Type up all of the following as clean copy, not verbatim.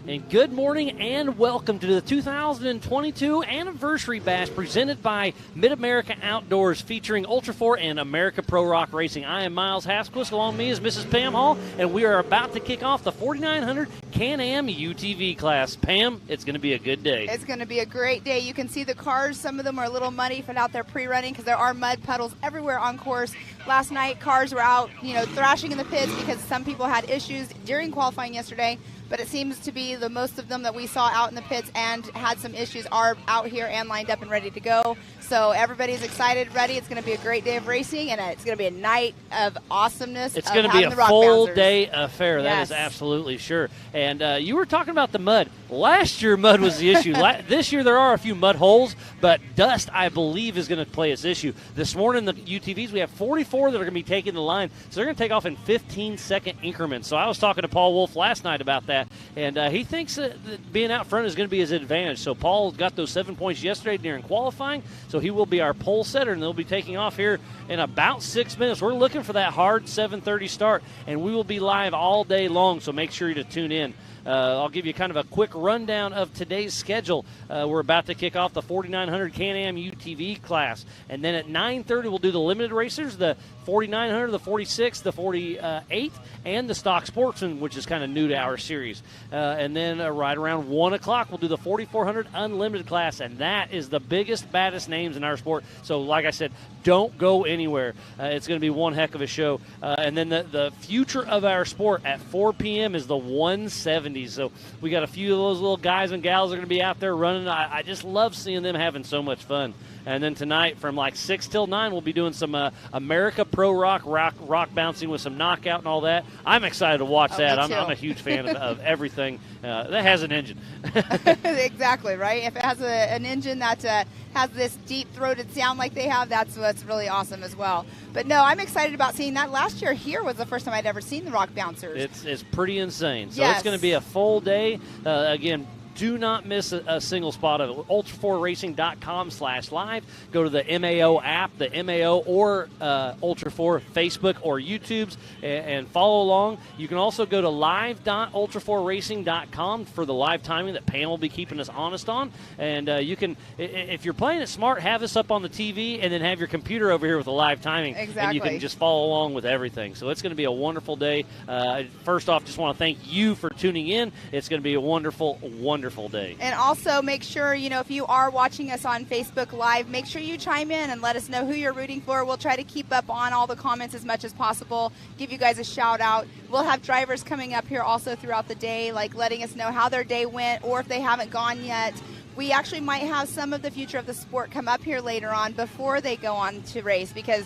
And good morning and welcome to the 2022 Anniversary Bash presented by Mid-America Outdoors featuring Ultra 4 and America Pro Rock Racing. I am Miles Hasquist. Along with me is Mrs. Pam Hall, and we are about to kick off the 4900 Can-Am UTV class. Pam, it's going to be a good day. It's going to be a great day. You can see the cars. Some of them are a little muddy for out there pre-running because there are mud puddles everywhere on course. Last night, cars were out, thrashing in the pits because some people had issues during qualifying yesterday. But it seems to be the most of them that we saw out in the pits and had some issues are out here and lined up and ready to go. So everybody's excited, ready. It's going to be a great day of racing, and it's going to be a night of awesomeness. It's going to be a full-day affair. That is absolutely sure. And you were talking about the mud. Last year, mud was the issue. This year, there are a few mud holes, but dust, I believe, is going to play its issue. This morning, the UTVs, we have 44 that are going to be taking the line, so they're going to take off in 15-second increments. So I was talking to Paul Wolf last night about that, and he thinks that being out front is going to be his advantage. So Paul got those 7 points yesterday during qualifying, so he will be our pole setter, and they'll be taking off here in about 6 minutes. We're looking for that hard 7:30 start, and we will be live all day long, so make sure to tune in. I'll give you kind of a quick rundown of today's schedule. We're about to kick off the 4900 Can-Am UTV class. And then at 9:30, we'll do the limited racers, the 4900, the 46, the 48, and the stock sportsman, which is kind of new to our series. And then right around 1 o'clock, we'll do the 4400 unlimited class. And that is the biggest, baddest names in our sport. So like I said, don't go anywhere. It's going to be one heck of a show. And then the future of our sport at 4 p.m. is the 170. So we got a few of those little guys and gals that are going to be out there running. I just love seeing them having so much fun. And then tonight from like 6 till 9, we'll be doing some America Pro Rock bouncing with some knockout and all that. I'm excited to watch that. I'm a huge fan of everything that has an engine. Exactly, right? If it has an engine that has this deep-throated sound like they have, that's what's really awesome as well. But no, I'm excited about seeing that. Last year here was the first time I'd ever seen the rock bouncers. It's pretty insane. So It's going to be a full day. Again, do not miss a single spot of it. Ultra4Racing.com/live. Go to the MAO app, the MAO or Ultra4 Facebook or YouTube's, and follow along. You can also go to live.ultra4racing.com for the live timing that Pam will be keeping us honest on. And you can, if you're playing it smart, have this up on the TV and then have your computer over here with the live timing. Exactly. And you can just follow along with everything. So it's going to be a wonderful day. First off, just want to thank you for tuning in. It's going to be a wonderful, wonderful day. And also make sure, if you are watching us on Facebook Live, make sure you chime in and let us know who you're rooting for. We'll try to keep up on all the comments as much as possible, give you guys a shout out. We'll have drivers coming up here also throughout the day, like letting us know how their day went or if they haven't gone yet. We actually might have some of the future of the sport come up here later on before they go on to race, because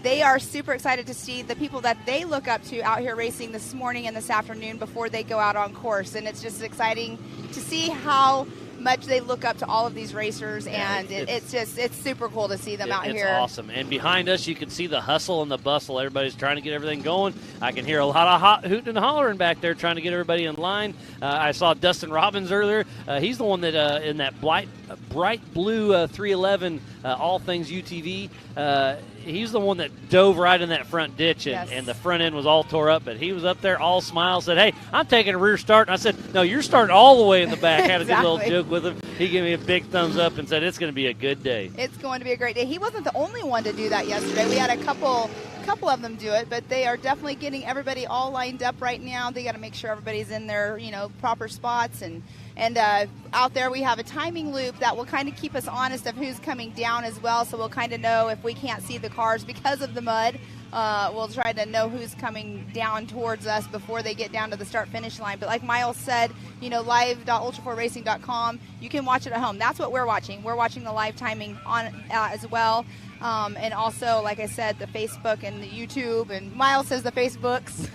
they are super excited to see the people that they look up to out here racing this morning and this afternoon before they go out on course. And it's just exciting to see how much they look up to all of these racers, and it's super cool to see them out here. It's awesome. And behind us, you can see the hustle and the bustle. Everybody's trying to get everything going. I can hear a lot of hooting and hollering back there trying to get everybody in line. I saw Dustin Robbins earlier. He's the one that in that bright blue 311 All Things UTV. He's the one that dove right in that front ditch, and the front end was all tore up, but he was up there all smiles, said, "Hey, I'm taking a rear start." And I said, "No, you're starting all the way in the back." Had a good little joke with him. He gave me a big thumbs up and said, "It's going to be a good day." It's going to be a great day. He wasn't the only one to do that yesterday. We had a couple of them do it, but they are definitely getting everybody all lined up right now. They got to make sure everybody's in their proper spots, and out there we have a timing loop that will kind of keep us honest of who's coming down as well, so we'll kind of know if we can't see the cars because of the mud. We'll try to know who's coming down towards us before they get down to the start-finish line. But like Miles said, live.ultra4racing.com, you can watch it at home. That's what we're watching. We're watching the live timing on as well. And also, like I said, the Facebook and the YouTube, and Miles says the Facebooks.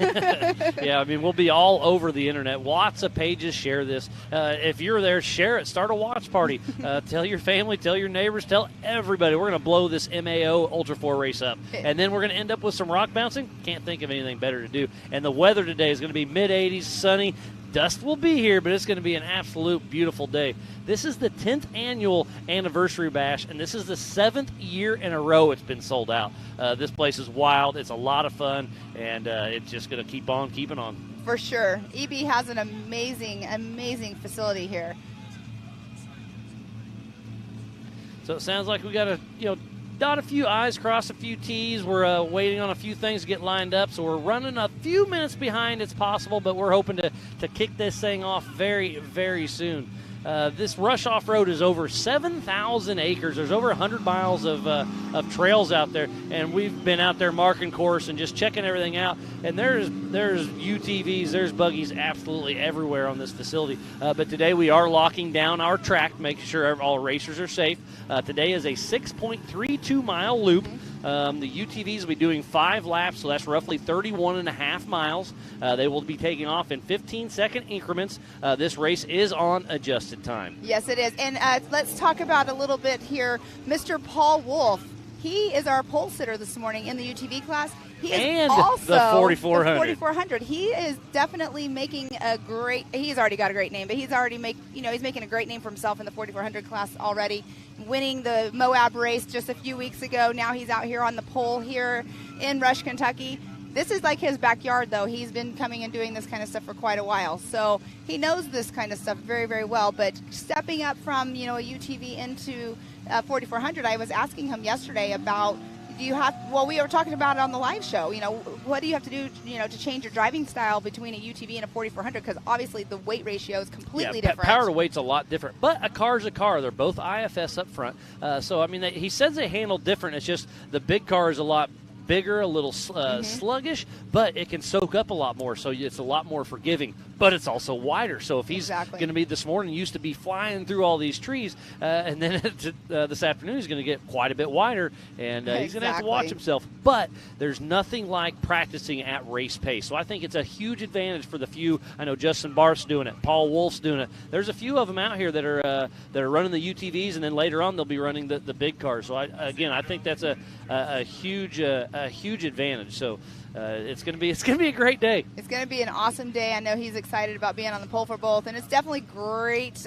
Yeah, we'll be all over the internet. Lots of pages share this. If you're there, share it. Start a watch party. Tell your family, tell your neighbors, tell everybody. We're going to blow this MAO Ultra 4 race up. And then we're going to end up with some rock bouncing. Can't think of anything better to do. And the weather today is going to be mid-80s, sunny. Dust will be here, but it's going to be an absolute beautiful day. This is the 10th annual Anniversary Bash, and this is the 7th year in a row it's been sold out. This place is wild. It's a lot of fun, and it's just going to keep on keeping on. For sure. EB has an amazing, amazing facility here. So it sounds like we got to, dot a few I's, cross a few T's. We're waiting on a few things to get lined up, so we're running a few minutes behind. It's possible, but we're hoping to kick this thing off very, very soon. This Rush Off-Road is over 7,000 acres. There's over 100 miles of trails out there, and we've been out there marking course and just checking everything out. And there's UTVs, there's buggies absolutely everywhere on this facility. But today we are locking down our track, making sure all racers are safe. Today is a 6.32-mile loop. The UTVs will be doing 5 laps, so that's roughly 31.5 miles. They will be taking off in 15-second increments. This race is on adjusted time. Yes, it is. And let's talk about a little bit here. Mr. Paul Wolf, he is our pole sitter this morning in the UTV class. He is and also the 4400. The 4400. He is definitely making a great. He's already got a great name, but he's already he's making a great name for himself in the 4400 class already. Winning the Moab race just a few weeks ago. Now he's out here on the pole here in Rush, Kentucky. This is like his backyard, though. He's been coming and doing this kind of stuff for quite a while, so he knows this kind of stuff very, very well. But stepping up from a UTV into 4400, I was asking him yesterday about. We were talking about it on the live show. What do you have to do, to change your driving style between a UTV and a 4400? Because obviously the weight ratio is completely different. Power to weight's a lot different. But a car's a car. They're both IFS up front. So, he says they handle different. It's just the big car is a lot bigger, a little sluggish, but it can soak up a lot more, so it's a lot more forgiving, but it's also wider. So if he's going to be this morning, used to be flying through all these trees, and then this afternoon he's going to get quite a bit wider, and he's going to have to watch himself. But there's nothing like practicing at race pace. So I think it's a huge advantage for the few. I know Justin Barth's doing it. Paul Wolf's doing it. There's a few of them out here that are running the UTVs, and then later on they'll be running the big cars. So I think that's a huge advantage. So it's going to be a great day. It's going to be an awesome day. I know he's excited about being on the pole for both, and it's definitely great.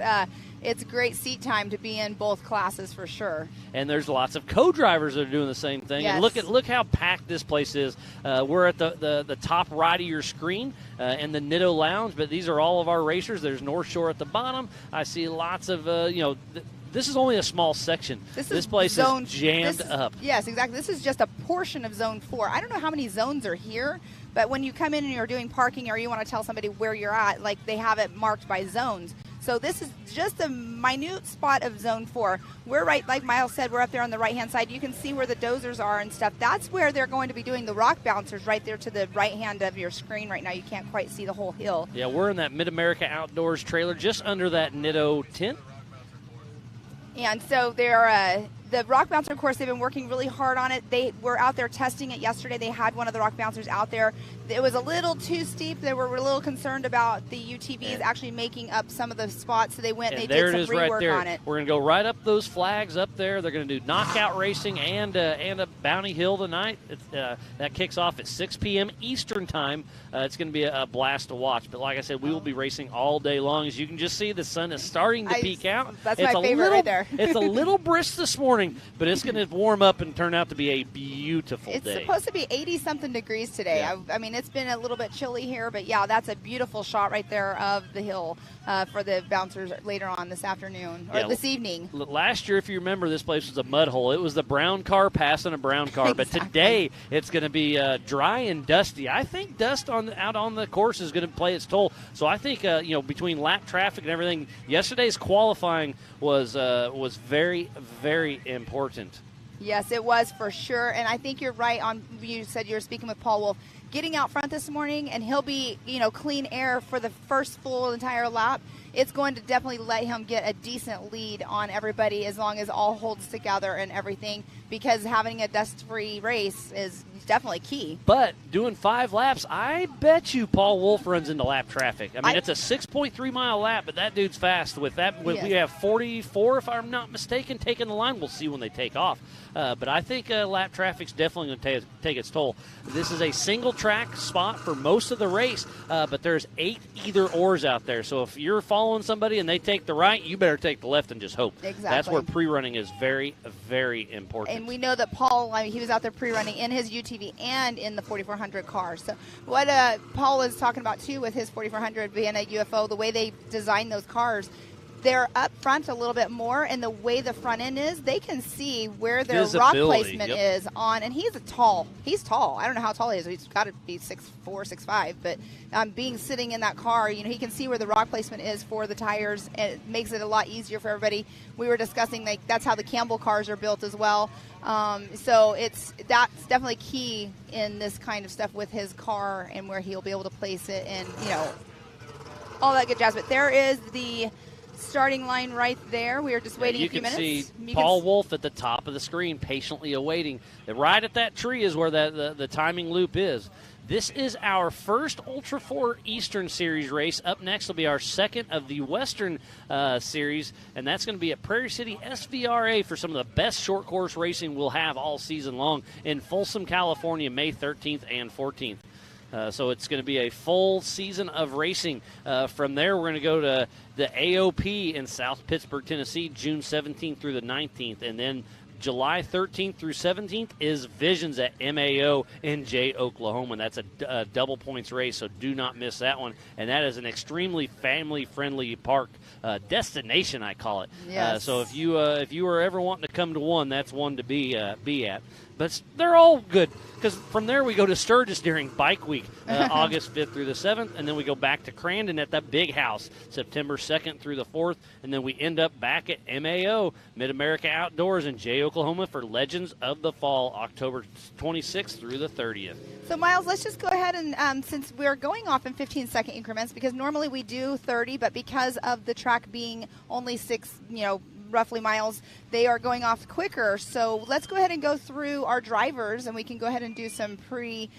It's great seat time to be in both classes for sure. And there's lots of co-drivers that are doing the same thing. Yes. And look how packed this place is. We're at the top right of your screen in the Nitto Lounge, but these are all of our racers. There's North Shore at the bottom. I see lots of this is only a small section. This place is jammed up. Yes, exactly. This is just a portion of Zone 4. I don't know how many zones are here, but when you come in and you're doing parking or you want to tell somebody where you're at, like they have it marked by zones. So this is just a minute spot of Zone 4. We're right, like Miles said, we're up there on the right-hand side. You can see where the dozers are and stuff. That's where they're going to be doing the rock bouncers, right there to the right hand of your screen right now. You can't quite see the whole hill. Yeah, we're in that Mid-America Outdoors trailer just under that Nitto tent. And so they're the rock bouncer, of course, they've been working really hard on it. They were out there testing it yesterday. They had one of the rock bouncers out there. It was a little too steep. They were a little concerned about the UTVs actually making up some of the spots, so they went and they did some rework on it. We're going to go right up those flags up there. They're going to do knockout racing and a Bounty Hill tonight. That kicks off at 6 p.m. Eastern time. It's going to be a blast to watch. But like I said, we will be racing all day long. As you can just see, the sun is starting to peek out. That's my favorite right there. It's a little brisk this morning, but it's going to warm up and turn out to be a beautiful day. It's supposed to be 80-something degrees today. Yeah. I mean, it's been a little bit chilly here, but yeah, that's a beautiful shot right there of the hill for the bouncers later on this afternoon or this evening. Last year, if you remember, this place was a mud hole. It was the brown car passing a brown car, exactly. But today it's going to be dry and dusty. I think dust out on the course is going to play its toll. So I think between lap traffic and everything, yesterday's qualifying was very, very important. Yes, it was for sure, and I think you're right on. You said you were speaking with Paul Wolf. Getting out front this morning, and he'll be, clean air for the first full entire lap. It's going to definitely let him get a decent lead on everybody as long as all holds together and everything, because having a dust-free race is definitely key. But doing 5 laps, I bet you Paul Wolf runs into lap traffic. I mean, it's a 6.3-mile lap, but that dude's fast. With that, yes. We have 44, if I'm not mistaken, taking the line. We'll see when they take off. But I think lap traffic's definitely going to take its toll. This is a single track spot for most of the race, but there's 8 either-ors out there. So if you're following somebody and they take the right, you better take the left and just hope. Exactly. That's where pre-running is very, very important. And we know that Paul, he was out there pre-running in his UTV and in the 4400 car. So what Paul was talking about, too, with his 4400 being a UFO, the way they design those cars, they're up front a little bit more, and the way the front end is, they can see where their rock placement is on. And he's tall. I don't know how tall he is. He's got to be 6'4", 6'5". But being sitting in that car, he can see where the rock placement is for the tires, and it makes it a lot easier for everybody. We were discussing that's how the Campbell cars are built as well. So that's definitely key in this kind of stuff with his car and where he'll be able to place it, and all that good jazz. But there is the starting line right there. We are just waiting a few minutes. You can see Paul Wolf at the top of the screen, patiently awaiting. Right at that tree is where the timing loop is. This is our first Ultra 4 Eastern Series race. Up next will be our second of the Western Series, and that's going to be at Prairie City SVRA for some of the best short course racing we'll have all season long in Folsom, California, May 13th and 14th. So it's going to be a full season of racing. From there, we're going to go to the AOP in South Pittsburgh, Tennessee, June 17th through the 19th. And then July 13th through 17th is Visions at MAO in Jay, Oklahoma. And that's a double points race, so do not miss that one. And that is an extremely family-friendly park destination, I call it. Yes. So if you are ever wanting to come to one, that's one to be at. But they're all good, because from there we go to Sturgis during Bike Week, August 5th through the 7th, and then we go back to Crandon at that big house, September 2nd through the 4th, and then we end up back at MAO, Mid-America Outdoors in Jay, Oklahoma for Legends of the Fall, October 26th through the 30th. So, Miles, let's just go ahead and, since we're going off in 15-second increments, because normally we do 30, but because of the track being only 6, roughly miles, they are going off quicker. So let's go ahead and go through our drivers, and we can go ahead and do some pre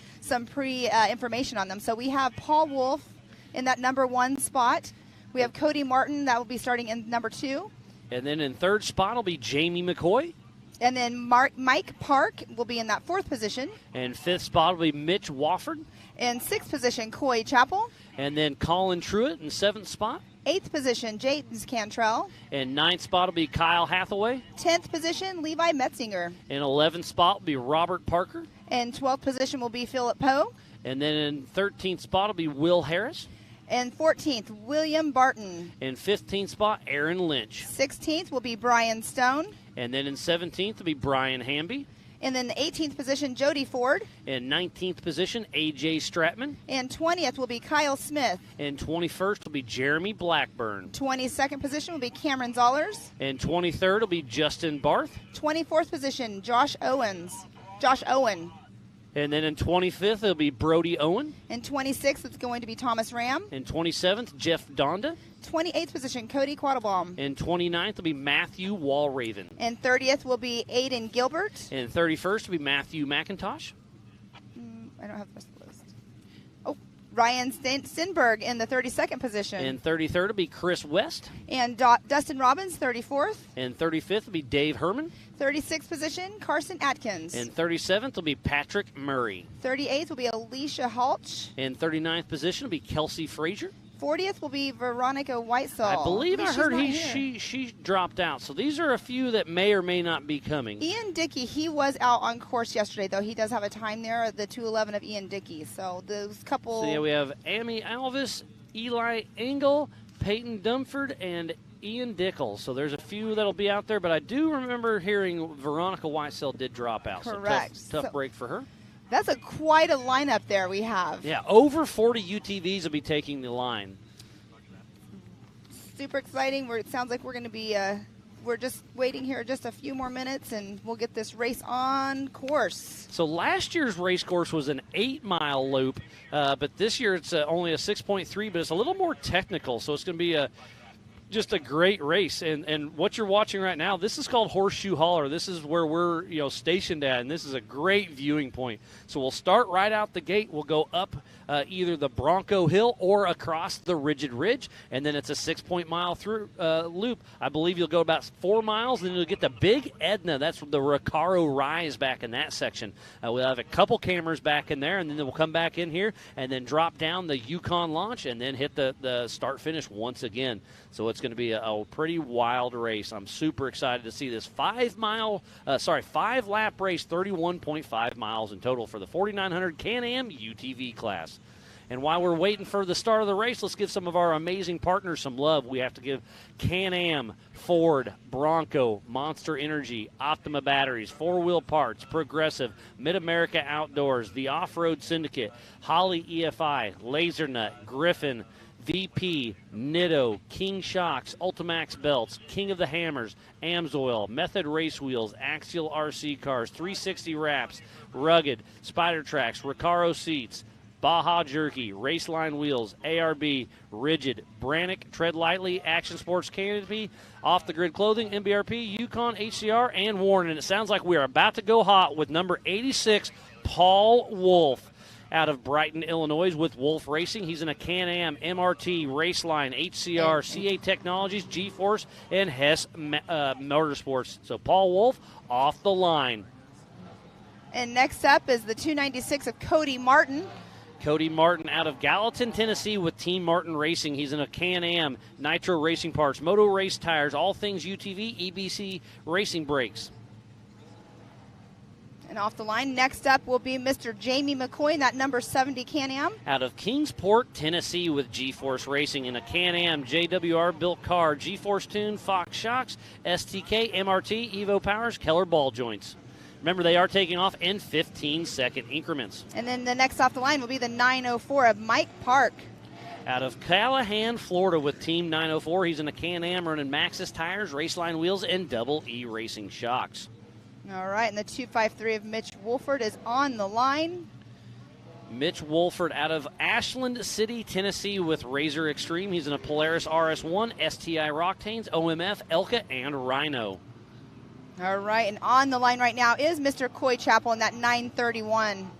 information on them. So we have Paul Wolf in that number 1 spot. We have Cody Martin, that will be starting in number 2. And then in 3rd spot will be Jamie McCoy. And then Mike Park will be in that 4th position. And 5th spot will be Mitch Wofford. In 6th position, Coy Chappell. And then Colin Truitt in 7th spot. 8th position, James Cantrell. And 9th spot will be Kyle Hathaway. 10th position, Levi Metzinger. In 11th spot will be Robert Parker. And 12th position will be Philip Poe. And then in 13th spot will be Will Harris. And 14th, William Barton. In 15th spot, Aaron Lynch. 16th will be Brian Stone. And then in 17th will be Brian Hamby. And then the 18th position, Jody Ford. In 19th position, A.J. Stratman. And 20th will be Kyle Smith. And 21st will be Jeremy Blackburn. 22nd position will be Cameron Zollers. And 23rd will be Justin Barth. 24th position, Josh Owen. And then in 25th, it'll be Brody Owen. In 26th, it's going to be Thomas Ram. In 27th, Jeff Donda. 28th position, Cody Quattlebaum. In 29th will be Matthew Walraven. And 30th will be Aiden Gilbert. And 31st will be Matthew McIntosh. I don't have the rest of the list. Oh, Ryan Stenberg in the 32nd position. And 33rd will be Chris West. And Dustin Robbins, 34th. And 35th will be Dave Herman. 36th position, Carson Atkins. And 37th will be Patrick Murray. 38th will be Alicia Halch. And 39th position will be Kelsey Frazier. 40th will be Veronica Whitesell. I believe I heard she dropped out. So these are a few that may or may not be coming. Ian Dickey, he was out on course yesterday, though. He does have a time there, the 2:11 of Ian Dickey. So those couple. So yeah, we have Amy Alvis, Eli Engel, Peyton Dumford, and Ian Dickel. So there's a few that'll be out there, but I do remember hearing Veronica Whitesell did drop out. Correct. So tough break for her. That's quite a lineup there we have. Yeah, over 40 UTVs will be taking the line. Super exciting. It sounds like we're going to be, we're just waiting here just a few more minutes, and we'll get this race on course. So last year's race course was an 8-mile loop, but this year it's only a 6.3, but it's a little more technical. So it's going to be just a great race. And what you're watching right now, this is called Horseshoe Holler. This is where we're stationed at, and this is a great viewing point. So we'll start right out the gate. We'll go up either the Bronco Hill or across the Rigid Ridge, and then it's a 6-point mile through loop. I believe you'll go about 4 miles, and then you'll get the Big Edna. That's the Recaro Rise back in that section. We'll have a couple cameras back in there, and then we'll come back in here and then drop down the Yukon launch and then hit the start-finish once again. So it's going to be a pretty wild race. I'm super excited to see this 5-lap race, 31.5 miles in total for the 4900 Can-Am UTV class. And while we're waiting for the start of the race, let's give some of our amazing partners some love. We have to give Can-Am, Ford, Bronco, Monster Energy, Optima Batteries, 4-Wheel Parts, Progressive, Mid-America Outdoors, the Off-Road Syndicate, Holley EFI, Lasernut, Griffin, VP, Nitto, King Shocks, Ultimax Belts, King of the Hammers, Amsoil, Method Race Wheels, Axial RC Cars, 360 Wraps, Rugged, Spider Tracks, Recaro Seats, Baja Jerky, Raceline Wheels, ARB, Rigid, Brannick, Tread Lightly, Action Sports Canopy, Off the Grid Clothing, MBRP, Yukon, HCR, and Warren. And it sounds like we are about to go hot with number 86, Paul Wolf, out of Brighton, Illinois, with Wolf Racing. He's in a Can-Am, MRT, Raceline, HCR, CA Technologies, G-Force, and Hess Motorsports. So Paul Wolf off the line. And next up is the 296 of Cody Martin. Cody Martin out of Gallatin, Tennessee with Team Martin Racing. He's in a Can-Am, Nitro Racing Parts, Moto Race Tires, all things UTV, EBC Racing Brakes. And off the line, next up will be Mr. Jamie McCoy, that number 70 Can-Am. Out of Kingsport, Tennessee with G-Force Racing in a Can-Am, JWR built car, G-Force Tune, Fox Shocks, STK, MRT, Evo Powers, Keller Ball Joints. Remember, they are taking off in 15-second increments. And then the next off the line will be the 904 of Mike Park. Out of Callahan, Florida with Team 904. He's in a Can-Am running Maxxis tires, Raceline wheels, and Double E Racing shocks. All right, and the 253 of Mitch Wolford is on the line. Mitch Wolford out of Ashland City, Tennessee with Razor Extreme. He's in a Polaris RS1, STI Rocktanes, OMF, Elka, and Rhino. All right, and on the line right now is Mr. Coy Chapel in that 931.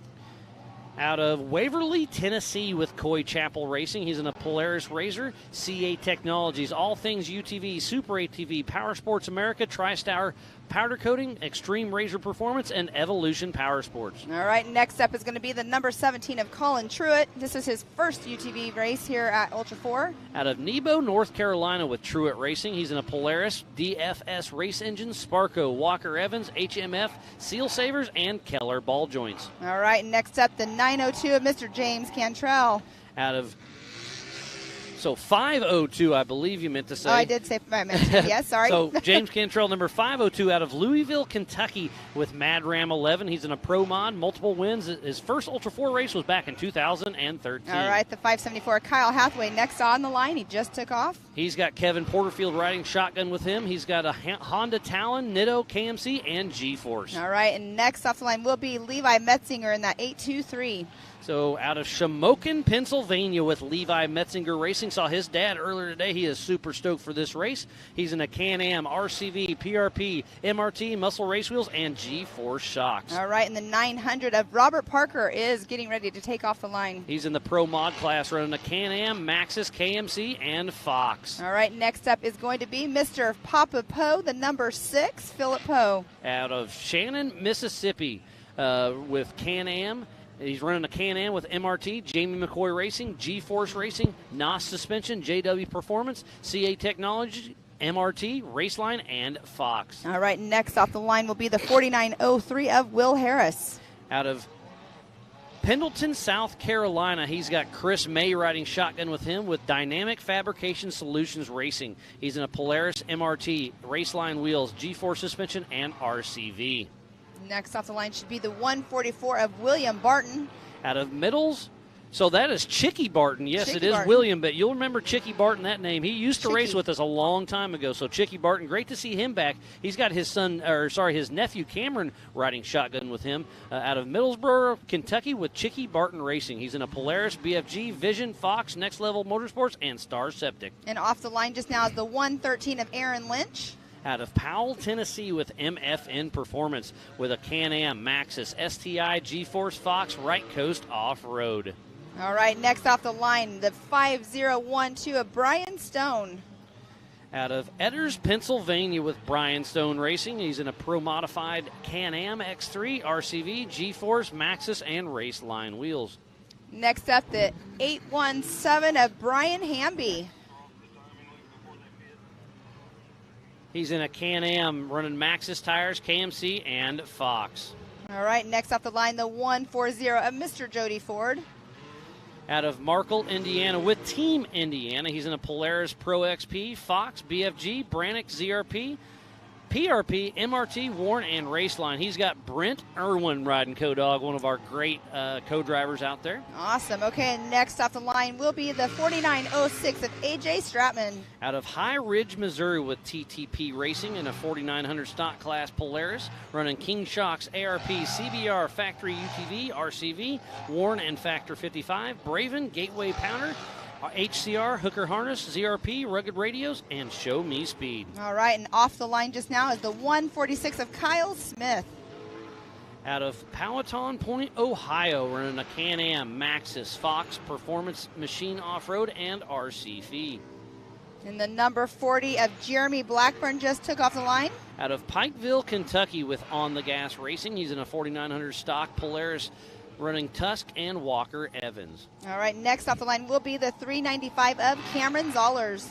Out of Waverly, Tennessee with Coy Chapel Racing. He's in a Polaris Razor, CA Technologies, all things UTV, Super ATV, Power Sports America, TriStar Powder Coating, Extreme Razor Performance, and Evolution Power Sports. All right, next up is going to be the number 17 of Colin Truitt. This is his first UTV race here at Ultra 4. Out of Nebo, North Carolina with Truitt Racing. He's in a Polaris, DFS Race Engine, Sparco, Walker Evans, HMF, Seal Savers, and Keller Ball Joints. All right, next up the 902 of Mr. James Cantrell. Out of 502, I believe you meant to say. Oh, I did say I meant to. Yes, sorry. So James Cantrell, number 502, out of Louisville, Kentucky, with Mad Ram 11. He's in a Pro Mod, multiple wins. His first Ultra 4 race was back in 2013. All right, the 574, Kyle Hathaway, next on the line. He just took off. He's got Kevin Porterfield riding shotgun with him. He's got a Honda Talon, Nitto, KMC, and G-Force. All right, and next off the line will be Levi Metzinger in that 823. So out of Shamokin, Pennsylvania with Levi Metzinger Racing. Saw his dad earlier today. He is super stoked for this race. He's in a Can-Am, RCV, PRP, MRT, Muscle Race Wheels, and G-Force shocks. All right, and the 900 of Robert Parker is getting ready to take off the line. He's in the Pro Mod class running a Can-Am, Maxxis, KMC, and Fox. All right, next up is going to be Mr. Papa Poe, the number 6, Philip Poe. Out of Shannon, Mississippi with Can-Am. He's running a Can-Am with MRT, Jamie McCoy Racing, G-Force Racing, NOS Suspension, JW Performance, CA Technology, MRT, Raceline, and Fox. All right, next off the line will be the 4903 of Will Harris. Out of Pendleton, South Carolina, he's got Chris May riding shotgun with him with Dynamic Fabrication Solutions Racing. He's in a Polaris MRT, Raceline wheels, G-Force suspension, and RCV. Next off the line should be the 144 of William Barton. Out of Middles, So that is Chicky Barton. Yes, Chicky it is Barton. William, but you'll remember Chicky Barton, that name. He used to Chicky. race with us a long time ago. So Chicky Barton, great to see him back. He's got his nephew Cameron riding shotgun with him out of Middlesboro, Kentucky with Chicky Barton Racing. He's in a Polaris, BFG, Vision, Fox, Next Level Motorsports, and Star Septic. And off the line just now is the 113 of Aaron Lynch. Out of Powell, Tennessee with MFN Performance with a Can-Am, Maxxis, STI, G-Force, Fox, Right Coast Off-Road. All right, next off the line, the 5012 of Brian Stone. Out of Edders, Pennsylvania with Brian Stone Racing. He's in a pro-modified Can-Am X3, RCV, G-Force, Maxxis, and Raceline wheels. Next up, the 817 of Brian Hamby. He's in a Can-Am running Maxxis tires, KMC, and Fox. All right, next off the line, the 140 of Mr. Jody Ford. Out of Markle, Indiana with Team Indiana. He's in a Polaris Pro XP, Fox, BFG, Brannick, ZRP, PRP, MRT, Warren, and Raceline. He's got Brent Irwin riding Co-Dog, one of our great co-drivers out there. Awesome. Okay, and next off the line will be the 4906 of AJ Stratman. Out of High Ridge, Missouri with TTP Racing in a 4900 stock class Polaris, running King Shocks, ARP, CBR, Factory UTV, RCV, Warren, and Factor 55, Braven, Gateway Pounder, HCR, Hooker Harness, ZRP, Rugged Radios, and Show Me Speed. All right, and off the line just now is the 146 of Kyle Smith. Out of Powhatan Point, Ohio, running a Can-Am, Maxxis, Fox, Performance Machine Off-Road, and RCV. And the number 40 of Jeremy Blackburn just took off the line. Out of Pikeville, Kentucky with On the Gas Racing. He's in a 4900 stock Polaris running Tusk and Walker Evans. All right, next off the line will be the 395 of Cameron Zollers.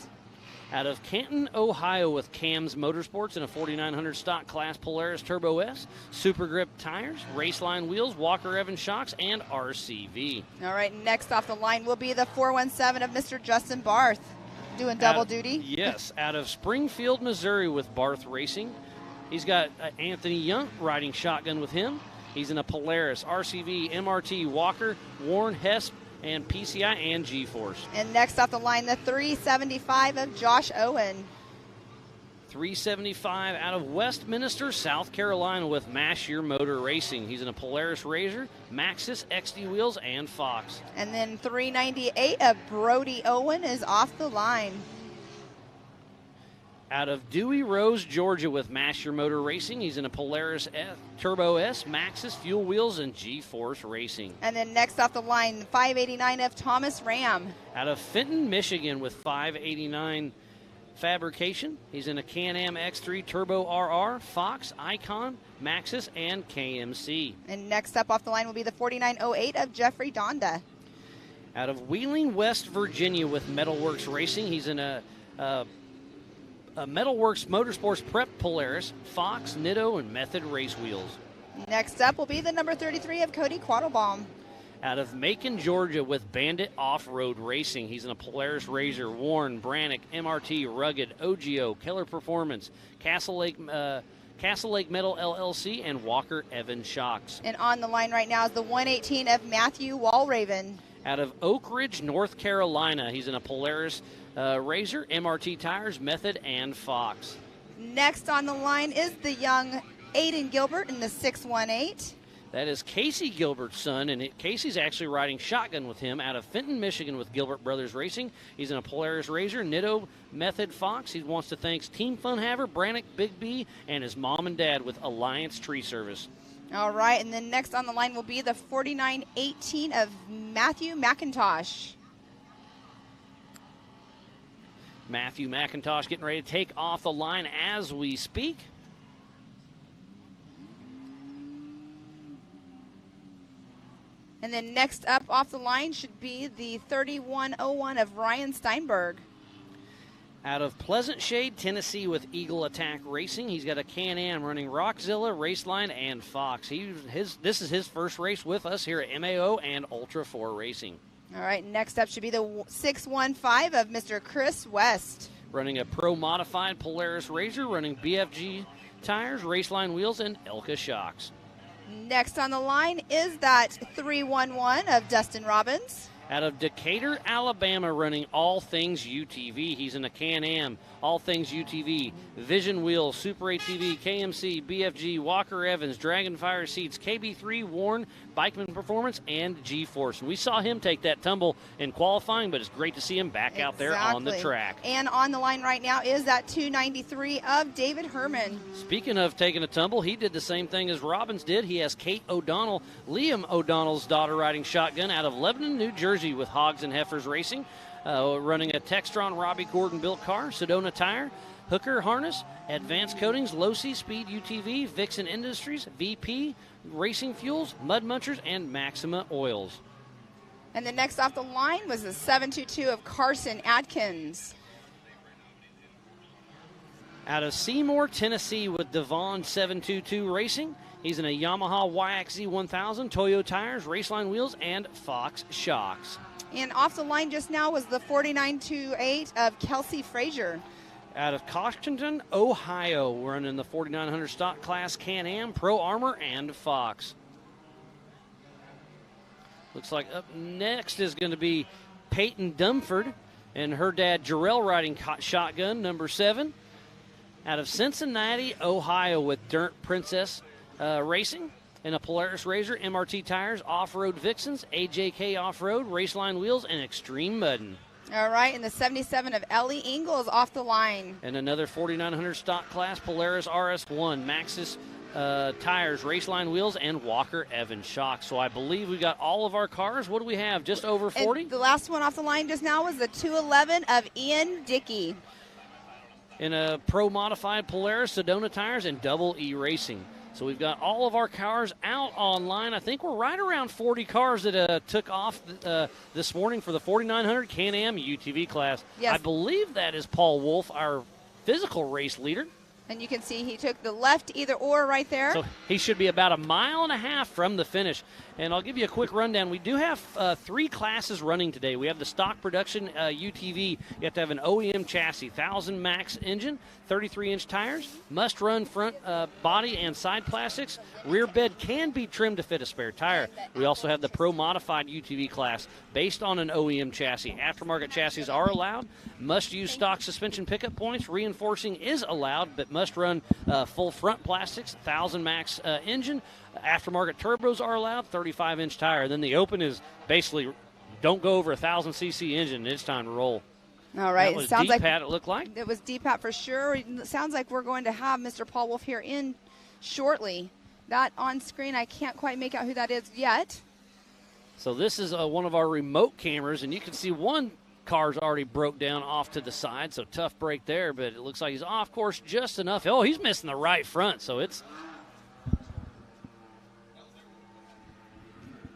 Out of Canton, Ohio with Cam's Motorsports in a 4900 stock class Polaris Turbo S, Super Grip tires, Raceline wheels, Walker Evans shocks, and RCV. All right, next off the line will be the 417 of Mr. Justin Barth, doing double duty. Yes, out of Springfield, Missouri with Barth Racing. He's got Anthony Young riding shotgun with him. He's in a Polaris, RCV, MRT, Walker, Warren, Hess, and PCI, and G-Force. And next off the line, the 375 of Josh Owen. 375 out of Westminster, South Carolina with Mash Your Motor Racing. He's in a Polaris Razor, Maxxis, XD wheels, and Fox. And then 398 of Brody Owen is off the line. Out of Dewey Rose, Georgia with Mash Your Motor Racing. He's in a Polaris Turbo S, Maxxis, Fuel Wheels, and G-Force Racing. And then next off the line, 589 of Thomas Ram. Out of Fenton, Michigan with 589 Fabrication. He's in a Can-Am X3 Turbo RR, Fox, Icon, Maxxis, and KMC. And next up off the line will be the 4908 of Jeffrey Donda. Out of Wheeling, West Virginia with Metalworks Racing. He's in a Metalworks Motorsports Prep Polaris, Fox, Nitto, and Method race wheels. Next up will be the number 33 of Cody Quattlebaum. Out of Macon, Georgia with Bandit Off-Road Racing. He's in a Polaris Razor, Warren, Brannick, MRT, Rugged, OGO, Keller Performance, Castle Lake Metal LLC, and Walker Evans shocks. And on the line right now is the 118 of Matthew Walraven. Out of Oak Ridge, North Carolina, he's in a Polaris Razor, MRT tires, Method, and Fox. Next on the line is the young Aiden Gilbert in the 618. That is Casey Gilbert's son, and Casey's actually riding shotgun with him out of Fenton, Michigan with Gilbert Brothers Racing. He's in a Polaris Razor, Nitto, Method, Fox. He wants to thank Team Funhaver, Brannick, Big B, and his mom and dad with Alliance Tree Service. All right, and then next on the line will be the 4918 of Matthew McIntosh. Matthew McIntosh getting ready to take off the line as we speak. And then next up off the line should be the 3101 of Ryan Steinberg. Out of Pleasant Shade, Tennessee with Eagle Attack Racing. He's got a Can-Am running Rockzilla, Raceline, and Fox. This is his first race with us here at MAO and Ultra 4 Racing. All right, next up should be the 615 of Mr. Chris West. Running a pro-modified Polaris Razor, running BFG tires, Raceline wheels, and Elka shocks. Next on the line is that 311 of Dustin Robbins. Out of Decatur, Alabama, running all things UTV. He's in a Can-Am, all things UTV, Vision Wheels, Super ATV, KMC, BFG, Walker Evans, Dragonfire Seats, KB3, Warn, Bikeman Performance, and G-Force. And we saw him take that tumble in qualifying, but it's great to see him back out there on the track. And on the line right now is that 293 of David Herman. Speaking of taking a tumble, he did the same thing as Robbins did. He has Kate O'Donnell, Liam O'Donnell's daughter, riding shotgun out of Lebanon, New Jersey with Hogs and Heifers Racing, running a Textron Robbie Gordon built car, Sedona Tire, Hooker Harness, Advanced Coatings, Losi Speed UTV, Vixen Industries, VP, Racing Fuels, Mud Munchers, and Maxima Oils. And the next off the line was the 722 of Carson Adkins. Out of Seymour, Tennessee with Devon 722 Racing. He's in a Yamaha YXZ 1000, Toyo Tires, Raceline Wheels, and Fox Shocks. And off the line just now was the 4928 of Kelsey Frazier. Out of Cochinton, Ohio, running the 4900 stock class, Can-Am, Pro Armor, and Fox. Looks like up next is going to be Peyton Dumford and her dad Jarrell riding shotgun, number 7. Out of Cincinnati, Ohio with Dirt Princess Racing and a Polaris Razor, MRT Tires, Off-Road Vixens, AJK Off-Road, Raceline Wheels, and Extreme Muddin. All right, and the 77 of Ellie Ingalls off the line. And another 4900 stock class, Polaris RS1, Maxxis Tires, Raceline Wheels, and Walker Evans shocks. So I believe we got all of our cars. What do we have, just over 40? And the last one off the line just now was the 211 of Ian Dickey. In a pro-modified Polaris, Sedona Tires, and Double E Racing. So we've got all of our cars out online. I think we're right around 40 cars that took off this morning for the 4900 Can-Am UTV class. Yes. I believe that is Paul Wolf, our physical race leader. And you can see he took the left either or right there. So he should be about 1.5 miles from the finish. And I'll give you a quick rundown. We do have 3 classes running today. We have the stock production UTV. You have to have an OEM chassis, 1000 max engine, 33-inch tires, must-run front body and side plastics. Rear bed can be trimmed to fit a spare tire. We also have the pro-modified UTV class based on an OEM chassis. Aftermarket chassis are allowed. Must use stock suspension pickup points. Reinforcing is allowed, but must run full front plastics, 1000 max engine. Aftermarket turbos are allowed, 35-inch tire. Then the open is basically don't go over 1,000 cc engine. It's time to roll. All right. That was Sounds D-Pat, like it looked like. It was D-Pat for sure. It sounds like we're going to have Mr. Paul Wolf here in shortly. That on screen, I can't quite make out who that is yet. So this is one of our remote cameras, and you can see one car's already broke down off to the side, so tough break there, but it looks like he's off course just enough. Oh, he's missing the right front, so it's...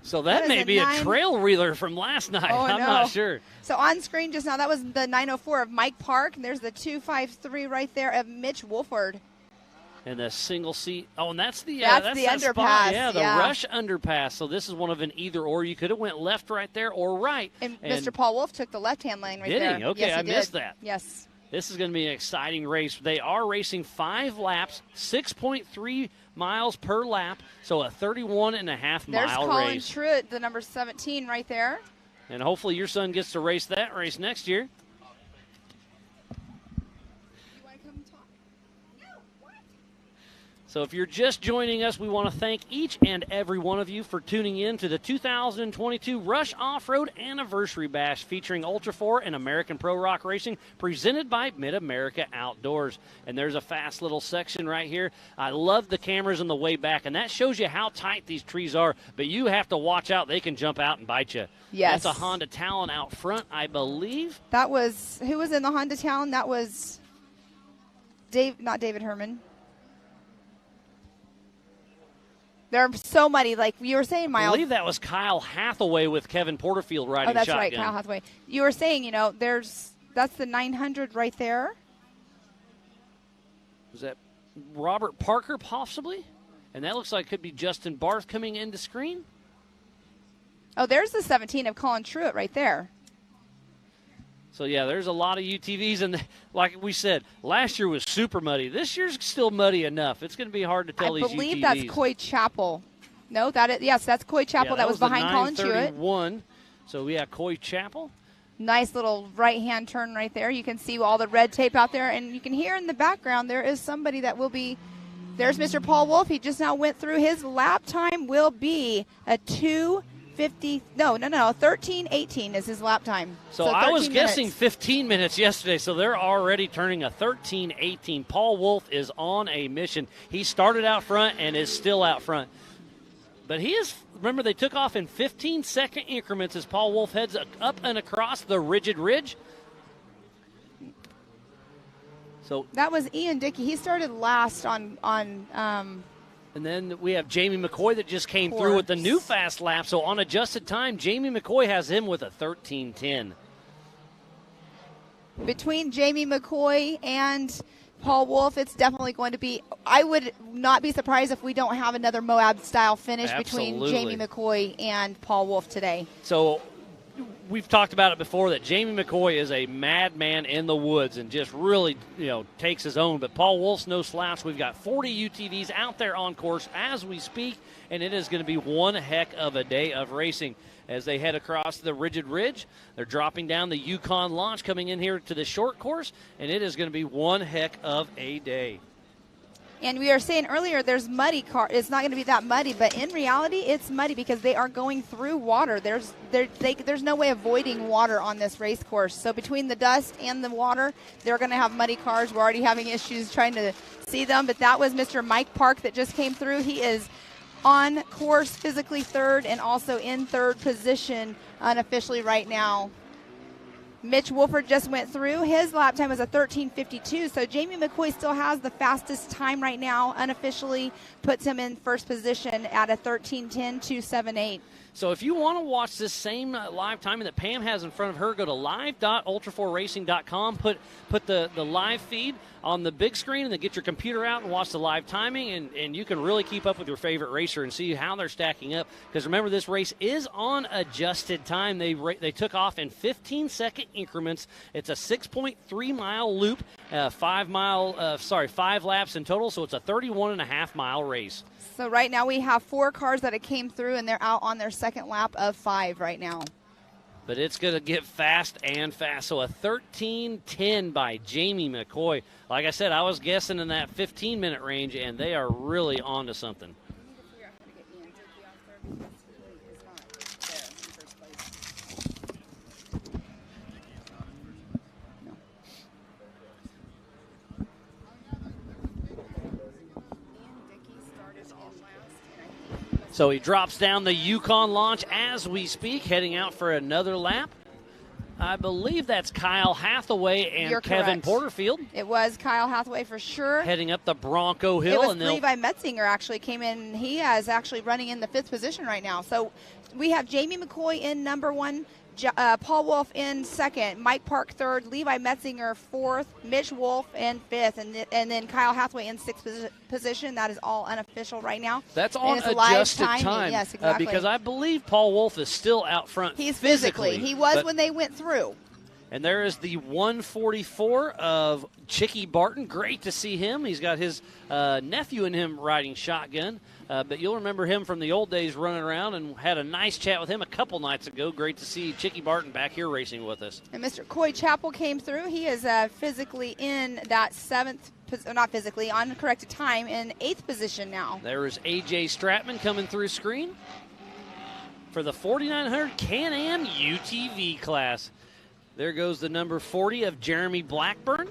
So that may be a trail reeler from last night. Oh, I'm not sure. So on screen just now, that was the 904 of Mike Park, and there's the 253 right there of Mitch Wolford. And the single seat. Oh, and that's the underpass. Spot. Yeah, the Rush underpass. So this is one of an either or. You could have went left right there or right. And Mr. Paul Wolf took the left-hand lane right there. Did he? Okay, yes, I missed that. Yes. This is going to be an exciting race. They are racing 5 laps, 6.3 miles per lap, so a 31.5-mile race. There's Colin Truitt, the number 17 right there. And hopefully your son gets to race that race next year. So if you're just joining us, we want to thank each and every one of you for tuning in to the 2022 Rush Off-Road Anniversary Bash featuring Ultra 4 and American Pro Rock Racing, presented by Mid-America Outdoors. And there's a fast little section right here. I love the cameras in the way back, and that shows you how tight these trees are, but you have to watch out. They can jump out and bite you. Yes. That's a Honda Talon out front, I believe. That was, who was in the Honda Talon? That was not David Herman. There are so many, like you were saying, Miles. I believe that was Kyle Hathaway with Kevin Porterfield riding shotgun. Oh, that's right, Kyle Hathaway. You were saying, that's the 900 right there. Was that Robert Parker, possibly? And that looks like it could be Justin Barth coming into screen. Oh, there's the 17 of Colin Truitt right there. So, yeah, there's a lot of UTVs. And like we said, last year was super muddy. This year's still muddy enough. It's going to be hard to tell these UTVs. I believe that's Coy Chapel. No, yes, that's Coy Chapel. Yeah, that was behind Colin Truitt. 931 So we have Coy Chapel. Nice little right-hand turn right there. You can see all the red tape out there, and you can hear in the background there is somebody that will be. There's Mr. Paul Wolf. He just now went through. His lap time will be a 13:18 is his lap time. So I was guessing minutes. 15 minutes yesterday, so they're already turning a 13:18. Paul Wolf is on a mission. He started out front and is still out front. But he is, remember, they took off in 15-second increments as Paul Wolf heads up and across the Rigid Ridge. So that was Ian Dickey. He started last on and then we have Jamie McCoy that just came through with the new fast lap. So on adjusted time, Jamie McCoy has him with a 13:10. Between Jamie McCoy and Paul Wolf, it's definitely going to be. I would not be surprised if we don't have another Moab-style finish between Jamie McCoy and Paul Wolf today. So we've talked about it before that Jamie McCoy is a madman in the woods and just really, takes his own. But Paul Wolf's no slouch. We've got 40 UTVs out there on course as we speak, and it is going to be one heck of a day of racing. As they head across the Rigid Ridge, they're dropping down the Yukon Launch, coming in here to the short course, and it is going to be one heck of a day. And we were saying earlier there's muddy car. It's not going to be that muddy, but in reality it's muddy because they are going through water. There's no way avoiding water on this race course. So between the dust and the water, they're going to have muddy cars. We're already having issues trying to see them, but that was Mr. Mike Park that just came through. He is on course physically third and also in third position unofficially right now. Mitch Wolford just went through. His lap time was a 13:52, so Jamie McCoy still has the fastest time right now. Unofficially puts him in first position at a 13:10.278. So if you want to watch this same live timing that Pam has in front of her, go to live.ultra4racing.com, put the live feed on the big screen, and then get your computer out and watch the live timing, and you can really keep up with your favorite racer and see how they're stacking up. Because remember, this race is on adjusted time. They took off in 15-second increments. It's a 6.3-mile loop, 5 laps in total, so it's a 31.5-mile race. So right now we have 4 cars that came through, and they're out on their second lap of 5 right now. But it's going to get fast and fast. So a 13:10 by Jamie McCoy. Like I said, I was guessing in that 15-minute range, and they are really on to something. So he drops down the Yukon Launch as we speak, heading out for another lap. I believe that's Kyle Hathaway and You're Kevin correct. Porterfield. It was Kyle Hathaway for sure. Heading up the Bronco Hill. It was Levi Metzinger actually came in. He is actually running in the 5th position right now. So we have Jamie McCoy in number 1, Paul Wolf in 2nd, Mike Park 3rd, Levi Metzinger 4th, Mitch Wolf in 5th, and then Kyle Hathaway in 6th position. That is all unofficial right now. That's on adjusted time. Yes, exactly. Because I believe Paul Wolf is still out front. He's physically. He was when they went through. And there is the 144 of Chicky Barton. Great to see him. He's got his nephew and him riding shotgun. But you'll remember him from the old days running around, and had a nice chat with him a couple nights ago. Great to see Chicky Barton back here racing with us. And Mr. Coy Chapel came through. He is physically in that 7th, not physically, on corrected time, in 8th position now. There is A.J. Stratman coming through screen for the 4900 Can-Am UTV class. There goes the number 40 of Jeremy Blackburn.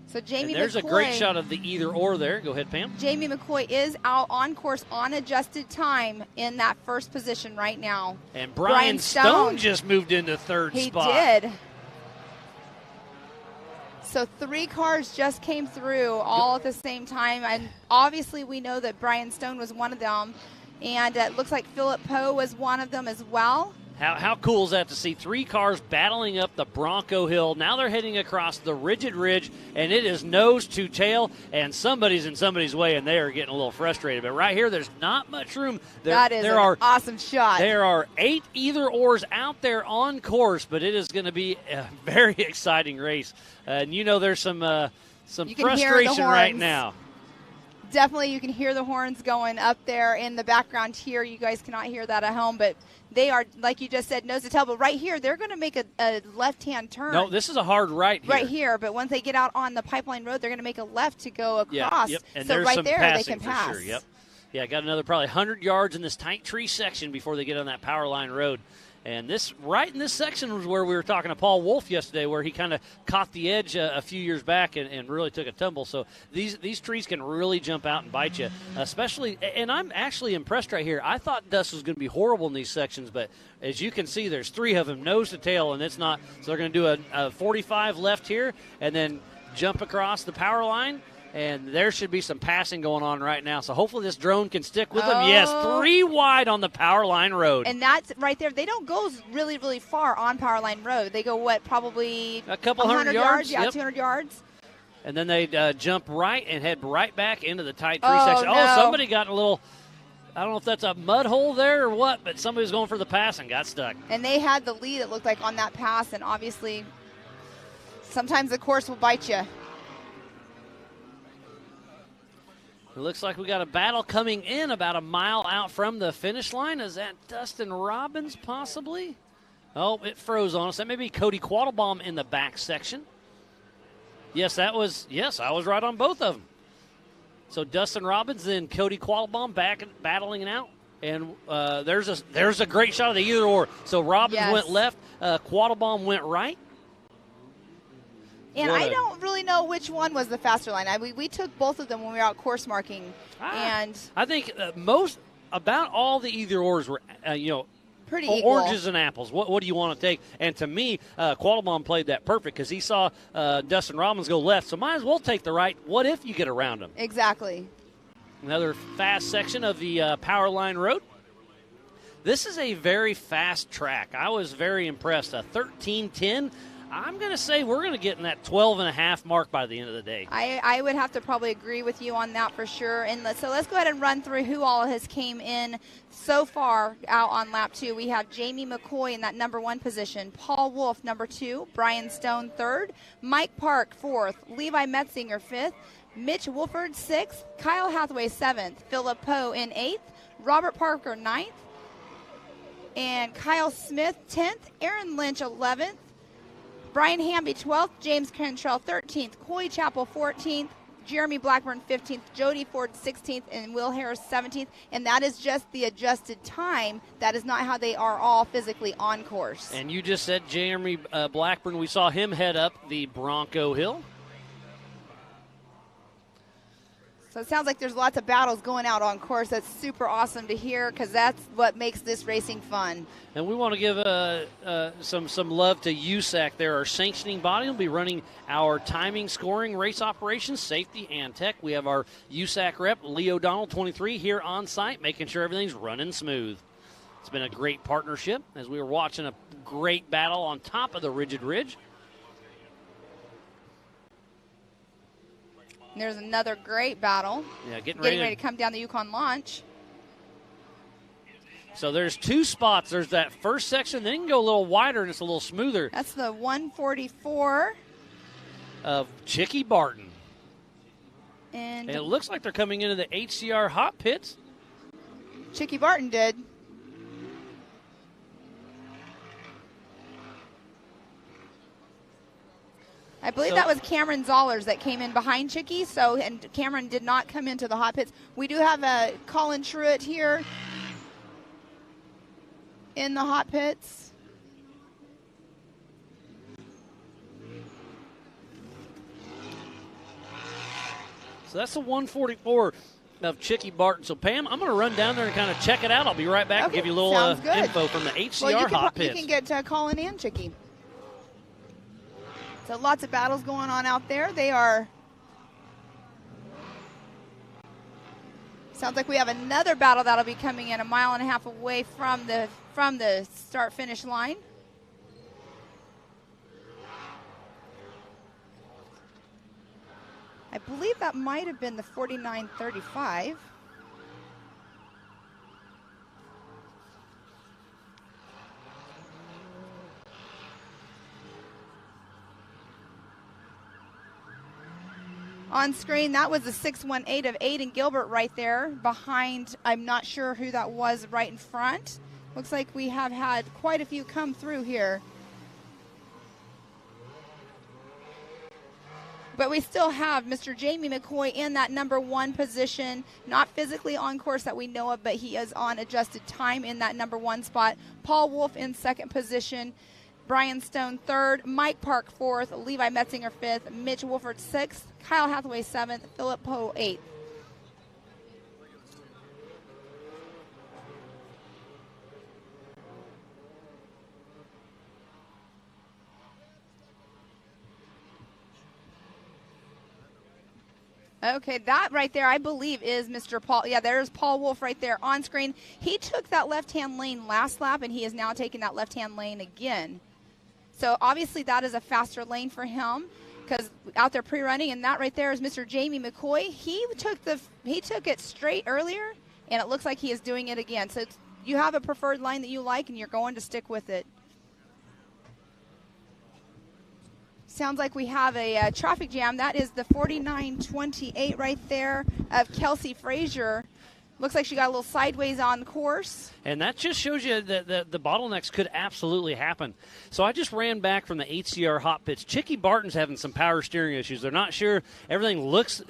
So Jamie there's McCoy, a great shot of the either or there. Go ahead, Pam. Jamie McCoy is out on course on adjusted time in that 1st position right now. And Brian Stone just moved into 3rd spot. He did. So 3 cars just came through all at the same time. And obviously we know that Brian Stone was one of them. And it looks like Philip Poe was one of them as well. How cool is that to see 3 cars battling up the Bronco Hill? Now they're heading across the Rigid Ridge, and it is nose to tail, and somebody's in somebody's way, and they are getting a little frustrated. But right here, there's not much room. That is an awesome shot. There are 8 either-ors out there on course, but it is going to be a very exciting race. And you know there's some frustration right now. definitely you can hear the horns going up there in the background here. You guys cannot hear that at home, but they are, like you just said, nose to tail. But right here, they're going to make a left-hand turn. No, this is a hard right here. Right here, but once they get out on the Pipeline Road, they're going to make a left to go across. Yep. And so there's right some there, they passing can pass. for sure. Yep. Yeah, got another probably 100 yards in this tight tree section before they get on that power line road. And this right in this section was where we were talking to Paul Wolf yesterday, where he kind of caught the edge a few years back and really took a tumble. So these trees can really jump out and bite you, especially. And I'm actually impressed right here. I thought dust was going to be horrible in these sections, but as you can see, there's 3 of them, nose to tail, and it's not. So they're going to do a 45 left here and then jump across the power line. And there should be some passing going on right now. So hopefully this drone can stick with them. Yes, 3 wide on the power line road. And that's right there. They don't go really, really far on power line road. They go, probably a couple 100 yards? Yeah, Yep. 200 yards. And then they jump right and head right back into the tight tree section. No. Oh, somebody got a little, I don't know if that's a mud hole there or what, but somebody was going for the pass and got stuck. And they had the lead, it looked like, on that pass. And obviously, sometimes the course will bite you. It looks like we got a battle coming in about a mile out from the finish line. Is that Dustin Robbins possibly? Oh, it froze on us. That may be Cody Quattlebaum in the back section. Yes, I was right on both of them. So Dustin Robbins and Cody Quattlebaum back battling it out. And there's a great shot of the either or. So Robbins went left, Quattlebaum went right. And I don't really know which one was the faster line. We took both of them when we were out course marking. And I think about all the either ors were, pretty equal. Oranges and apples. What do you want to take? And to me, Quattlebaum played that perfect because he saw Dustin Robbins go left, so might as well take the right. What if you get around him? Exactly. Another fast section of the power line road. This is a very fast track. I was very impressed. 13:10. I'm going to say we're going to get in that 12.5 mark by the end of the day. I would have to probably agree with you on that for sure. And so let's go ahead and run through who all has came in so far out on lap 2. We have Jamie McCoy in that number 1 position, Paul Wolf number 2, Brian Stone 3rd, Mike Park 4th, Levi Metzinger 5th, Mitch Wolford 6th, Kyle Hathaway 7th, Philip Poe in 8th, Robert Parker 9th, and Kyle Smith 10th, Aaron Lynch 11th, Brian Hamby 12th, James Cantrell 13th, Coy Chappell 14th, Jeremy Blackburn 15th, Jody Ford 16th, and Will Harris 17th. And that is just the adjusted time. That is not how they are all physically on course. And you just said Jeremy Blackburn. We saw him head up the Bronco Hill. So it sounds like there's lots of battles going out on course. That's super awesome to hear because that's what makes this racing fun. And we want to give some love to USAC. They're our sanctioning body. We'll be running our timing, scoring, race operations, safety, and tech. We have our USAC rep, Lee O'Donnell, 23, here on site, making sure everything's running smooth. It's been a great partnership as we were watching a great battle on top of the Rigid Ridge. And there's another great battle. Yeah, getting ready to come down the Yukon launch. So there's 2 spots. There's that first section, then you can go a little wider and it's a little smoother. That's the 144 of Chicky Barton. And it looks like they're coming into the HCR hot pits. Chicky Barton did. I believe that was Cameron Zollers that came in behind Chicky, and Cameron did not come into the hot pits. We do have a Colin Truitt here in the hot pits. So that's the 144 of Chicky Barton. So, Pam, I'm going to run down there and kind of check it out. I'll be right back and give you a little info from the HCR hot pits. You can get Colin and Chicky. So lots of battles going on out there. They are. Sounds like we have another battle that'll be coming in 1.5 miles away from the start-finish line. I believe that might have been the 49.35. On screen, that was the 618 of Aiden Gilbert right there behind. I'm not sure who that was right in front. Looks like we have had quite a few come through here. But we still have Mr. Jamie McCoy in that number 1 position, not physically on course that we know of, but he is on adjusted time in that number 1 spot. Paul Wolf in 2nd position. Brian Stone 3rd, Mike Park 4th, Levi Metzinger 5th, Mitch Wolford 6th, Kyle Hathaway 7th, Philip Poe 8th. Okay, that right there, I believe, is Mr. Paul. Yeah, there's Paul Wolf right there on screen. He took that left-hand lane last lap, and he is now taking that left-hand lane again. So obviously that is a faster lane for him because out there pre-running, and that right there is Mr. Jamie McCoy. He took it straight earlier, and it looks like he is doing it again. So you have a preferred line that you like, and you're going to stick with it. Sounds like we have a traffic jam. That is the 4928 right there of Kelsey Frazier. Looks like she got a little sideways on course. And that just shows you that the bottlenecks could absolutely happen. So I just ran back from the HCR hot pits. Chicky Barton's having some power steering issues. They're not sure. Everything looks,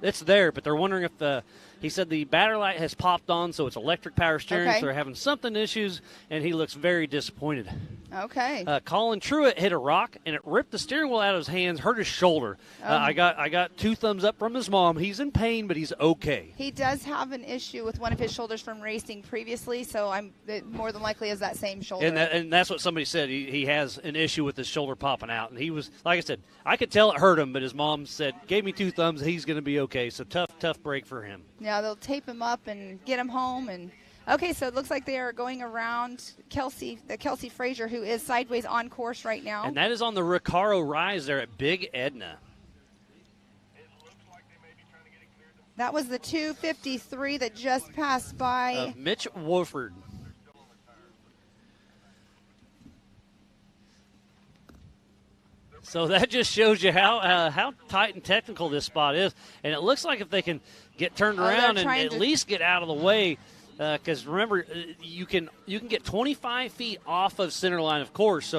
it's there, but they're wondering if he said the battery light has popped on, so it's electric power steering. Okay. So they're having something issues, and he looks very disappointed. Okay. Colin Truitt hit a rock, and it ripped the steering wheel out of his hands, hurt his shoulder. I got 2 thumbs up from his mom. He's in pain, but he's okay. He does have an issue with one of his shoulders from racing previously, so it more than likely is that same shoulder. And that's what somebody said. He has an issue with his shoulder popping out. And he was, like I said, I could tell it hurt him, but his mom said, gave me 2 thumbs, he's going to be okay. So tough break for him. Yeah, they'll tape him up and get him home. And okay, so it looks like they are going around Kelsey Frazier, who is sideways on course right now. And that is on the Recaro Rise there at Big Edna. That was the 253 that just passed by. Mitch Wolford. So that just shows you how tight and technical this spot is. And it looks like if they can get turned around and at least get out of the way, because remember, you can get 25 feet off of center line, of course.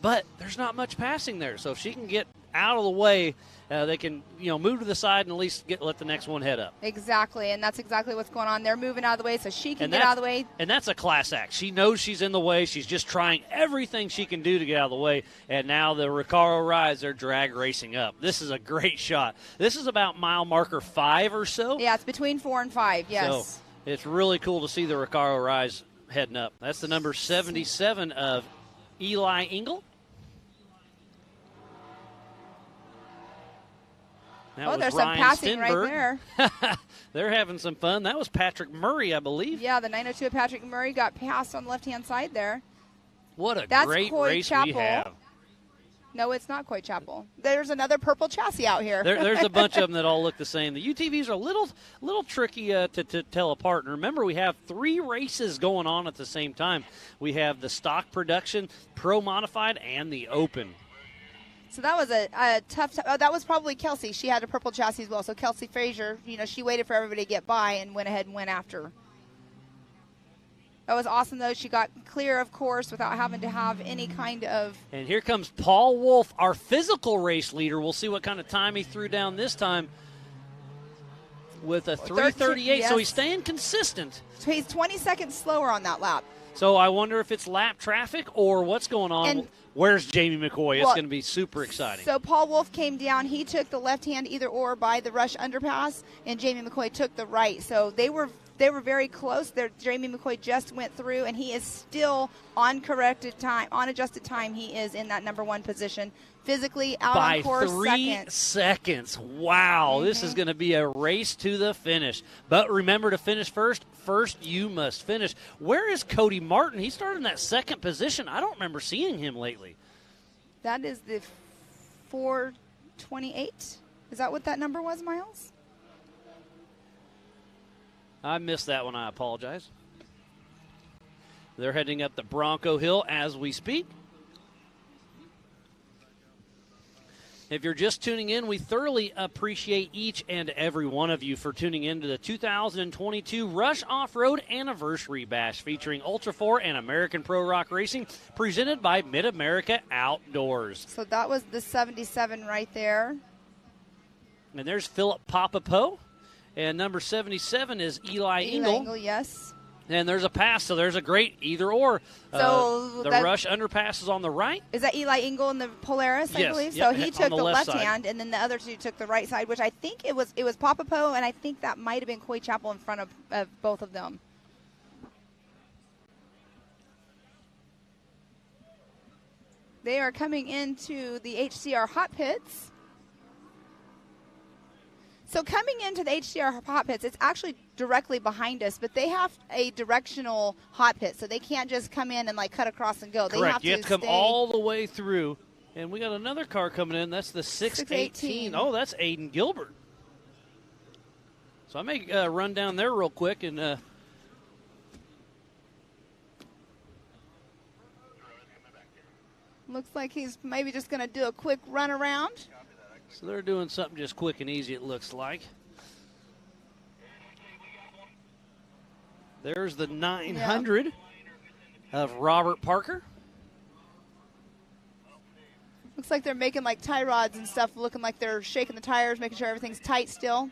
But there's not much passing there. So if she can get out of the way, they can move to the side and at least let the next one head up. Exactly, and that's exactly what's going on. They're moving out of the way so she can get out of the way. And that's a class act. She knows she's in the way. She's just trying everything she can do to get out of the way. And now the Recaro Rise, they're drag racing up. This is a great shot. This is about mile marker 5 or so. Yeah, it's between 4 and 5, yes. So it's really cool to see the Recaro Rise heading up. That's the number 77 of Eli Engel. There's Ryan some passing Stenberg. right there. They're having some fun. That was Patrick Murray, I believe. Yeah, the 902 of Patrick Murray got passed on the left-hand side there. What a That's great Coy race Chapel. we have. No, it's not Coy Chapel. There's another purple chassis out here. There's a bunch of them that all look the same. The UTVs are a little tricky to tell apart. And remember, we have 3 races going on at the same time. We have the stock production, pro modified, and the open. So that was a tough that was probably Kelsey. She had a purple chassis as well. So Kelsey Frazier, she waited for everybody to get by and went ahead and went after. That was awesome, though. She got clear, of course, without having to have any kind of... And here comes Paul Wolf, our physical race leader. We'll see what kind of time he threw down this time with a 3:38. Yes. So he's staying consistent. So he's 20 seconds slower on that lap. So I wonder if it's lap traffic or what's going on. And where's Jamie McCoy? It's going to be super exciting. So Paul Wolf came down. He took the left-hand either or by the Rush underpass, and Jamie McCoy took the right. So they were very close. Jamie McCoy just went through, and he is still on corrected time, on adjusted time. He is in that number 1 position. Physically out by on course 3 seconds. Wow, This is going to be a race to the finish. But remember to finish first. First, you must finish. Where is Cody Martin? He started in that 2nd position. I don't remember seeing him lately. That is the 4:28. Is that what that number was, Miles? I missed that one. I apologize. They're heading up the Bronco Hill as we speak. If you're just tuning in, we thoroughly appreciate each and every one of you for tuning in to the 2022 Rush Off-Road Anniversary Bash featuring Ultra 4 and American Pro Rock Racing, presented by Mid-America Outdoors. So that was the 77 right there. And there's Philip Papapo. And number 77 is Eli Engel. Yes. And there's a pass, so there's a great either-or. So the Rush underpass is on the right. Is that Eli Engel in the Polaris, I yes, believe? Yep, so he took the left side. hand, and then the other two took the right side, which I think it was Papapo, and I think that might have been Coy Chapel in front of both of them. They are coming into the HCR hot pits. So coming into the HCR hot pits, it's actually directly behind us, but they have a directional hot pit, so they can't just come in and like cut across and go. Correct. They have you have to come all the way through. And we got another car coming in. That's the 618. Oh, that's Aiden Gilbert. So I may run down there real quick and looks like he's maybe just going to do a quick run around. So they're doing something just quick and easy, it looks like. There's the 900 of Robert Parker. Looks like they're making like tie rods and stuff, looking like they're shaking the tires, making sure everything's tight still.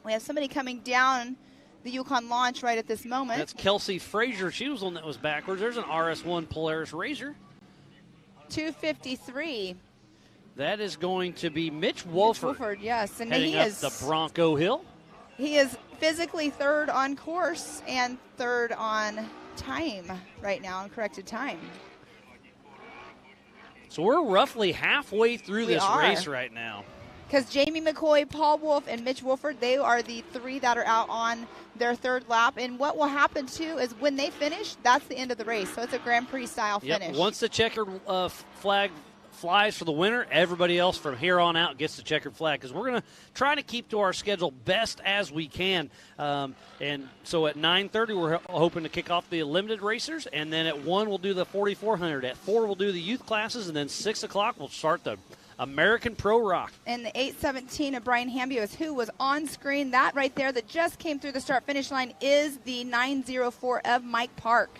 We have somebody coming down the Yukon launch right at this moment. That's Kelsey Frazier. She was the one that was backwards. There's an RS1 Polaris Razor. 253. That is going to be Mitch Wolford. Yes, and heading he up is the Bronco Hill. He is physically third on course and third on time right now, on corrected time. So we're roughly halfway through this race right now. Because Jamie McCoy, Paul Wolf, and Mitch Wolford, they are the three that are out on their third lap. And what will happen, too, is when they finish, that's the end of the race. So it's a Grand Prix-style finish. Once the checkered flag flies for the winner, everybody else from here on out gets the checkered flag, because we're going to try to keep to our schedule best as we can. And so at 9:30, we're hoping to kick off the limited racers, and then at 1, we'll do the 4,400. At 4, we'll do the youth classes, and then 6 o'clock, we'll start the American Pro Rock. And the 817 of Brian Hambio is who was on screen. That right there that just came through the start-finish line is the 904 of Mike Park.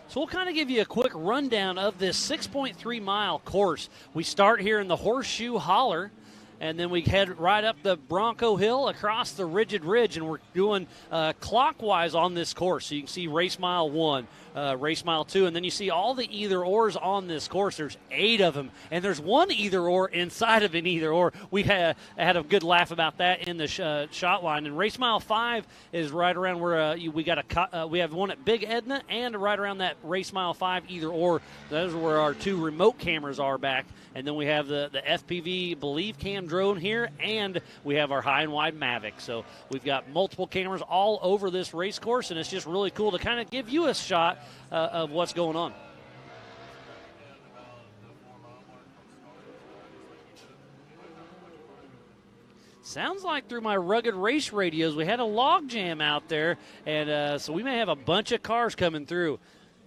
So we'll kind of give you a quick rundown of this 6.3-mile course. We start here in the Horseshoe Holler, and then we head right up the Bronco Hill across the Rigid Ridge, and we're doing clockwise on this course. So you can see race mile 1, race mile 2, and then you see all the either-ors on this course. There's 8 of them, and there's one either-or inside of an either-or. We had a good laugh about that in the shot line. And race mile 5 is right around where we have one at Big Edna, and right around that race mile 5 either-or. Those are where our 2 remote cameras are back. And then we have the FPV Believe Cam drone here, and we have our high and wide Mavic. So we've got multiple cameras all over this race course, and it's just really cool to kind of give you a shot of what's going on. Sounds like through my Rugged Race radios, we had a log jam out there, and so we may have a bunch of cars coming through.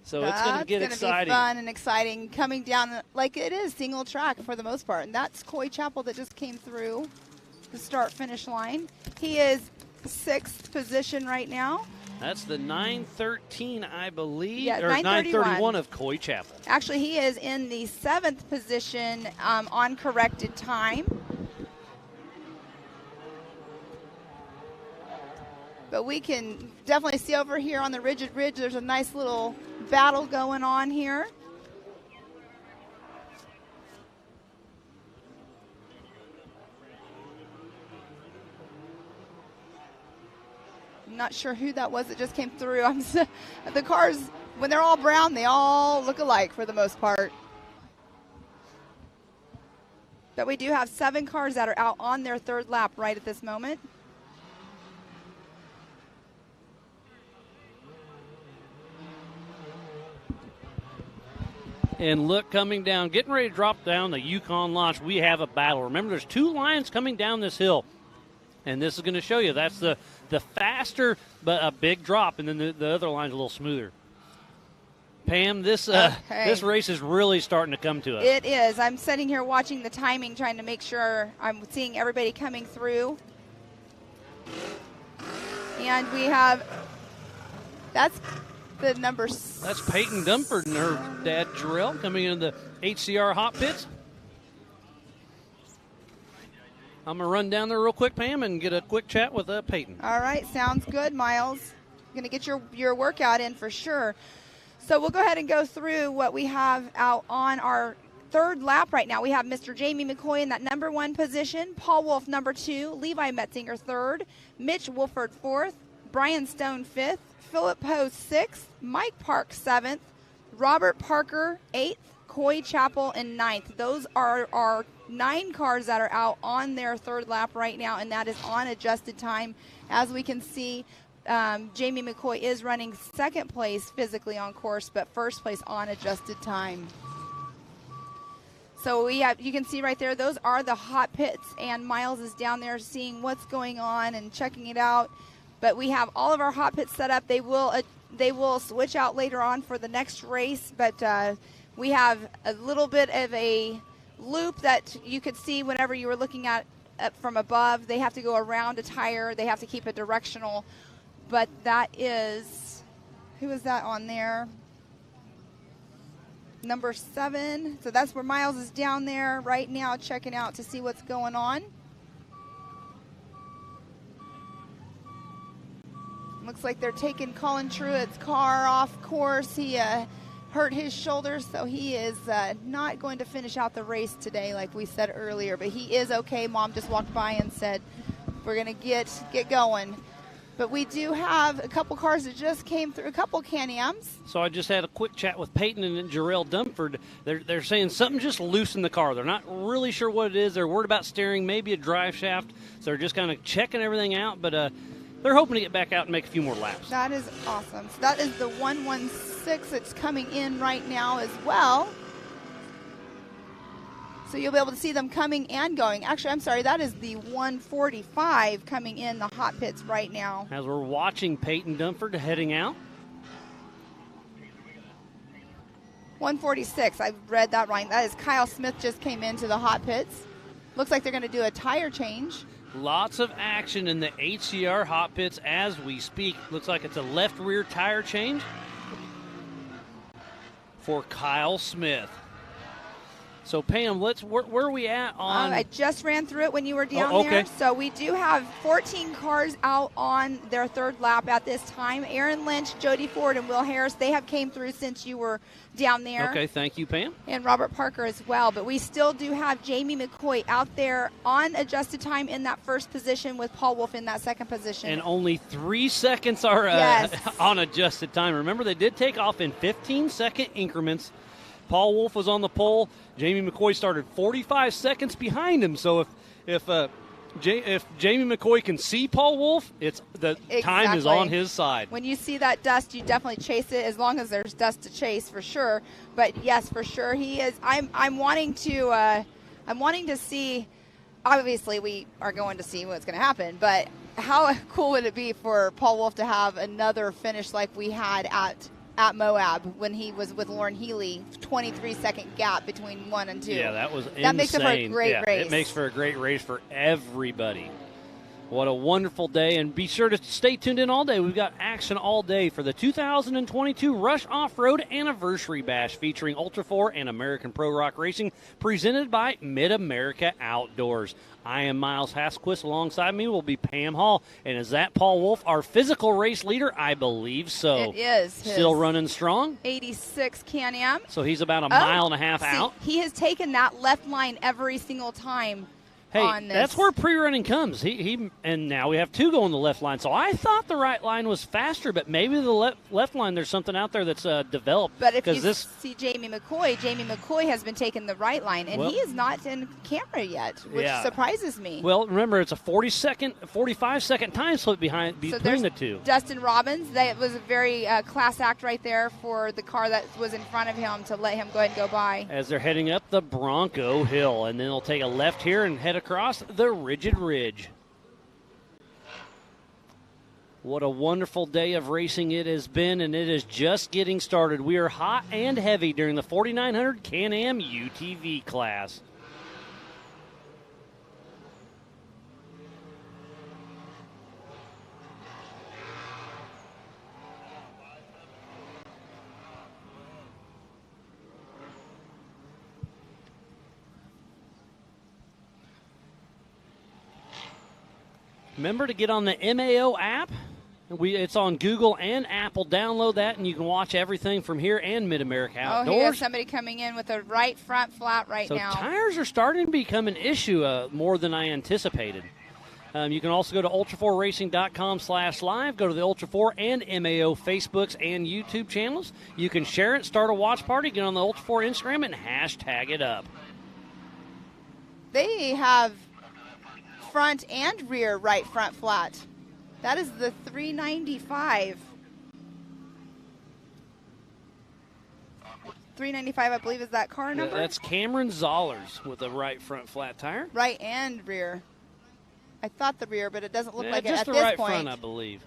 So it's going to get exciting. It's going to be fun and exciting coming down like it is single track for the most part. And that's Coy Chapel that just came through the start-finish line. He is 6th position right now. That's the 913, I believe, yeah, or 931 of Coy Chapel. Actually, he is in the 7th position on corrected time. But we can definitely see over here on the Rigid Ridge, there's a nice little battle going on here. I'm not sure who that was that just came through. The cars, when they're all brown, they all look alike for the most part. But we do have 7 cars that are out on their third lap right at this moment. And look, coming down, getting ready to drop down the Yukon launch, we have a battle. Remember, there's 2 lines coming down this hill. And this is going to show you that's the faster, but a big drop, and then the other line's a little smoother. Pam, this race is really starting to come to us. It is. I'm sitting here watching the timing, trying to make sure I'm seeing everybody coming through. And we have, that's the numbers. That's Peyton Dunford and her dad, Jarrell, coming into the HCR hot pits. I'm going to run down there real quick, Pam, and get a quick chat with Peyton. All right, sounds good, Miles. Going to get your workout in for sure. So we'll go ahead and go through what we have out on our third lap right now. We have Mr. Jamie McCoy in that number 1 position, Paul Wolf number 2, Levi Metzinger 3rd, Mitch Wolford 4th, Brian Stone 5th, Philip Poe 6th, Mike Park 7th, Robert Parker 8th, Coy Chappell in 9th. Those are our 9 cars that are out on their third lap right now, and that is on adjusted time. As we can see, Jamie McCoy is running second place physically on course, but first place on adjusted time. So you can see right there, those are the hot pits, and Miles is down there seeing what's going on and checking it out. But we have all of our hot pits set up. They will switch out later on for the next race, but we have a little bit of a loop that you could see whenever you were looking at from above. They have to go around a tire. They have to keep it directional. But that is, who is that on there? Number 7. So that's where Miles is down there right now checking out to see what's going on. Looks like they're taking Colin Truett's car off course. He hurt his shoulder, so he is not going to finish out the race today like we said earlier. But he is okay. Mom just walked by and said, we're going to get going. But we do have a couple cars that just came through, a couple Can-Ams. So I just had a quick chat with Peyton and Jarrell Dunford. They're saying something just loose in the car. They're not really sure what it is. They're worried about steering, maybe a drive shaft. So they're just kind of checking everything out. But they're hoping to get back out and make a few more laps. That is awesome. So that is the 116 that's coming in right now as well. So you'll be able to see them coming and going. Actually, I'm sorry, that is the 145 coming in the hot pits right now. As we're watching Peyton Dunford heading out. 146, I read that right. That is Kyle Smith just came into the hot pits. Looks like they're going to do a tire change. Lots of action in the HCR hot pits as we speak. Looks like it's a left rear tire change for Kyle Smith. So, Pam, where are we at on? I just ran through it when you were down there. So we do have 14 cars out on their third lap at this time. Aaron Lynch, Jody Ford, and Will Harris, they have came through since you were down there. Okay, thank you, Pam. And Robert Parker as well. But we still do have Jamie McCoy out there on adjusted time in that first position with Paul Wolf in that second position. And only 3 seconds are on adjusted time. Remember, they did take off in 15-second increments. Paul Wolf was on the pole. Jamie McCoy started 45 seconds behind him. So if Jamie McCoy can see Paul Wolf, time is on his side. When you see that dust, you definitely chase it, as long as there's dust to chase for sure. But yes, for sure he is. I'm wanting to see. Obviously, we are going to see what's going to happen. But how cool would it be for Paul Wolf to have another finish like we had at Moab when he was with Lauren Healy, 23-second gap between 1 and 2. Yeah, that was insane. That makes it for a great race. It makes for a great race for everybody. What a wonderful day, and be sure to stay tuned in all day. We've got action all day for the 2022 Rush Off-Road Anniversary Bash featuring Ultra 4 and American Pro Rock Racing, presented by Mid-America Outdoors. I am Miles Hasquist. Alongside me will be Pam Hall. And is that Paul Wolf, our physical race leader? I believe so. It is. Still running strong. 86 Can-Am. So he's about a mile and a half out. He has taken that left line every single time. Hey, that's where pre-running comes. And now we have 2 going the left line. So I thought the right line was faster, but maybe the left line, there's something out there that's developed. But if you see Jamie McCoy has been taking the right line, and he is not in camera yet, which surprises me. Well, remember, it's a 45-second time split between the 2. Dustin Robbins, that was a very class act right there for the car that was in front of him to let him go ahead and go by. As they're heading up the Bronco Hill, and then they'll take a left here and head across the Rigid Ridge. What a wonderful day of racing it has been, and it is just getting started. We are hot and heavy during the 4900 Can-Am UTV class. Remember to get on the MAO app. It's on Google and Apple. Download that, and you can watch everything from here and Mid-America Outdoors. Oh, he has somebody coming in with a right front flat now. So tires are starting to become an issue more than I anticipated. You can also go to ultra4racing.com/live. Go to the Ultra4 and MAO Facebooks and YouTube channels. You can share it, start a watch party, get on the Ultra4 Instagram, and hashtag it up. They have front and rear right front flat. That is the 395. 395, I believe, is that car number? That's Cameron Zollers with a right front flat tire. Right and rear. I thought the rear, but it doesn't look like it just at the this right point. front, I believe.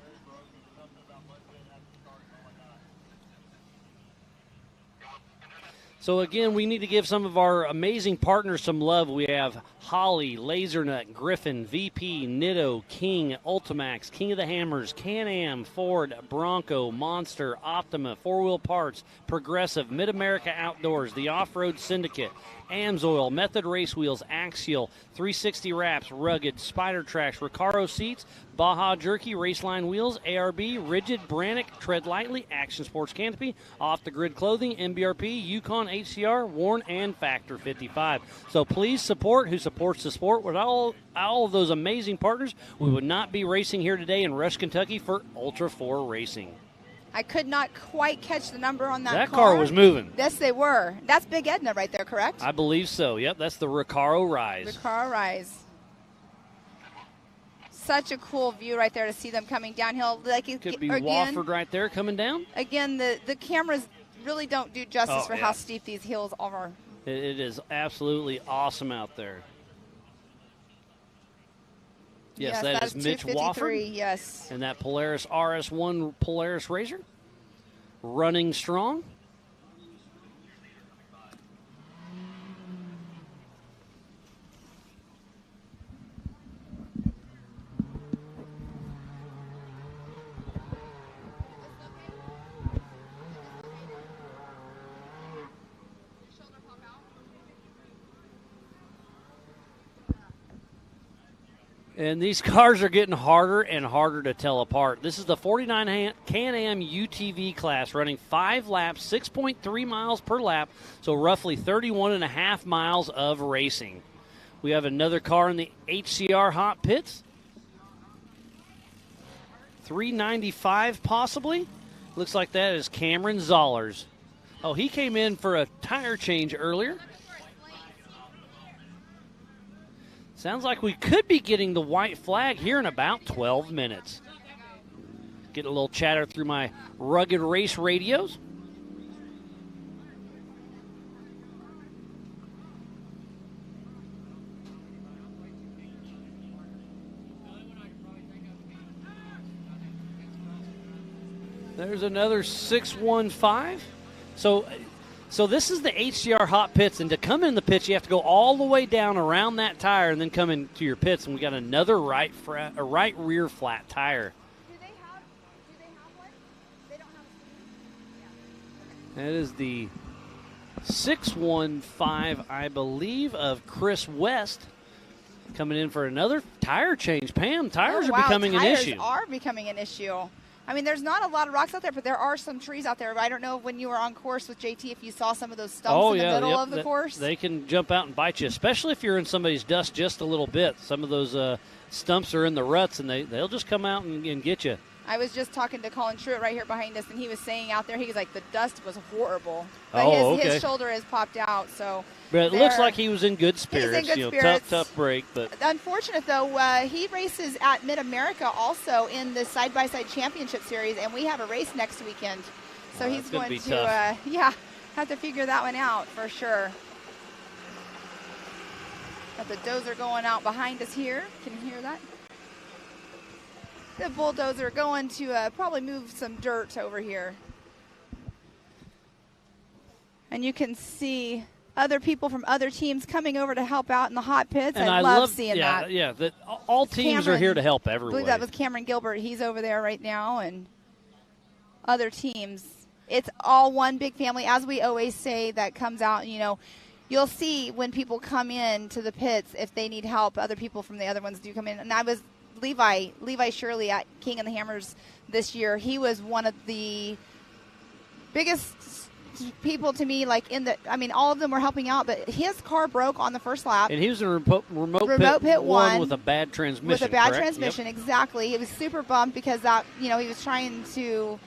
So, again, we need to give some of our amazing partners some love. We have Holly, Lasernut, Griffin, VP, Nitto, King, Ultimax, King of the Hammers, Can-Am, Ford, Bronco, Monster, Optima, 4 Wheel Parts, Progressive, Mid-America Outdoors, the Off-Road Syndicate, Amsoil, Method Race Wheels, Axial, 360 Wraps, Rugged, Spider Tracks, Recaro Seats, Baja Jerky, Raceline Wheels, ARB, Rigid, Brannick, Tread Lightly, Action Sports Canopy, Off the Grid Clothing, MBRP, Yukon HCR, Warn, and Factor 55. So please support who supports the sport. With all of those amazing partners, we would not be racing here today in Rush, Kentucky for Ultra4 Racing. I could not quite catch the number on that car. That car was moving. Yes, they were. That's Big Edna right there, correct? I believe so. Yep, that's the Recaro Rise. Recaro Rise. Such a cool view right there to see them coming downhill. Could be Wofford right there coming down. Again, the cameras really don't do justice for how steep these hills are. It is absolutely awesome out there. Yes, that is Mitch Wofford. Yes. And that Polaris RS1 Polaris RZR. Running strong. And these cars are getting harder and harder to tell apart. This is the 49 Can-Am UTV class running 5 laps, 6.3 miles per lap, so roughly 31.5 miles of racing. We have another car in the HCR hot pits. 395 possibly. Looks like that is Cameron Zollers. Oh, he came in for a tire change earlier. Sounds like we could be getting the white flag here in about 12 minutes. Get a little chatter through my Rugged Race radios. There's another 615. So this is the HCR hot pits, and to come in the pits, you have to go all the way down around that tire and then come into your pits, and we got another right rear flat tire. Do they have one? They don't have That is the 615, I believe, of Chris West coming in for another tire change. Pam, tires are becoming an issue. Tires are becoming an issue. I mean, there's not a lot of rocks out there, but there are some trees out there. I don't know when you were on course with JT if you saw some of those stumps in the middle of the course. They can jump out and bite you, especially if you're in somebody's dust just a little bit. Some of those stumps are in the ruts, and they'll just come out and get you. I was just talking to Colin Truitt right here behind us, and he was saying out there, he was like, the dust was horrible. But his shoulder has popped out, so. But it looks like he was in good spirits. He's in good spirits. Tough break. But unfortunate, though, he races at Mid-America also in the Side-by-Side Championship Series, and we have a race next weekend. So he's going to, have to figure that one out for sure. Got the dozer going out behind us here. Can you hear that? the bulldozer going to probably move some dirt over here. And you can see other people from other teams coming over to help out in the hot pits. And I love seeing that. Yeah, all teams are here to help everyone. I believe that was Cameron Gilbert. He's over there right now, and other teams. It's all one big family, as we always say, that comes out. You know, you'll see when people come in to the pits, if they need help, other people from the other ones do come in. And I was Levi Shirley at King of the Hammers this year. He was one of the biggest people to me, like all of them were helping out, but his car broke on the first lap. And he was in remote pit one with a bad transmission. Transmission, yep. Exactly. He was super bummed because that, he was trying to,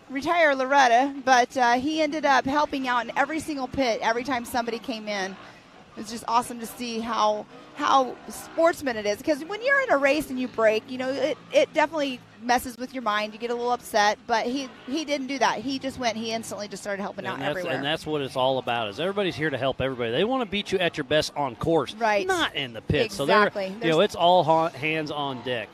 retire Loretta, but he ended up helping out in every single pit every time somebody came in. It was just awesome to see how sportsman it is, because when you're in a race and you break, it definitely messes with your mind. You get a little upset, but he didn't do that. He just went. He instantly just started helping out everywhere. And that's what it's all about. Is everybody's here to help everybody. They want to beat you at your best on course, right? Not in the pits. Exactly. So it's all hands on deck.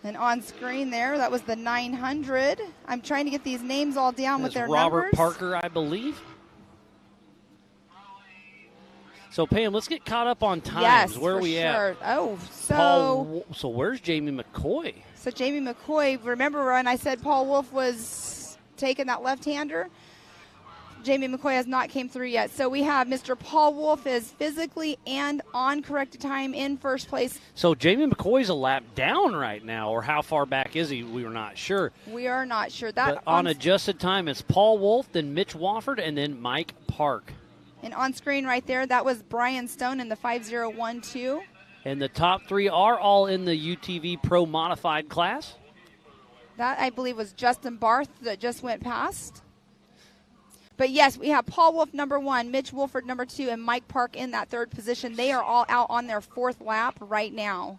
And on screen there, that was the 900. I'm trying to get these names all down with their Robert numbers. Parker, I believe. So, Pam, let's get caught up on times. Yes, where are we at? Oh, so where's Jamie McCoy? So Jamie McCoy, remember when I said Paul Wolf was taking that left-hander? Jamie McCoy has not came through yet. So we have Mr. Paul Wolf is physically and on corrected time in first place. So Jamie McCoy's a lap down right now, or how far back is he? We were not sure. We are not sure. But on adjusted time, it's Paul Wolf, then Mitch Wofford, and then Mike Park. And on screen right there, that was Brian Stone in the 5012. And the top three are all in the UTV Pro Modified class. That, I believe, was Justin Barth that just went past. But, yes, we have Paul Wolf, number 1, Mitch Wolford, number 2, and Mike Park in that third position. They are all out on their fourth lap right now.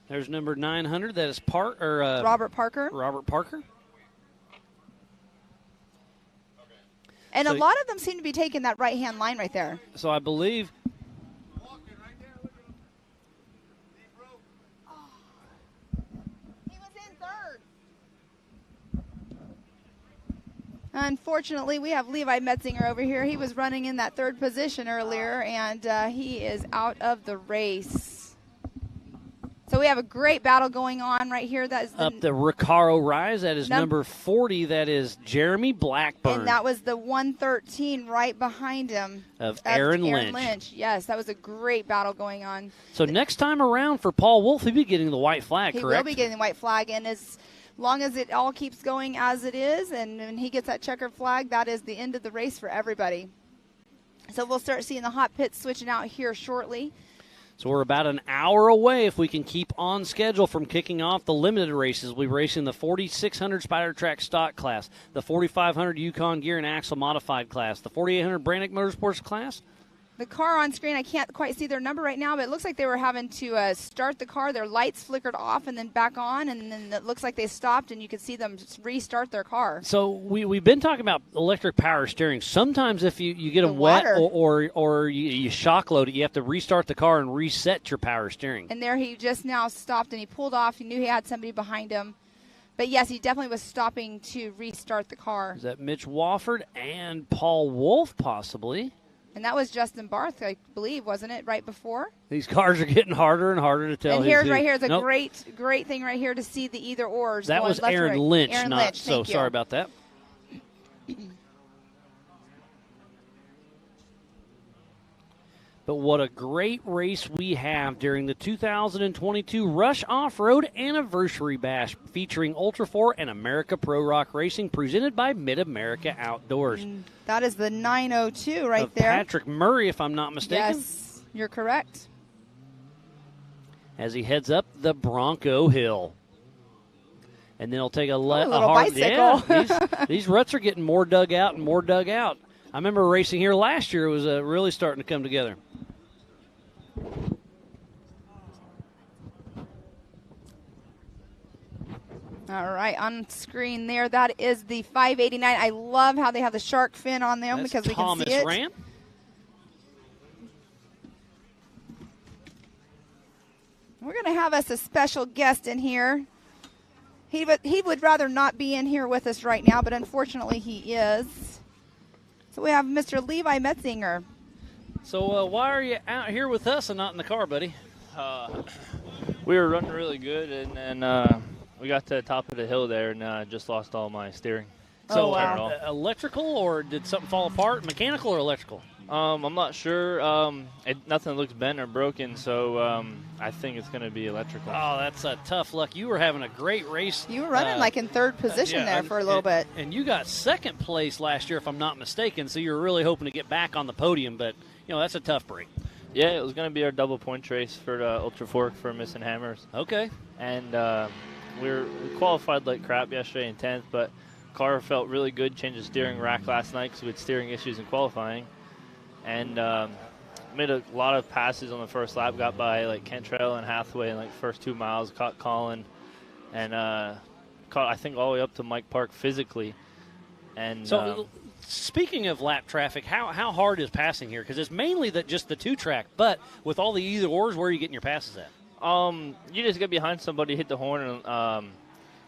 There's number 900. That is Robert Parker. Robert Parker. And a lot of them seem to be taking that right-hand line right there. So I believe he was in third. Unfortunately, we have Levi Metzinger over here. He was running in that third position earlier, and he is out of the race. So we have a great battle going on right here. That is up the Recaro Rise. That is number 40. That is Jeremy Blackburn. And that was the 113 right behind him. Of Aaron Lynch. Yes, that was a great battle going on. So next time around for Paul Wolf, he'll be getting the white flag, correct? He will be getting the white flag, and as long as it all keeps going as it is, and when he gets that checkered flag, that is the end of the race for everybody. So we'll start seeing the hot pits switching out here shortly. So we're about an hour away, if we can keep on schedule, from kicking off the limited races. We'll be racing the 4600 Spider Track stock class, the 4500 Yukon Gear and Axle modified class, the 4800 Brannick Motorsports class. The car on screen, I can't quite see their number right now, but it looks like they were having to start the car. Their lights flickered off and then back on, and then it looks like they stopped, and you could see them just restart their car. So we've been talking about electric power steering. Sometimes if you get them wet or you shock load it, you have to restart the car and reset your power steering. And there he just now stopped, and he pulled off. He knew he had somebody behind him. But, yes, he definitely was stopping to restart the car. Is that Mitch Wofford and Paul Wolf possibly? And that was Justin Barth, I believe, wasn't it, right before? These cars are getting harder and harder to tell. And here's right here is a great thing right here to see the either-ors. That was Aaron Lynch. Aaron Lynch, so sorry about that. But what a great race we have during the 2022 Rush Off-Road Anniversary Bash, featuring Ultra 4 and America Pro Rock Racing, presented by Mid-America Outdoors. That is the 902 right of there. Patrick Murray, if I'm not mistaken. Yes, you're correct. As he heads up the Bronco Hill. And then he'll take a hard bicycle. Yeah, these ruts are getting more dug out and more dug out. I remember racing here last year. It was really starting to come together. All right, on screen there, that is the 589. I love how they have the shark fin on them because we can see it. Thomas Ram. We're going to have us a special guest in here. He would rather not be in here with us right now, but unfortunately he is. So we have Mr. Levi Metzinger. So why are you out here with us and not in the car, buddy? We were running really good, and then we got to the top of the hill there, and just lost all my steering. So wow. Electrical, or did something fall apart? Mechanical or electrical? I'm not sure. Nothing looks bent or broken, so I think it's going to be electrical. Oh, that's a tough luck. You were having a great race. You were running like in third position there for a little bit. And you got second place last year, if I'm not mistaken, so you were really hoping to get back on the podium, but, that's a tough break. Yeah, it was going to be our double point race for the Ultra Fork for Missing Hammers. Okay. And we qualified like crap yesterday in 10th, but car felt really good. Changed the steering rack last night because we had steering issues in qualifying. And made a lot of passes on the first lap. Got by like Cantrell and Hathaway in like first 2 miles. Caught Colin, and caught I think all the way up to Mike Park physically. And so, speaking of lap traffic, how hard is passing here? Because it's mainly just the 2-track, but with all the either ors, where are you getting your passes at? You just get behind somebody, hit the horn, and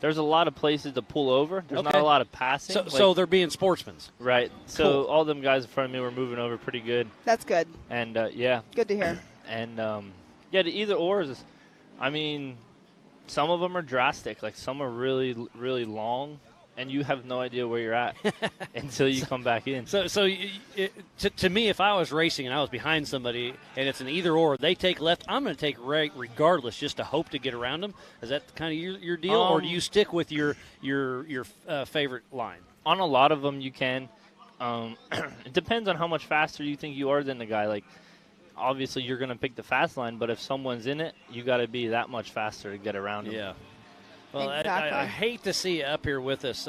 there's a lot of places to pull over. There's not a lot of passing. So they're being sportsmen. Right. So cool. All them guys in front of me were moving over pretty good. That's good. And, yeah. Good to hear. And, the either ors, some of them are drastic. Like, some are really, really long, and you have no idea where you're at until you come back in. So to me, if I was racing and I was behind somebody and it's an either or, they take left, I'm going to take right regardless, just to hope to get around them. Is that kind of your deal, or do you stick with your favorite line? On a lot of them, you can. It depends on how much faster you think you are than the guy. Like, obviously, you're going to pick the fast line, but if someone's in it, you got to be that much faster to get around them. Yeah. Well, exactly. I hate to see you up here with us.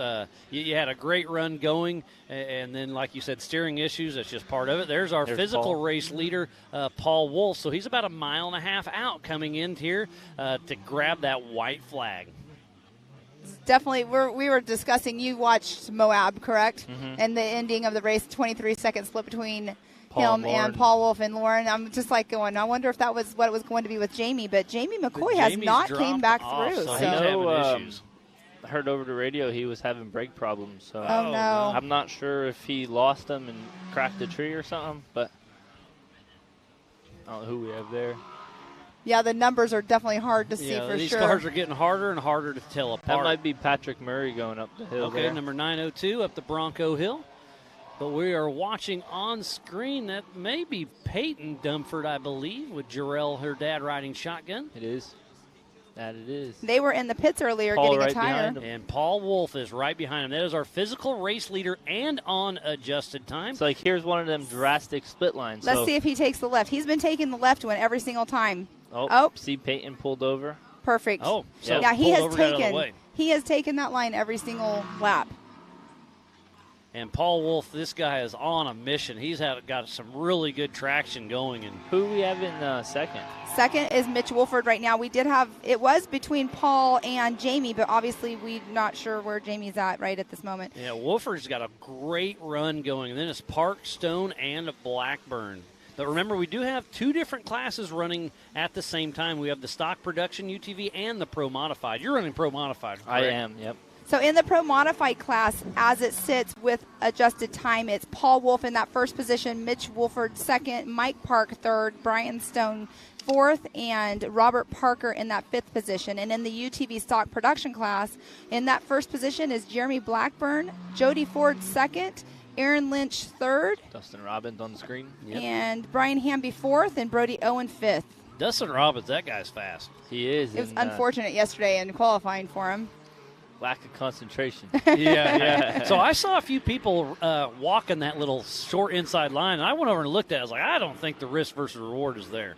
You had a great run going, and then, like you said, steering issues. That's just part of it. There's our physical Paul. race leader, Paul Wolf. So he's about 1.5 miles out coming in here to grab that white flag. Definitely, we were discussing, you watched Moab, correct? Mm-hmm. And the ending of the race, 23-second split between Paul him and Paul Wolf and Lauren. I'm just like going, I wonder if that was what it was going to be with Jamie. But Jamie McCoy has not came back through. So So. he's having issues. I heard over the radio he was having brake problems. So Oh, no. I'm not sure if he lost them and cracked a tree or something, but I don't know who we have there. Yeah, the numbers are definitely hard to see for these sure. cars are getting harder and harder to tell apart. That might be Patrick Murray going up the hill Okay, there. number 902 up the Bronco Hill. But we are watching on screen that may be Peyton Dumford, I believe, with Jarrell, her dad, riding shotgun. It is. That it is. They were in the pits earlier Paul getting right a tire. behind him. And Paul Wolf is right behind him. That is our physical race leader and on adjusted time. It's like, here's one of them drastic split lines. Let's so, see if he takes the left. He's been taking the left one every single time. Oh, see Peyton pulled over. Perfect. Oh, so yeah, he pulled has over, got out of the taken way. he has taken that line every single lap. And Paul Wolf, this guy is on a mission. He's got some really good traction going. And Who we have in second? Second is Mitch Wolford right now. We did have, it was between Paul and Jamie, but obviously we're not sure where Jamie's at right at this moment. yeah, Wolford's got a great run going. And then it's Park, Stone, and Blackburn. But remember, we do have two different classes running at the same time. We have the stock production UTV and the Pro Modified. You're running Pro Modified, correct? I am, yep. So in the Pro Modified class, as it sits with adjusted time, it's Paul Wolf in that first position, Mitch Wolford second, Mike Park third, Brian Stone fourth, and Robert Parker in that fifth position. And in the UTV stock production class, in that first position is Jeremy Blackburn, Jody Ford second, Aaron Lynch third, Dustin Robbins on the screen. Yep. and Brian Hamby fourth, and Brody Owen fifth. Dustin Robbins, that guy's fast. He is. It was and, unfortunate yesterday in qualifying for him. lack of concentration. Yeah. So I saw a few people walking that little short inside line, and I went over and looked at it. I was like, I don't think the risk versus reward is there.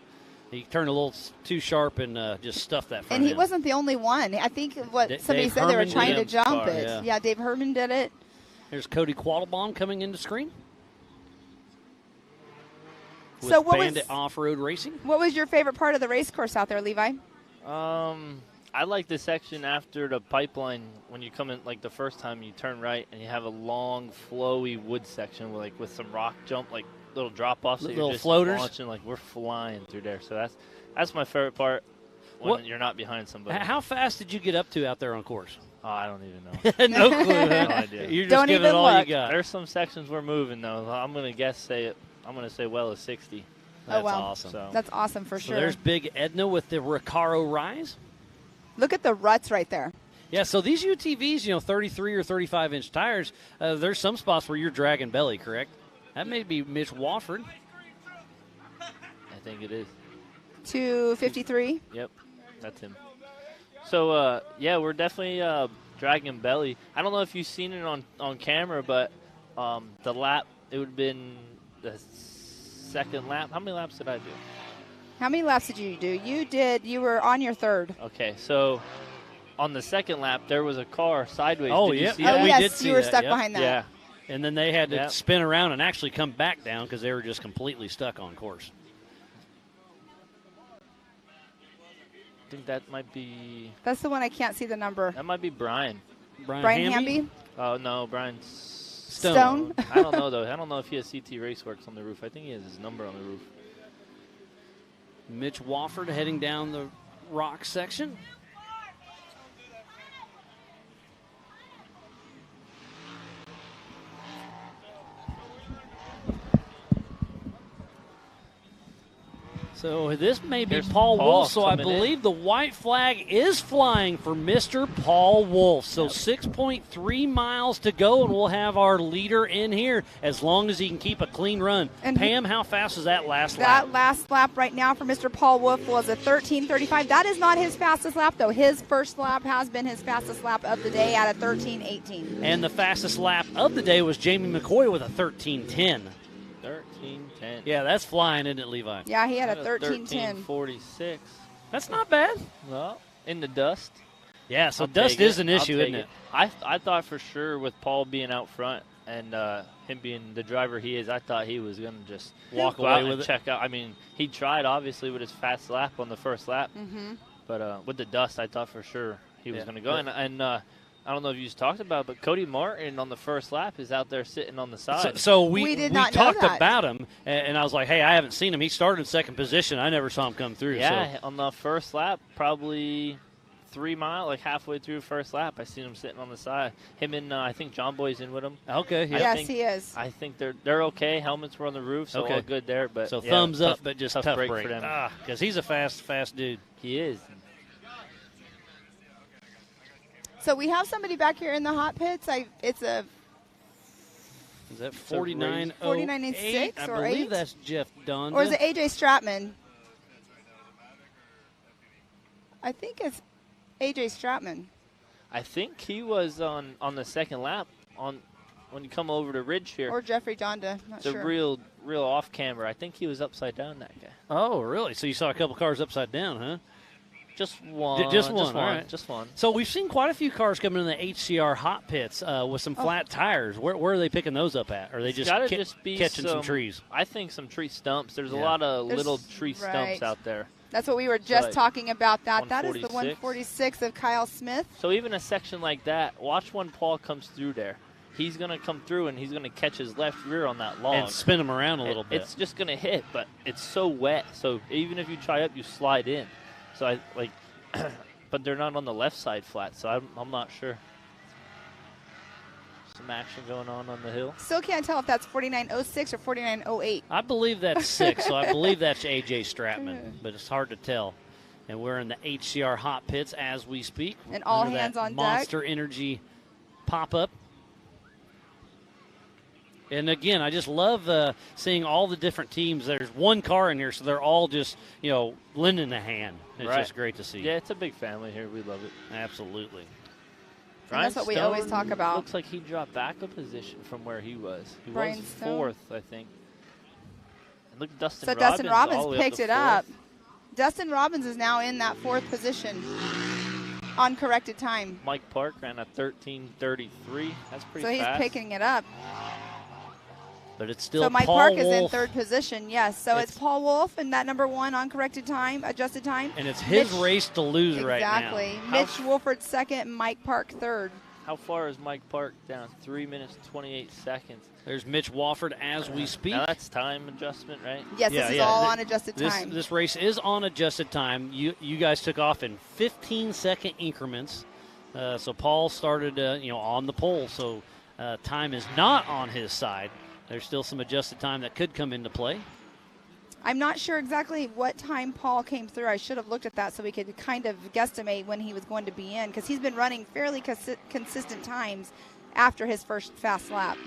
He turned a little too sharp and just stuffed that front And he end. wasn't the only one. I think what somebody Dave said they were Herman trying to did. jump Car, it. yeah. Dave Herman did it. There's Cody Quattlebaum coming into screen. With So what Bandit was Off-Road Racing. what was your favorite part of the race course out there, Levi? I like the section after the pipeline when you come in, like the first time you turn right and you have a long, flowy wood section with some rock jump, like little drop offs. Little you're just floaters? launching, like we're flying through there. So that's my favorite part. when you're not behind somebody. How fast did you get up to out there on course? Oh, I don't even know. No clue. Huh? No idea. You're just Don't giving even it all look. you got. There's some sections we're moving though. I'm gonna say well as 60. That's wow. awesome. So That's awesome for So sure. there's Big Edna with the Recaro Rise. Look at the ruts right there. Yeah, so these UTVs, 33 or 35-inch tires, there's some spots where you're dragging belly, correct? That may be Mitch Wofford. I think it is. 253. Yep, that's him. So yeah, we're definitely dragging belly. I don't know if you've seen it on camera, but the lap, it would have been the second lap. How many laps did I do? How many laps did you do? You were on your third. Okay, so on the second lap, there was a car sideways. Oh, did you yep. see Yeah, Oh, that? we yes, did see you were that, stuck yep. behind that. Yeah. And then they had to Yep. spin around and actually come back down because they were just completely stuck on course. I think that might be That's the one I can't see the number. Brian. Brian Hamby? Oh no, Brian Stone? I don't know though. I don't know if he has CT Raceworks on the roof. I think he has his number on the roof. Mitch Wofford heading down the rock section. So this may be Here's Paul Paul Wolf, so I coming in. believe the white flag is flying for Mr. Paul Wolf. So 6.3 miles to go, and we'll have our leader in here as long as he can keep a clean run. And Pam, how fast was that last That lap? last lap right now for Mr. Paul Wolf was a 13:35. That is not his fastest lap, though. His first lap has been his fastest lap of the day at a 13:18. And the fastest lap of the day was Jamie McCoy with a 13:10. 13:10. Yeah, that's flying, isn't it, Levi? Yeah, he had a 13:10. 13:46. That's not bad. Well, in the dust. Yeah, so I'll dust take is it. an I'll issue, take isn't it? I thought for sure with Paul being out front and him being the driver he is, I thought he was going to just Walk go away out with and it. check out. I mean, he tried obviously with his fast lap on the first lap, but with the dust, I thought for sure he was Yeah. going to go. And I don't know if you just talked about it, but Cody Martin on the first lap is out there sitting on the side. So We we did not know talked that. about him, and I was like, hey, I haven't seen him. He started in second position. I never saw him come through. Yeah, So. on the first lap, probably 3 miles, like halfway through first lap, I seen him sitting on the side. Him and I think John Boy's in with him. Okay, yeah. Yes, think- he is. I think they're okay. Helmets were on the roof, so Okay. all good there. But So yeah, thumbs tough- up, but just tough tough break break for them. because he's a fast dude. He is. So we have somebody back here in the hot pits. It's a Is that So 49? 49.6 I or believe 8? that's Jeff Donda. or is it AJ Stratman? I think it's AJ Stratman. I think he was on the second lap when you come over to Ridge here. Or Jeffrey Donda. Not It's a sure. real off camera. I think he was upside down, that guy. Oh, really? So you saw a couple cars upside down, huh? Just one. Just one, all right. Just one. So we've seen quite a few cars coming in the HCR hot pits with some flat tires. Where are they picking those up at? Are they It's just, gotta just be catching some trees? I think some tree stumps. There's a Yeah. lot of There's- little tree stumps right. out there. That's what we were just like talking about. That is the 146? 146 of Kyle Smith. So even a section like that, watch when Paul comes through there. He's going to come through and he's going to catch his left rear on that log. And spin them around a little bit. It's just going to hit, but it's so wet. So even if you try up, you slide in. So I like, but they're not on the left side flat. So I'm not sure. Some action going on the hill. Still can't tell if that's 49.06 or 49.08. I believe that's 6, so I believe that's A.J. Stratman, but it's hard to tell. And we're in the HCR hot pits as we speak. And all under hands that on deck. Monster Energy pop-up. And again, I just love seeing all the different teams. There's one car in here, so they're all just, lending a hand. It's Right. just great to see. Yeah, it's a big family here. We love it. Absolutely. And that's what we always talk about. Looks like he dropped back a position from where he was. He Brian was Stone. fourth, I think. And look, Dustin So Robbins. Dustin all the Robbins way up picked to it up. fourth. Dustin Robbins is now in that fourth position on corrected time. Mike Park ran a 13:33. That's pretty So he's fast. picking it up. But it's still So Mike Paul Park is in Wolf, third position, yes. So it's Paul Wolf in that number one on corrected time, adjusted time. and it's his Mitch- race to lose right now. Exactly. Mitch Wolford second, Mike Park third. How far is Mike Park down? 3 minutes, 28 seconds. There's Mitch Wofford as we speak. Now that's time adjustment, right? Yes, this is all on adjusted time. This race is on adjusted time. You guys took off in 15-second increments. So Paul started, on the pole. So time is not on his side. There's still some adjusted time that could come into play. I'm not sure exactly what time Paul came through. I should have looked at that so we could kind of guesstimate when he was going to be in, because he's been running fairly consistent times after his first fast lap.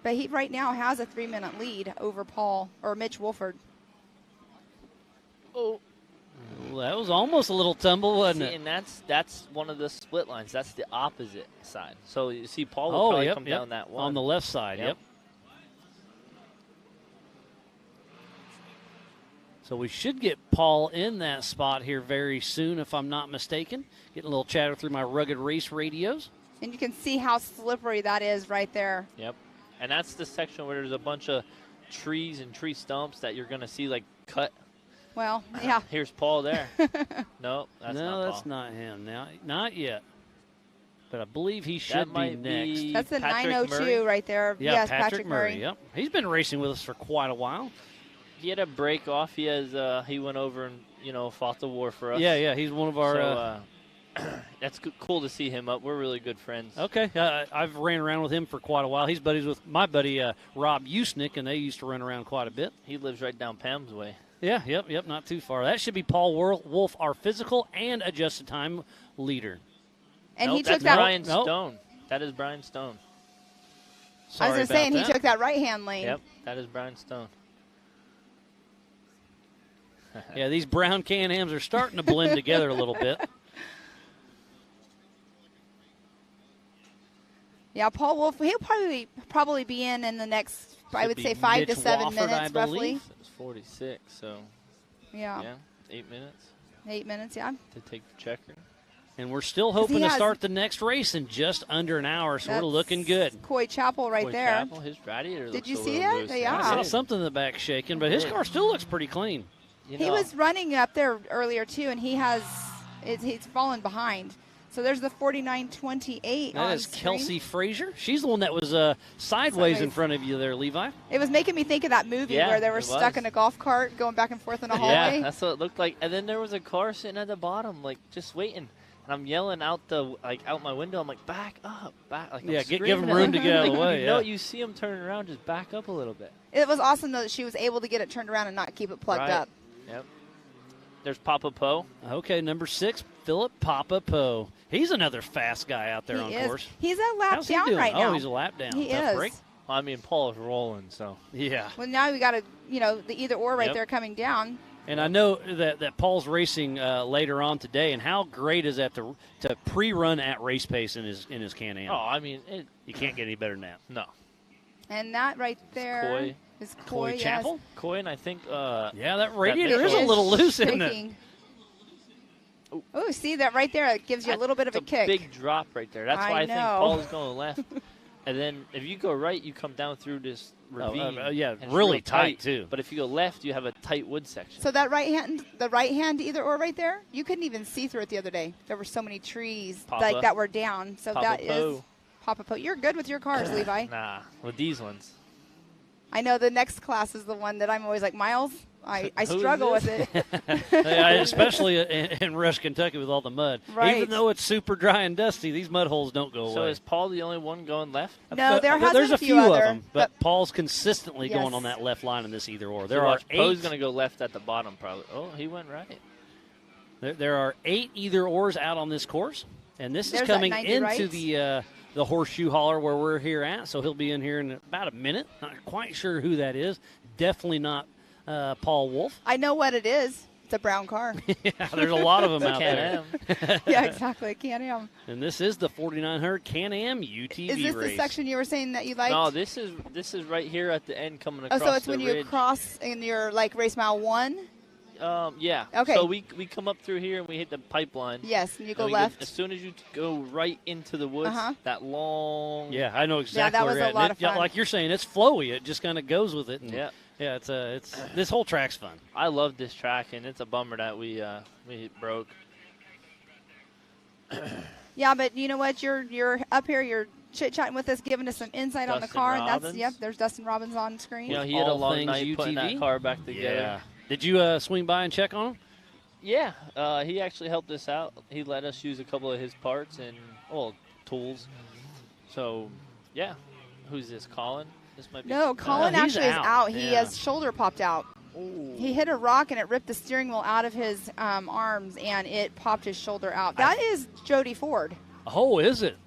But he right now has a 3-minute lead over Paul or Mitch Wofford. Oh. Well, that was almost a little tumble, wasn't it? And that's one of the split lines. That's the opposite side. So you see Paul will probably come down that one. On the left side, yep. So we should get Paul in that spot here very soon, if I'm not mistaken. Getting a little chatter through my Rugged Race radios. And you can see how slippery that is right there. Yep. And that's the section where there's a bunch of trees and tree stumps that you're going to see, like, cut. Well, yeah. Here's Paul there. No, that's not Paul. No, that's not him. Now, not yet. But I believe he should be next. That's the Patrick 902 Murray. right there. Yeah, yes, Patrick Murray. Yep. He's been racing with us for quite a while. He had a break off. He went over and fought the war for us. Yeah. He's one of our. That's cool to see him up. We're really good friends. Okay, I've ran around with him for quite a while. He's buddies with my buddy Rob Usnick, and they used to run around quite a bit. He lives right down Pam's way. Yeah, yep, not too far. That should be Paul Wolf, our physical and adjusted time leader. And he took that's that. Brian Stone. That is Brian Stone. I was just saying he took that right-hand lane. Yep, that is Brian Stone. Yeah, these brown Can-Ams are starting to blend together a little bit. Yeah, Paul Wolf, he'll probably be in the next, I would say, 5 to 7 Wofford, minutes, roughly. It's 46, so yeah, 8 minutes. 8 minutes, yeah. To take the checker. And we're still hoping to start the next race in just under an hour, so we're looking good. Coy Chapel right there. Chapel, his radiator Did you looks see a that? little loose. Yeah. I saw something in the back shaking, but his car still looks pretty clean. He was running up there earlier, too, and he's fallen behind. So there's the 49.28 That is Kelsey Frazier. She's the one that was sideways in front of you there, Levi. It was making me think of that movie where they were stuck in a golf cart going back and forth in a hallway. Yeah, that's what it looked like. And then there was a car sitting at the bottom, like, just waiting. And I'm yelling out out my window. I'm like, back up, back. Like, yeah, give him room to get out of the way. You see him turning around, just back up a little bit. It was awesome, though, that she was able to get it turned around and not keep it plugged up. Yep. There's Papa Poe. Okay, number 6, Philip Papa Poe. He's another fast guy out there on course. He's a lap down right now. Oh, he's a lap down. He Tough is. break. Well, I mean, Paul is rolling, so. Yeah. Well, now we got to, the either or right there coming down. And I know that Paul's racing later on today, and how great is that to pre-run at race pace in his Can-Am? Oh, I mean, you can't get any better than that. No. And that right there is Coy Chapel. Yes. Coy, and I think. Yeah, that radiator is a little loose, isn't it? Oh, see that right there? It gives you a little bit of a kick. Big drop right there. That's why I think Paul is going left. And then if you go right, you come down through this ravine. Really tight too. But if you go left, you have a tight wood section. So that the right hand either or right there, you couldn't even see through it the other day. There were so many trees that were down. So that is Papa Poe. You're good with your cars, Levi. Nah, with these ones. I know the next class is the one that I'm always like, Miles, I struggle with it. Especially in Rush, Kentucky with all the mud. Right. Even though it's super dry and dusty, these mud holes don't go away. So is Paul the only one going left? No, there's a few of them, but Paul's consistently going on that left line in this either or. There are 8. Poe's going to go left at the bottom probably. Oh, he went right. There are 8 either ors out on this course, and this is coming into the Horseshoe Holler where we're here at, so he'll be in here in about a minute. Not quite sure who that is. Definitely not Paul Wolf. I know what it is. It's a brown car. Yeah, there's a lot of them out there. Yeah, exactly. Can-Am. And this is the 4900 Can-Am UTV race. Is this the section you were saying that you liked? No, this is right here at the end coming across the so it's when ridge. you cross in your race mile 1? Yeah. Okay. So we come up through here and we hit the pipeline. Yes, and you go left. As soon as you go right into the woods, that long. Yeah, I know exactly. Yeah, that was where a lot of fun. Like you're saying, it's flowy. It just kind of goes with it. And yeah. Yeah, it's this whole track's fun. I love this track, and it's a bummer that we broke. Yeah, but you know what? You're up here. You're chit-chatting with us, giving us some insight on the car. Robbins. And that's, there's Dustin Robbins on screen. You know, he had a All long things night putting UTV? that car back together. Yeah. Did you swing by and check on him? Yeah, he actually helped us out. He let us use a couple of his parts and, tools. So, yeah. Who's this, Colin? This might be. No, Colin he's actually is out. He Yeah. has shoulder popped out. Ooh. He hit a rock and it ripped the steering wheel out of his arms, and it popped his shoulder out. That is Jody Ford. Oh, is it?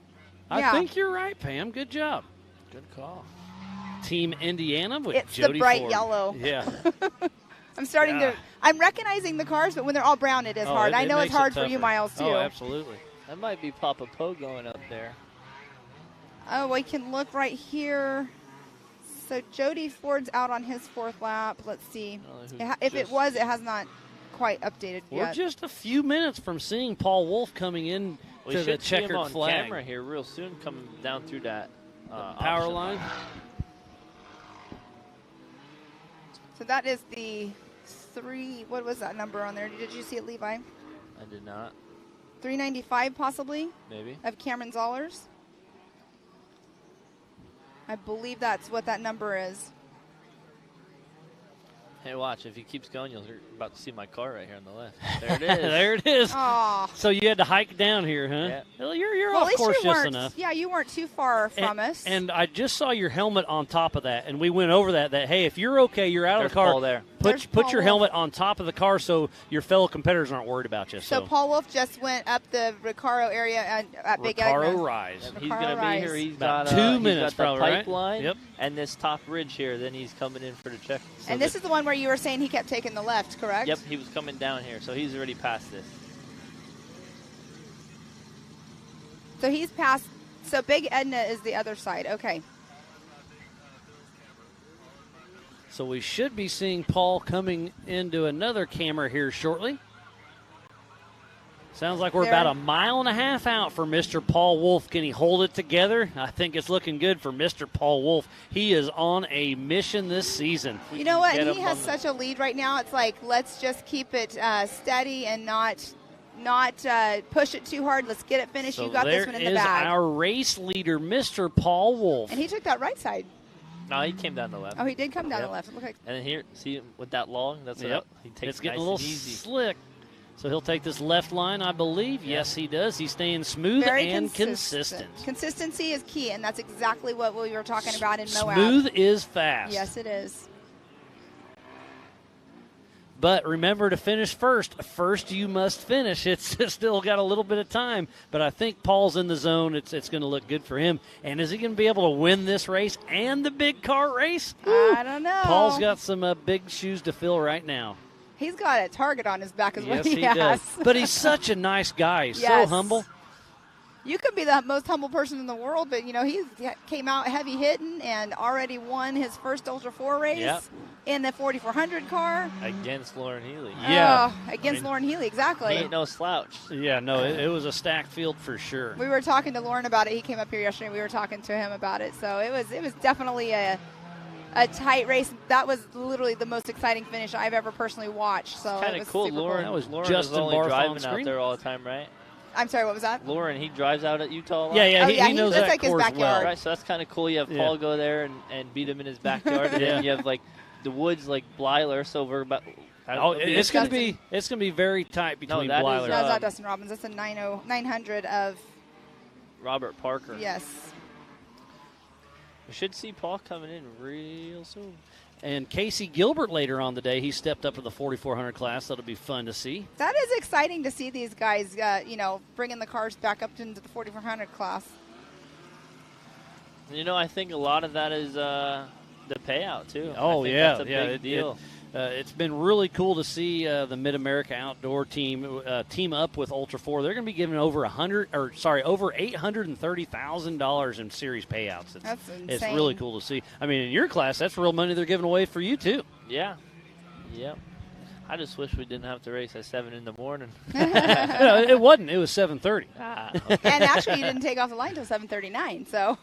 Yeah. I think you're right, Pam. Good job. Good call. Team Indiana with It's Jody the bright Ford. yellow. Yeah. I'm recognizing the cars, but when they're all brown, it is Oh, hard. I know it's makes it hard for you, tougher. Miles, too. Oh, absolutely. That might be Papa Poe going up there. Oh, we can look right here. So Jody Ford's out on his fourth lap. Let's see. If it was, it has not quite updated We're yet. just a few minutes from seeing Paul Wolf coming in We to the should see him checkered on flag. camera here real soon, coming down through that Power option line. So that is the what was that number on there? Did you see it, Levi? I did not. 395 possibly Maybe. of Cameron Zollers. I believe that's what that number is. Hey, watch. If he keeps going, you're about to see my car right here on the left. There it is. There it is. Aw. So you had to hike down here, huh? Yeah. Well, you're Well, at off least course you just weren't. enough. Yeah, you weren't too far from us. And I just saw your helmet on top of that, and we went over that. That hey, if you're okay, you're out There's of the car. Paul there. There's Put Paul your Wolf. helmet on top of the car so your fellow competitors aren't worried about you. so Paul Wolf just went up the Recaro area at Big Recaro Egna. Rise. He's Recaro going to be Rise. here. He's About got 2 he's minutes, got the probably, right? pipeline Yep. and this top ridge here. Then he's coming in for the check. So And this is the one where you were saying he kept taking the left, correct? Yep, he was coming down here, so he's already past this. So he's past. So Big Edna is the other side. Okay. So we should be seeing Paul coming into another camera here shortly. Sounds like we're There. about a mile and a half out for Mr. Paul Wolf. Can he hold it together? I think it's looking good for Mr. Paul Wolf. He is on a mission this season. You know what? Get He him has on such a lead right now. It's like, let's just keep it steady and not push it too hard. Let's get it finished. So You got this there one in the is bag. our race leader, Mr. Paul Wolf. And he took that right side. No, he came down the left. Oh, he did come down Yep. the left. It looked like And then here, see him with that long? That's Yep. what he takes It's getting nice a little and easy. slick. So he'll take this left line, I believe. Yeah. Yes, he does. He's staying smooth very and consistent. consistent. Consistency is key, and that's exactly what we were talking about in Moab. Smooth is fast. Yes, it is. But remember to finish first. First, you must finish. It's still got a little bit of time, but I think Paul's in the zone. It's going to look good for him. And is he going to be able to win this race and the big car race? Woo. I don't know. Paul's got some big shoes to fill right now. He's got a target on his back, is Yes, what he has. does. But he's such a nice guy. He's Yes. so humble. You could be the most humble person in the world, but he came out heavy hitting and already won his first Ultra 4 race Yep. in the 4400 car. Against Lauren Healy. Yeah. Against Lauren Healy, exactly. He ain't no slouch. Yeah, no, it was a stacked field for sure. We were talking to Lauren about it. He came up here yesterday. We were talking to him about it. So it was definitely a tight race. That was literally the most exciting finish I've ever personally watched. So Kind it of was cool. super Lauren, That was Lauren Justin is only Barth on driving screen. out there all the time, right? I'm sorry, what was that? Lauren, he drives out at Utah a lot? Yeah, yeah, Oh, he, yeah, he knows that's that like his course backyard. well. Right, so that's kind of cool. You have Yeah. Paul go there and beat him in his backyard, and then you have like the woods, like Blyler. So we're about. Oh, it's going Justin. to be very tight between that is, Blyler. No, it's not Dustin Robbins. That's a 900 of, Robert Parker. yes. We should see Paul coming in real soon. And Casey Gilbert later on the day, he stepped up to the 4400 class. That'll be fun to see. That is exciting to see these guys, bringing the cars back up into the 4400 class. I think a lot of that is the payout too. Oh, I think yeah, that's a yeah, big deal. It's been really cool to see the Mid-America Outdoor team team up with Ultra 4. They're going to be giving over $830,000 in series payouts. That's insane. It's really cool to see. I mean, in your class, that's real money they're giving away for you too. Yeah, yep. I just wish we didn't have to race at 7 in the morning. No, it wasn't. It was 7:30. And actually, you didn't take off the line until 7:39. So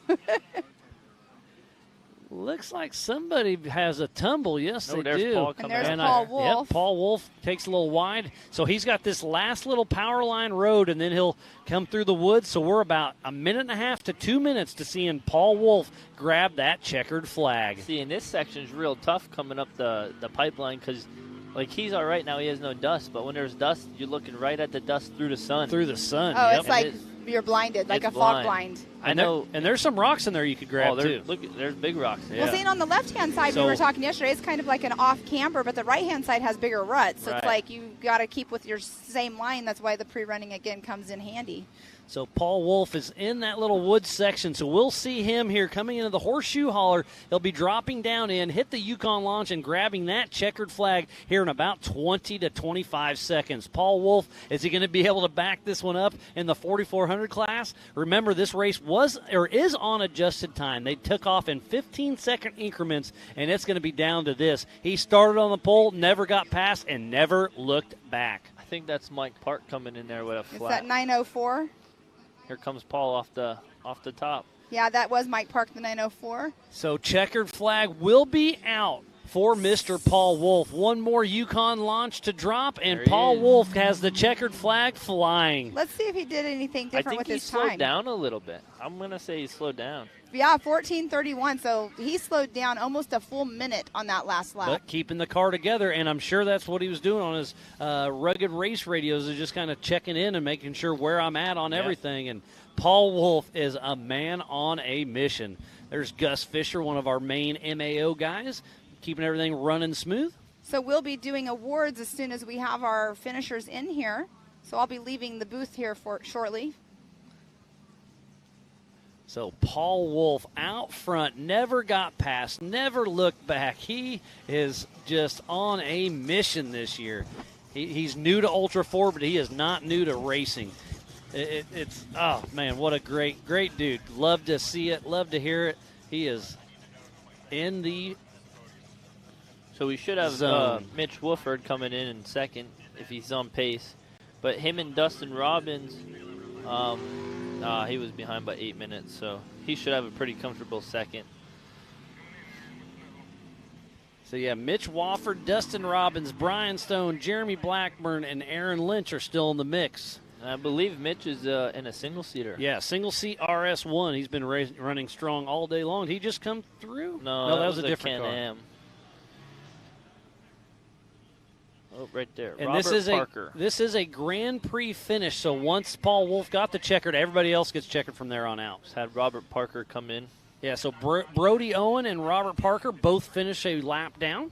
Looks like somebody has a tumble. Yes, they there's do. Paul And coming there's out. Paul Wolf. Yep, Paul Wolf takes a little wide. So he's got this last little power line road, and then he'll come through the woods. So we're about a minute and a half to 2 minutes to seeing Paul Wolf grab that checkered flag. See, and this section's real tough coming up the pipeline because, like, he's all right now. He has no dust. But when there's dust, you're looking right at the dust through the sun. Through the sun. Oh, yep. it's like you're blinded, like It's a fog blind. blind. I know. And there's some rocks in there you could grab, too. Look, there's big rocks. Yeah. Well, see, and on the left-hand side, we So- were talking yesterday, it's kind of like an off-camber, but the right-hand side has bigger ruts. So it's Right. like you got to keep with your same line. That's why the pre-running, again, comes in handy. So Paul Wolf is in that little woods section. So we'll see him here coming into the Horseshoe Holler. He'll be dropping down in, hit the Yukon launch, and grabbing that checkered flag here in about 20 to 25 seconds. Paul Wolf, is he going to be able to back this one up in the 4,400 class? Remember, this race is on adjusted time. They took off in 15-second increments, and it's going to be down to this. He started on the pole, never got past, and never looked back. I think that's Mike Park coming in there with a It's flat. that 904. Here comes Paul off the top. Yeah, that was Mike Park, the 904. So checkered flag will be out for Mr. Paul Wolf. One more Yukon launch to drop, and There he Paul is. Wolf has the checkered flag flying. Let's see if he did anything I different think with he his slowed time. down a little bit. I'm going to say he slowed down. Yeah, 14:31. So he slowed down almost a full minute on that last lap. But keeping the car together, and I'm sure that's what he was doing on his rugged race radios, is just kind of checking in and making sure where I'm at on everything. And Paul Wolf is a man on a mission. There's Gus Fisher, one of our main MAO guys, keeping everything running smooth. So we'll be doing awards as soon as we have our finishers in here. So I'll be leaving the booth here for shortly. So Paul Wolf out front, never got past, never looked back. He is just on a mission this year. He's new to Ultra 4, but he is not new to racing. It's oh, man, what a great dude. Love to see it, love to hear it. He is in the So we should have zone. Mitch Wooford coming in second if he's on pace. But him and Dustin Robbins, he was behind by 8 minutes, so he should have a pretty comfortable second. So, yeah, Mitch Wofford, Dustin Robbins, Brian Stone, Jeremy Blackburn, and Aaron Lynch are still in the mix. I believe Mitch is in a single-seater. Yeah, single seat RS1. He's been running strong all day long. Did he just come through? No, that was a different car. Can-Am. Oh, right there. And Robert Parker. this is a Grand Prix finish. So once Paul Wolf got the checkered, everybody else gets checkered from there on out. Just had Robert Parker come in. Yeah, so Brody Owen and Robert Parker both finish a lap down.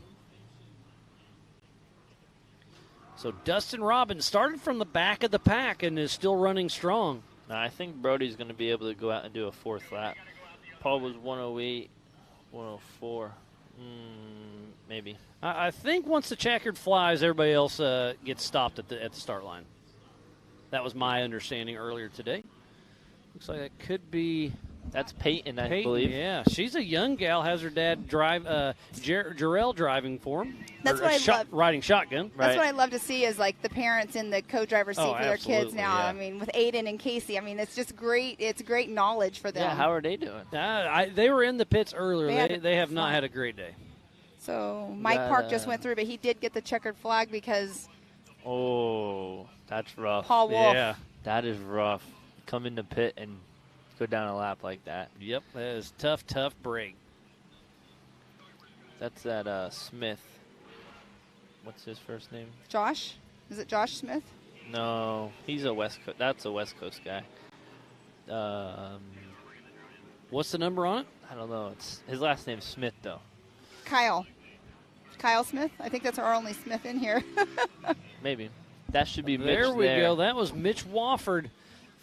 So Dustin Robbins started from the back of the pack and is still running strong. Now, I think Brody's going to be able to go out and do a fourth lap. Paul was 108, 104, maybe. I think once the checkered flies, everybody else gets stopped at the start line. That was my understanding earlier today. Looks like it could be That's Peyton, I Peyton. believe. Yeah, she's a young gal. Has her dad drive Jarrell driving for him. That's Or, what I love. Riding shotgun. That's Right. what I love to see is like the parents in the co-driver's seat Oh, for their kids absolutely, now. yeah. I mean, with Aiden and Casey, I mean, it's just great. It's great knowledge for them. Yeah, how are they doing? They were in the pits earlier. They They had have not fun. had a great day. So Mike That, Park just went through, but he did get the checkered flag because Oh, that's rough. Paul Wolf. Yeah. That is rough. Come in the pit and go down a lap like that. Yep. That is tough break. That's that Smith. What's his first name? Josh. Is it Josh Smith? No, he's a West Coast. That's a West Coast guy. What's the number on it? I don't know. It's his last name's Smith though. Kyle Smith. I think that's our only Smith in here. Maybe that should be Mitch There we go. That was Mitch Wofford,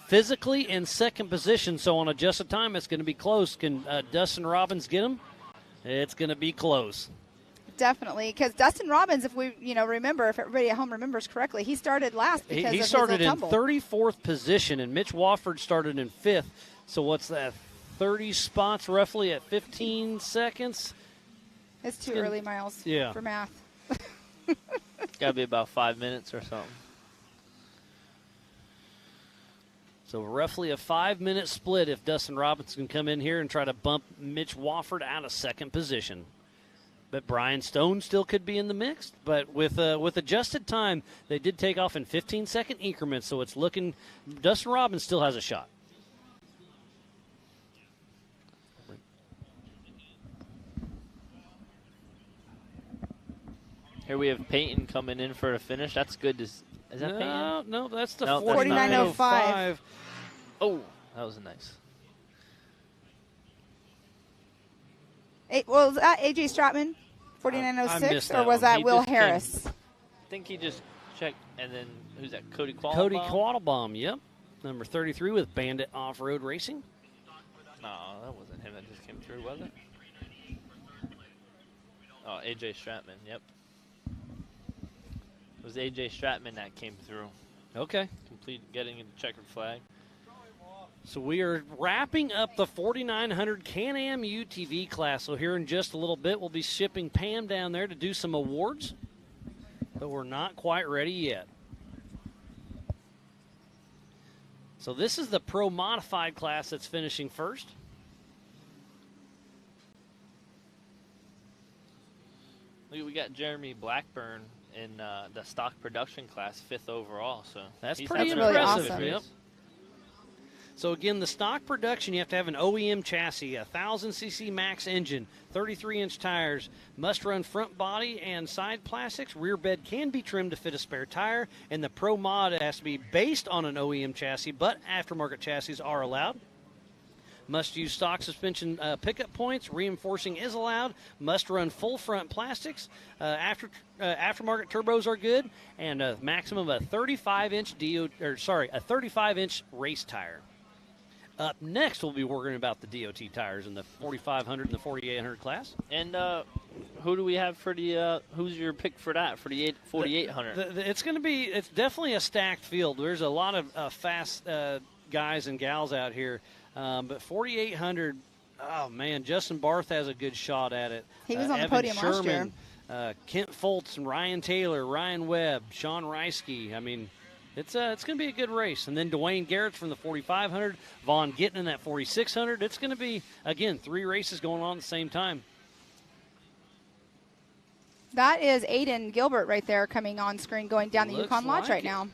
physically in second position. So on adjusted time, it's going to be close. Can Dustin Robbins get him? It's going to be close. Definitely, because Dustin Robbins, if we remember, if everybody at home remembers correctly, he started last because He of started his in tumble. 34th position, and Mitch Wofford started in 5th. So what's that, 30 spots roughly at 15 seconds? It's too gonna- early, Miles, Yeah. for math. Got to be about 5 minutes or something. So roughly a 5-minute split if Dustin Robinson can come in here and try to bump Mitch Wofford out of second position. But Brian Stone still could be in the mix. But with adjusted time, they did take off in 15-second increments, so it's looking Dustin Robinson still has a shot. Here we have Peyton coming in for a finish. That's good. Is that Peyton? No, that's the 49.05. Oh, that was nice. Was that A.J. Stratman, 49.06, or was that Will Harris? I think he just checked, and then who's that? Cody Quattlebaum? Cody Quattlebaum, yep. Number 33 with Bandit Off-Road Racing. No, that wasn't him that just came through, was it? Oh, A.J. Stratman, yep. It was A.J. Stratman that came through. Okay. Getting a checkered flag. So we are wrapping up the 4900 Can-Am UTV class. So here in just a little bit, we'll be shipping Pam down there to do some awards. But we're not quite ready yet. So this is the Pro Modified class that's finishing first. We got Jeremy Blackburn in the stock production class, 5th overall. So that's he's pretty really impressive. awesome. Yep. So again, the stock production, you have to have an OEM chassis, a 1,000cc max engine, 33-inch tires, must-run front body and side plastics. Rear bed can be trimmed to fit a spare tire, and the Pro Mod has to be based on an OEM chassis, but aftermarket chassis are allowed. Must use stock suspension pickup points. Reinforcing is allowed. Must run full front plastics. Aftermarket turbos are good, and a maximum of a 35-inch a 35-inch race tire. Up next, we'll be worrying about the DOT tires in the 4500 and the 4800 class. And who do we have for the? Who's your pick for that for the 4800? It's definitely a stacked field. There's a lot of fast guys and gals out here. But 4800, oh man, Justin Barth has a good shot at it. He was on the Evan podium Sherman, last year. Kent Foltz and Ryan Taylor, Ryan Webb, Sean Reisky. I mean, it's going to be a good race. And then Dwayne Garrett's from the 4500, Vaughn Gittin in that 4600. It's going to be, again, 3 races going on at the same time. That is Aiden Gilbert right there coming on screen going down the Yukon Lodge right now.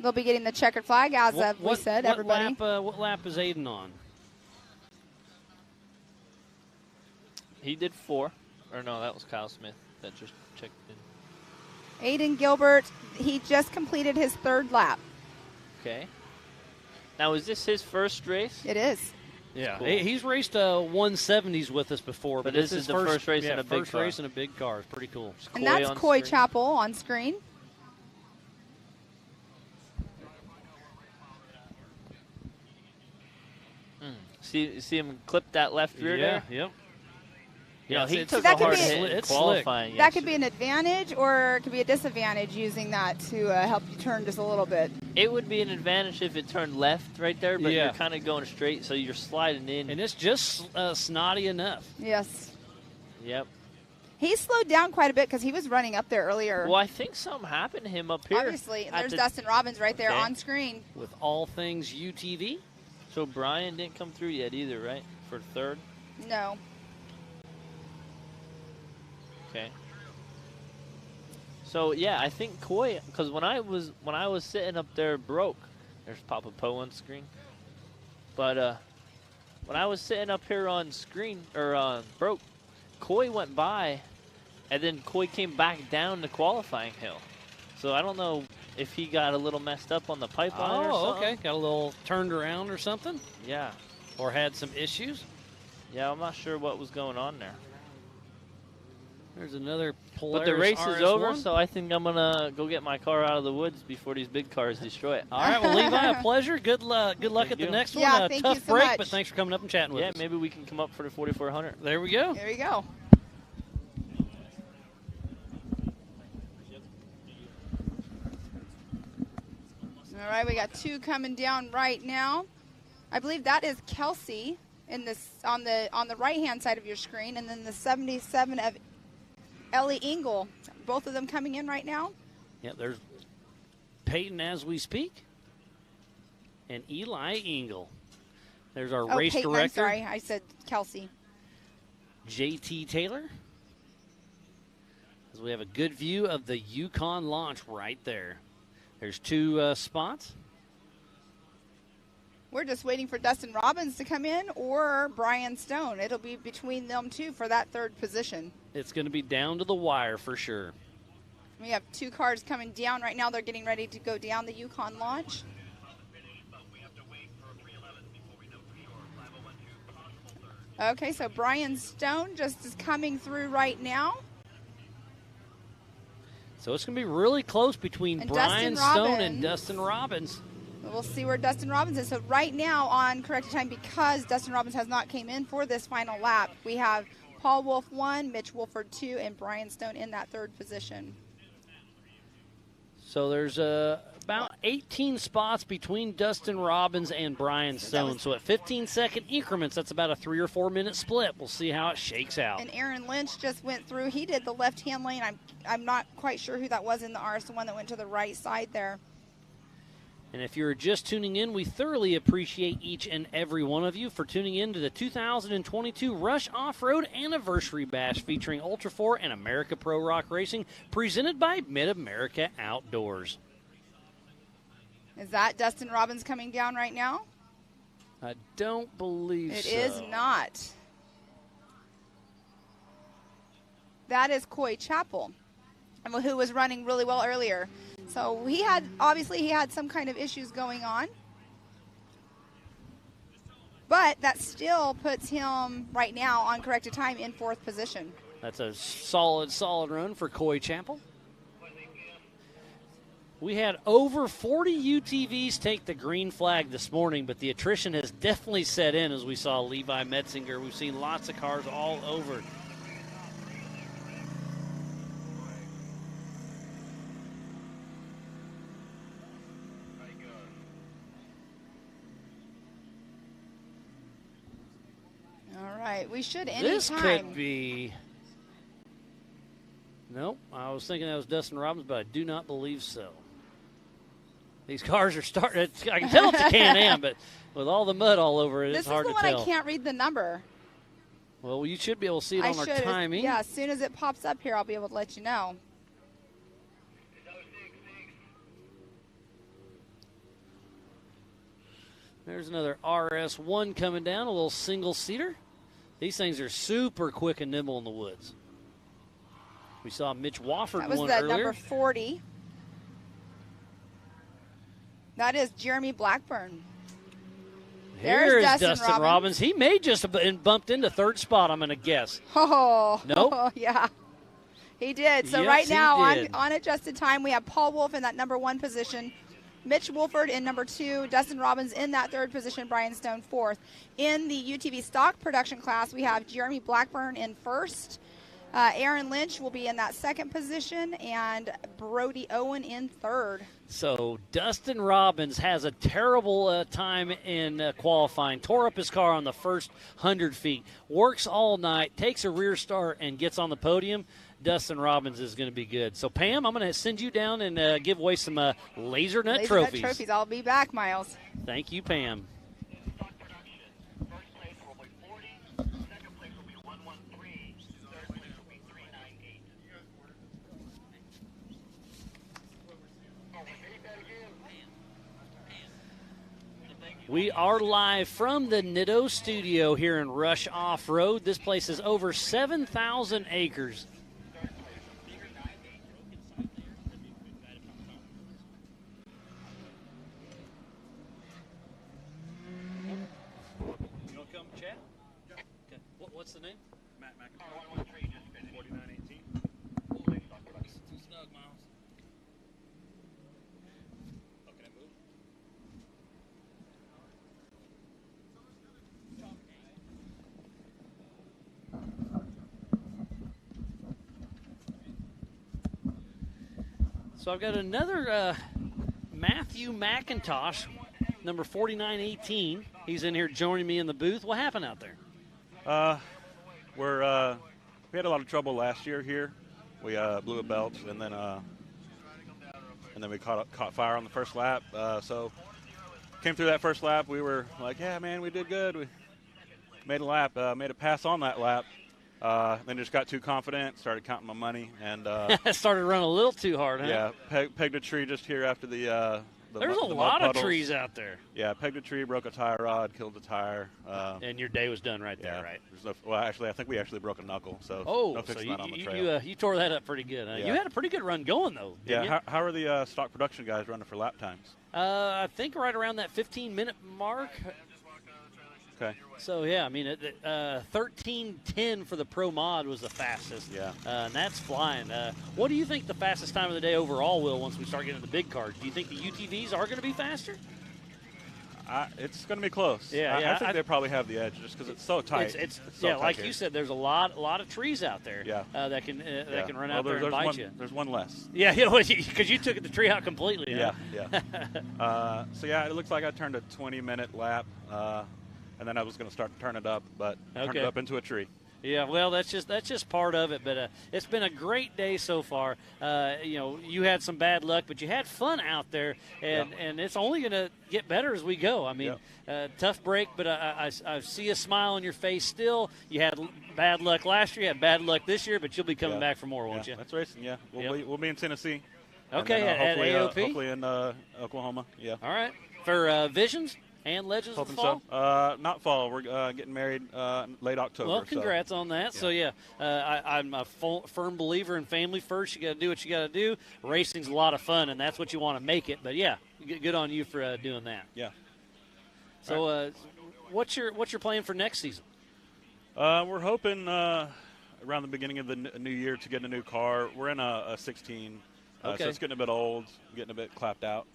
They'll be getting the checkered flag, as we said, everybody. What lap is Aiden on? He did 4. Or no, that was Kyle Smith that just checked in. Aiden Gilbert, he just completed his 3rd lap. Okay. Now, is this his first race? It is. Yeah, cool. He's raced 170s with us before, but this is the first race in a big car. Race in a big car. It's pretty cool. And that's Coy Chapel on screen. See him clip that left rear there? Yep. Yeah, he took that a hard hit in qualifying. That could be an advantage or it could be a disadvantage using that to help you turn just a little bit. It would be an advantage if it turned left right there, but you're kind of going straight, so you're sliding in. And it's just snotty enough. Yes. Yep. He slowed down quite a bit because he was running up there earlier. Well, I think something happened to him up here. Obviously. And there's Dustin Robbins right there on screen. With all things UTV. So Brian didn't come through yet either, right? For 3rd? No. Okay. So yeah, I think Coy, because when I was sitting up there broke, there's Papa Poe on screen. But when I was sitting up here on screen or broke, Coy went by, and then Coy came back down the qualifying hill. So I don't know if he got a little messed up on the pipeline or something. Okay. Got a little turned around or something? Yeah. Or had some issues? Yeah, I'm not sure what was going on there. There's another Polaris But the race RS1. is over, so I think I'm going to go get my car out of the woods before these big cars destroy it. All right, well, Levi, a pleasure. Good luck at the next one. Yeah, thank tough you so break, much. but thanks for coming up and chatting with us. Yeah, maybe we can come up for the 4400. There we go. There you go. All right, we got 2 coming down right now. I believe that is Kelsey in this on the right-hand side of your screen, and then the 77 of Ellie Engel. Both of them coming in right now. Yeah, there's Peyton as we speak. and Eli Engel. There's our Oh, race Peyton, director. I'm sorry, I said Kelsey. JT Taylor. As we have a good view of the Yukon launch right there. There's 2 spots. We're just waiting for Dustin Robbins to come in or Brian Stone. It'll be between them two for that 3rd position. It's going to be down to the wire for sure. We have 2 cars coming down right now. They're getting ready to go down the Yukon launch. Okay, so Brian Stone just is coming through right now. So it's going to be really close between And Brian Dustin Stone Robbins. and Dustin Robbins. We'll see where Dustin Robbins is. So right now on corrected time, because Dustin Robbins has not came in for this final lap, we have Paul Wolf 1, Mitch Wolford 2, and Brian Stone in that 3rd position. So there's about 18 spots between Dustin Robbins and Brian Stone. So at 15-second increments, that's about a 3 or 4 minute split. We'll see how it shakes out. And Aaron Lynch just went through. He did the left-hand lane. I'm not quite sure who that was in the RS, the one that went to the right side there. And if you're just tuning in, we thoroughly appreciate each and every one of you for tuning in to the 2022 Rush Off-Road Anniversary Bash featuring Ultra 4 and America Pro Rock Racing, presented by Mid-America Outdoors. Is that Dustin Robbins coming down right now? I don't believe It so. is not. That is Coy Chappell, who was running really well earlier. So he had some kind of issues going on. But that still puts him right now on corrected time in 4th position. That's a solid run for Coy Chappell. We had over 40 UTVs take the green flag this morning, but the attrition has definitely set in as we saw Levi Metzinger. We've seen lots of cars all over. All right, we should This anytime. could be. Nope, I was thinking that was Dustin Robbins, but I do not believe so. These cars are starting. I can tell it's a Can-Am, but with all the mud all over it, it's hard to tell. This is the one I can't read the number. Well, you should be able to see it on our timing. Yeah, as soon as it pops up here, I'll be able to let you know. There's another RS1 coming down, a little single-seater. These things are super quick and nimble in the woods. We saw Mitch Wofford That was one the earlier. number 40. That is Jeremy Blackburn. Here's There's Dustin Robbins. He may just have been bumped into 3rd spot, I'm going to guess. Oh, Nope. Yeah. He did. So Yes, right he now did. on adjusted time, we have Paul Wolf in that number 1 position, Mitch Wolford in number 2, Dustin Robbins in that 3rd position, Brian Stone 4th. In the UTV stock production class, we have Jeremy Blackburn in 1st. Aaron Lynch will be in that 2nd position, and Brody Owen in 3rd. So Dustin Robbins has a terrible time in qualifying. Tore up his car on the first 100 feet. Works all night, takes a rear start, and gets on the podium. Dustin Robbins is going to be good. So, Pam, I'm going to send you down and give away some Laser Nut trophies. I'll be back, Miles. Thank you, Pam. We are live from the Nitto studio here in Rush Off-Road. This place is over 7,000 acres. You want to come chat? Okay. What's the name? Matt McIntyre. 4918. Too snug, Miles. Oh, can I move? So I've got another Matthew McIntosh, number 4918. He's in here joining me in the booth. What happened out there? We had a lot of trouble last year here. We blew a belt, and then we caught fire on the first lap. So came through that first lap. We were like, yeah, man, we did good. We made a lap, made a pass on that lap. Then just got too confident, started counting my money, and started running a little too hard, huh? Yeah, pegged a tree just here after the There's a lot of trees out there. Yeah, pegged a tree, broke a tire rod, killed the tire. And your day was done right there, right? Well, actually, I think we actually broke a knuckle, so no fixing that on the trail. You tore that up pretty good. Huh? Yeah. You had a pretty good run going, though. Yeah, how are the stock production guys running for lap times? I think right around that 15-minute mark. Okay. So, yeah, I mean, 13:10 for the Pro Mod was the fastest. Yeah. And that's flying. What do you think the fastest time of the day overall will once we start getting the big cars? Do you think the UTVs are going to be faster? It's going to be close. Yeah, I think they probably have the edge just because it's so tight. It's so tight like here. you said, there's a lot of trees out there. Yeah. That can run out there and bite you. There's one less. Yeah, because you took the tree out completely. Yeah. So yeah, it looks like I turned a 20-minute lap. And then I was going to start to turn it up, but turned it up into a tree. Yeah, well, that's just part of it. But it's been a great day so far. You had some bad luck, but you had fun out there, and it's only going to get better as we go. I mean, tough break, but I see a smile on your face still. You had bad luck last year, you had bad luck this year, but you'll be coming back for more, won't you? That's racing. Yeah, we'll be in Tennessee. Okay, then, at AOP. Hopefully in Oklahoma. Yeah. All right, for Visions. And Legends of the Fall? So. Not fall. We're getting married late October. Well, congrats on that. Yeah. So, I'm a firm believer in family first. You got to do what you got to do. Racing's a lot of fun, and that's what you want to make it. But, yeah, good on you for doing that. Yeah. So, what's your plan for next season? We're hoping around the beginning of the new year to get a new car. We're in a 16, so it's getting a bit old, getting a bit clapped out.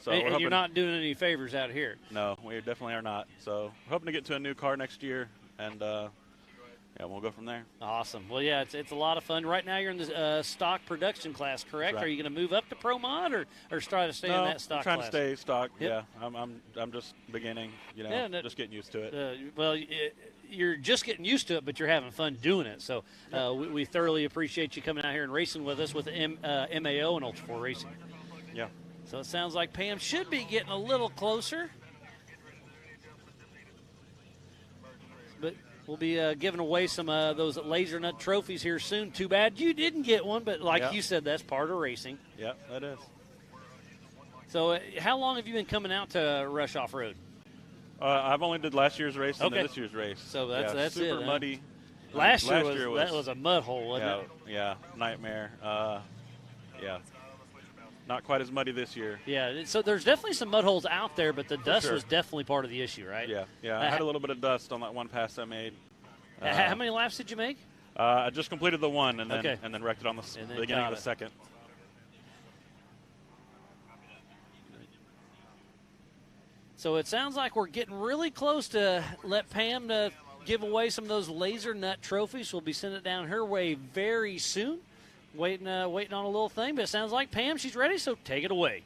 So and you're not doing any favors out here. No, we definitely are not. So we're hoping to get to a new car next year, and we'll go from there. Awesome. Well, yeah, it's a lot of fun. Right now you're in the stock production class, correct? Right. Are you going to move up to Pro Mod or try to stay in that stock I'm trying class? to stay stock. Yep. Yeah, I'm just beginning. Just getting used to it. You're just getting used to it, but you're having fun doing it. So we thoroughly appreciate you coming out here and racing with us with MAO and Ultra 4 Racing. Yeah. So it sounds like Pam should be getting a little closer. But we'll be giving away some of those laser nut trophies here soon. Too bad you didn't get one, but like you said, that's part of racing. Yeah, that is. So how long have you been coming out to Rush Off-Road? I've only did last year's race and this year's race. So that's super it, muddy. Last year was a mud hole, wasn't it? Yeah, nightmare. Not quite as muddy this year. Yeah, so there's definitely some mud holes out there, but the dust was definitely part of the issue, right? Yeah. I had a little bit of dust on that one pass I made. How many laps did you make? I just completed the one and then wrecked it on the beginning of the second. So it sounds like we're getting really close to let Pam to give away some of those laser nut trophies. We'll be sending it down her way very soon. Waiting on a little thing, but it sounds like Pam, she's ready, so take it away.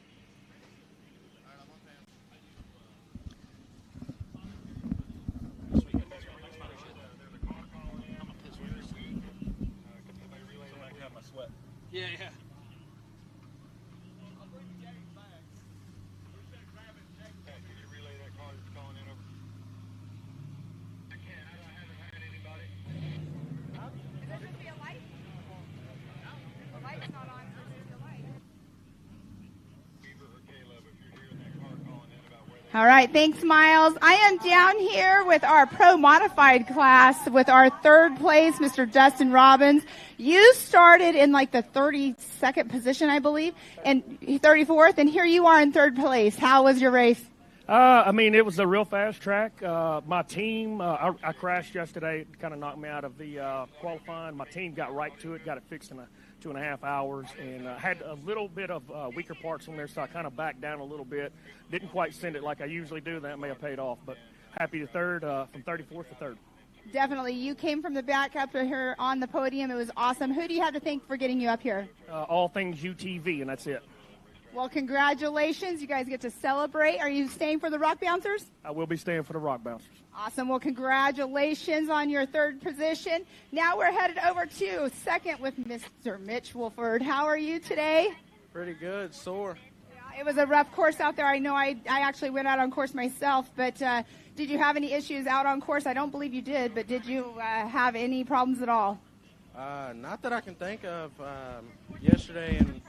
Yeah. All right, thanks, Miles. I am down here with our Pro Modified class with our third place, Mr. Justin Robbins. You started in like the 32nd position, I believe, and 34th, and here you are in third place. How was your race? It was a real fast track. My team, I crashed yesterday. It kind of knocked me out of the qualifying. My team got right to it, got it fixed in 2.5 hours, and had a little bit of weaker parts on there, so I kind of backed down a little bit. Didn't quite send it like I usually do. That may have paid off, but happy to third, from 34th to third. Definitely. You came from the back up here on the podium. It was awesome. Who do you have to thank for getting you up here? All things UTV, and that's it. Well, congratulations. You guys get to celebrate. Are you staying for the Rock Bouncers? I will be staying for the Rock Bouncers. Awesome. Well, congratulations on your third position. Now we're headed over to second with Mr. Mitch Wolford. How are you today? Pretty good. Sore. It was a rough course out there. I know I actually went out on course myself, but did you have any issues out on course? I don't believe you did, but did you have any problems at all? Not that I can think of. Yesterday in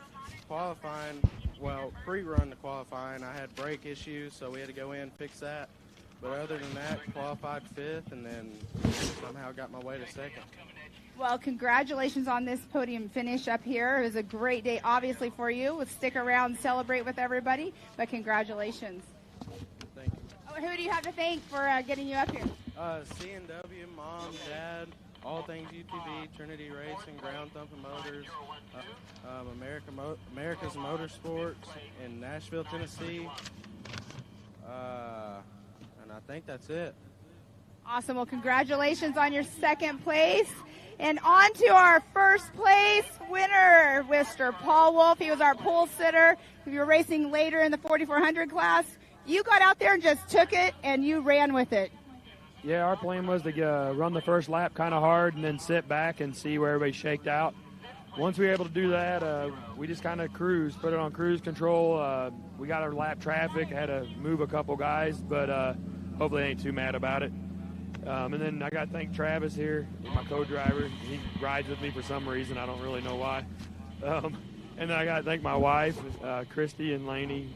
qualifying, well, pre-run to qualifying, I had brake issues, so we had to go in and fix that. But other than that, qualified 5th, and then somehow got my way to 2nd. Well, congratulations on this podium finish up here. It was a great day, obviously, for you. We'll stick around, celebrate with everybody, but congratulations. Thank you. Oh, who do you have to thank for getting you up here? C&W, Mom, Dad, All Things UTV, Trinity Racing, Ground Thumping Motors, America's Motorsports in Nashville, Tennessee, and I think that's it. Awesome. Well, congratulations on your 2nd place. And on to our 1st place winner, Mr. Paul Wolf. He was our pole sitter. If you were racing later in the 4,400 class, you got out there and just took it, and you ran with it. Yeah, our plan was to run the first lap kind of hard and then sit back and see where everybody shaked out. Once we were able to do that, we just kind of cruised, put it on cruise control. We got our lap traffic, had to move a couple guys, but hopefully they ain't too mad about it. And then I got to thank Travis here, my co-driver. He rides with me for some reason. I don't really know why. And then I got to thank my wife, Christy and Laney.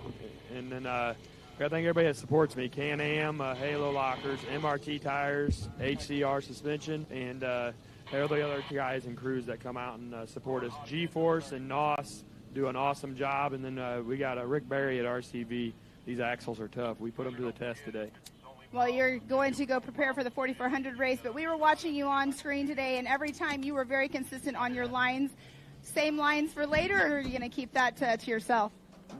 And then I got to thank everybody that supports me. Can-Am, Halo Lockers, MRT Tires, HCR Suspension, and all the other guys and crews that come out and support us. G-Force and NOS do an awesome job. And then we got Rick Berry at RCV. These axles are tough. We put them to the test today. Well, you're going to go prepare for the 4,400 race, but we were watching you on screen today, and every time you were very consistent on your lines. Same lines for later, or are you going to keep that to yourself?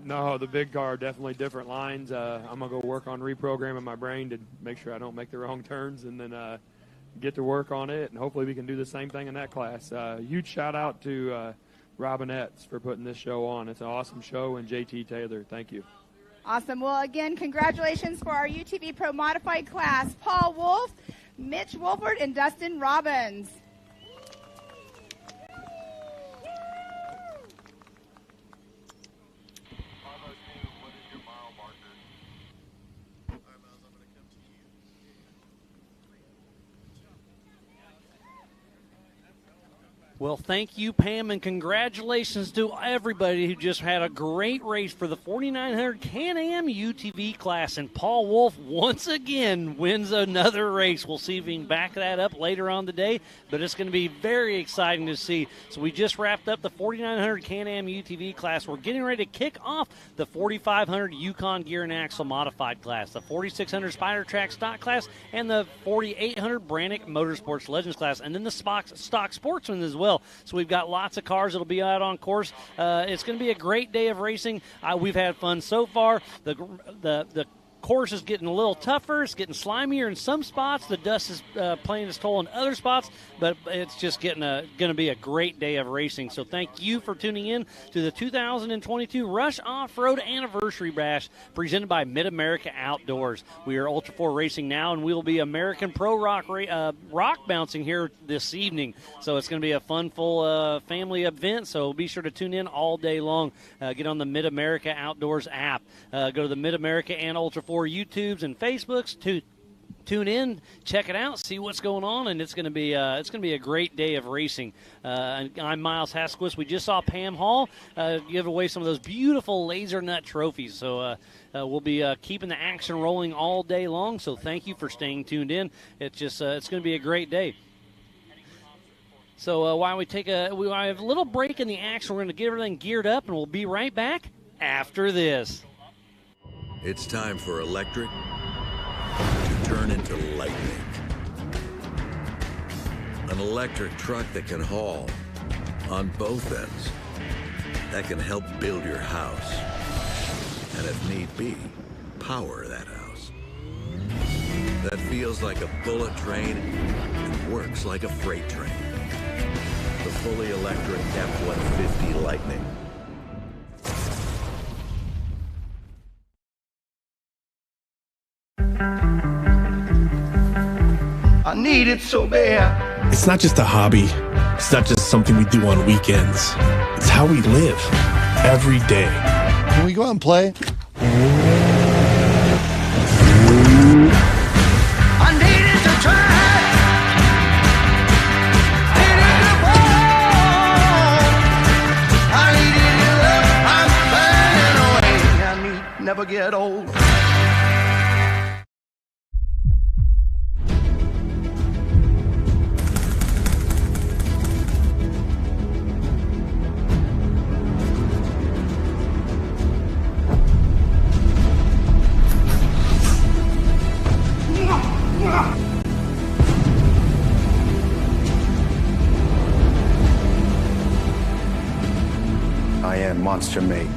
No, the big car, definitely different lines. I'm going to go work on reprogramming my brain to make sure I don't make the wrong turns, and then get to work on it, and hopefully we can do the same thing in that class. Huge shout-out to Robinettes for putting this show on. It's an awesome show, and JT Taylor, thank you. Awesome. Well, again, congratulations for our UTV Pro Modified class. Paul Wolf, Mitch Wolford, and Dustin Robbins. Well, thank you, Pam, and congratulations to everybody who just had a great race for the 4,900 Can-Am UTV class. And Paul Wolf once again wins another race. We'll see if we can back that up later on today, but it's going to be very exciting to see. So we just wrapped up the 4,900 Can-Am UTV class. We're getting ready to kick off the 4,500 Yukon Gear and Axle Modified class, the 4,600 Spider Track Stock class, and the 4,800 Brannick Motorsports Legends class, and then the Stock Sportsman as well. So we've got lots of cars that'll be out on course. It's going to be a great day of racing. We've had fun so far. The course is getting a little tougher. It's getting slimier in some spots. The dust is playing its toll in other spots, but it's just going to be a great day of racing. So thank you for tuning in to the 2022 Rush Off-Road Anniversary Bash presented by Mid-America Outdoors. We are Ultra 4 Racing now, and we'll be American Pro Rock bouncing here this evening. So it's going to be a fun, full family event, so be sure to tune in all day long. Get on the Mid-America Outdoors app. Go to the Mid-America and Ultra 4 YouTubes and Facebooks to tune in, check it out, see what's going on, and it's going to be a great day of racing. I'm Miles Hasquist. We just saw Pam Hall give away some of those beautiful laser nut trophies. So we'll be keeping the action rolling all day long. So thank you for staying tuned in. It's going to be a great day. So while we have a little break in the action, we're going to get everything geared up, and we'll be right back after this. It's time for electric to turn into lightning. An electric truck that can haul on both ends, that can help build your house, and if need be, power that house. That feels like a bullet train and works like a freight train. The fully electric F-150 Lightning. I need it so bad. It's not just a hobby. It's not just something we do on weekends. It's how we live every day. Can we go out and play? I needed to try. Needed to fall. I needed your love. I'm burning away. I need never get old. I am Monster Mate.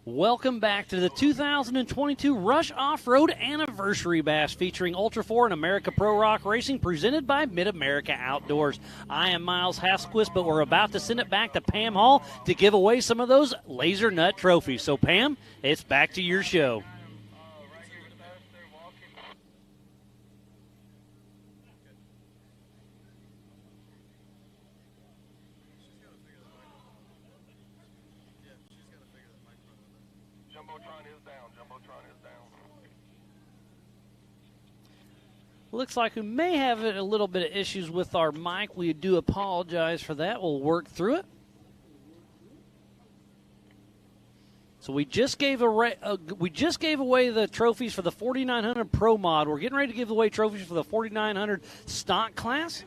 Welcome back to the 2022 Rush Off-Road Anniversary Bash featuring Ultra 4 and America Pro Rock Racing presented by Mid-America Outdoors. I am Miles Hasquist, but we're about to send it back to Pam Hall to give away some of those Laser Nut trophies. So, Pam, it's back to your show. Looks like we may have a little bit of issues with our mic. We do apologize for that. We'll work through it. So we just gave away the trophies for the 4900 Pro Mod. We're getting ready to give away trophies for the 4900 Stock class.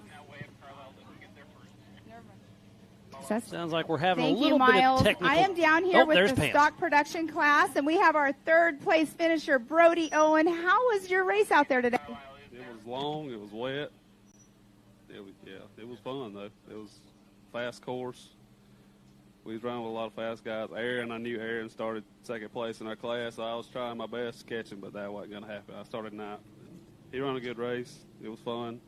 Sounds like we're having a little bit of technical. I am down here with the stock production class, and we have our third place finisher, Brody Owen. How was your race out there today? It was long. It was wet. It was fun though. It was fast course. We was running with a lot of fast guys. I knew Aaron started second place in our class, so I was trying my best to catch him, but that wasn't going to happen. I started ninth. He ran a good race. It was fun.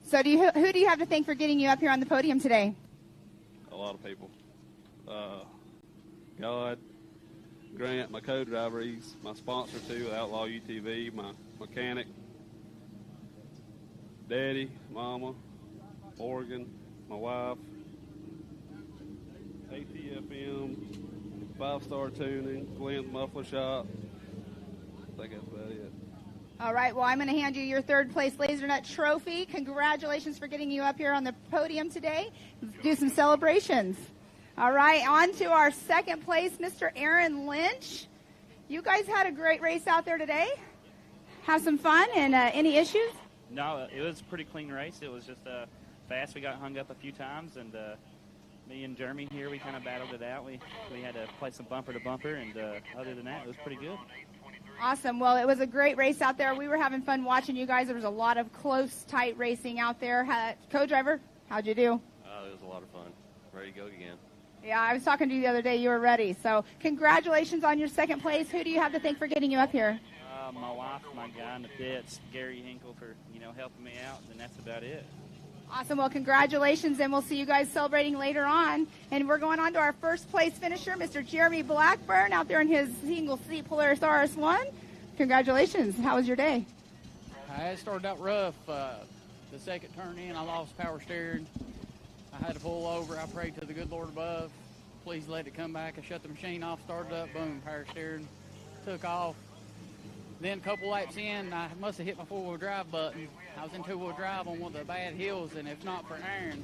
So who do you have to thank for getting you up here on the podium today? A lot of people. God, Grant, my co-driver, he's my sponsor too, Outlaw UTV, my mechanic, Daddy, Mama, Morgan, my wife, ATFM, 5-Star Tuning, Glenn's Muffler Shop. I think that's about it. All right, well, I'm going to hand you your third place Laser Nut trophy. Congratulations for getting you up here on the podium today. Let's do some celebrations. All right, on to our second place, Mr. Aaron Lynch. You guys had a great race out there today. Have some fun, and any issues? No, it was a pretty clean race. It was just fast. We got hung up a few times, and me and Jeremy here, we kind of battled it out. We had to play some bumper to bumper, and other than that, it was pretty good. Awesome. Well, it was a great race out there. We were having fun watching you guys. There was a lot of close, tight racing out there. Co-driver, how'd you do? It was a lot of fun. Ready to go again. Yeah, I was talking to you the other day. You were ready. So congratulations on your second place. Who do you have to thank for getting you up here? My wife, my guy in the pits, Gary Hinkle, for helping me out, and that's about it. Awesome. Well, congratulations, and we'll see you guys celebrating later on. And we're going on to our first place finisher, Mr. Jeremy Blackburn, out there in his single-seat Polaris RS1. Congratulations. How was your day? It started out rough. The second turn in, I lost power steering. I had to pull over. I prayed to the good Lord above. Please let it come back. I shut the machine off, started up, boom, power steering, took off. Then a couple laps in, I must have hit my four-wheel drive button. I was in two-wheel drive on one of the bad hills, and if not for Aaron,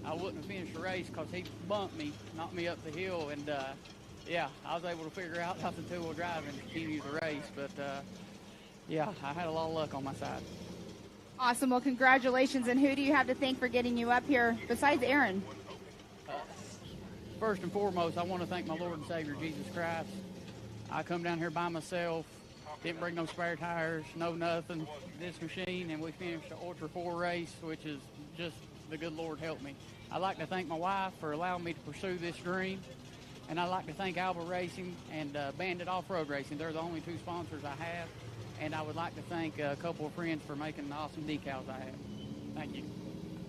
I wouldn't have finished the race because he bumped me, knocked me up the hill, and yeah, I was able to figure out I was in two-wheel drive and continue the race. But yeah, I had a lot of luck on my side. Awesome. Well, congratulations. And who do you have to thank for getting you up here besides Aaron? First and foremost, I want to thank my Lord and Savior, Jesus Christ. I come down here by myself. Didn't bring no spare tires, no nothing, this machine, and we finished the Ultra 4 race, which is just the good Lord helped me. I'd like to thank my wife for allowing me to pursue this dream, and I'd like to thank Alba Racing and Bandit Off-Road Racing. They're the only two sponsors I have, and I would like to thank a couple of friends for making the awesome decals I have. Thank you.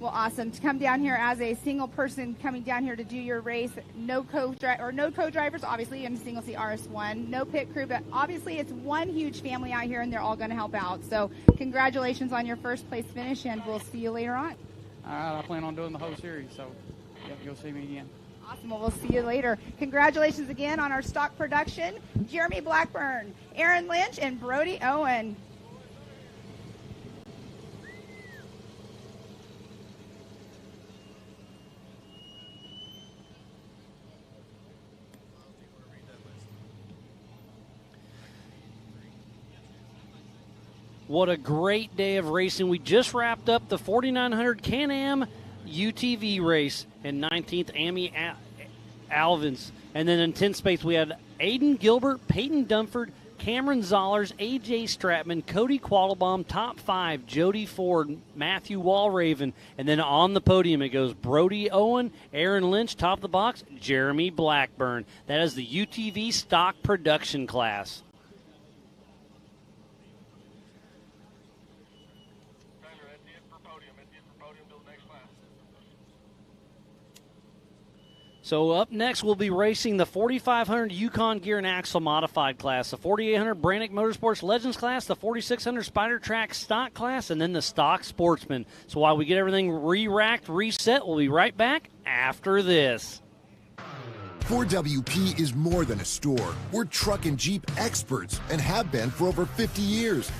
Well, awesome. To come down here as a single person coming down here to do your race, no co-drivers, obviously, in single seat RS1, no pit crew, but obviously it's one huge family out here, and they're all going to help out. So congratulations on your first place finish, and we'll see you later on. All right, I plan on doing the whole series, so yeah, you'll see me again. Awesome. Well, we'll see you later. Congratulations again on our stock production, Jeremy Blackburn, Aaron Lynch, and Brody Owen. What a great day of racing. We just wrapped up the 4900 Can-Am UTV race in 19th Amy Alvins. And then in 10th space, we had Aiden Gilbert, Peyton Dunford, Cameron Zollers, A.J. Stratman, Cody Quattlebaum, top 5, Jody Ford, Matthew Walraven. And then on the podium, it goes Brody Owen, Aaron Lynch, top of the box, Jeremy Blackburn. That is the UTV stock production class. So up next, we'll be racing the 4500 Yukon Gear and Axle Modified class, the 4800 Brannick Motorsports Legends class, the 4600 Spider Track Stock class, and then the Stock Sportsman. So while we get everything re-racked, reset, we'll be right back after this. 4WP is more than a store. We're truck and Jeep experts and have been for over 50 years.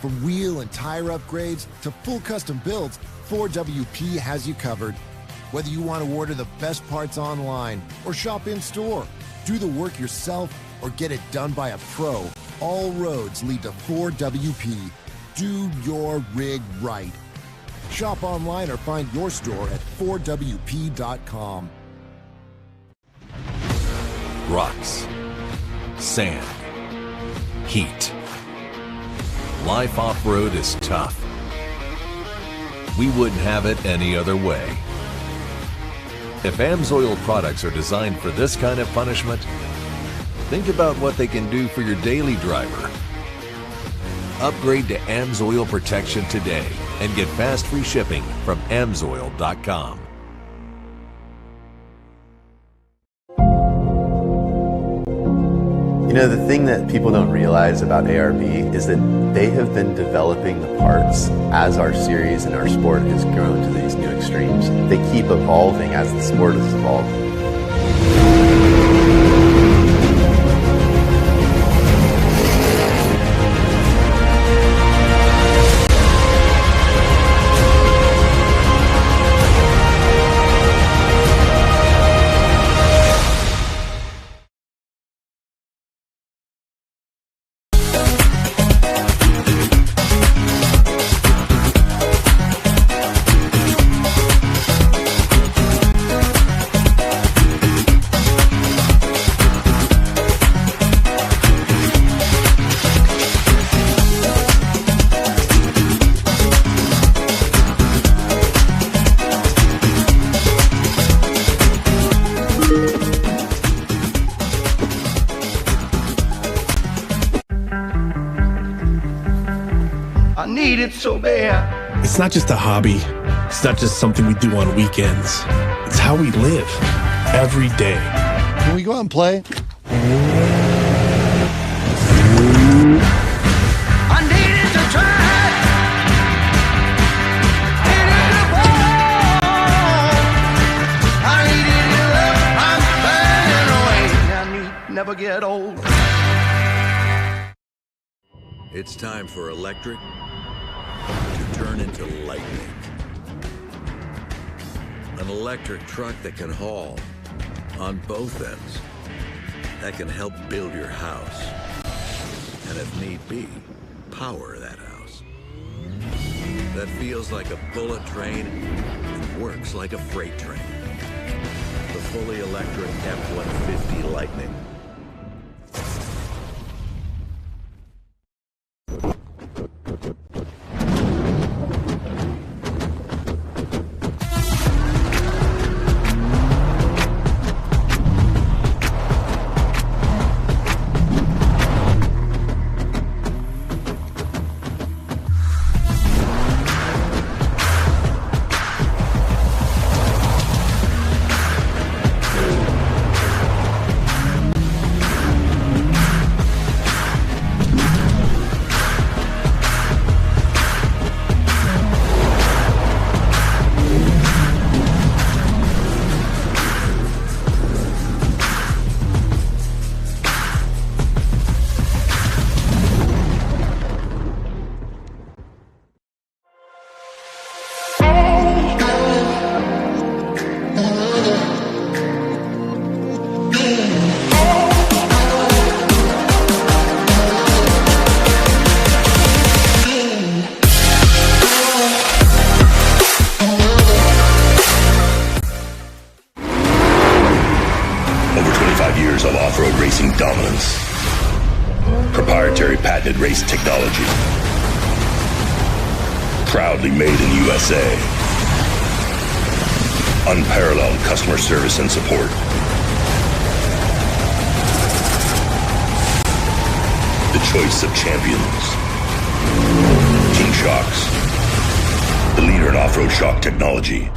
From wheel and tire upgrades to full custom builds, 4WP has you covered. Whether you want to order the best parts online or shop in store, do the work yourself, or get it done by a pro, all roads lead to 4WP. Do your rig right. Shop online or find your store at 4WP.com. Rocks, sand, heat. Life off-road is tough. We wouldn't have it any other way. If AMSOIL products are designed for this kind of punishment, think about what they can do for your daily driver. Upgrade to AMSOIL protection today and get fast free shipping from AMSOIL.com. You know, the thing that people don't realize about ARB is that they have been developing the parts as our series and our sport has grown to these new extremes. They keep evolving as the sport has evolved. I need it so bad. It's not just a hobby. It's not just something we do on weekends. It's how we live every day. Can we go out and play? I needed to try. Needed to fall. I needed your love. I'm burning away. I need never get old. It's time for electric to turn into lightning. An electric truck that can haul on both ends. That can help build your house. And if need be, power that house. That feels like a bullet train and works like a freight train. The fully electric F-150 Lightning. Of off-road racing dominance. Proprietary patented race technology. Proudly made in USA. Unparalleled customer service and support. The choice of champions. King Shocks. The leader in off-road shock technology.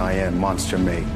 I am Monster Mate.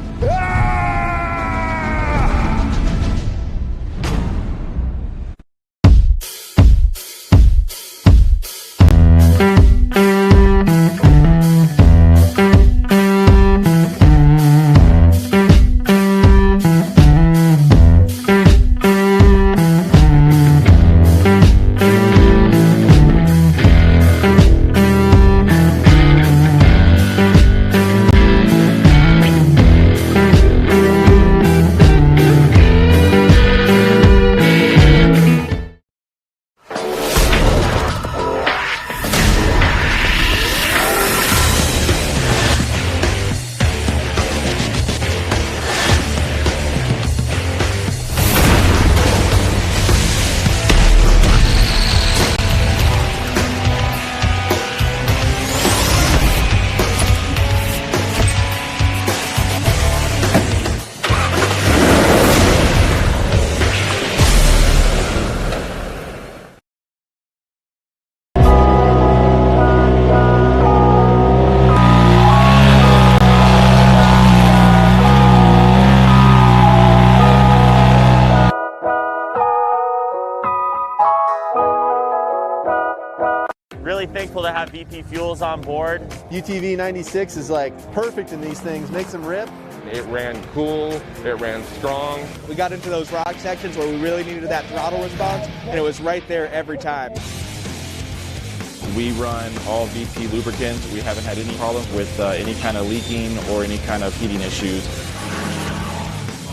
Really thankful to have VP Fuels on board. UTV 96 is like perfect in these things, makes them rip. It ran cool, it ran strong. We got into those rock sections where we really needed that throttle response, and it was right there every time. We run all VP lubricants. We haven't had any problems with any kind of leaking or any kind of heating issues.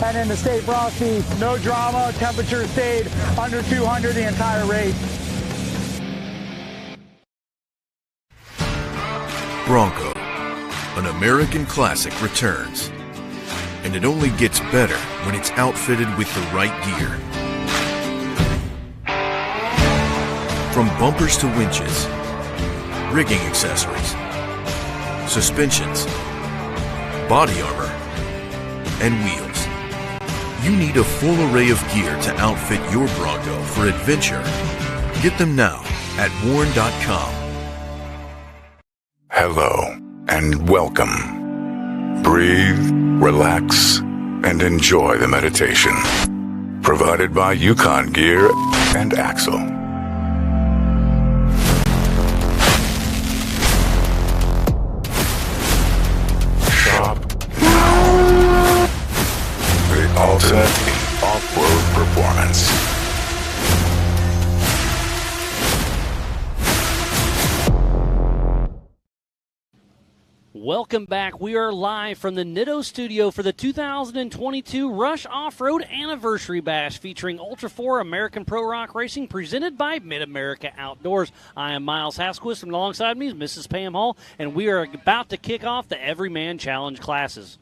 And in the State Frosty, no drama, temperature stayed under 200 the entire race. Bronco, An American classic returns, and it only gets better when it's outfitted with the right gear. From bumpers to winches, rigging accessories, suspensions, body armor, and wheels. You need a full array of gear to outfit your Bronco for adventure. Get them now at warn.com. Hello and welcome. Breathe, relax, and enjoy the meditation. Provided by Yukon Gear and Axle. Shop now. The ultimate in off-road performance. Welcome back. We are live from the Nitto studio for the 2022 Rush Off-Road Anniversary Bash featuring Ultra 4 American Pro Rock Racing presented by Mid-America Outdoors. I am Miles Hasquist, and alongside me is Mrs. Pam Hall, and we are about to kick off the Everyman Challenge classes.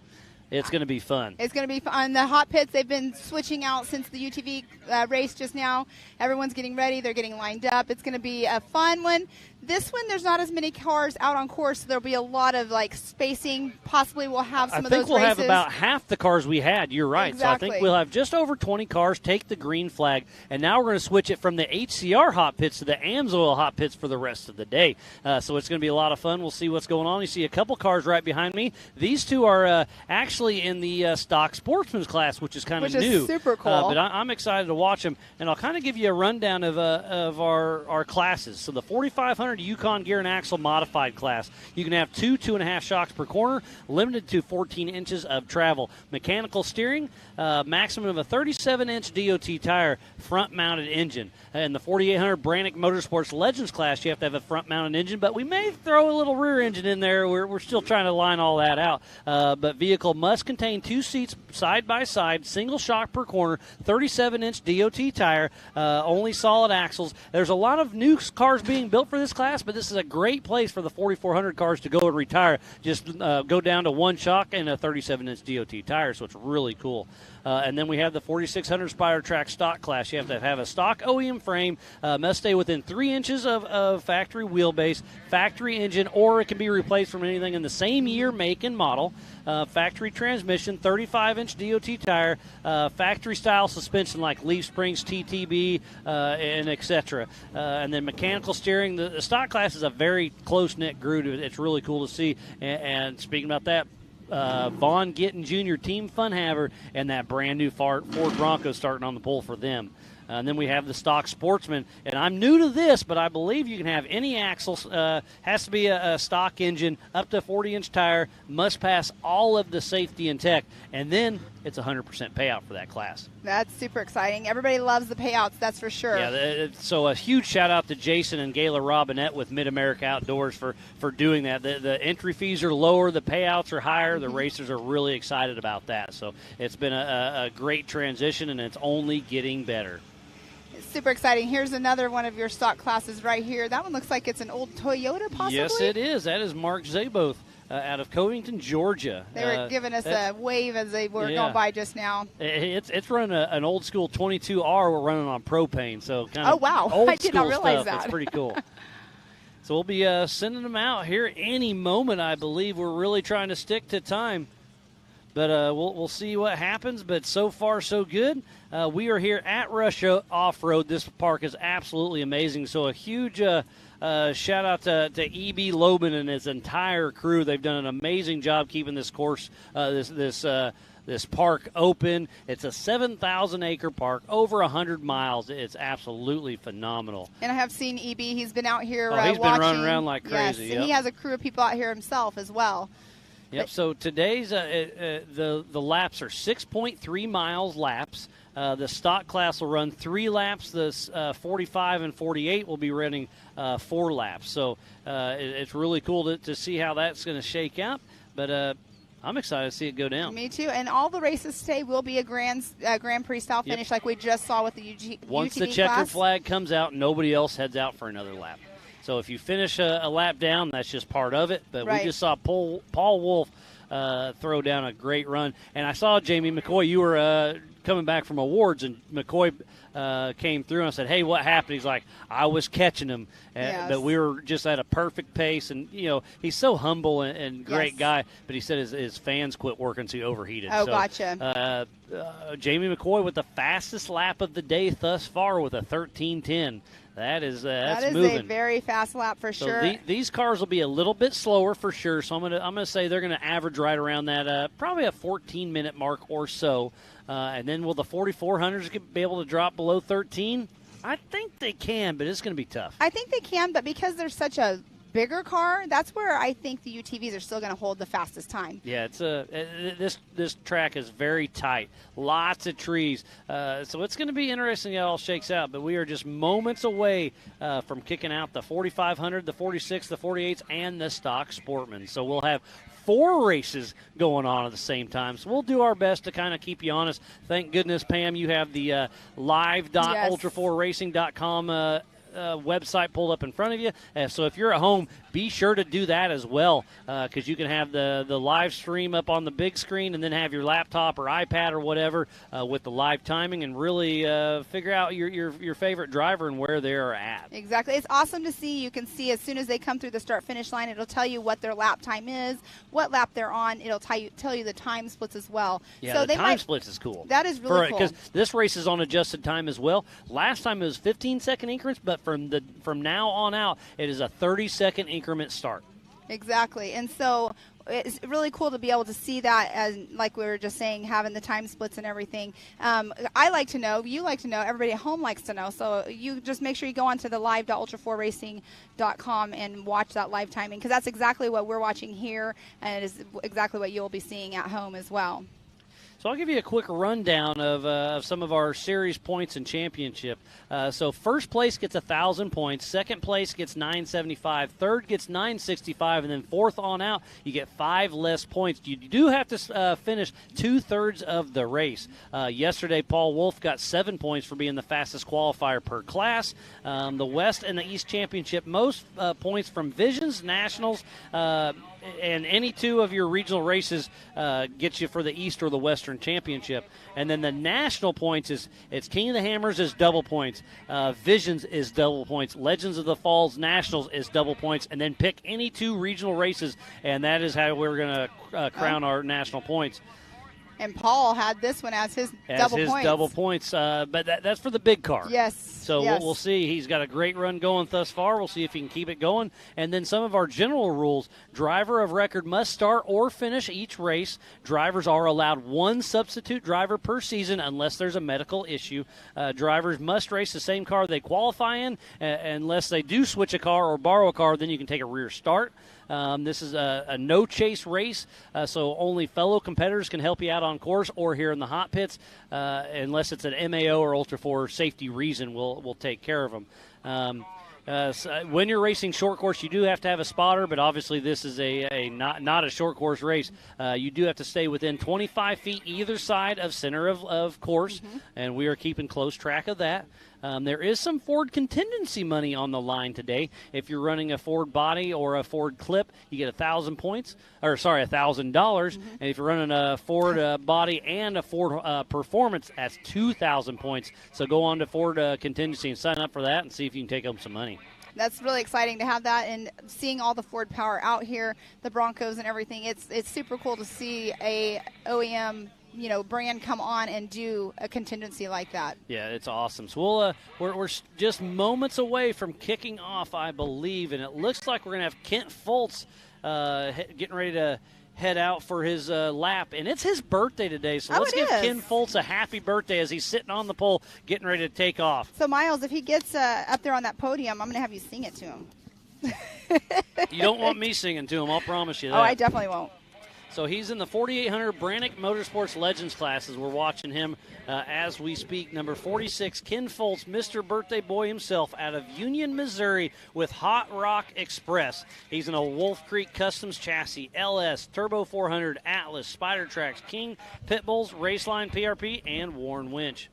It's going to be fun. It's going to be fun. The hot pits, they've been switching out since the UTV race just now. Everyone's getting ready. They're getting lined up. It's going to be a fun one. This one, there's not as many cars out on course, so there'll be a lot of spacing. Possibly we'll have some of those races. I think we'll have about half the cars we had. You're right. Exactly. So I think we'll have just over 20 cars take the green flag, and now we're going to switch it from the HCR hot pits to the AMSOIL hot pits for the rest of the day. So it's going to be a lot of fun. We'll see what's going on. You see a couple cars right behind me. These two are actually in the stock sportsman's class, which is kind of new. Which is super cool. But I'm excited to watch them, and I'll kind of give you a rundown of our classes. So the 4500 Yukon Gear and Axle modified class. You can have 2.5 shocks per corner, limited to 14 inches of travel. Mechanical steering, maximum of a 37-inch DOT tire, front-mounted engine. In the 4800 Brannick Motorsports Legends class, you have to have a front-mounted engine, but we may throw a little rear engine in there. We're still trying to line all that out. But vehicle must contain 2 seats side by side, single shock per corner, 37-inch DOT tire, only solid axles. There's a lot of new cars being built for this class, but this is a great place for the 4400 cars to go and retire. Just go down to 1 shock and a 37-inch DOT tire, so it's really cool. And then we have the 4600 Spyder Track stock class. You have to have a stock OEM frame, must stay within 3 inches of factory wheelbase, factory engine, or it can be replaced from anything in the same year, make, and model. Factory transmission, 35-inch DOT tire, factory-style suspension like leaf springs, TTB, and etc. And then mechanical steering. The stock class is a very close-knit group. It's really cool to see. And speaking about that, Vaughn Gittin Jr., Team Funhaver, and that brand-new Ford Bronco starting on the pole for them. And then we have the stock sportsman. And I'm new to this, but I believe you can have any axle. Has to be a stock engine, up to a 40-inch tire, must pass all of the safety and tech. And then it's 100% payout for that class. That's super exciting. Everybody loves the payouts, that's for sure. Yeah, so a huge shout-out to Jason and Gayla Robinette with Mid-America Outdoors for doing that. The entry fees are lower, the payouts are higher, the racers are really excited about that. So it's been a great transition, and it's only getting better. Super exciting. Here's another one of your stock classes right here. That one looks like it's an old Toyota, possibly? Yes, it is. That is Mark Zaboth out of Covington, Georgia. They were giving us a wave as they were going by just now. It's running an old school 22R. We're running on propane, so kind of wow. old I did not realize stuff. that. It's pretty cool. So we'll be sending them out here any moment, I believe. We're really trying to stick to time. But we'll see what happens. But so far, so good. We are here at Rush Off-Road. This park is absolutely amazing. So a huge shout-out to E.B. Loban and his entire crew. They've done an amazing job keeping this course, this park open. It's a 7,000-acre park, over 100 miles. It's absolutely phenomenal. And I have seen E.B. He's been out here he's watching. Been running around like crazy. Yes, and he has a crew of people out here himself as well. Yep. So today's the laps are 6.3 miles laps. The stock class will run 3 laps. The 45 and 48 will be running 4 laps. So it's really cool to see how that's going to shake out. But I'm excited to see it go down. Me too. And all the races today will be a Grand Prix style finish, like we just saw with the UTV Once the checkered flag comes out, nobody else heads out for another lap. So if you finish a lap down, that's just part of it. But Right. we just saw Paul Wolf throw down a great run. And I saw Jamie McCoy. You were coming back from awards, and McCoy came through and I said, hey, what happened? He's like, I was catching him. Yes. But we were just at a perfect pace. And, he's so humble and great Yes. guy. But he said his fans quit working, so he overheated. Oh, So, gotcha. Jamie McCoy with the fastest lap of the day thus far with a 13:10. That is moving. A very fast lap for So sure. these cars will be a little bit slower for sure. So I'm gonna say they're gonna average right around that probably a 14-minute mark or so. And then will the 4400s be able to drop below 13? I think they can, but it's going to be tough. I think they can, but because they're such a bigger car, that's where I think the UTVs are still going to hold the fastest time. Yeah, it's this track is very tight, lots of trees, so it's going to be interesting how it all shakes out. But we are just moments away from kicking out the 4500, the 46, the 48s, and the stock Sportman. So we'll have 4 races going on at the same time. So we'll do our best to kind of keep you honest. Thank goodness, Pam, you have the live.ultra4racing.com website pulled up in front of you. So if you're at home, be sure to do that as well, because you can have the live stream up on the big screen and then have your laptop or iPad or whatever with the live timing and really figure out your favorite driver and where they're at. Exactly. It's awesome to see. You can see as soon as they come through the start-finish line, it'll tell you what their lap time is, what lap they're on. It'll tell you the time splits as well. Yeah, so the they time splits is cool. That is really cool. Because this race is on adjusted time as well. Last time it was 15-second increments, but from now on out, it is a 30-second increment start. Exactly. And so it's really cool to be able to see that, as like we were just saying, having the time splits and everything. I like to know, you like to know, everybody at home likes to know. So you just make sure you go on to the live.ultra4racing.com and watch that live timing, because that's exactly what we're watching here, and it is exactly what you'll be seeing at home as well. So I'll give you a quick rundown of some of our series points and championship. So first place gets 1,000 points. Second place gets 975. Third gets 965. And then fourth on out, you get 5 less points. You do have to finish 2/3 of the race. Yesterday, Paul Wolf got 7 points for being the fastest qualifier per class. The West and the East Championship, most points from Visions, Nationals, and any 2 of your regional races get you for the East or the Western Championship. And then the national points it's King of the Hammers is double points, Visions is double points, Legends of the Falls Nationals is double points, and then pick any 2 regional races, and that is how we're going to crown our national points. And Paul had this one as his double points. But that's for the big car. Yes. So yes. We'll see. He's got a great run going thus far. We'll see if he can keep it going. And then some of our general rules. Driver of record must start or finish each race. Drivers are allowed 1 substitute driver per season unless there's a medical issue. Drivers must race the same car they qualify in. Unless they do switch a car or borrow a car, then you can take a rear start. This is a no-chase race, so only fellow competitors can help you out on course or here in the hot pits, unless it's an MAO or Ultra 4 safety reason, we'll take care of them. So when you're racing short course, you do have to have a spotter, but obviously this is not a short course race. You do have to stay within 25 feet either side of center of course, and we are keeping close track of that. There is some Ford contingency money on the line today. If you're running a Ford body or a Ford Clip, you get $1,000. And if you're running a Ford body and a Ford Performance, that's 2,000 points. So go on to Ford contingency and sign up for that and see if you can take home some money. That's really exciting to have that, and seeing all the Ford power out here, the Broncos and everything. It's super cool to see a OEM brand come on and do a contingency like that. Yeah, it's awesome. So we're just moments away from kicking off, I believe, and it looks like we're going to have Kent Fultz getting ready to head out for his lap, and it's his birthday today, so let's give Ken Fultz a happy birthday as he's sitting on the pole getting ready to take off. So, Miles, if he gets up there on that podium, I'm going to have you sing it to him. You don't want me singing to him, I'll promise you that. Oh, I definitely won't. So he's in the 4800 Brannick Motorsports Legends classes. We're watching him as we speak. Number 46, Ken Fultz, Mr. Birthday Boy himself, out of Union, Missouri, with Hot Rock Express. He's in a Wolf Creek Customs chassis, LS, Turbo 400, Atlas, Spider Tracks, King, Pitbulls, Raceline PRP, and Warren Winch.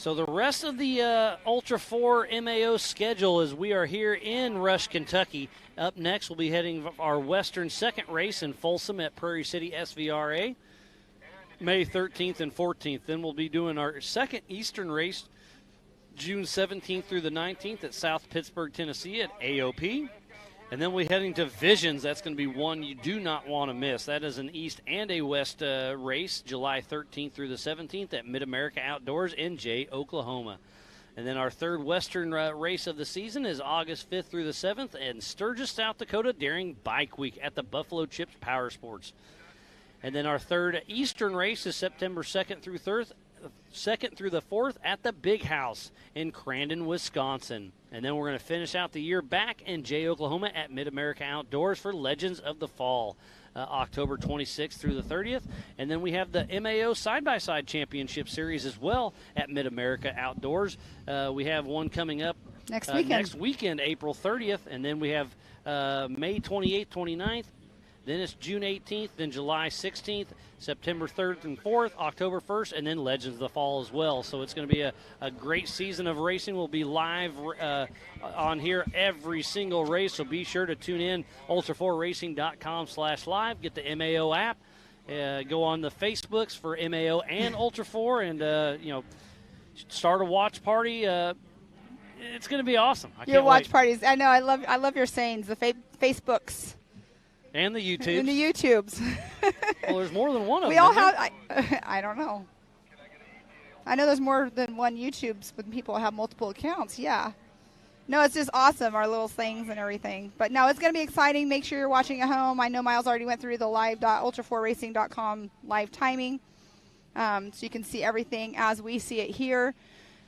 So the rest of the Ultra 4 MAO schedule is we are here in Rush, Kentucky. Up next, we'll be heading our Western second race in Folsom at Prairie City SVRA, May 13th and 14th. Then we'll be doing our second Eastern race, June 17th through the 19th at South Pittsburgh, Tennessee at AOP. And then we're heading to Visions. That's going to be one you do not want to miss. That is an East and a West race, July 13th through the 17th at Mid-America Outdoors in Jay, Oklahoma. And then our third Western race of the season is August 5th through the 7th in Sturgis, South Dakota during Bike Week at the Buffalo Chips Power Sports. And then our third Eastern race is September 2nd through the 4th at the Big House in Crandon, Wisconsin. And then we're going to finish out the year back in Jay, Oklahoma at Mid-America Outdoors for Legends of the Fall, October 26th through the 30th. And then we have the MAO Side-by-Side Championship Series as well at Mid-America Outdoors. We have one coming up next weekend, April 30th. And then we have May 28th, 29th. Then it's June 18th, then July 16th, September 3rd and 4th, October 1st, and then Legends of the Fall as well. So it's going to be a great season of racing. We'll be live on here every single race, so be sure to tune in, ultra4racing.com/live. Get the MAO app. Go on the Facebooks for MAO and Ultra 4, and, start a watch party. It's going to be awesome. Your watch parties. I know. I love your sayings, the Facebooks. And the YouTubes. And the YouTubes. Well, there's more than one of them. We all have, I don't know. I know there's more than one YouTubes when people have multiple accounts, yeah. No, it's just awesome, our little things and everything. But no, it's going to be exciting. Make sure you're watching at home. I know Miles already went through the live.ultra4racing.com live timing. So you can see everything as we see it here.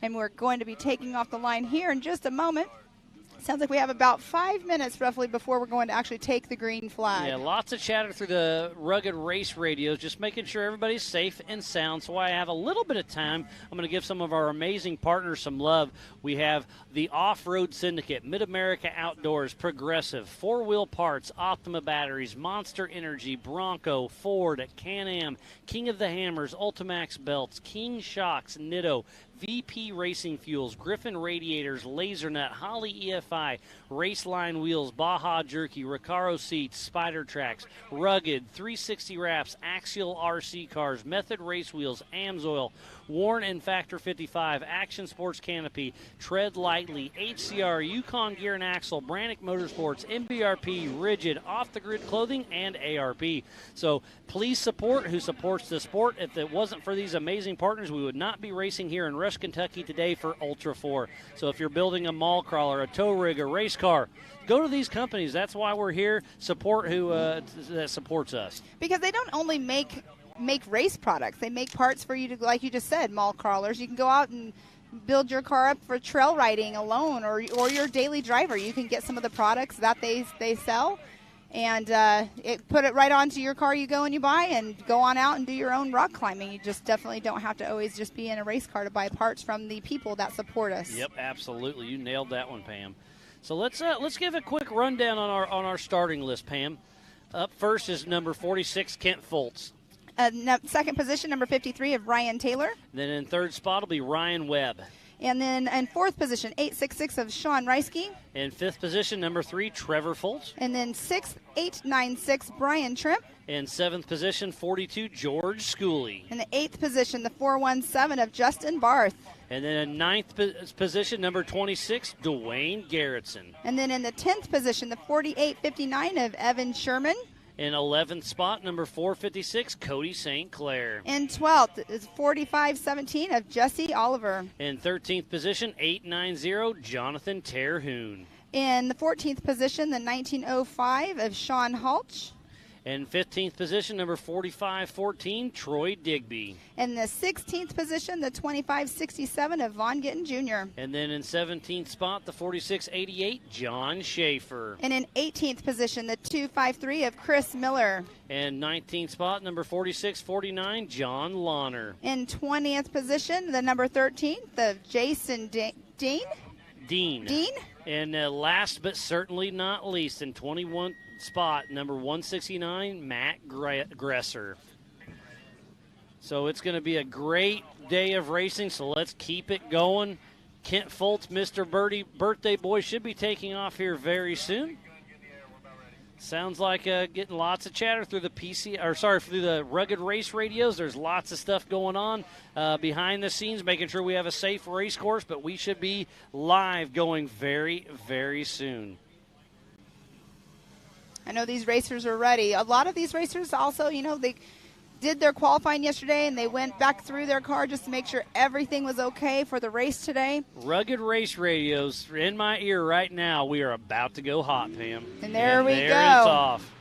And we're going to be taking off the line here in just a moment. Sounds like we have about 5 minutes roughly before we're going to actually take the green flag. Yeah, lots of chatter through the Rugged Race radios, just making sure everybody's safe and sound. So I have a little bit of time. I'm going to give some of our amazing partners some love. We have the Off-Road Syndicate, Mid-America Outdoors, Progressive, Four Wheel Parts, Optima Batteries, Monster Energy, Bronco, Ford, Can-Am, King of the Hammers, Ultimax Belts, King Shocks, Nitto, VP Racing Fuels, Griffin Radiators, LaserNut, Holly EFI, Raceline Wheels, Baja Jerky, Recaro Seats, Spider Tracks, Rugged, 360 Wraps, Axial RC Cars, Method Race Wheels, Amsoil, Warren and Factor 55, Action Sports Canopy, Tread Lightly, HCR, Yukon Gear and Axle, Brannick Motorsports, MBRP, Rigid, Off the Grid Clothing, and ARP. So please support who supports the sport. If it wasn't for these amazing partners, we would not be racing here in Rush, Kentucky today for Ultra 4. So if you're building a mall crawler, a tow rig, a race car, go to these companies. That's why we're here. Support who that supports us. Because they don't only make race products. They make parts for you to, like you just said, mall crawlers. You can go out and build your car up for trail riding alone or your daily driver. You can get some of the products that they sell and put it right onto your car you go and you buy and go on out and do your own rock climbing. You just definitely don't have to always just be in a race car to buy parts from the people that support us. Yep, absolutely. You nailed that one, Pam. So let's give a quick rundown on our starting list, Pam. Up first is number 46, Kent Fultz. Second position, number 53 of Ryan Taylor. Then in third spot will be Ryan Webb. And then in fourth position, 866 of Sean Reisky. In fifth position, number 3, Trevor Fultz. And then 6, 896, Brian Trimp. In seventh position, 42, George Schooley. In the eighth position, the 417 of Justin Barth. And then in ninth position, number 26, Dwayne Garrettson. And then in the 10th position, the 4859 of Evan Sherman. In 11th spot, number 456, Cody St. Clair. In 12th is 4517 of Jesse Oliver. In 13th position, 890, Jonathan Terhune. In the 14th position, the 1905 of Sean Hulch. In 15th position, number 4514, Troy Digby. In the 16th position, the 2567 of Von Gittin Jr. And then in 17th spot, the 4688, John Schaefer. And in 18th position, the 253 of Chris Miller. And 19th spot, number 4649, John Lawner. In 20th position, the number 13, the Jason Dean. And last but certainly not least, in 21 spot, number 169, Matt Gresser. So it's going to be a great day of racing, so let's keep it going. Kent Foltz, Mr. Birdie birthday boy, should be taking off here very soon. Sounds like getting lots of chatter through the through the Rugged Race radios. There's lots of stuff going on behind the scenes, making sure we have a safe race course, but we should be live going very, very soon. I know these racers are ready. A lot of these racers also, they did their qualifying yesterday and they went back through their car just to make sure everything was okay for the race today. Rugged Race radios in my ear right now. We are about to go hot, Pam. And there we go. It's off.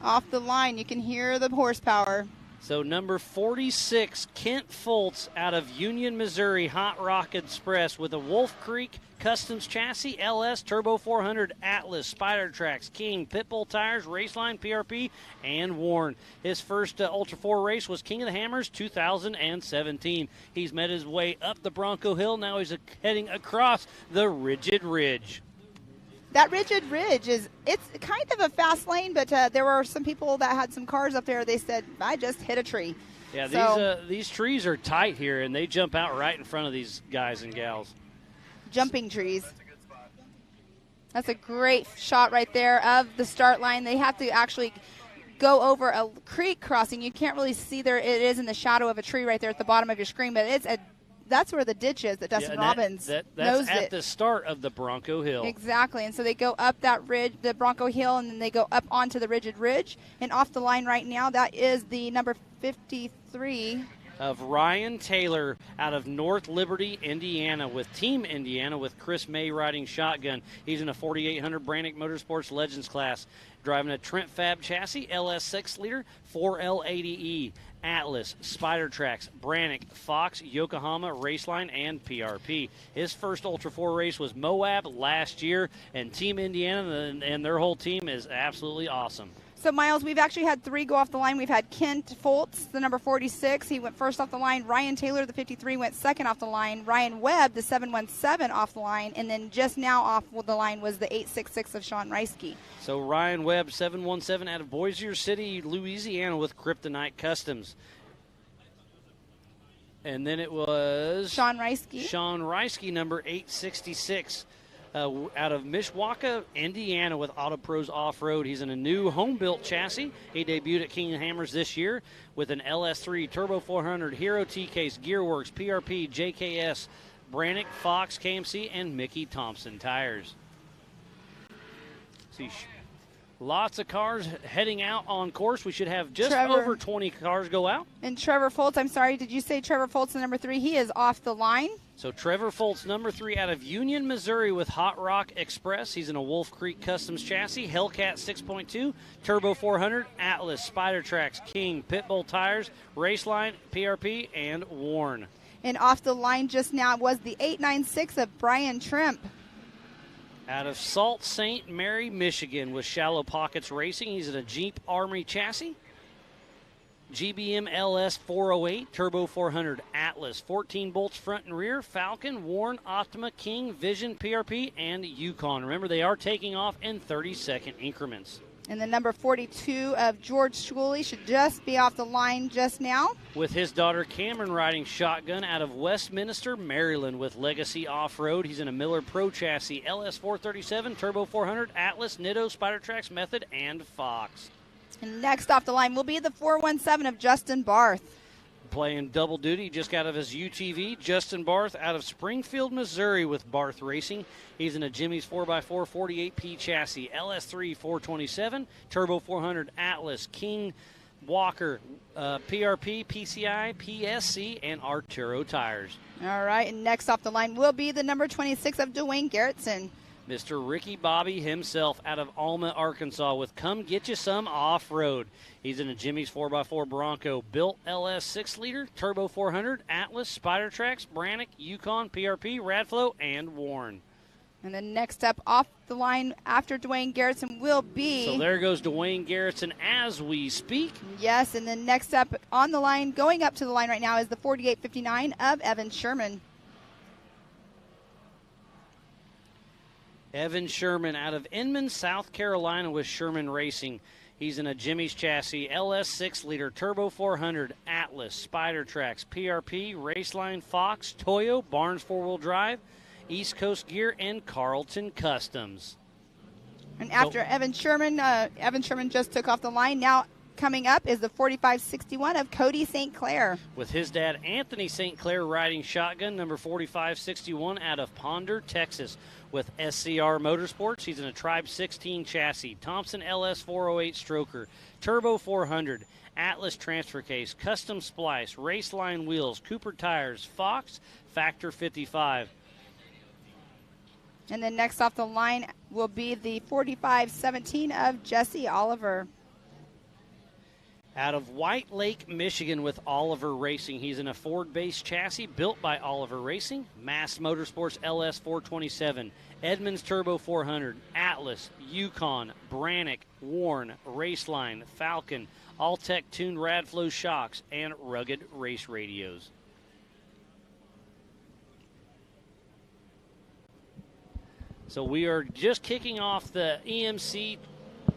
Off the line. You can hear the horsepower. So number 46, Kent Foltz out of Union, Missouri, Hot Rock Express with a Wolf Creek Customs chassis, LS, Turbo 400, Atlas, Spider Tracks, King, Pitbull Tires, Raceline, PRP, and Warren. His first Ultra 4 race was King of the Hammers 2017. He's made his way up the Bronco Hill. Now he's heading across the Rigid Ridge. That Rigid Ridge it's kind of a fast lane, but there were some people that had some cars up there. They said, I just hit a tree. Yeah, these trees are tight here, and they jump out right in front of these guys and gals. Jumping trees. That's a great shot right there of the start line. They have to actually go over a creek crossing. You can't really see there. It is in the shadow of a tree right there at the bottom of your screen, but that's where the ditch is that Dustin Robbins knows at the start of the Bronco Hill. Exactly, and so they go up that ridge, the Bronco Hill, and then they go up onto the Rigid Ridge. And off the line right now, that is the number 53 of Ryan Taylor out of North Liberty, Indiana, with Team Indiana, with Chris May riding shotgun. He's in a 4800 Brannick Motorsports Legends class, driving a Trent Fab chassis, LS 6-liter, 4L80E, Atlas, Spider Tracks, Brannick, Fox, Yokohama, Raceline, and PRP. His first Ultra 4 race was Moab last year, and Team Indiana and their whole team is absolutely awesome. So, Miles, we've actually had 3 go off the line. We've had Kent Foltz, the number 46. He went first off the line. Ryan Taylor, the 53, went second off the line. Ryan Webb, the 717, off the line. And then just now off the line was the 866 of Sean Reisky. So, Ryan Webb, 717 out of Bossier City, Louisiana, with Kryptonite Customs. And then it was Sean Reisky. Sean Reisky, number 866. Out of Mishawaka, Indiana, with Auto Pros Off-Road. He's in a new home-built chassis. He debuted at King of Hammers this year with an LS3, Turbo 400, Hero T-Case, Gearworks, PRP, JKS, Brannick, Fox, KMC, and Mickey Thompson tires. See, lots of cars heading out on course. We should have just over 20 cars go out. And Trevor Foltz, I'm sorry, did you say Trevor Foltz, the number 3? He is off the line. So Trevor Foltz, number 3, out of Union, Missouri, with Hot Rock Express. He's in a Wolf Creek Customs chassis, Hellcat 6.2, Turbo 400, Atlas, Spider Tracks, King, Pitbull Tires, Raceline, PRP, and Warren. And off the line just now was the 896 of Brian Trimp. Out of Sault Ste. Marie, Michigan, with Shallow Pockets Racing. He's in a Jeep Armory chassis. GBM LS 408, Turbo 400, Atlas, 14 bolts front and rear, Falcon, Warren, Optima, King, Vision, PRP, and Yukon. Remember, they are taking off in 30-second increments. And the number 42 of George Schooley should just be off the line just now. With his daughter Cameron riding shotgun out of Westminster, Maryland, with Legacy Off-Road. He's in a Miller Pro chassis, LS 437, Turbo 400, Atlas, Nitto, Spider Tracks, Method, and Fox. And next off the line will be the 417 of Justin Barth. Playing double duty just out of his UTV, Justin Barth out of Springfield, Missouri, with Barth Racing. He's in a Jimmy's 4x4 48P chassis, LS3 427, Turbo 400, Atlas, King, Walker, PRP, PCI, PSC, and Arturo tires. All right, and next off the line will be the number 26 of Dwayne Garrettson. Mr. Ricky Bobby himself out of Alma, Arkansas, with Come Get You Some Off-Road. He's in a Jimmy's 4x4 Bronco, built LS 6-liter, Turbo 400, Atlas, Spider Tracks, Brannick, Yukon, PRP, Radflow, and Warren. And then next up off the line after Dwayne Garrettson will be... So there goes Dwayne Garrettson as we speak. Yes, and then next up on the line, going up to the line right now, is the 4859 of Evan Sherman. Evan Sherman out of Inman, South Carolina, with Sherman Racing. He's in a Jimmy's chassis, LS 6-liter, Turbo 400, Atlas, Spider Tracks, PRP, Raceline, Fox, Toyo, Barnes 4-wheel drive, East Coast Gear, and Carlton Customs. And after Evan Sherman just took off the line. Now coming up is the 4561 of Cody St. Clair. With his dad, Anthony St. Clair, riding shotgun, number 4561 out of Ponder, Texas. With SCR Motorsports, he's in a Tribe 16 chassis, Thompson LS 408 stroker, Turbo 400, Atlas transfer case, custom splice, Raceline wheels, Cooper tires, Fox, Factor 55. And then next off the line will be the 4517 of Jesse Oliver. Out of White Lake, Michigan, with Oliver Racing. He's in a Ford-based chassis built by Oliver Racing, Mass Motorsports LS 427, Edmunds Turbo 400, Atlas, Yukon, Brannick, Warn, Raceline, Falcon, Alltech tuned Radflow shocks, and rugged race radios. So we are just kicking off the EMC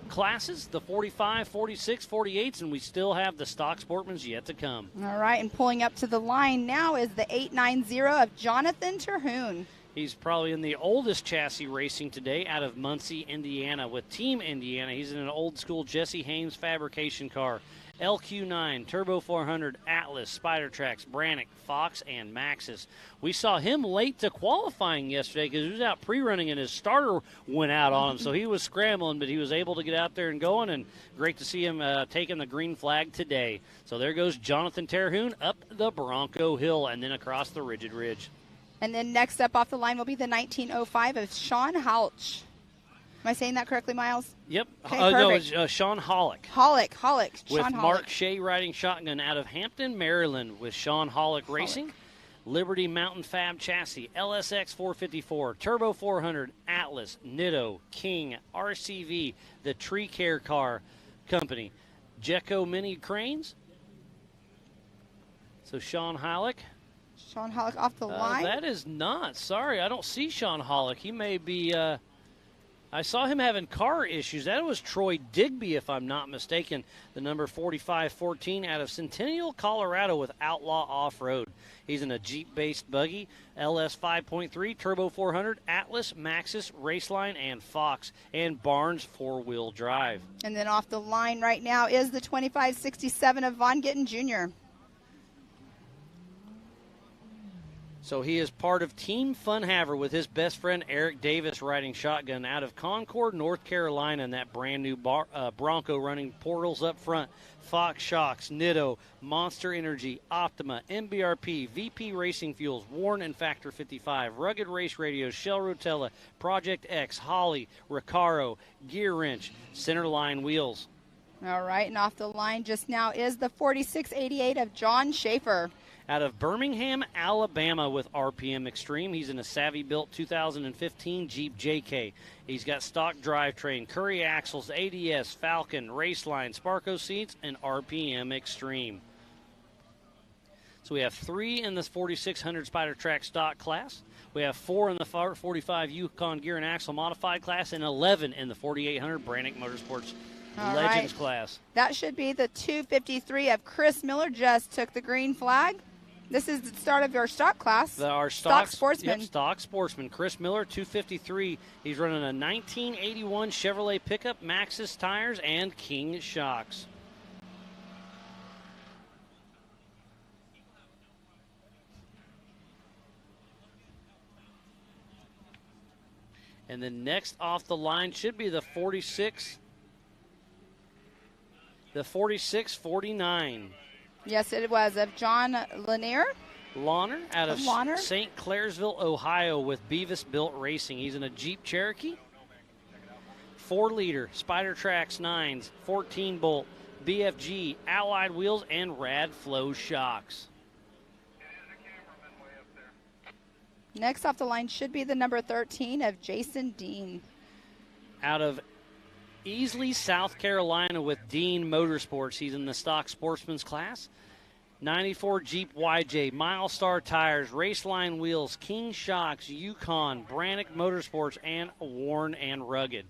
classes, the 45, 46, 48s, and we still have the stock sportsmen's yet to come. All right, and pulling up to the line now is the 890 of Jonathan Terhune. He's probably in the oldest chassis racing today, out of Muncie, Indiana, with Team Indiana. He's in an old-school Jesse Haynes fabrication car. LQ9, Turbo 400, Atlas, Spider Tracks, Brannick, Fox, and Maxxis. We saw him late to qualifying yesterday because he was out pre-running and his starter went out on him, so he was scrambling, but he was able to get out there and going, and great to see him taking the green flag today. So there goes Jonathan Terhune up the Bronco Hill and then across the Rigid Ridge. And then next up off the line will be the 1905 of Sean Halch. Am I saying that correctly, Miles? Yep. Okay, no, it's Sean Hollick. Hollick. With Sean Mark Hollick. Shea riding shotgun out of Hampton, Maryland, with Sean Hollick Racing. Liberty Mountain Fab chassis, LSX 454, Turbo 400, Atlas, Nitto, King, RCV, the Tree Care Car Company, Jecco Mini Cranes. So Sean Hollick. Sean Hollick off the line. That is not. Sorry, I don't see Sean Hollick. He may be. I saw him having car issues. That was Troy Digby, if I'm not mistaken. The number 4514 out of Centennial, Colorado, with Outlaw Off-Road. He's in a Jeep-based buggy, LS 5.3, Turbo 400, Atlas, Maxxis, Raceline, and Fox, and Barnes 4-wheel drive. And then off the line right now is the 2567 of Von Gittin Jr. So he is part of Team Funhaver with his best friend Eric Davis riding shotgun out of Concord, North Carolina, in that brand new Bronco running portals up front. Fox Shocks, Nitto, Monster Energy, Optima, MBRP, VP Racing Fuels, Warn and Factor 55, Rugged Race Radios, Shell Rotella, Project X, Holly, Recaro, Gear Wrench, Centerline Wheels. All right, and off the line just now is the 4688 of John Schaefer. Out of Birmingham, Alabama, with RPM Extreme. He's in a Savvy-built 2015 Jeep JK. He's got stock drivetrain, Curry axles, ADS, Falcon, Raceline, Sparco seats, and RPM Extreme. So we have 3 in this 4600 Spider Track stock class. We have 4 in the 45 Yukon Gear and Axle modified class, and 11 in the 4800 Brannick Motorsports Legends class. That should be the 253 of Chris Miller. Just took the green flag. This is the start of our stock class. Our stock sportsman. Yep, stock sportsman. Chris Miller, 253. He's running a 1981 Chevrolet pickup, Maxxis tires, and King shocks. And then next off the line should be the 46. The 4649. Yes, it was of John Lanier. Lawner out of Lawner. St. Clairsville, Ohio, with Beavis Built Racing. He's in a Jeep Cherokee. 4-liter Spider Tracks 9s, 14-bolt BFG allied wheels, and Radflow shocks. Next off the line should be the number 13 of Jason Dean. Out of Easley, South Carolina, with Dean Motorsports. He's in the stock sportsman's class. 94 Jeep YJ, Milestar tires, Raceline wheels, King shocks, Yukon, Brannick Motorsports, and Warn and Rugged.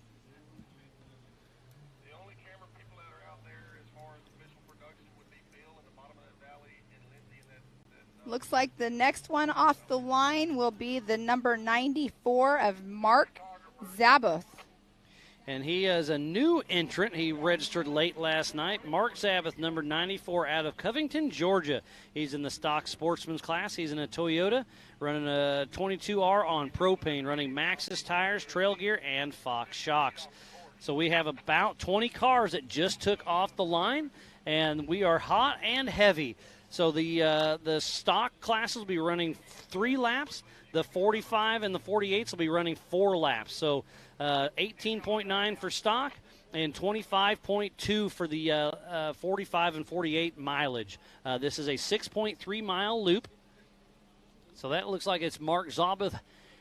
Looks like the next one off the line will be the number 94 of Mark Zaboth. And he is a new entrant. He registered late last night. Mark Zaboth, number 94, out of Covington, Georgia. He's in the stock sportsman's class. He's in a Toyota, running a 22R on propane, running Maxxis tires, Trail Gear, and Fox shocks. So we have about 20 cars that just took off the line, and we are hot and heavy. So the stock classes will be running 3 laps. The 45 and the 48s will be running 4 laps. So 18.9 for stock and 25.2 for the 45 and 48 mileage. This is a 6.3-mile loop. So that looks like it's Mark Zaboth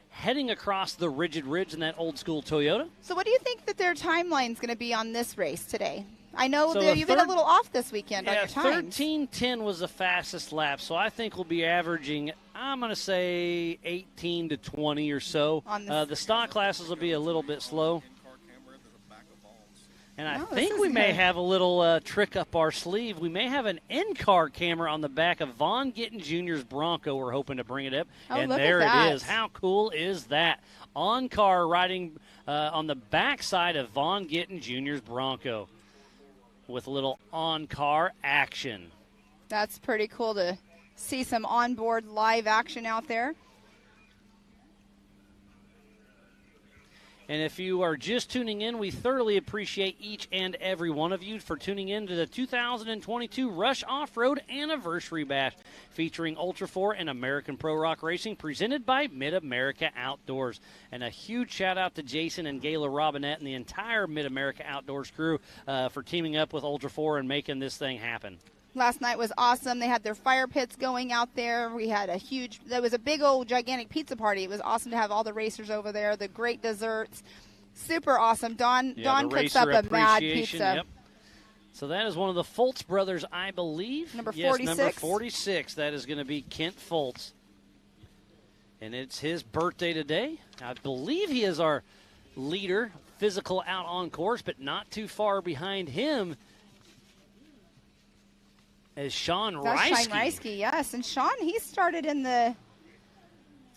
heading across the Rigid Ridge in that old-school Toyota. So what do you think that their timeline's going to be on this race today? I know So that you've been a little off this weekend on your times. 13:10 was the fastest lap, so I think we'll be averaging, I'm going to say 18 to 20 or so. On the stock classes will be a little bit slow. And I No, think this we is may good. have a little trick up our sleeve. We may have an in-car camera on the back of Vaughn Gittin Jr.'s Bronco. We're hoping to bring it up. Oh, and look at there that. it is. How cool is that? On-car riding on the backside of Vaughn Gittin Jr.'s Bronco with a little on-car action. That's pretty cool to see some onboard live action out there. And if you are just tuning in, we thoroughly appreciate each and every one of you for tuning in to the 2022 Rush Off-Road Anniversary Bash featuring Ultra 4 and American Pro Rock Racing, presented by Mid-America Outdoors. And a huge shout-out to Jason and Gayla Robinette and the entire Mid-America Outdoors crew for teaming up with Ultra 4 and making this thing happen. Last night was awesome. They had their fire pits going out there. We had there was a big old gigantic pizza party. It was awesome to have all the racers over there, the great desserts. Super awesome. Don cooks up a mad pizza. Yep. So that is one of the Foltz brothers, I believe. Number Yes, 46. number 46. That is going to be Kent Foltz. And it's his birthday today. I believe he is our leader, physical out on course, but not too far behind him is Sean That's Reisky. Sean Reisky, yes. And Sean, he started in the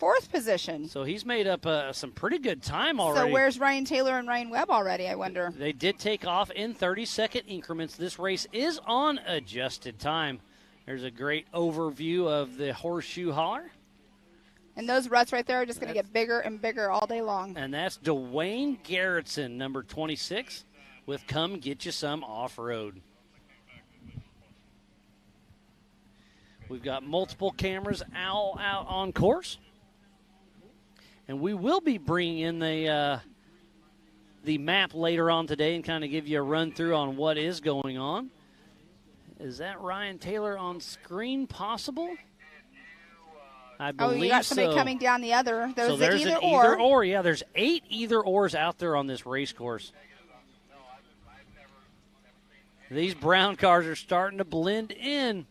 4th position. So he's made up some pretty good time already. So where's Ryan Taylor and Ryan Webb already, I wonder? They did take off in 30-second increments. This race is on adjusted time. There's a great overview of the Horseshoe Holler. And those ruts right there are just going to get bigger and bigger all day long. And that's Dwayne Garrettson, number 26, with Come Get You Some Off-Road. We've got multiple cameras all out on course. And we will be bringing in the map later on today and kind of give you a run-through on what is going on. Is that Ryan Taylor on screen possible? I believe so. You got somebody coming down the other. So there's an either or. Yeah, there's 8 either-ors out there on this race course. These brown cars are starting to blend in.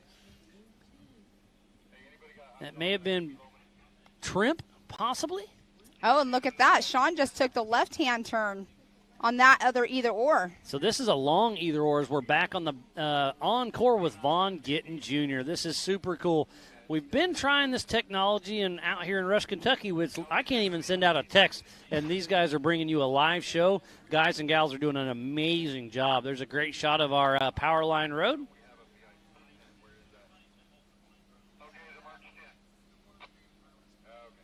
That may have been Trimp, possibly. Oh, and look at that. Sean just took the left-hand turn on that other either-or. So this is a long either-or as we're back on the encore with Vaughn Gittin Jr. This is super cool. We've been trying this technology and out here in Rush, Kentucky, which I can't even send out a text, and these guys are bringing you a live show. Guys and gals are doing an amazing job. There's a great shot of our Power Line Road.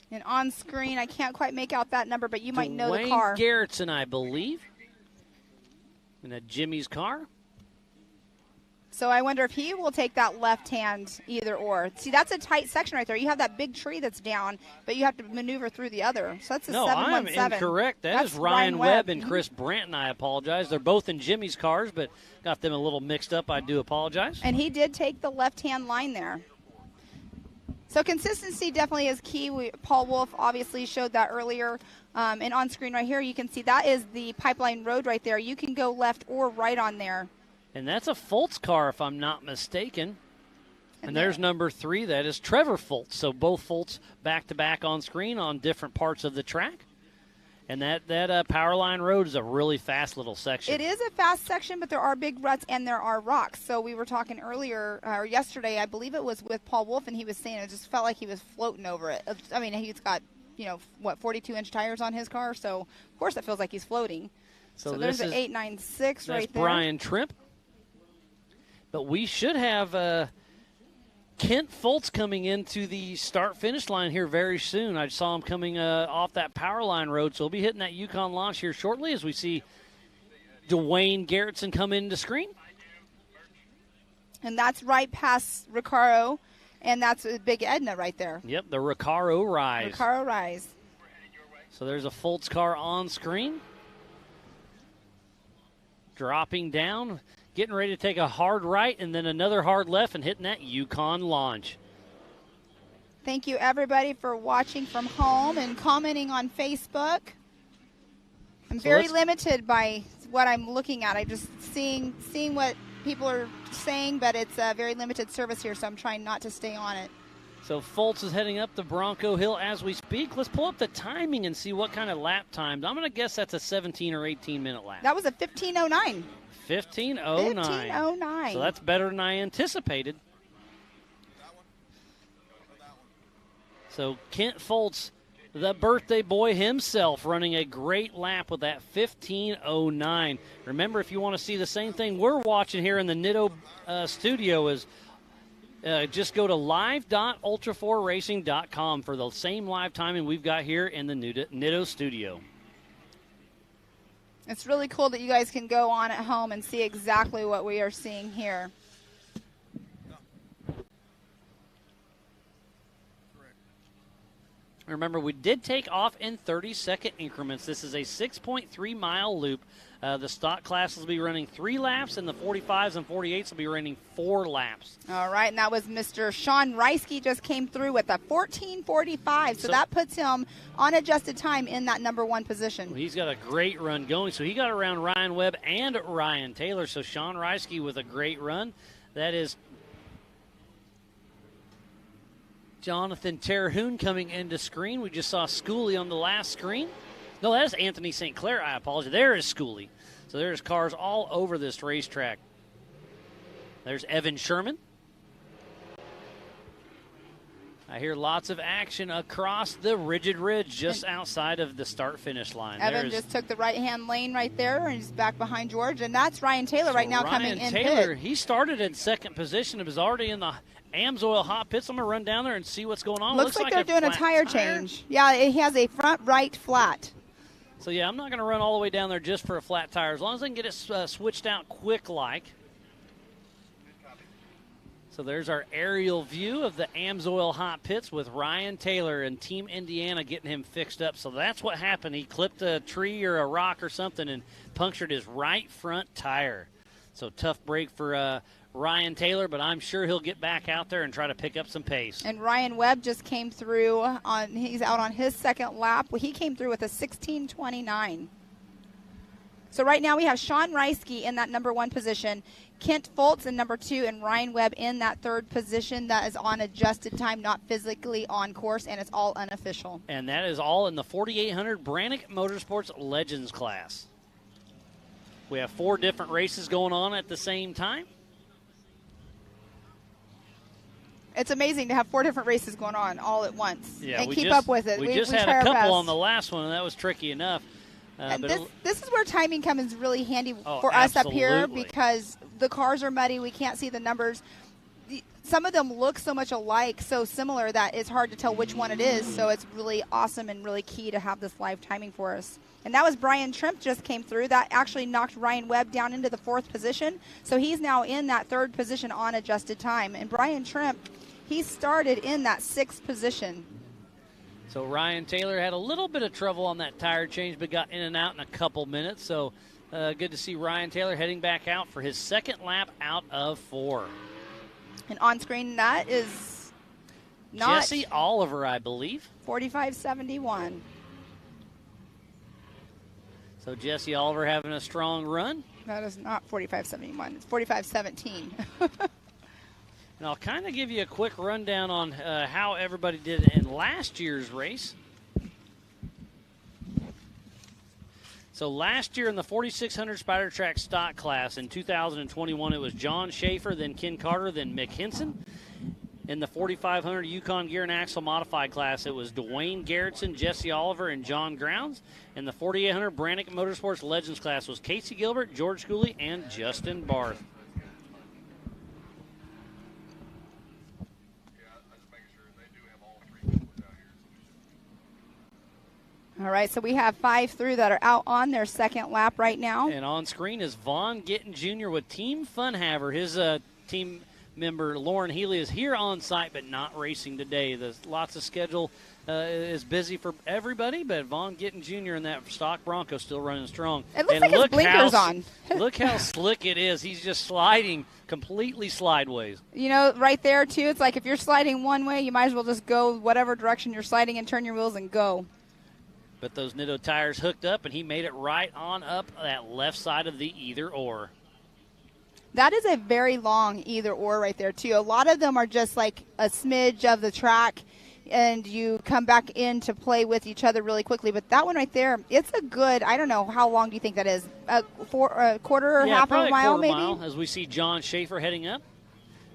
And on screen, I can't quite make out that number, but you might know the car. Dwayne Garrettson, I believe, in a Jimmy's car. So I wonder if he will take that left-hand either-or. See, that's a tight section right there. You have that big tree that's down, but you have to maneuver through the other. So that's a 717. I'm incorrect. That's Ryan Webb and Chris Brandt, and I apologize. They're both in Jimmy's cars, but got them a little mixed up. I do apologize. And he did take the left-hand line there. So consistency definitely is key. Paul Wolf obviously showed that earlier. And on screen right here, you can see that is the Pipeline Road right there. You can go left or right on there. And that's a Foltz car, if I'm not mistaken. And there's number 3. That is Trevor Foltz. So both Foltz back-to-back on screen on different parts of the track. And that Powerline Road is a really fast little section. It is a fast section, but there are big ruts and there are rocks. So we were talking earlier, or yesterday, I believe it was with Paul Wolf, and he was saying it just felt like he was floating over it. I mean, he's got, 42-inch tires on his car, so of course it feels like he's floating. So there's an 896 right there. That's Brian Trimp. But we should have Kent Fultz coming into the start-finish line here very soon. I saw him coming off that Powerline Road, so he'll be hitting that Yukon launch here shortly as we see Dwayne Garrettson come into screen. And that's right past Recaro, and that's a Big Edna right there. Yep, the Recaro Rise. Recaro Rise. So there's a Fultz car on screen. Dropping down. Getting ready to take a hard right and then another hard left and hitting that Yukon launch. Thank you, everybody, for watching from home and commenting on Facebook. I'm very limited by what I'm looking at. I'm just seeing what people are saying, but it's a very limited service here, so I'm trying not to stay on it. So Fultz is heading up the Bronco Hill as we speak. Let's pull up the timing and see what kind of lap times. I'm going to guess that's a 17 or 18-minute lap. That was a 15:09. 15:09. 15:09. So that's better than I anticipated. So Kent Fultz, the birthday boy himself, running a great lap with that 15:09. Remember, if you want to see the same thing we're watching here in the Nitto studio, is just go to live.ultra4racing.com for the same live timing we've got here in the Nitto studio. It's really cool that you guys can go on at home and see exactly what we are seeing here. Remember, we did take off in 30-second increments. This is a 6.3-mile loop. The stock classes will be running 3 laps, and the 45s and 48s will be running 4 laps. All right, and that was Mr. Sean Reisky just came through with a 14:45, so that puts him on adjusted time in that number 1 position. Well, he's got a great run going, so he got around Ryan Webb and Ryan Taylor, so Sean Reisky with a great run. That is Jonathan Terhune coming into screen. We just saw Schooley on the last screen. No, that is Anthony St. Clair. I apologize. There is Schooley. So there's cars all over this racetrack. There's Evan Sherman. I hear lots of action across the Rigid Ridge just outside of the start-finish line. Evan just took the right-hand lane right there, and he's back behind George. And that's Ryan Taylor right now coming in pit. Ryan Taylor, he started in second position. It was already in the AMSOIL hot pits. I'm going to run down there and see what's going on. Looks like they're doing a tire change. Yeah, he has a front right flat. So, yeah, I'm not going to run all the way down there just for a flat tire. As long as I can get it switched out quick-like. So there's our aerial view of the AMSOIL hot pits with Ryan Taylor and Team Indiana getting him fixed up. So that's what happened. He clipped a tree or a rock or something and punctured his right front tire. So tough break for Ryan Taylor, but I'm sure he'll get back out there and try to pick up some pace. And Ryan Webb just came through. He's out on his second lap. He came through with a 16:29. So right now we have Sean Reisky in that number 1 position, Kent Fultz in number 2, and Ryan Webb in that 3rd position. That is on adjusted time, not physically on course, and it's all unofficial. And that is all in the 4800 Brannick Motorsports Legends class. We have 4 different races going on at the same time. It's amazing to have 4 different races going on all at once and keep up with it. We just had a couple on the last one, and that was tricky enough. And this is where timing comes really handy for us up here because the cars are muddy. We can't see the numbers. Some of them look so much alike, so similar, that it's hard to tell which one it is. So it's really awesome and really key to have this live timing for us. And that was Brian Trimp just came through. That actually knocked Ryan Webb down into the 4th position. So he's now in that 3rd position on adjusted time. And Brian Trimp, he started in that 6th position. So Ryan Taylor had a little bit of trouble on that tire change, but got in and out in a couple minutes. So good to see Ryan Taylor heading back out for his 2nd lap out of 4. And on screen, that is not Jesse Oliver, I believe. 45.71. So Jesse Oliver having a strong run. That is not 45.71. It's 45.17. And I'll kind of give you a quick rundown on how everybody did in last year's race. So last year in the 4,600 Spider Track stock class in 2021, it was John Schaefer, then Ken Carter, then Mick Henson. In the 4,500 Yukon Gear and Axle modified class, it was Dwayne Garrettson, Jesse Oliver, and John Grounds. In the 4,800 Brannick Motorsports Legends class was Casey Gilbert, George Schooley, and Justin Barth. All right, so we have 5 through that are out on their second lap right now. And on screen is Vaughn Gittin Jr. with Team Funhaver. His team member Lauren Healy is here on site but not racing today. There's lots of schedule is busy for everybody, but Vaughn Gittin Jr. in that stock Bronco still running strong. It looks like his blinkers on. Look how slick it is. He's just sliding completely slideways. You know, right there, too, it's like if you're sliding one way, you might as well just go whatever direction you're sliding and turn your wheels and go. But those Nitto tires hooked up, and he made it right on up that left side of the either-or. That is a very long either-or right there, too. A lot of them are just like a smidge of the track, and you come back in to play with each other really quickly. But that one right there, it's a good, I don't know, how long do you think that is? A quarter or half of a mile, maybe? Mile, as we see John Schaefer heading up.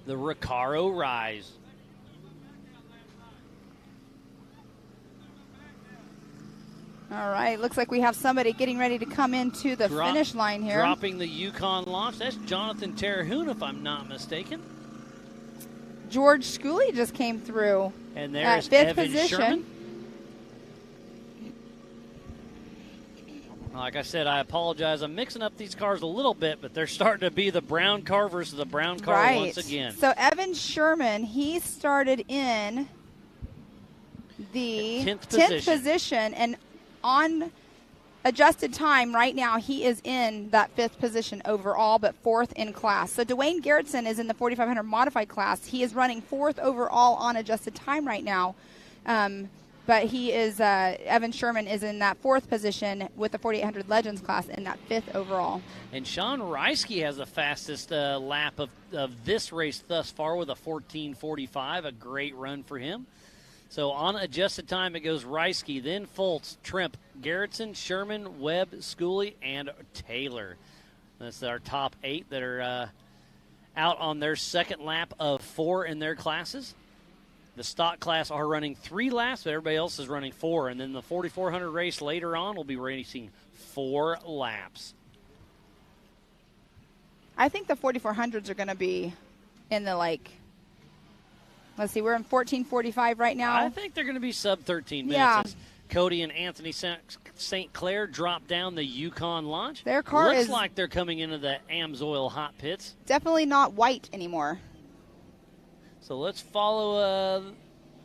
The Recaro Rise. All right, looks like we have somebody getting ready to come into the finish line here. Dropping the Yukon launch. That's Jonathan Terhune, if I'm not mistaken. George Schooley just came through. And there's fifth Evan position. Sherman. Like I said, I apologize. I'm mixing up these cars a little bit, but they're starting to be the brown car versus the brown car once again. So Evan Sherman, he started in the 10th position, and on adjusted time right now, he is in that 5th position overall, but 4th in class. So Dwayne Garrettson is in the 4,500 modified class. He is running 4th overall on adjusted time right now. But he is, Evan Sherman is in that 4th position with the 4,800 Legends class in that 5th overall. And Sean Reisky has the fastest lap of this race thus far with a 14:45, a great run for him. So on adjusted time, it goes Reisky, then Foltz, Trimp, Garrettson, Sherman, Webb, Schooley, and Taylor. That's our top 8 that are out on their second lap of 4 in their classes. The stock class are running 3 laps, but everybody else is running 4. And then the 4,400 race later on will be racing 4 laps. I think the 4,400s are going to be in the, let's see, we're in 14:45 right now. I think they're going to be sub 13 minutes. Yeah. As Cody and Anthony St. Clair drop down the Yukon launch. Their car looks is like they're coming into the AMSOIL hot pits. Definitely not white anymore. So let's follow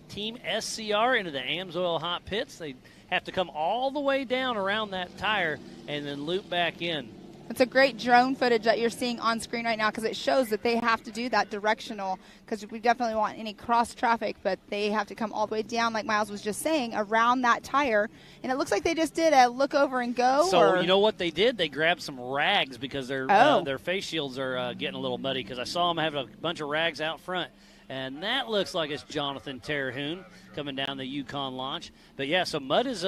Team SCR into the AMSOIL hot pits. They have to come all the way down around that tire and then loop back in. It's a great drone footage that you're seeing on screen right now because it shows that they have to do that directional because we definitely want any cross traffic, but they have to come all the way down, like Miles was just saying, around that tire. And it looks like they just did a look over and go. So you know what they did? They grabbed some rags because their face shields are getting a little muddy because I saw them having a bunch of rags out front. And that looks like it's Jonathan Terhune coming down the Yukon launch. But, yeah, so mud is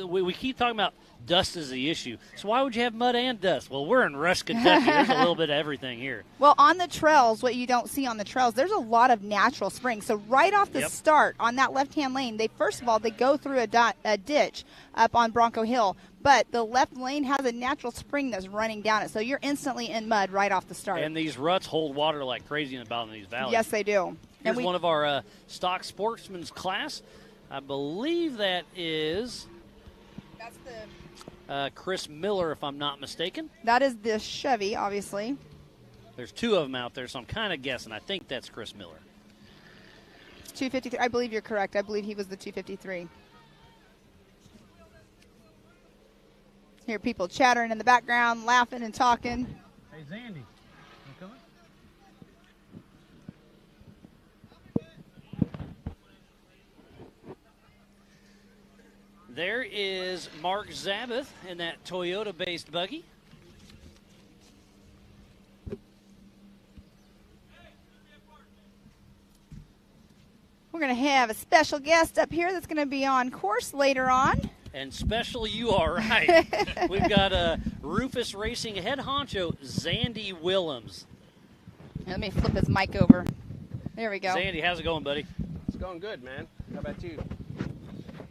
we keep talking about dust is the issue. So why would you have mud and dust? Well, we're in Rush, Kentucky. There's a little bit of everything here. Well, on the trails, what you don't see on the trails, there's a lot of natural springs. So right off the start on that left-hand lane, they go through a ditch up on Bronco Hill. But the left lane has a natural spring that's running down it. So you're instantly in mud right off the start. And these ruts hold water like crazy in the bottom of these valleys. Yes, they do. Here's one of our stock sportsman's class. I believe that is Chris Miller, if I'm not mistaken. That is the Chevy, obviously. There's 2 of them out there, so I'm kind of guessing. I think that's Chris Miller. 253. I believe you're correct. I believe he was the 253. Hear people chattering in the background, laughing and talking. Hey, Zandy, you coming? There is Mark Zabeth in that Toyota-based buggy. We're going to have a special guest up here that's going to be on course later on. And special you are right. We've got Rufus Racing head honcho, Zandy Willems. Let me flip his mic over. There we go. Zandy, how's it going, buddy? It's going good, man. How about you?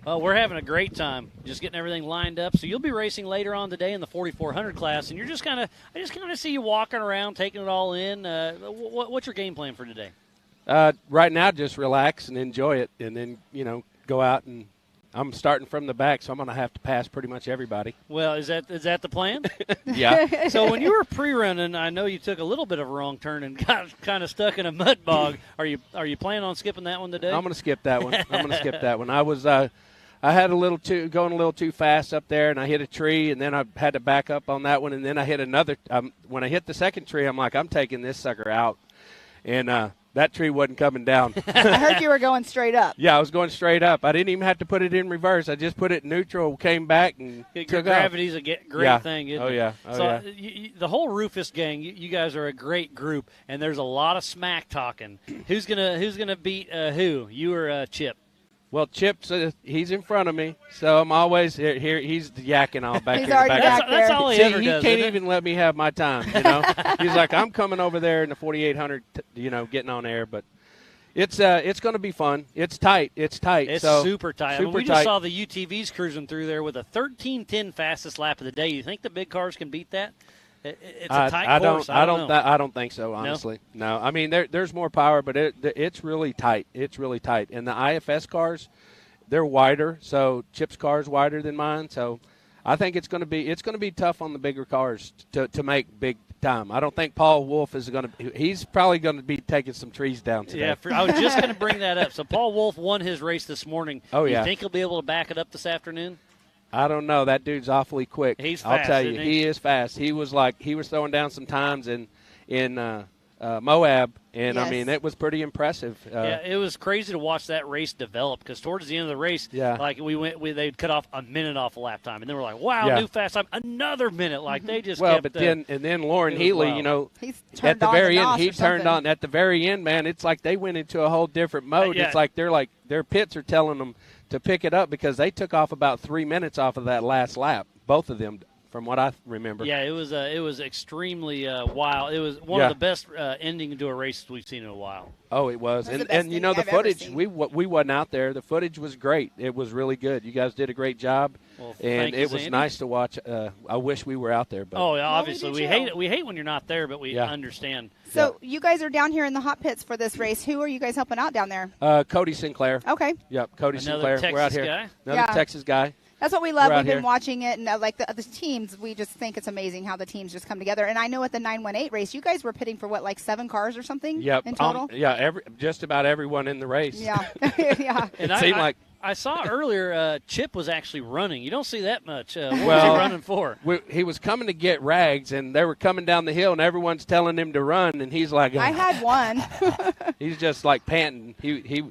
Well, we're having a great time, just getting everything lined up. So you'll be racing later on today in the 4400 class, and I just kind of see you walking around, taking it all in. What's your game plan for today? Right now, just relax and enjoy it, and then go out and. I'm starting from the back, so I'm going to have to pass pretty much everybody. Well, is that the plan? Yeah. So when you were pre-running, I know you took a little bit of a wrong turn and got kind of stuck in a mud bog. Are you planning on skipping that one today? I'm going to skip that one. I was I had going a little too fast up there, and I hit a tree, and then I had to back up on that one, and then I hit another. When I hit the second tree, I'm like, I'm taking this sucker out, and that tree wasn't coming down. I heard you were going straight up. Yeah, I was going straight up. I didn't even have to put it in reverse. I just put it in neutral, came back, and took gravity's off. a great thing, isn't it? Yeah. The whole Rufus gang, you guys are a great group, and there's a lot of smack talking. Who's gonna beat who? You or Chip? Well, Chip's he's in front of me, so I'm always here. He's yakking all back he's here. Already back there. That's all he ever does. He can't even let me have my time. He's like, I'm coming over there in the 4800, getting on air, but. It's going to be fun. It's tight. It's super tight. We just saw the UTVs cruising through there with a 13:10 fastest lap of the day. You think the big cars can beat that? It's a tight course. I don't think so. Honestly, no. I mean, there's more power, but it's really tight. It's really tight. And the IFS cars, they're wider. So Chip's car is wider than mine. So I think it's going to be tough on the bigger cars to make big time. I don't think Paul Wolf is going to. He's probably going to be taking some trees down today. Yeah, I was just going to bring that up. So Paul Wolf won his race this morning. Oh yeah. You think he'll be able to back it up this afternoon? I don't know. That dude's awfully quick. He's fast. I'll tell you, he is fast. He was throwing down some times in Moab, and yes. I mean it was pretty impressive. Yeah, it was crazy to watch that race develop because towards the end of the race, like they'd cut off a minute off of lap time, and then we're like, wow, new fast time, another minute. Like they just kept. But then Lauren Healy, he's at the very end, he turned on at the very end. Man, it's like they went into a whole different mode. Yeah. It's like their pits are telling them to pick it up because they took off about 3 minutes off of that last lap, both of them. From what I remember. Yeah, it was extremely wild. It was one of the best ending to a race we've seen in a while. Oh, it was. And the footage, we wasn't out there. The footage was great. It was really good. You guys did a great job. Well, and it was nice to watch. I wish we were out there. But obviously. We hate it. We hate when you're not there, but we understand. So you guys are down here in the hot pits for this race. Who are you guys helping out down there? Cody Sinclair. Okay. Yep, Cody Sinclair. Texas we're out here. Guy. Another Texas guy. That's what we love. We've been watching it, and the teams, we just think it's amazing how the teams just come together. And I know at the 918 race, you guys were pitting for 7 cars or something in total? Just about everyone in the race. Yeah, yeah. And it seemed like I saw earlier Chip was actually running. You don't see that much. What was he running for? He was coming to get rags, and they were coming down the hill, and everyone's telling him to run, and he's like, I had one. He's just like panting.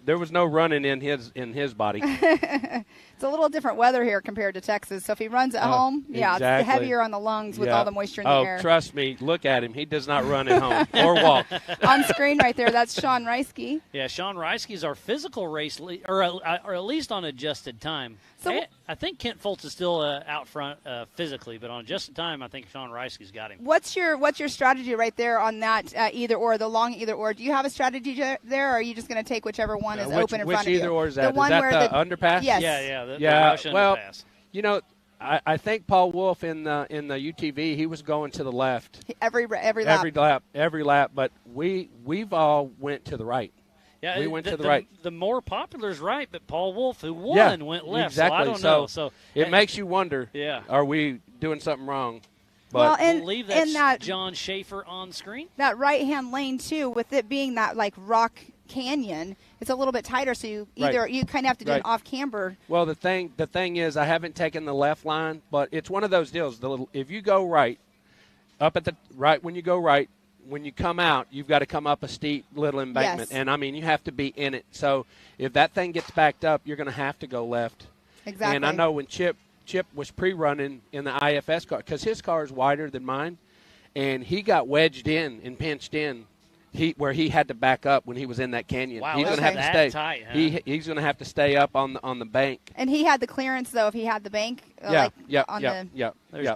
There was no running in his body. It's a little different weather here compared to Texas. So if he runs at home, exactly. It's heavier on the lungs with all the moisture in the air. Oh, trust me. Look at him. He does not run at home or walk. On screen right there, that's Sean Reisky. Yeah, Sean Reisky's our physical race, or at least on adjusted time. So I think Kent Foltz is still out front physically, but on adjusted time, I think Sean Reisky's got him. What's your strategy right there on that either or, the long either or? Do you have a strategy there, or are you just going to take whichever one is open in front of you? Which either or is that? The one is that where the underpass? Yes. The well, underpass. I think Paul Wolf in the UTV, he was going to the left every lap. Every lap, but we've all went to the right. Yeah, we went to the right. The more popular is right, but Paul Wolf, who won, went left. Exactly. So I don't know. So it makes you wonder. Yeah. Are we doing something wrong? But I believe that's John Schaefer on screen. That right-hand lane too, with it being that rock canyon, it's a little bit tighter. So you you kind of have to do an off camber. Well, the thing is, I haven't taken the left line, but it's one of those deals. If you go right, up at the right when you go right. When you come out, you've got to come up a steep little embankment. Yes. And, I mean, you have to be in it. So if that thing gets backed up, you're going to have to go left. Exactly. And I know when Chip was pre-running in the IFS car, because his car is wider than mine, and he got wedged in and pinched in. where he had to back up when he was in that canyon. Wow, he's going to have to that stay. tight, huh? He's going to have to stay up on the bank. And he had the clearance, though, if he had the bank. There's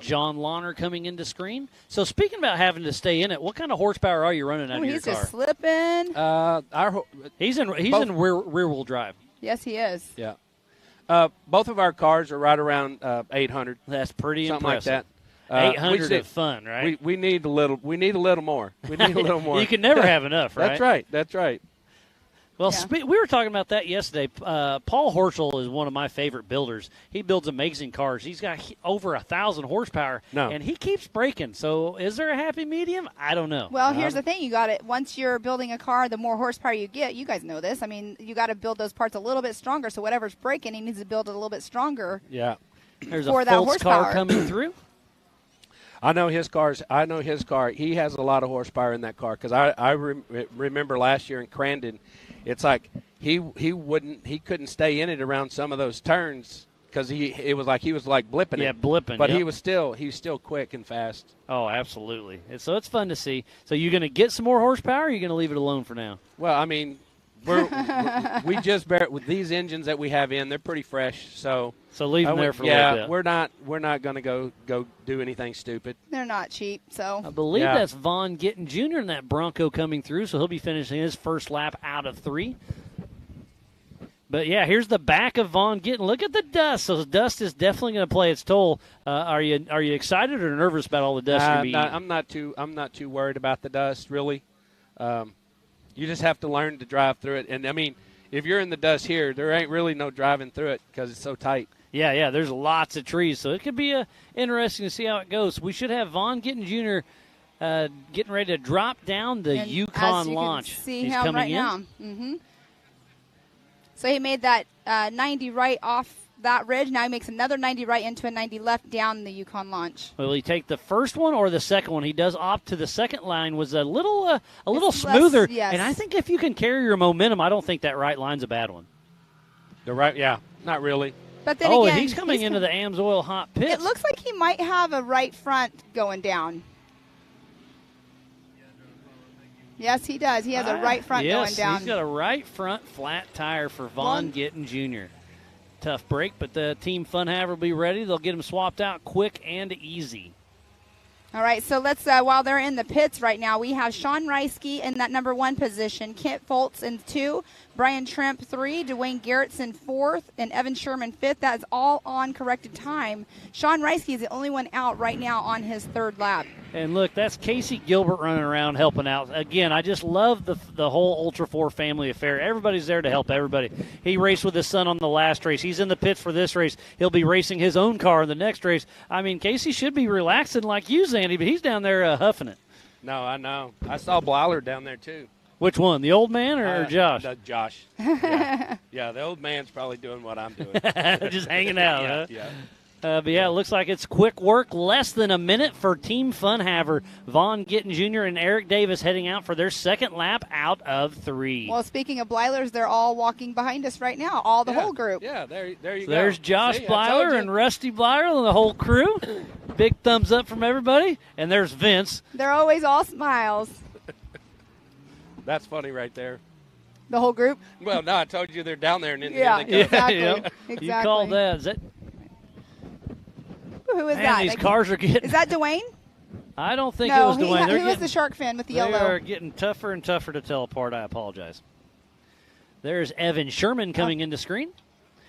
John Lawner coming into screen. So speaking about having to stay in it, what kind of horsepower are you running out of your he's car? Just slipping. He's in rear wheel drive. Yes, he is. Yeah. Both of our cars are right around 800. That's pretty something impressive. like that. 800 of fun, right? We need a little. We need a little more. We need a little more. You can never have enough, right? That's right. Well, we were talking about that yesterday. Paul Horschel is one of my favorite builders. He builds amazing cars. He's got over 1,000 horsepower, and he keeps breaking. So is there a happy medium? I don't know. Well, here's the thing. You got it. Once you're building a car, the more horsepower you get, you guys know this. I mean, you got to build those parts a little bit stronger. So whatever's breaking, he needs to build it a little bit stronger. Yeah. There's a Fultz car coming through. I know his cars. I know his car. He has a lot of horsepower in that car because I remember last year in Crandon, it's like he couldn't stay in it around some of those turns because he was like blipping. Yeah, blipping. But he's still quick and fast. Oh, absolutely. So it's fun to see. So you're going to get some more horsepower, or are you going to leave it alone for now? Well, I mean, we just with these engines that we have in, they're pretty fresh. So leave them there for a little bit. we're not going to go do anything stupid. They're not cheap. So I believe that's Vaughn Gittin Jr. in that Bronco coming through. So he'll be finishing his first lap out of 3. But yeah, here's the back of Vaughn Gittin. Look at the dust. So the dust is definitely going to play its toll. Are you excited or nervous about all the dust you're being? I'm not too worried about the dust really. You just have to learn to drive through it. And I mean, if you're in the dust here, there ain't really no driving through it because it's so tight. Yeah, there's lots of trees, so it could be interesting to see how it goes. We should have Vaughn Gittin Jr. Getting ready to drop down the Yukon launch. See He's him coming right in. now. Mm-hmm. So he made that 90 right off that ridge. Now he makes another 90 right into a 90 left down the Yukon launch. Will he take the first one or the second one? He does opt to the second line. Was a little smoother. Less, yes. And I think if you can carry your momentum, I don't think that right line's a bad one. The right, yeah, not really. But then again, he's coming into the AMSOIL hot pits. It looks like he might have a right front going down. Yes, he does. He has a right front going down. Yes, he's got a right front flat tire for Vaughn Gittin Jr. Tough break, but the Team Funhaver will be ready. They'll get him swapped out quick and easy. All right, so let's, while they're in the pits right now, we have Sean Reisky in that number 1 position, Kent Fultz in 2, Brian Tremp 3, Dwayne Garrettson 4th, and Evan Sherman 5th. That is all on corrected time. Sean Reisky is the only one out right now on his 3rd lap. And look, that's Casey Gilbert running around helping out. Again, I just love the whole Ultra 4 family affair. Everybody's there to help everybody. He raced with his son on the last race. He's in the pits for this race. He'll be racing his own car in the next race. I mean, Casey should be relaxing like you, Zandy, but he's down there huffing it. No, I know. I saw Blyler down there, too. Which one, the old man or Josh? Josh. Yeah, the old man's probably doing what I'm doing. Just hanging out, huh? Yeah. But yeah, it looks like it's quick work. Less than a minute for Team Funhaver. Vaughn Gittin Jr. and Eric Davis heading out for their second lap out of 3. Well, speaking of Blylers, they're all walking behind us right now, the whole group. Yeah, there you go. There's Josh Blyler and Rusty Blyler and the whole crew. Big thumbs up from everybody. And there's Vince. They're always all smiles. That's funny right there. The whole group? Well, no, I told you they're down there. And then Exactly. You called that. Is that? Who is Man, that? These cars are getting. Is that Dwayne? I don't think it was Dwayne. Who was the shark fin with the yellow? They are getting tougher and tougher to tell apart. I apologize. There's Evan Sherman coming into screen.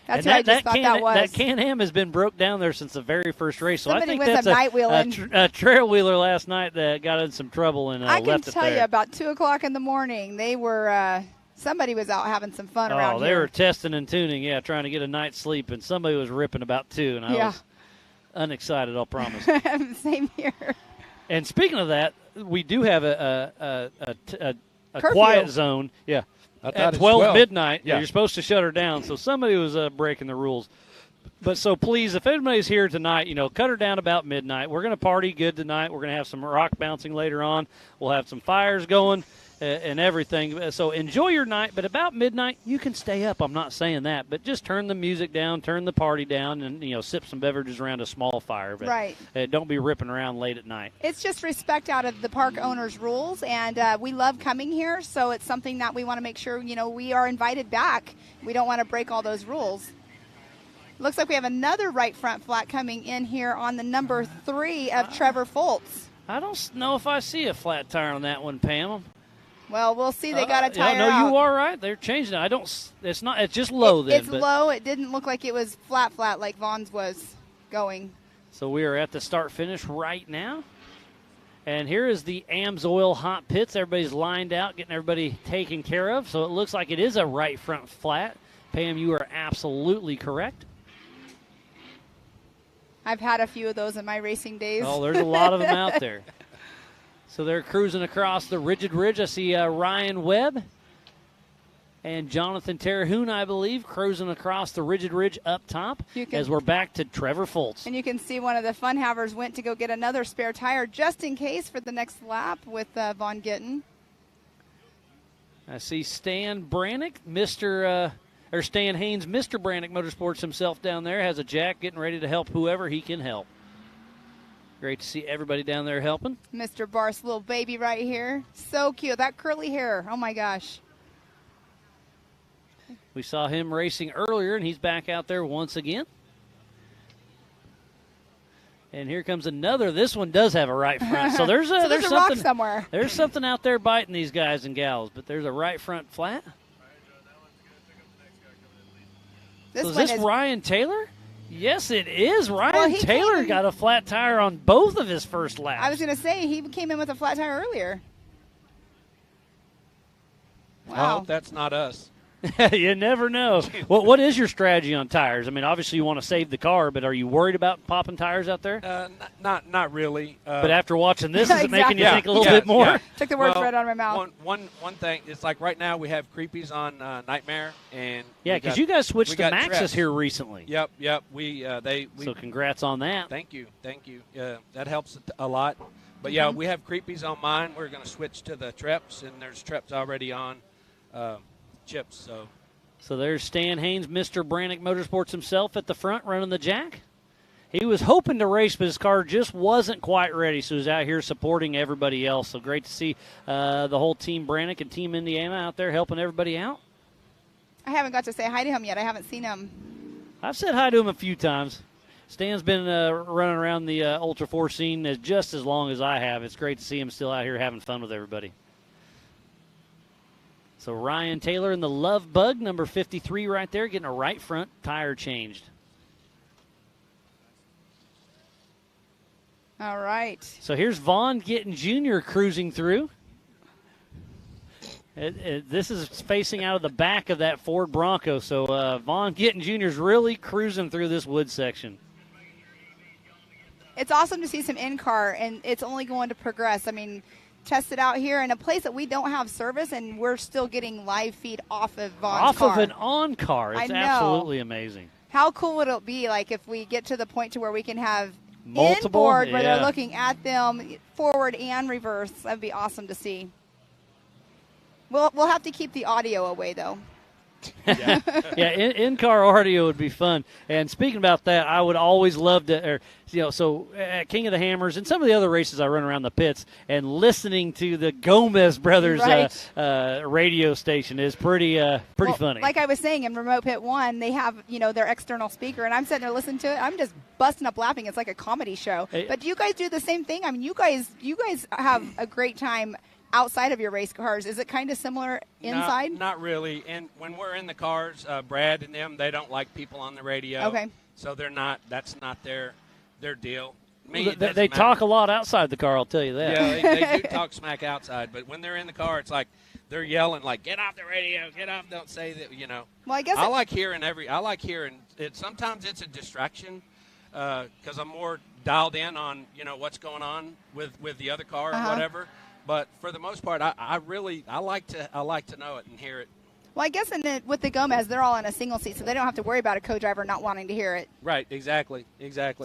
That's what I just thought that was. That Can-Am has been broke down there since the very first race. So Somebody I think with that's some night wheeling. a trail wheeler last night that got in some trouble and I can left it there. tell you, about 2 o'clock in the morning, they were somebody was out having some fun around they here. were testing and tuning, trying to get a night's sleep, and somebody was ripping about 2, and I was unexcited, I'll promise. Same here. And speaking of that, we do have a Curfew. quiet zone. Yeah. At 12 midnight, yeah. You're supposed to shut her down. So somebody was breaking the rules. But so please, if anybody's here tonight, cut her down about midnight. We're going to party good tonight. We're going to have some rock bouncing later on. We'll have some fires going. and everything. So enjoy your night, but about midnight, you can stay up. I'm not saying that, but just turn the music down, turn the party down, and, sip some beverages around a small fire. But right. Don't be ripping around late at night. It's just respect out of the park owner's rules, and we love coming here, so it's something that we want to make sure, we are invited back. We don't want to break all those rules. Looks like we have another right front flat coming in here on the number 3 of Trevor Foltz. I don't know if I see a flat tire on that one, Pam. Well, we'll see. They got a tire no, out. You are right. They're changing it. It's not. It's just low then. It's low. It didn't look like it was flat like Vaughn's was going. So we are at the start-finish right now. And here is the AMSOIL hot pits. Everybody's lined out, getting everybody taken care of. So it looks like it is a right front flat. Pam, you are absolutely correct. I've had a few of those in my racing days. Oh, there's a lot of them out there. So they're cruising across the Rigid Ridge. I see Ryan Webb and Jonathan Terhune, I believe, cruising across the Rigid Ridge up top as we're back to Trevor Foltz. And you can see one of the fun havers went to go get another spare tire just in case for the next lap with Vaughn Gittin. I see Stan Brannick, Stan Haynes, Mr. Brannick Motorsports himself down there, has a jack getting ready to help whoever he can help. Great to see everybody down there helping. Mr. Barth's little baby right here. So cute. That curly hair. Oh, my gosh. We saw him racing earlier, and he's back out there once again. And here comes another. This one does have a right front. So there's a something, rock somewhere. There's something out there biting these guys and gals, but there's a right front flat. So is this Ryan Taylor? Yes, it is. Ryan Taylor got a flat tire on both of his first laps. I was going to say, he came in with a flat tire earlier. Wow. I hope that's not us. You never know. What is your strategy on tires? I mean, obviously you want to save the car, but are you worried about popping tires out there? Not really. But after watching this, is it making you think a little bit more? Yeah. Took the words right out of my mouth. One thing, it's like right now we have creepies on Nightmare, and because you guys switched to Maxxis Treps here recently. Yep. So congrats on that. Thank you. That helps a lot. But yeah, we have creepies on mine. We're going to switch to the Treps, and there's Treps already on chips. So there's Stan Haynes, Mr. Brannick Motorsports himself at the front running the jack. He was hoping to race, but his car just wasn't quite ready, so he's out here supporting everybody else. So great to see the whole Team Brannick and Team Indiana out there helping everybody out. I haven't got to say hi to him yet. I haven't seen him. I've said hi to him a few times. Stan's been running around the Ultra 4 scene just as long as I have. It's great to see him still out here having fun with everybody. So Ryan Taylor in the Love Bug, number 53 right there, getting a right front tire changed. All right. So here's Vaughn Gittin Jr. cruising through. This is facing out of the back of that Ford Bronco. So Vaughn Gittin Jr. is really cruising through this wood section. It's awesome to see some in-car, and it's only going to progress. I mean, test it out here in a place that we don't have service, and we're still getting live feed off of Vaughn's car. Off of an on-car. It's absolutely amazing. How cool would it be, like, if we get to the point to where we can have multiple inboard where they're looking at them forward and reverse? That'd be awesome to see. We'll have to keep the audio away, though. In-car audio would be fun. And speaking about that, I would always love to, so at King of the Hammers and some of the other races I run around the pits, and listening to the Gomez Brothers radio station is pretty funny. Like I was saying, in Remote Pit 1, they have, their external speaker, and I'm sitting there listening to it. I'm just busting up laughing. It's like a comedy show. But do you guys do the same thing? I mean, you guys have a great time outside of your race cars. Is it kind of similar inside? Not really. And when we're in the cars, Brad and them, they don't like people on the radio. Okay. So that's not their deal. They talk a lot outside the car, I'll tell you that. Yeah, they do talk smack outside. But when they're in the car, it's like they're yelling, like, get off the radio, get off, don't say that, Well, I guess I like hearing it. Sometimes it's a distraction because I'm more dialed in on, what's going on with the other car or whatever. But for the most part, I like to know it and hear it. Well, I guess with the Gomez, they're all in a single seat, so they don't have to worry about a co-driver not wanting to hear it. Right, exactly.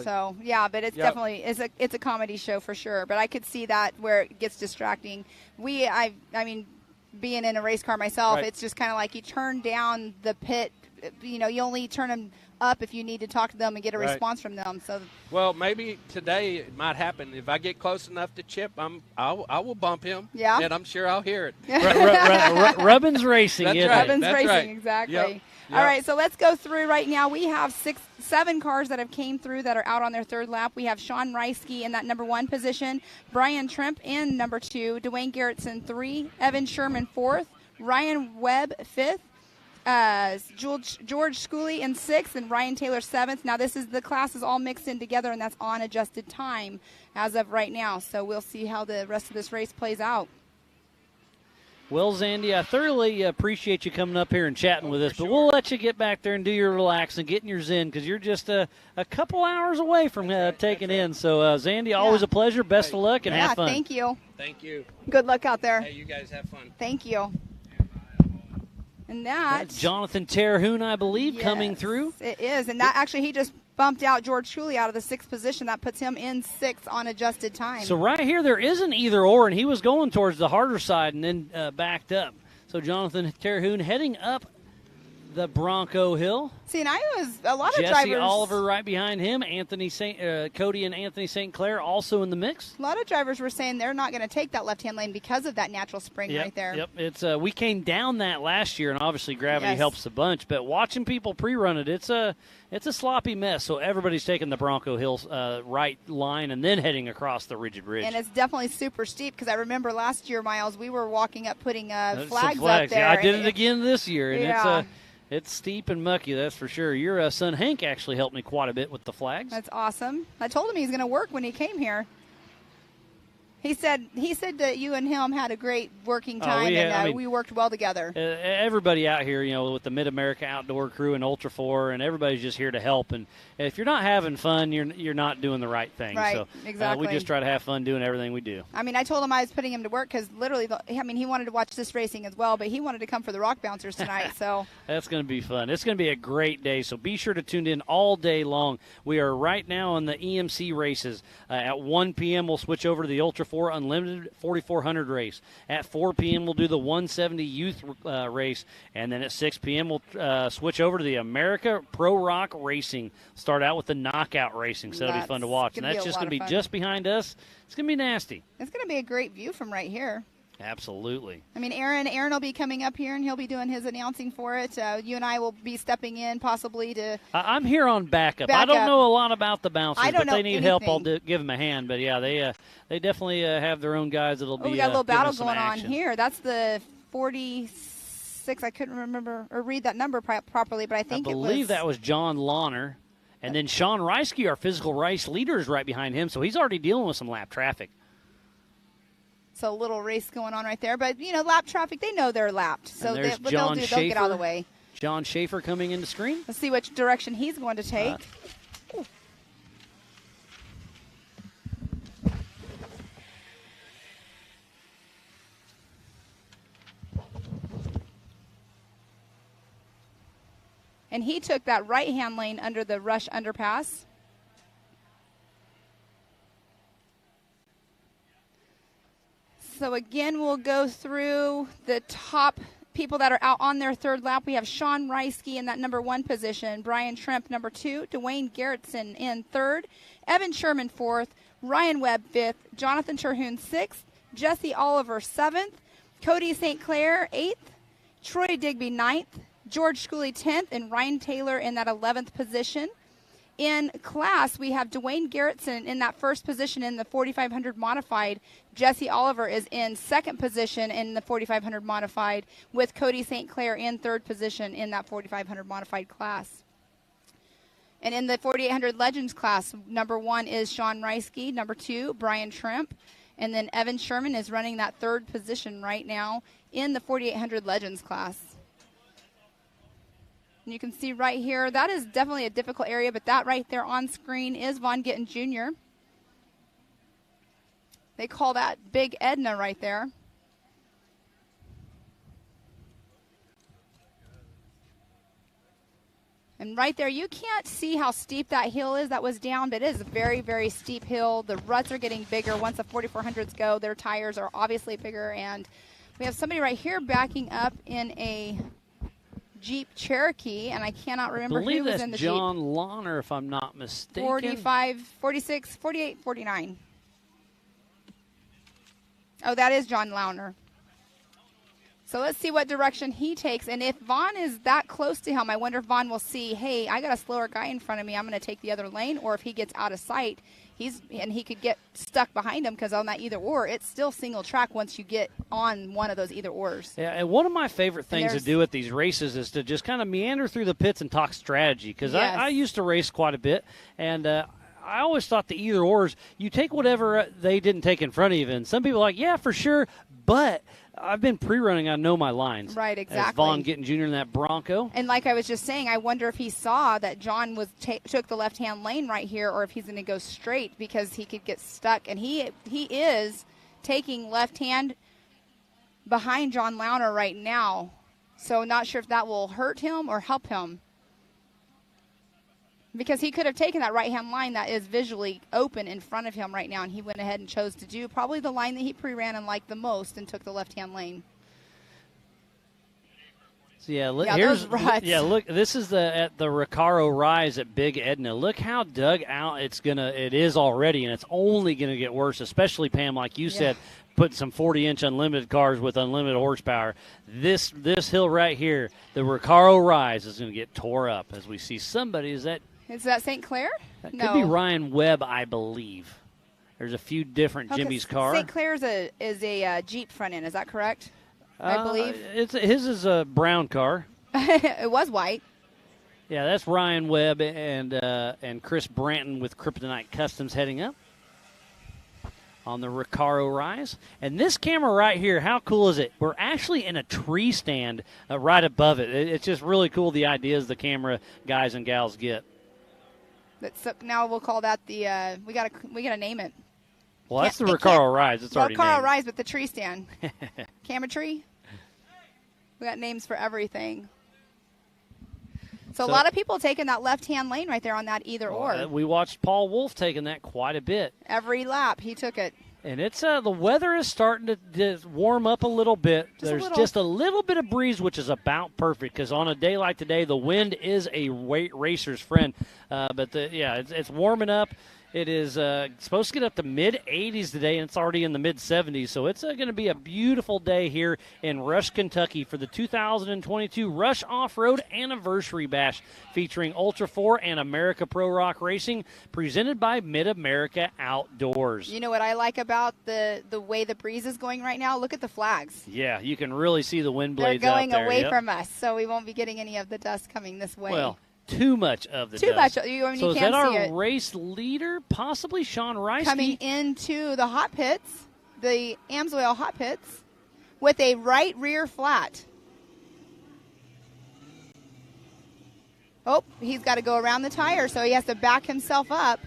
So yeah, but it's definitely it's a comedy show for sure. But I could see that where it gets distracting. I mean, being in a race car myself, Right. it's just kind of like you turn down the pit. You know, you only turn them up if you need to talk to them and get a Right. response from them. So, Well, maybe today it might happen. If I get close enough to Chip, I will bump him. Yeah. And I'm sure I'll hear it. Rubbins Racing. That's isn't right. it? Rubbins That's Racing, right. exactly. Yep. All right, so let's go through right now. We have 7 cars that have came through that are out on their third lap. We have Sean Reisky in that number 1 position, Brian Trimp in number 2, Dwayne Garrettson 3, Evan Sherman 4th, Ryan Webb 5th, George Schooley in 6th, and Ryan Taylor 7th. Now, the class is all mixed in together, and that's on adjusted time as of right now. So we'll see how the rest of this race plays out. Well, Zandy, I thoroughly appreciate you coming up here and chatting with us, but we'll let you get back there and do your relaxing, getting your zen, because you're just a couple hours away from taking in. So, Zandy, always a pleasure. Best of luck and have fun. Thank you. Thank you. Good luck out there. Hey, you guys have fun. Thank you. And that's Jonathan Terhune, I believe, coming through. It is, and that actually he just bumped out George Schooley out of the 6th position. That puts him in 6th on adjusted time. So right here, there is an either or, and he was going towards the harder side and then backed up. So Jonathan Terhune heading up the Bronco Hill. See, and I was a lot of Jesse drivers. Oliver right behind him. Cody and Anthony St. Clair also in the mix. A lot of drivers were saying they're not going to take that left-hand lane because of that natural spring right there. Yep. It's we came down that last year, and obviously gravity helps a bunch. But watching people pre-run it, it's a sloppy mess. So everybody's taking the Bronco Hill right line and then heading across the rigid ridge. And it's definitely super steep because I remember last year, Miles, we were walking up putting flags up there. Yeah, I did it again this year, and Yeah. it's steep and mucky, that's for sure. Your son Hank actually helped me quite a bit with the flags. That's awesome. I told him he's going to work when he came here. He said that you and him had a great working time, we worked well together. Everybody out here, with the Mid-America Outdoor Crew and Ultra 4, and everybody's just here to help. And if you're not having fun, you're not doing the right thing. Right, so exactly. we just try to have fun doing everything we do. I mean, I told him I was putting him to work because literally, he wanted to watch this racing as well, but he wanted to come for the Rock Bouncers tonight. So that's going to be fun. It's going to be a great day, so be sure to tune in all day long. We are right now on the EMC races. At 1 p.m., we'll switch over to the Ultra 4 Unlimited 4400 race. At 4 p.m., we'll do the 170 Youth race, and then at 6 p.m., we'll switch over to the America Pro Rock Racing. Start out with the knockout racing, so it'll be fun to watch. And that's just going to be just behind us. It's going to be nasty. It's going to be a great view from right here. Absolutely. I mean, Aaron will be coming up here, and he'll be doing his announcing for it. You and I will be stepping in possibly to I'm here on backup. I don't know a lot about the bouncers, but they need help. I'll give them a hand. But, yeah, they definitely have their own guys that'll be we got a little battle going action on here. That's the 46. I couldn't remember or read that number properly, but I believe that was John Lawner. And then Sean Reisky, our physical race leader, is right behind him, so he's already dealing with some lap traffic. So a little race going on right there. But, lap traffic, they know they're lapped. So they'll get out of the way. John Schaefer coming into screen. Let's see which direction he's going to take. And he took that right-hand lane under the Rush underpass. So again, we'll go through the top people that are out on their third lap. We have Sean Reisky in that number 1 position, Brian Trimp number 2, Dwayne Garrettson in 3rd, Evan Sherman 4th, Ryan Webb 5th, Jonathan Terhune 6th, Jesse Oliver 7th, Cody St. Clair 8th, Troy Digby 9th, George Schooley 10th, and Ryan Taylor in that 11th position. In class, we have Dwayne Garrettson in that 1st position in the 4500 modified. Jesse Oliver is in 2nd position in the 4500 modified, with Cody St. Clair in 3rd position in that 4500 modified class. And in the 4800 Legends class, number 1 is Sean Reisky, number 2, Brian Trimp, and then Evan Sherman is running that 3rd position right now in the 4800 Legends class. And you can see right here, that is definitely a difficult area, but that right there on screen is Von Gittin Jr. They call that Big Edna right there. And right there, you can't see how steep that hill is that was down, but it is a very, very steep hill. The ruts are getting bigger. Once the 4400s go, their tires are obviously bigger, and We have somebody right here backing up in a Jeep Cherokee, and I cannot remember who was in the John Jeep. Launer, if I'm not mistaken. 45, 46, 48, 49. Oh, that is John Launer. So let's see what direction he takes. And if Vaughn is that close to him, I wonder if Vaughn will see, hey, I got a slower guy in front of me. I'm going to take the other lane. Or if he gets out of sight, he could get stuck behind him, because on that either or, it's still single track once you get on one of those either ors. Yeah, and one of my favorite things to do at these races is to just kind of meander through the pits and talk strategy, because I used to race quite a bit, and I always thought the either ors, you take whatever they didn't take in front of you. And some people are like, yeah, for sure, but I've been pre-running. I know my lines. Right, exactly. As Vaughn Gittin Jr. in that Bronco. And like I was just saying, I wonder if he saw that John was took the left-hand lane right here, or if he's going to go straight, because he could get stuck. And he is taking left-hand behind John Launer right now. So not sure if that will hurt him or help him, because he could have taken that right-hand line that is visually open in front of him right now, and he went ahead and chose to do probably the line that he pre-ran and liked the most, and took the left-hand lane. So look, those ruts. Look, this is at the Recaro Rise at Big Edna. Look how dug out it is already, and it's only gonna get worse, especially, Pam, like you said, putting some 40-inch unlimited cars with unlimited horsepower. This hill right here, the Recaro Rise, is gonna get tore up as we see somebody. Is that St. Clair? That could be Ryan Webb, I believe. There's a few different Jimmy's car. St. Clair's is a Jeep front end. Is that correct? I believe his is a brown car. It was white. Yeah, that's Ryan Webb and Chris Branton with Kryptonite Customs heading up on the Recaro Rise. And this camera right here, how cool is it? We're actually in a tree stand right above it. It's just really cool, the ideas the camera guys and gals get. So now we'll call that the we gotta name it. Well, that's the Recaro Rise. It's already named. Recaro Rise, but the tree stand. Camera tree. We got names for everything. So a lot of people taking that left-hand lane right there on that either or. We watched Paul Wolf taking that quite a bit. Every lap he took it. And it's the weather is starting to warm up a little bit. There's just a little bit of breeze, which is about perfect, because on a day like today, the wind is a racer's friend. But it's warming up. It is supposed to get up to mid-80s today, and it's already in the mid-70s. So it's going to be a beautiful day here in Rush, Kentucky for the 2022 Rush Off-Road Anniversary Bash, featuring Ultra 4 and America Pro Rock Racing, presented by Mid-America Outdoors. You know what I like about the way the breeze is going right now? Look at the flags. Yeah, you can really see the wind blades They're going out there. away from us, so we won't be getting any of the dust coming this way. Well, too much of the Too dust. much. You So is can't that see our it. race leader, possibly Sean Rice? Coming into the hot pits, the Amsoil hot pits, with a right rear flat. Oh, he's got to go around the tire, so he has to back himself up.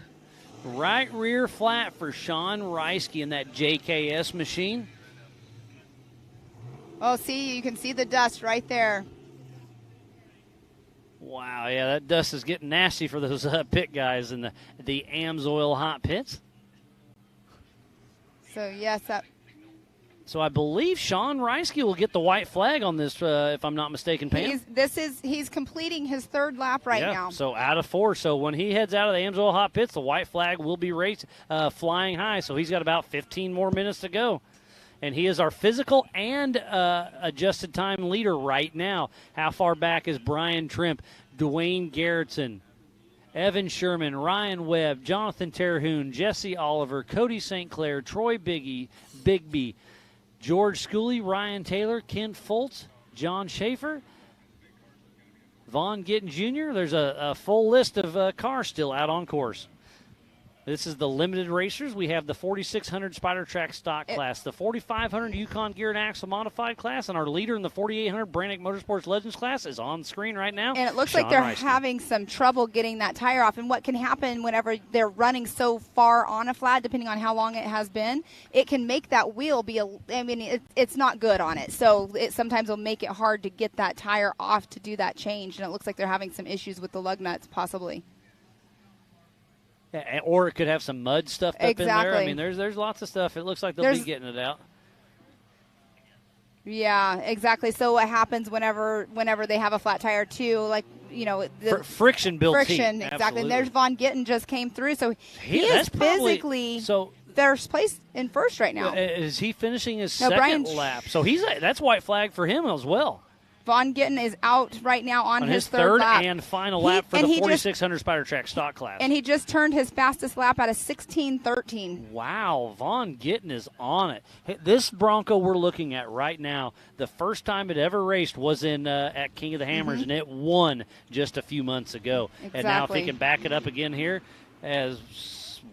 Right rear flat for Sean Reisky in that JKS machine. Oh, see, you can see the dust right there. Wow, yeah, that dust is getting nasty for those pit guys in the Amsoil hot pits. So, yes, So I believe Sean Reisky will get the white flag on this, if I'm not mistaken, Pam. He's completing his third lap right now. So out of 4. So when he heads out of the Amsoil hot pits, the white flag will be flying high. So he's got about 15 more minutes to go. And he is our physical and adjusted time leader right now. How far back is Brian Trimp, Dwayne Garrettson, Evan Sherman, Ryan Webb, Jonathan Terhune, Jesse Oliver, Cody St. Clair, Troy Bigby, George Schooley, Ryan Taylor, Ken Foltz, John Schaefer, Vaughn Gittin Jr. There's a full list of cars still out on course. This is the limited racers. We have the 4600 Spider Track stock class, the 4500 Yukon Gear and Axle modified class, and our leader in the 4800 Brannick Motorsports Legends class is on screen right now. And it looks like they're having some trouble getting that tire off. And what can happen whenever they're running so far on a flat, depending on how long it has been, it can make that wheel be it's not good on it. So it sometimes will make it hard to get that tire off to do that change. And it looks like they're having some issues with the lug nuts, possibly. Or it could have some mud stuffed up in there. I mean, there's lots of stuff. It looks like they'll be getting it out. Yeah, exactly. So what happens whenever they have a flat tire too, like, the friction builds friction, heat. exactly. Absolutely. And there's Von Gittin just came through, so he is physically first place in first right now. Is he finishing his No, second lap? So that's white flag for him as well. Von Gittin is out right now on his third lap. and final lap for the 4600 Spider Track stock class. And he just turned his fastest lap at a 16:13. Wow, Von Gittin is on it. Hey, this Bronco we're looking at right now, the first time it ever raced was at King of the Hammers, and it won just a few months ago. Exactly. And now if he can back it up again here, as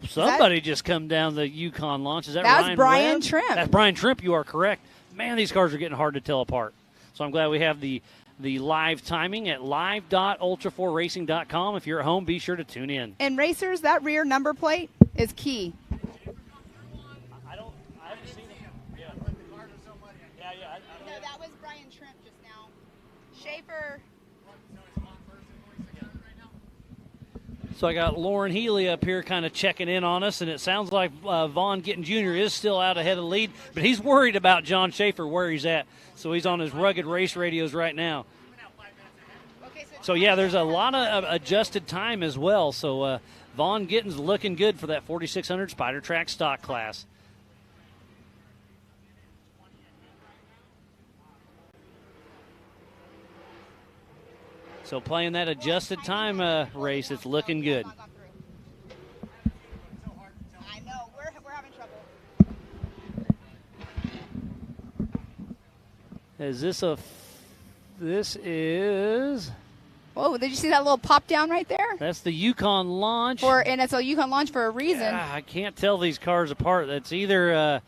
somebody just come down the Yukon launch. Is that That's Ryan Brian Webb? Trimp. That's Brian Trimp. You are correct. Man, these cars are getting hard to tell apart. So I'm glad we have the live timing at live.ultra4racing.com. If you're at home, be sure to tune in. And racers, that rear number plate is key. I haven't seen it. Yeah. No, that was Brian Trimp just now. Schaefer. So I got Lauren Healy up here kind of checking in on us, and it sounds like Von Gittin Jr. is still out ahead of the lead, but he's worried about John Schaefer where he's at. So he's on his rugged race radios right now. So, yeah, there's a lot of adjusted time as well. So Von Gittin's looking good for that 4600 Spider Track stock class. So playing that adjusted time race, it's looking good. I know, we're having trouble. This is... Whoa, did you see that little pop down right there? That's the Yukon launch. And it's a Yukon launch for a reason. Yeah, I can't tell these cars apart. That's either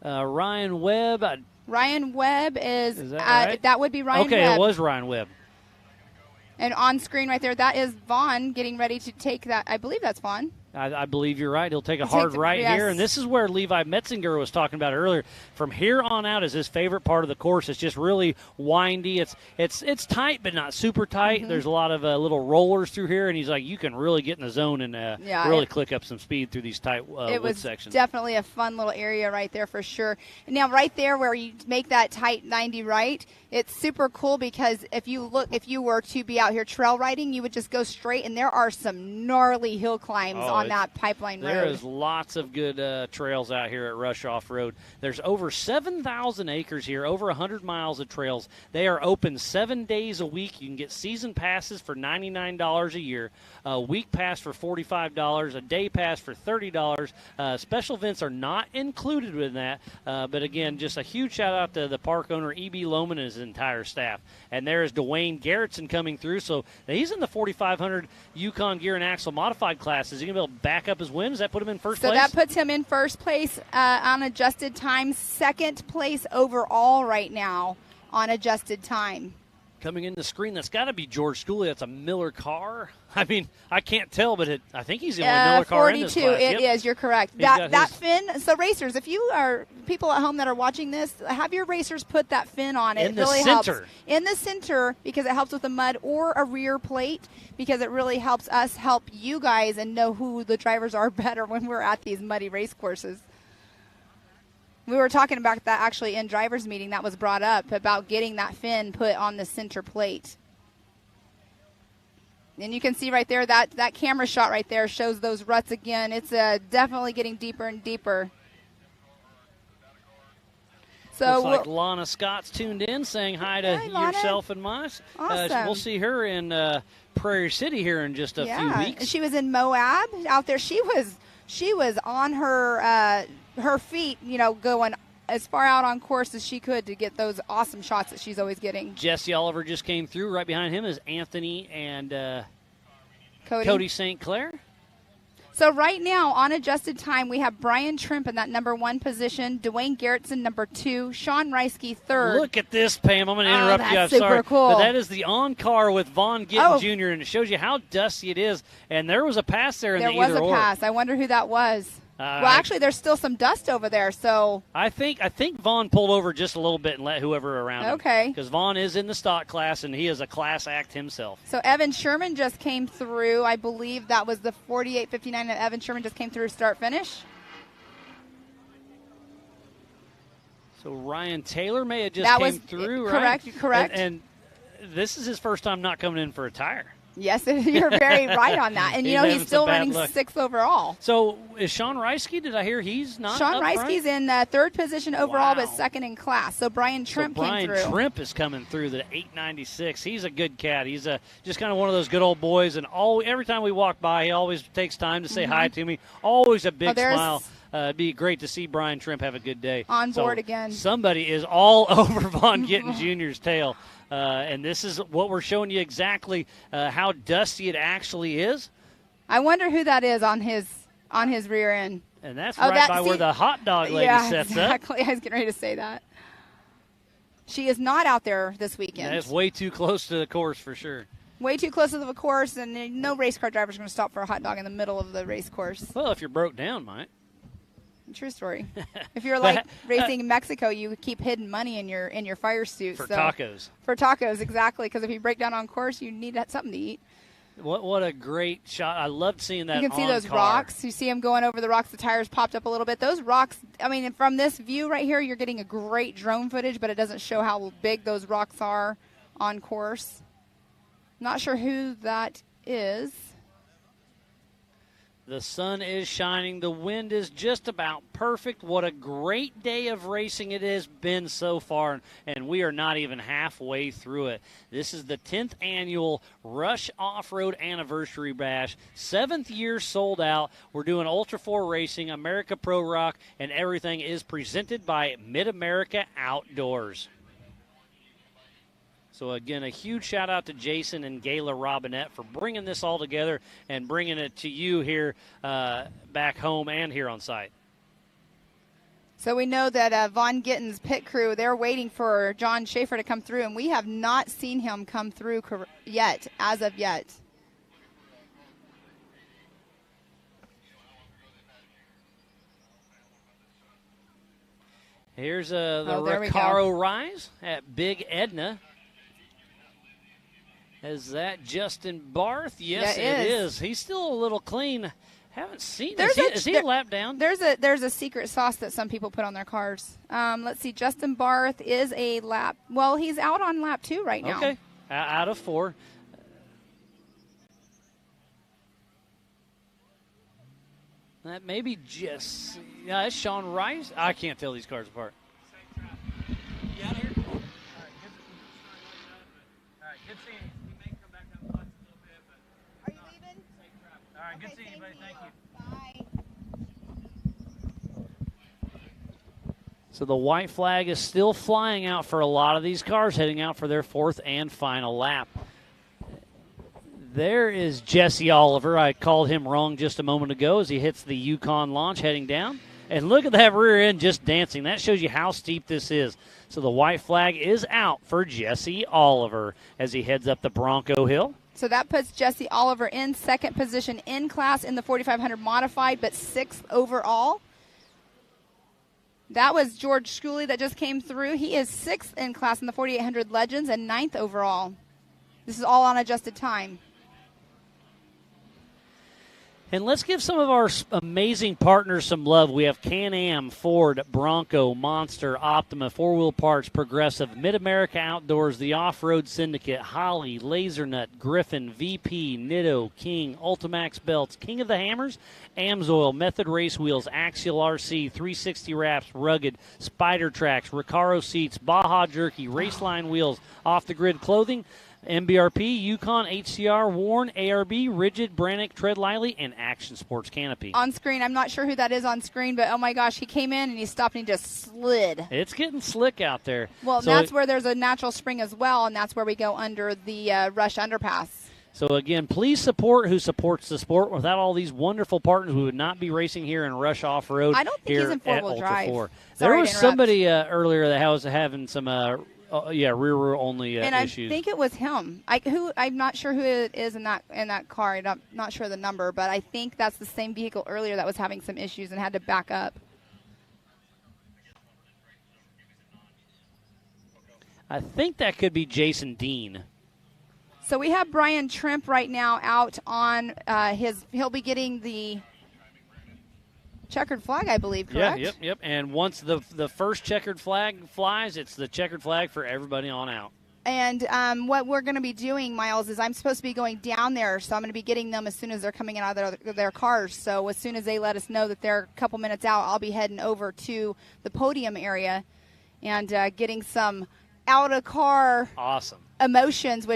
Ryan Webb. Ryan Webb is that right? That would be Ryan Webb. Okay, it was Ryan Webb. And on screen right there, that is Vaughn getting ready to take that. I believe that's Vaughn. I believe you're right. He'll take a hard right here. And this is where Levi Metzinger was talking about earlier. From here on out is his favorite part of the course. It's just really windy. It's tight, but not super tight. Mm-hmm. There's a lot of little rollers through here. And he's like, you can really get in the zone and really click up some speed through these tight wood sections. Definitely a fun little area right there for sure. And now right there where you make that tight 90 right, it's super cool because if you were to be out here trail riding, you would just go straight, and there are some gnarly hill climbs on that pipeline road. There is lots of good trails out here at Rush Off Road. There's over 7,000 acres here, over 100 miles of trails. They are open 7 days a week. You can get season passes for $99 a year, a week pass for $45, a day pass for $30. Special events are not included with that, but again, just a huge shout out to the park owner, E.B. Lohman, and his entire staff. And there is Dwayne Garrettson coming through, so he's in the 4,500 Yukon Gear and Axle modified class. Is he going to be able to back up his win? Does that put him in first place? So that puts him in first place on adjusted time, second place overall right now on adjusted time. Coming in the screen, that's got to be George Schooley. That's a Miller car. I mean, I can't tell, but I think he's the only Miller car in this class. 42, it is. You're correct. That fin, so racers, if you are people at home that are watching this, have your racers put that fin on. It really helps. In the center, because it helps with the mud, or a rear plate, because it really helps us help you guys and know who the drivers are better when we're at these muddy race courses. We were talking about that actually in driver's meeting. That was brought up about getting that fin put on the center plate. And you can see right there that camera shot right there shows those ruts again. It's definitely getting deeper and deeper. So looks like Lana Scott's tuned in, saying hi to yourself and Mice. Awesome. We'll see her in Prairie City here in just a few weeks. She was in Moab out there. She was on her feet, going as far out on course as she could to get those awesome shots that she's always getting. Jesse Oliver just came through. Right behind him is Anthony and Cody St. Clair. So right now, on adjusted time, we have Brian Trimp in that number 1 position, Dwayne Garrettson number 2, Sean Reisky third. Look at this, Pam. I'm going to interrupt you. I'm super sorry. Cool. But that is the on-car with Von Gittin Jr., and it shows you how dusty it is. And there was a pass there in the either-or. There was a pass. I wonder who that was. Well, actually, there's still some dust over there, so I think Vaughn pulled over just a little bit and let whoever around him. Okay. Because Vaughn is in the stock class, and he is a class act himself. So Evan Sherman just came through. I believe that was the 48.59 that Evan Sherman just came through start-finish. So Ryan Taylor may have just came through, correct, right? Correct. And this is his first time not coming in for a tire. Yes, you're very right on that. And, he's still running luck. 6th overall. So is Sean Reisky, did I hear he's not Sean up Reisky's front? in 3rd position overall, Wow. but 2nd in class. So Brian Trimp came through. Brian Trimp is coming through the 896. He's a good cat. He's just kind of one of those good old boys. And every time we walk by, he always takes time to say hi to me. Always a big smile. It'd be great to see Brian Trimp have a good day. On board again. Somebody is all over Von Gittin Jr.'s tail. And this is what we're showing you exactly how dusty it actually is. I wonder who that is on his rear end. And that's where the hot dog lady sets exactly. up. I was getting ready to say that. She is not out there this weekend. That's way too close to the course for sure. Way too close to the course, and no race car driver is going to stop for a hot dog in the middle of the race course. Well, if you're broke down, might. True story. If you're like racing in Mexico, you keep hidden money in your fire suit. For tacos. For tacos, exactly. Because if you break down on course, you need something to eat. What a great shot. I loved seeing that. You can see those rocks. You see them going over the rocks. The tires popped up a little bit. Those rocks, I mean, from this view right here, you're getting a great drone footage, but it doesn't show how big those rocks are on course. Not sure who that is. The sun is shining. The wind is just about perfect. What a great day of racing it has been so far, and we are not even halfway through it. This is the 10th annual Rush Off-Road Anniversary Bash. 7th year sold out. We're doing Ultra 4 Racing, America Pro Rock, and everything is presented by Mid-America Outdoors. So, again, a huge shout-out to Jason and Gayla Robinette for bringing this all together and bringing it to you here back home and here on site. So we know that Von Gittin's pit crew, they're waiting for John Schaefer to come through, and we have not seen him come through yet, as of yet. Here's the Recaro Rise at Big Edna. Is that Justin Barth? Yes, it is. He's still a little clean. Haven't seen him. Is he a lap down? There's a secret sauce that some people put on their cars. Let's see. Justin Barth is a lap. Well, he's out on lap 2 right now. Okay, out of 4. That may be just. Yeah, it's Sean Rice. I can't tell these cars apart. You out here? All right, good seeing you. We may come back up the lights a little bit, but. Are you leaving? Safe traffic. All right, good seeing you, buddy. Thank you. Bye. So the white flag is still flying out for a lot of these cars heading out for their 4th and final lap. There is Jesse Oliver. I called him wrong just a moment ago as he hits the Yukon launch heading down. And look at that rear end just dancing. That shows you how steep this is. So the white flag is out for Jesse Oliver as he heads up the Bronco Hill. So that puts Jesse Oliver in 2nd position in class in the 4500 modified, but 6th overall. That was George Schooley that just came through. He is 6th in class in the 4800 Legends and 9th overall. This is all on adjusted time. And let's give some of our amazing partners some love. We have Can-Am, Ford, Bronco, Monster, Optima, 4-Wheel Parts, Progressive, Mid-America Outdoors, the Off-Road Syndicate, Holly, Lasernut, Griffin, VP, Nitto, King, Ultimax Belts, King of the Hammers, Amsoil, Method Race Wheels, Axial RC, 360 Wraps, Rugged, Spider Tracks, Recaro Seats, Baja Jerky, Raceline Wheels, Off the Grid Clothing, MBRP, Yukon, HCR, Warn, ARB, Rigid, Brannick, Tread Lively, and Action Sports Canopy. On screen, I'm not sure who that is on screen, but oh my gosh, he came in and he stopped and he just slid. It's getting slick out there. Well, so that's where there's a natural spring as well, and that's where we go under the Rush Underpass. So, again, please support who supports the sport. Without all these wonderful partners, we would not be racing here in Rush Off-Road. I don't think he's in 4-wheel drive. 4. There was somebody earlier that was having some rear only and issues. I think it was him. I'm not sure who it is in that car. I'm not sure the number, but I think that's the same vehicle earlier that was having some issues and had to back up. I think that could be Jason Dean. So we have Brian Trimp right now out on he'll be getting the checkered flag, I believe, correct? Yeah, yep. And once the first checkered flag flies, it's the checkered flag for everybody on out. And what we're going to be doing, Miles, is I'm supposed to be going down there, so I'm going to be getting them as soon as they're coming out of their cars. So as soon as they let us know that they're a couple minutes out, I'll be heading over to the podium area and getting some out-of-car awesome emotions,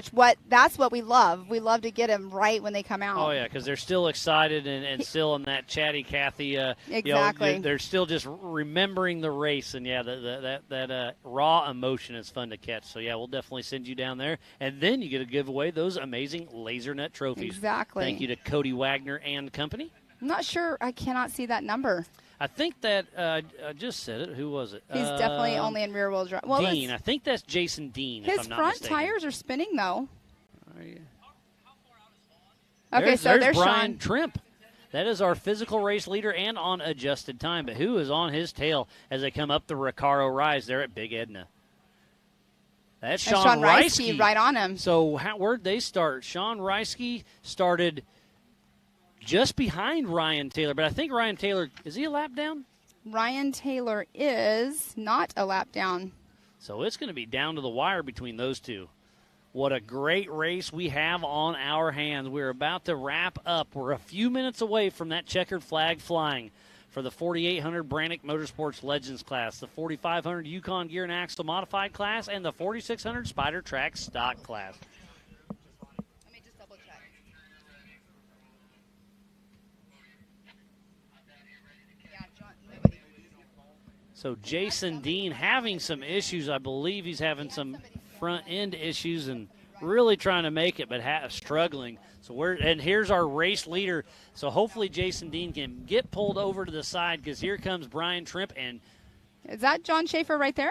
that's what we love. We love to get them right when they come out. Oh, yeah, because they're still excited and still in that chatty Cathy. Exactly. They're still just remembering the race, and, yeah, that raw emotion is fun to catch. So, yeah, we'll definitely send you down there. And then you get to give away those amazing Laser Nut trophies. Exactly. Thank you to Cody Wagner and company. I'm not sure. I cannot see that number. I think that I just said it. Who was it? He's definitely only in rear-wheel drive. Well, Dean. I think that's Jason Dean. His if I'm not front mistaken. tires are spinning, though. Okay, So there's Brian Sean. Trimp. That is our physical race leader and on adjusted time. But who is on his tail as they come up the Recaro Rise there at Big Edna? That's Sean Reisky right on him. So where'd they start? Sean Reisky started just behind Ryan Taylor, but I think Ryan Taylor, is he a lap down? Ryan Taylor is not a lap down. So it's going to be down to the wire between those two. What a great race we have on our hands. We're about to wrap up. We're a few minutes away from that checkered flag flying for the 4800 Brannick Motorsports Legends class, the 4500 Yukon Gear and Axle Modified class, and the 4600 Spider Track Stock class. So Jason Dean having some issues. I believe he's having some front end issues and really trying to make it, but struggling. So and here's our race leader. So hopefully Jason Dean can get pulled over to the side because here comes Brian Trimp. And is that John Schaefer right there?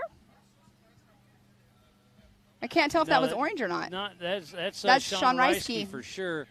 I can't tell if that was orange or not. That's Sean Reisky for sure.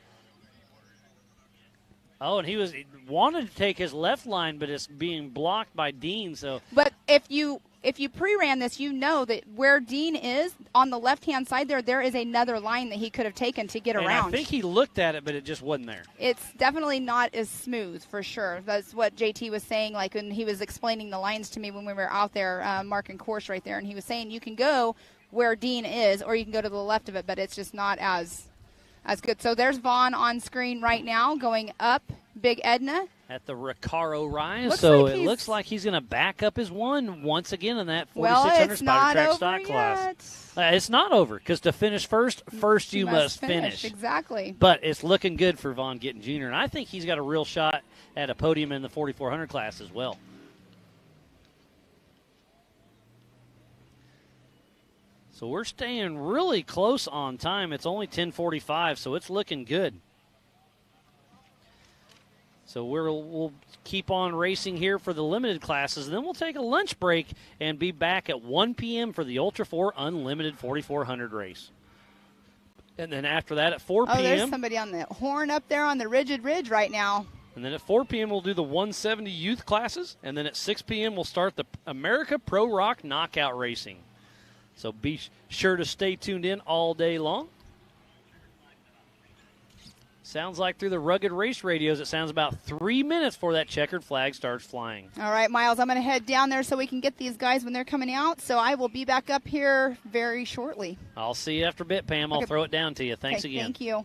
Oh, and he wanted to take his left line, but it's being blocked by Dean. So, but if you pre-ran this, you know that where Dean is on the left-hand side there is another line that he could have taken to get around. I think he looked at it, but it just wasn't there. It's definitely not as smooth, for sure. That's what JT was saying, like when he was explaining the lines to me when we were out there marking course right there, and he was saying you can go where Dean is, or you can go to the left of it, but it's just not as good. So there's Vaughn on screen right now going up Big Edna. At the Recaro Rise. It looks like he's going to back up his one once again in that 4600 Spider Track Stock class. It's not over because to finish first you must finish. Exactly. But it's looking good for Vaughn Gittin Jr., and I think he's got a real shot at a podium in the 4400 class as well. So we're staying really close on time. It's only 10:45, so it's looking good. So we'll keep on racing here for the limited classes, and then we'll take a lunch break and be back at 1 p.m. for the Ultra 4 Unlimited 4400 race. And then after that at 4 p.m. Oh, there's somebody on the horn up there on the Rigid Ridge right now. And then at 4 p.m. we'll do the 170 youth classes, and then at 6 p.m. we'll start the America Pro Rock Knockout Racing. So be sure to stay tuned in all day long. Sounds like through the Rugged Race radios, it sounds about 3 minutes before that checkered flag starts flying. All right, Miles, I'm going to head down there so we can get these guys when they're coming out. So I will be back up here very shortly. I'll see you after a bit, Pam. I'll throw it down to you. Thanks again. Thank you.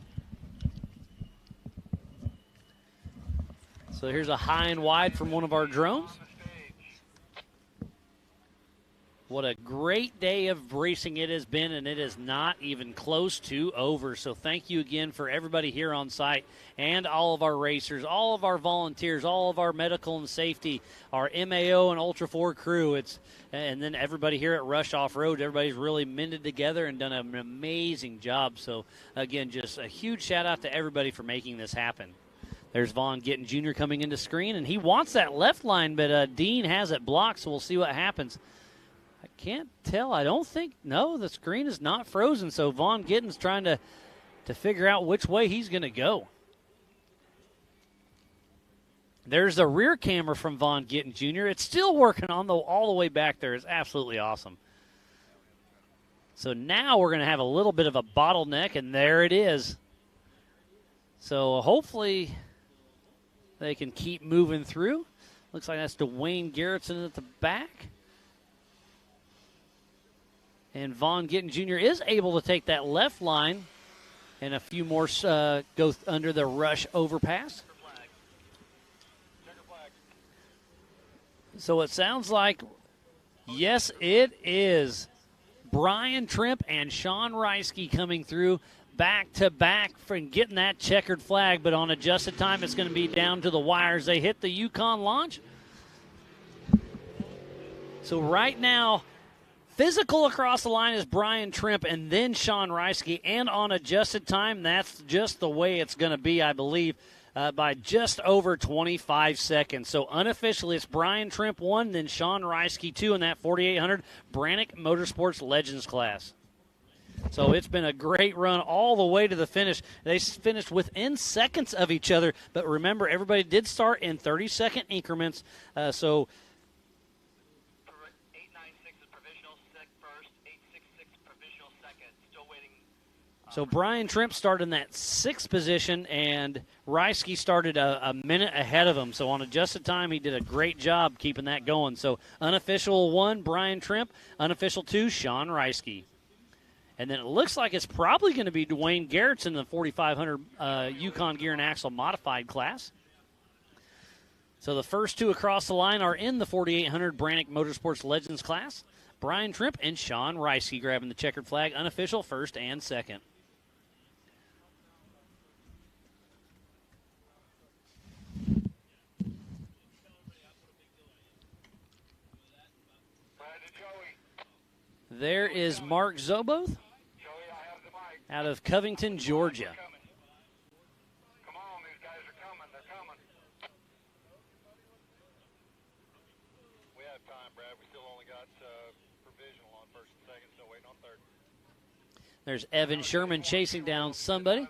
So here's a high and wide from one of our drones. What a great day of racing it has been, and it is not even close to over. So thank you again for everybody here on site and all of our racers, all of our volunteers, all of our medical and safety, our MAO and Ultra 4 crew. And then everybody here at Rush Off-Road. Everybody's really mended together and done an amazing job. So, again, just a huge shout-out to everybody for making this happen. There's Vaughn Gittin Jr. coming into screen, and he wants that left line, but Dean has it blocked, so we'll see what happens. I can't tell. I don't think. No, the screen is not frozen, so Vaughn Gittin's trying to figure out which way he's going to go. There's the rear camera from Vaughn Gittin Jr. It's still working on all the way back there. It's absolutely awesome. So now we're going to have a little bit of a bottleneck, and there it is. So hopefully they can keep moving through. Looks like that's Dwayne Garrettson at the back. And Vaughn Gittin Jr. is able to take that left line, and a few more go under the Rush overpass. So it sounds like, yes, it is Brian Trimp and Sean Reisky coming through back-to-back from getting that checkered flag, but on adjusted time it's going to be down to the wires. They hit the Yukon launch. So right now, physical across the line is Brian Trimp and then Sean Reisky, and on adjusted time, that's just the way it's going to be, I believe, by just over 25 seconds. So unofficially, it's Brian Trimp 1, then Sean Reisky 2 in that 4,800 Brannick Motorsports Legends class. So it's been a great run all the way to the finish. They finished within seconds of each other, but remember, everybody did start in 30-second increments. So Brian Trimp started in that 6th position, and Reisky started a minute ahead of him. So on adjusted time, he did a great job keeping that going. So unofficial 1, Brian Trimp. Unofficial 2, Sean Reisky. And then it looks like it's probably going to be Dwayne Garrettson in the 4,500 Yukon Gear and Axle modified class. So the first 2 across the line are in the 4,800 Brannick Motorsports Legends class. Brian Trimp and Sean Reisky grabbing the checkered flag, unofficial 1st and 2nd. There is Mark Zoboth out of Covington, Georgia. We have time, Brad. We still only got provisional on 1st and 2nd, still waiting on 3rd. There's Evan Sherman chasing down somebody.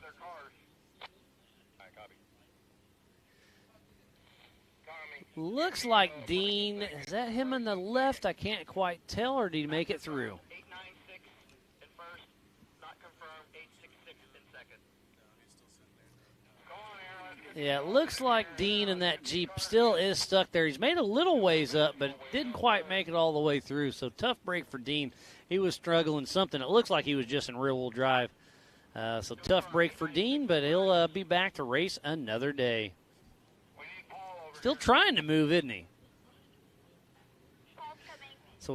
Looks like Dean, is that him on the left? I can't quite tell, or did he make it through? 896 in 1st, not confirmed. 866 in 2nd. Yeah, it looks like Dean in that Jeep still is stuck there. He's made a little ways up, but didn't quite make it all the way through. So tough break for Dean. He was struggling something. It looks like he was just in rear-wheel drive. So tough break for Dean, but he'll be back to race another day. Still trying to move, isn't he? So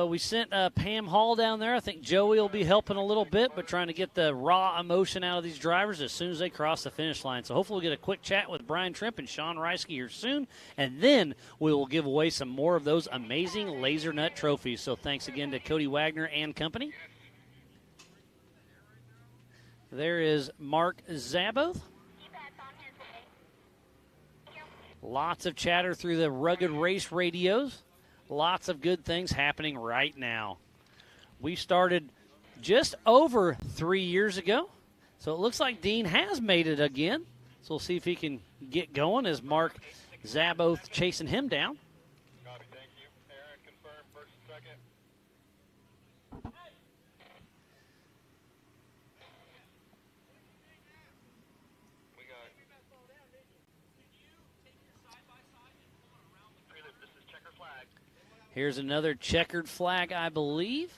we sent Pam Hall down there. I think Joey will be helping a little bit, but trying to get the raw emotion out of these drivers as soon as they cross the finish line. So hopefully we'll get a quick chat with Brian Trimp and Sean Reisky here soon, and then we will give away some more of those amazing Laser Nut trophies. So thanks again to Cody Wagner and company. There is Mark Zaboth. Lots of chatter through the Rugged Race radios. Lots of good things happening right now. We started just over 3 years ago, so it looks like Dean has made it again. So we'll see if he can get going as Mark Zaboth chasing him down. Copy, thank you. Aaron, confirm 1st and 2nd. Here's another checkered flag, I believe.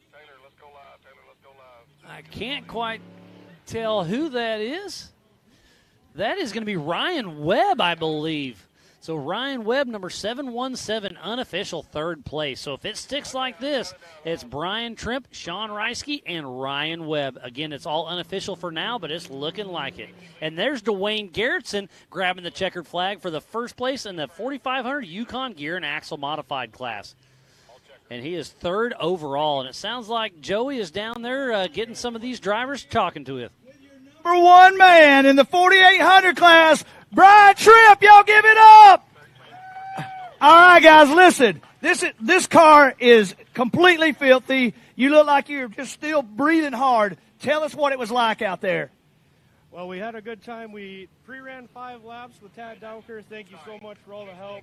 Taylor, let's go live. Taylor, let's go live. I can't quite tell who that is. That is going to be Ryan Webb, I believe. So Ryan Webb, number 717, unofficial 3rd place. So if it sticks like this, it's Brian Trimp, Sean Reisky, and Ryan Webb. Again, it's all unofficial for now, but it's looking like it. And there's Dwayne Garrettson grabbing the checkered flag for the 1st place in the 4,500 Yukon Gear and Axle modified class. And he is 3rd overall. And it sounds like Joey is down there getting some of these drivers talking to him. Number 1 man in the 4,800 class, Brian Trimp. Y'all give it up. All right, guys, listen. This car is completely filthy. You look like you're just still breathing hard. Tell us what it was like out there. Well, we had a good time. We pre-ran 5 laps with Tad Dowker. Thank you so much for all the help.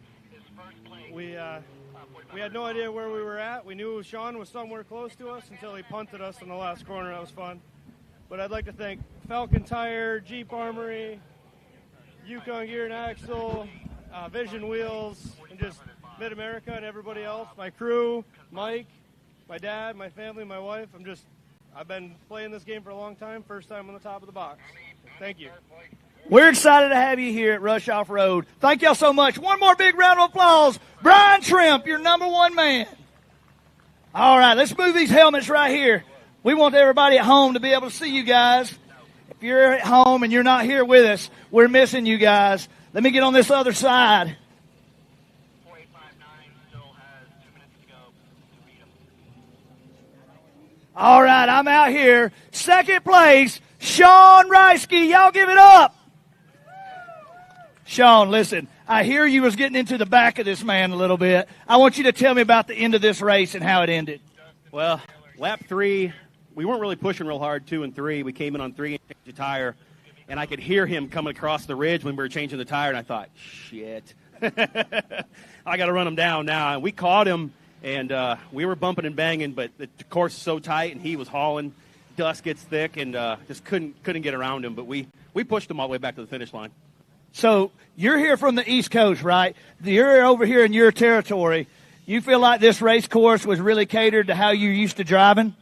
We had no idea where we were at. We knew Sean was somewhere close to us until he punted us in the last corner. That was fun. But I'd like to thank Falcon Tire, Jeep Armory, Yukon Gear and Axle, Vision Wheels, and just Mid-America and everybody else, my crew, Mike, my dad, my family, my wife. I've been playing this game for a long time, first time on the top of the box. Thank you. We're excited to have you here at Rush Off-Road. Thank y'all so much. One more big round of applause. Brian Trimp, your number one man. All right, let's move these helmets right here. We want everybody at home to be able to see you guys. If you're at home and you're not here with us, we're missing you guys. Let me get on this other side. All right, I'm out here. Second place, Sean Reisky. Y'all give it up. Sean, listen, I hear you was getting into the back of this man a little bit. I want you to tell me about the end of this race and how it ended. Well, lap 3, we weren't really pushing real hard, 2 and 3. We came in on 3 and changed the tire, and I could hear him coming across the ridge when we were changing the tire, and I thought, shit. I got to run him down now. And we caught him, and we were bumping and banging, but the course is so tight, and he was hauling. Dust gets thick, and just couldn't get around him. But we pushed him all the way back to the finish line. So you're here from the East Coast, right? You're over here in your territory. You feel like this race course was really catered to how you used to driving?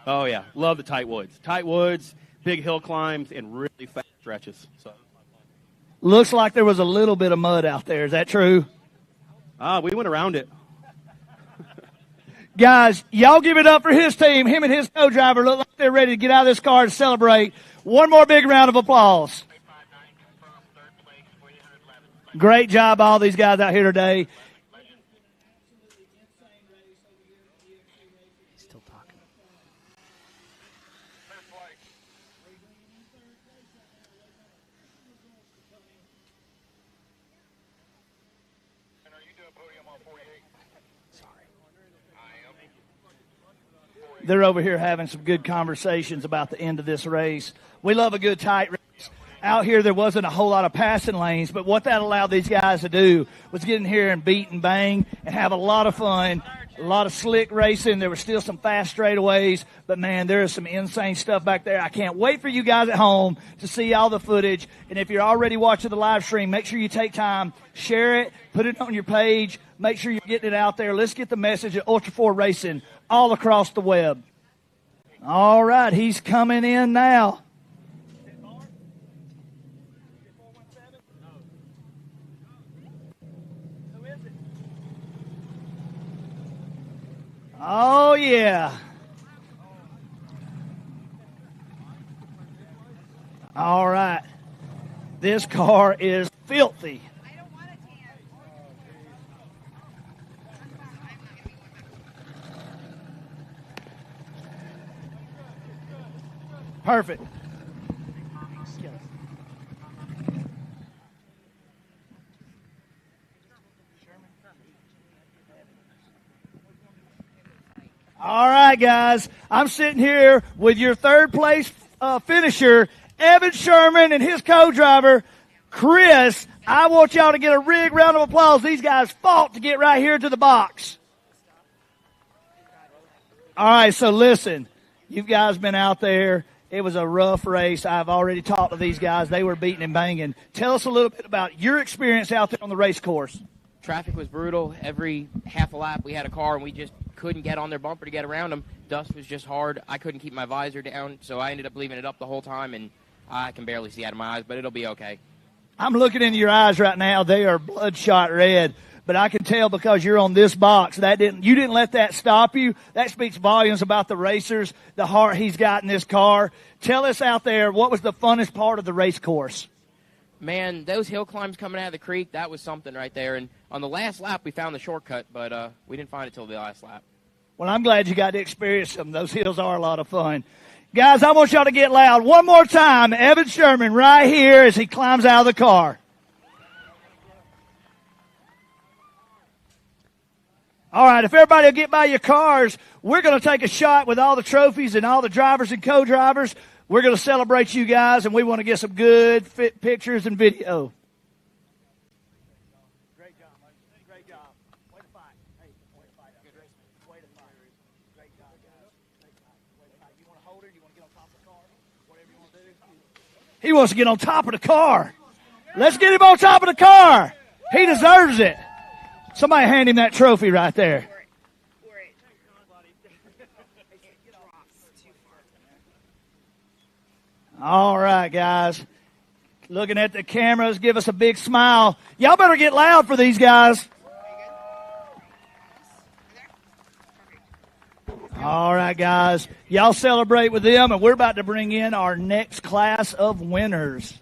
Oh, yeah. Love the tight woods. Tight woods, big hill climbs, and really fast stretches. So, looks like there was a little bit of mud out there. Is that true? We went around it. Guys, y'all give it up for his team. Him and his co-driver look like they're ready to get out of this car to celebrate. One more big round of applause. Great job, all these guys out here today. Still talking. They're over here having some good conversations about the end of this race. We love a good tight race. Out here, there wasn't a whole lot of passing lanes, but what that allowed these guys to do was get in here and beat and bang and have a lot of fun, a lot of slick racing. There were still some fast straightaways, but, man, there is some insane stuff back there. I can't wait for you guys at home to see all the footage. And if you're already watching the live stream, make sure you take time, share it, put it on your page, make sure you're getting it out there. Let's get the message of Ultra 4 Racing all across the web. All right, he's coming in now. Oh, yeah. All right. This car is filthy. Perfect. All right, guys. I'm sitting here with your third place finisher, Evan Sherman, and his co-driver, Chris. I want y'all to get a big round of applause. These guys fought to get right here to the box. All right, so listen. You guys been out there. It was a rough race. I've already talked to these guys. They were beating and banging. Tell us a little bit about your experience out there on the race course. Traffic was brutal. Every half a lap we had a car, and we just couldn't get on their bumper to get around them. Dust was just hard. I couldn't keep my visor down, so I ended up leaving it up the whole time, and I can barely see out of my eyes, but it'll be okay. I'm looking into your eyes right now. They are bloodshot red, but I can tell because you're on this box. You didn't let that stop you. That speaks volumes about the racers, the heart he's got in this car. Tell us out there, what was the funnest part of the race course? Man, those hill climbs coming out of the creek, that was something right there. And on the last lap, we found the shortcut, but we didn't find it till the last lap. Well, I'm glad you got to experience them. Those hills are a lot of fun. Guys, I want y'all to get loud one more time. Evan Sherman right here as he climbs out of the car. All right, if everybody will get by your cars, we're going to take a shot with all the trophies and all the drivers and co-drivers. We're going to celebrate you guys, and we want to get some good fit pictures and video. Great job, buddy. Great job. Way to fight. Hey, way to fight. Good race. Way to fight. Great job, guys. Way to fight. You want to hold her? You want to get on top of the car? Whatever you want to do. He wants to get on top of the car. Let's get him on top of the car. He deserves it. Somebody hand him that trophy right there. All right, guys. Looking at the cameras, give us a big smile. Y'all better get loud for these guys. All right, guys. Y'all celebrate with them, and we're about to bring in our next class of winners.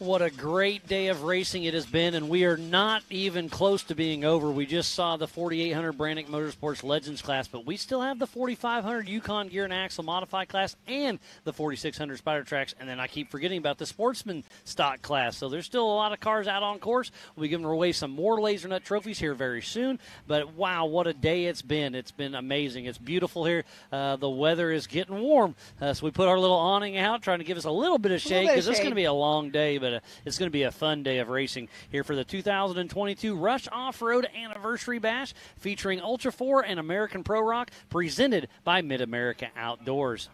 What a great day of racing it has been, and we are not even close to being over. We just saw the 4800 Brannick Motorsports Legends class, but we still have the 4500 Yukon Gear and Axle Modified class and the 4600 Spider Tracks, and then I keep forgetting about the Sportsman Stock class. So there's still a lot of cars out on course. We'll be giving away some more Laser Nut trophies here very soon, but wow, what a day it's been. It's been amazing. It's beautiful here. The weather is getting warm, so we put our little awning out, trying to give us a little bit of shade because it's going to be a long day, but it's going to be a fun day of racing here for the 2022 Rush Off-Road Anniversary Bash featuring Ultra 4 and American Pro Rock, presented by Mid-America Outdoors.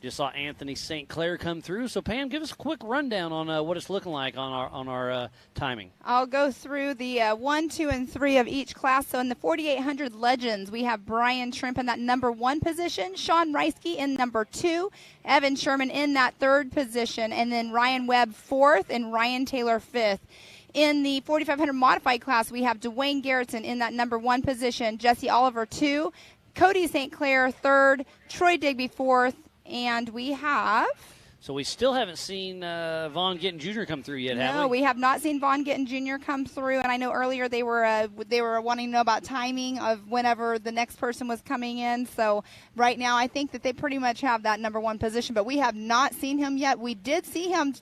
Just saw Anthony St. Clair come through. So, Pam, give us a quick rundown on what it's looking like on our timing. I'll go through the 1, 2, and 3 of each class. So, in the 4800 Legends, we have Brian Trimp in that number 1 position, Sean Reisky in number 2, Evan Sherman in that 3rd position, and then Ryan Webb 4th and Ryan Taylor 5th. In the 4500 Modified class, we have Dwayne Garrettson in that number 1 position, Jesse Oliver 2, Cody St. Clair 3rd, Troy Digby 4th, and we have... So we still haven't seen Vaughn Gittin Jr. come through yet, have we? No, we have not seen Vaughn Gittin Jr. come through, and I know earlier they were wanting to know about timing of whenever the next person was coming in. So right now I think that they pretty much have that number 1 position, but we have not seen him yet. We did see him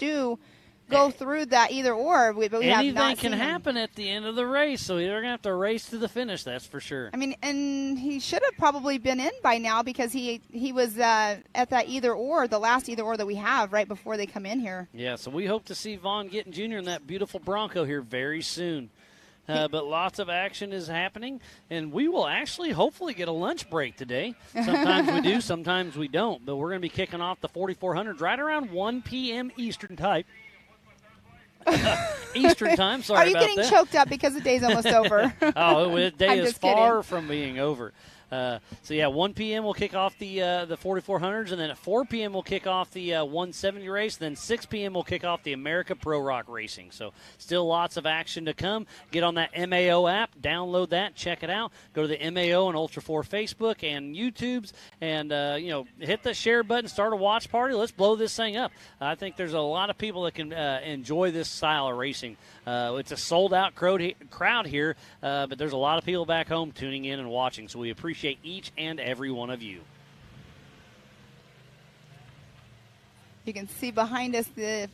go through that either or, but we have not seen him. Anything can happen at the end of the race, so they're going to have to race to the finish, that's for sure. I mean, and he should have probably been in by now because he was at that either or, the last either or that we have right before they come in here. Yeah, so we hope to see Vaughn Gittin Jr. in that beautiful Bronco here very soon. But lots of action is happening, and we will actually hopefully get a lunch break today. Sometimes we do, sometimes we don't, but we're going to be kicking off the 4400 right around 1 p.m. Eastern time. Eastern time, sorry about that. Are you getting choked up because the day's almost over? Oh, the day is far from being over. So, 1 p.m. we'll kick off the 4400s, and then at 4 p.m. we'll kick off the 170 race. Then 6 p.m. we'll kick off the America Pro Rock Racing. So still lots of action to come. Get on that MAO app, download that, check it out. Go to the MAO and Ultra 4 Facebook and YouTubes, and hit the share button, start a watch party. Let's blow this thing up. I think there's a lot of people that can enjoy this style of racing. It's a sold-out crowd here, but there's a lot of people back home tuning in and watching, so we appreciate each and every one of you. You can see behind us the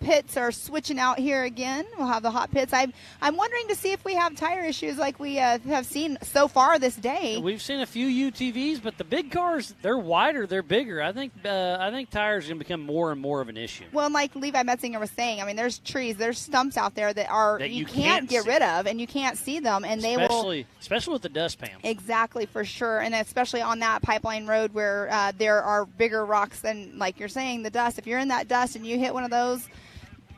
pits are switching out here again. We'll have the hot pits. I'm wondering to see if we have tire issues like we have seen so far this day. We've seen a few UTVs, but the big cars, they're wider, they're bigger. I think tires are going to become more and more of an issue. Well, like Levi Metzinger was saying, I mean, there's trees, there's stumps out there that you can't get rid of, and you can't see them, and especially with the dust pan. Exactly, for sure, and especially on that pipeline road where there are bigger rocks than, like you're saying, the dust. If you're in that dust and you hit one of those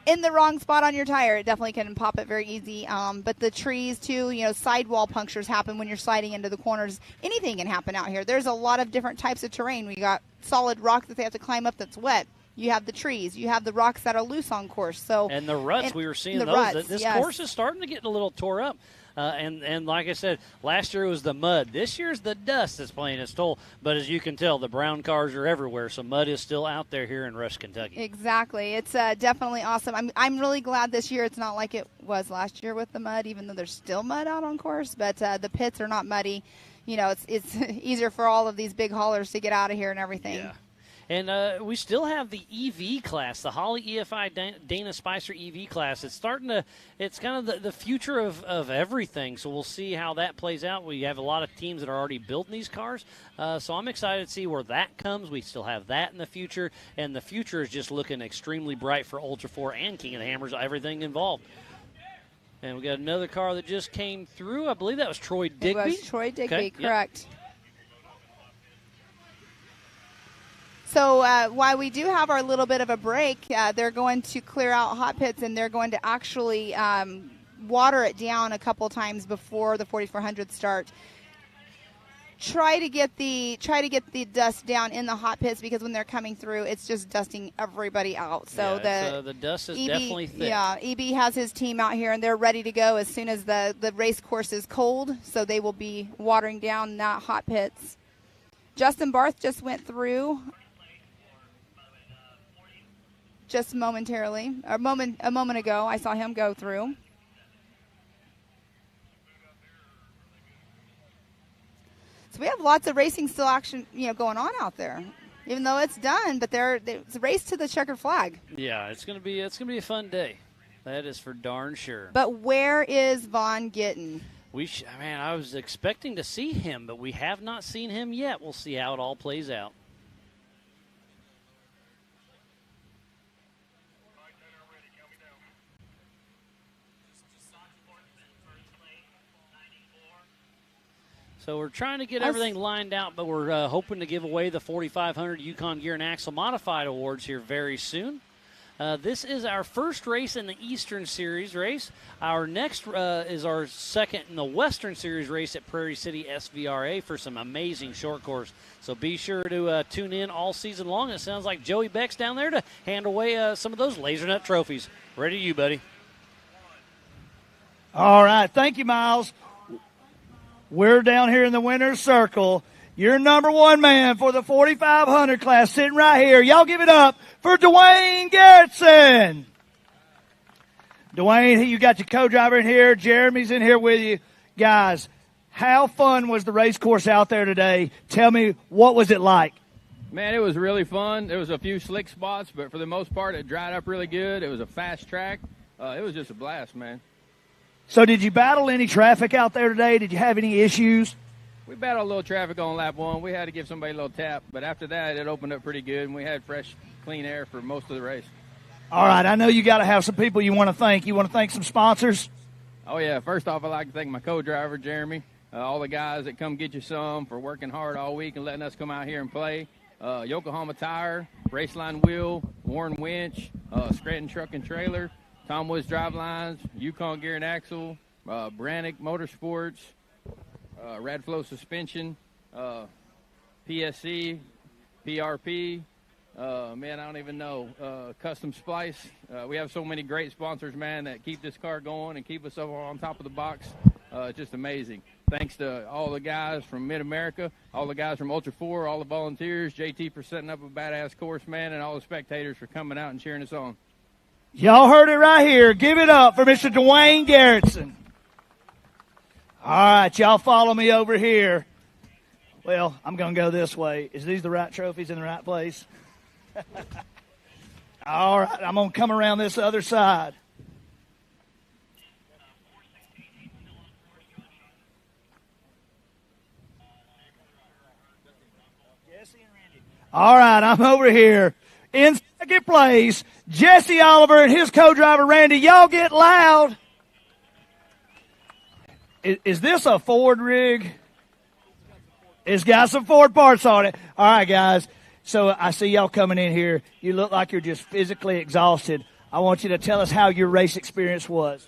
in the wrong spot on your tire, it definitely can pop it very easy. But the trees too, sidewall punctures happen when you're sliding into the corners. Anything can happen out here. There's a lot of different types of terrain. We got solid rock that they have to climb up that's wet. You have the trees. You have the rocks that are loose on course. And the ruts, we were seeing those. This course is starting to get a little tore up. And like I said, last year it was the mud. This year's the dust that's playing its toll. But as you can tell, the brown cars are everywhere, so mud is still out there here in Rush, Kentucky. Exactly. It's definitely awesome. I'm really glad this year it's not like it was last year with the mud, even though there's still mud out on course. But the pits are not muddy. It's easier for all of these big haulers to get out of here and everything. Yeah. And we still have the EV class, the Holley EFI Dana Spicer EV class. It's kind of the future of everything. So we'll see how that plays out. We have a lot of teams that are already building these cars. So I'm excited to see where that comes. We still have that in the future. And the future is just looking extremely bright for Ultra 4 and King of the Hammers, everything involved. And we got another car that just came through. I believe that was Troy Digby. It was Troy Digby, okay. correct. Yep. So while we do have our little bit of a break, they're going to clear out hot pits, and they're going to actually water it down a couple times before the 4400 start. Try to get the dust down in the hot pits, because when they're coming through, it's just dusting everybody out. So the dust is definitely thick. Yeah, EB has his team out here, and they're ready to go as soon as the race course is cold. So they will be watering down that hot pits. Justin Barth just went through just momentarily, a moment ago. I saw him go through. So we have lots of racing still action, going on out there, even though it's done. But it's a race to the checkered flag. Yeah, it's gonna be a fun day. That is for darn sure. But where is Vaughn Gittin? I was expecting to see him, but we have not seen him yet. We'll see how it all plays out. So we're trying to get everything lined out, but we're hoping to give away the 4500 Yukon Gear and Axle Modified Awards here very soon. This is our first race in the Eastern Series race. Our next is our second in the Western Series race at Prairie City SVRA for some amazing short course. So be sure to tune in all season long. It sounds like Joey Beck's down there to hand away some of those Laser Nut trophies. Ready to you, buddy. All right. Thank you, Miles. We're down here in the winner's circle. Your number one man for the 4500 class sitting right here. Y'all give it up for Dwayne Garrettson. Dwayne, you got your co-driver in here. Jeremy's in here with you. Guys, how fun was the race course out there today? Tell me, what was it like? Man, it was really fun. There was a few slick spots, but for the most part, it dried up really good. It was a fast track. It was just a blast, man. So did you battle any traffic out there today? Did you have any issues? We battled a little traffic on lap one. We had to give somebody a little tap, but after that, it opened up pretty good, and we had fresh, clean air for most of the race. All right, I know you got to have some people you want to thank. You want to thank some sponsors? Oh, yeah. First off, I'd like to thank my co-driver, Jeremy, all the guys that come get you some for working hard all week and letting us come out here and play, Yokohama Tire, Raceline Wheel, Warren Winch, Scranton Truck and Trailer, Tom Woods Drivelines, Yukon Gear and Axle, Brannick Motorsports, Radflow Suspension, PSC, PRP, man, I don't even know, Custom Splice. We have so many great sponsors, man, that keep this car going and keep us over on top of the box. It's just amazing. Thanks to all the guys from Mid-America, all the guys from Ultra 4, all the volunteers, JT for setting up a badass course, man, and all the spectators for coming out and cheering us on. Y'all heard it right here. Give it up for Mr. Dwayne Garrettson. All right, y'all follow me over here. Well, I'm going to go this way. Is these the right trophies in the right place? All right, I'm going to come around this other side. All right, I'm over here. In second place, Jesse Oliver and his co-driver, Randy. Y'all get loud. Is this a Ford rig? It's got some Ford parts on it. All right, guys. So I see y'all coming in here. You look like you're just physically exhausted. I want you to tell us how your race experience was.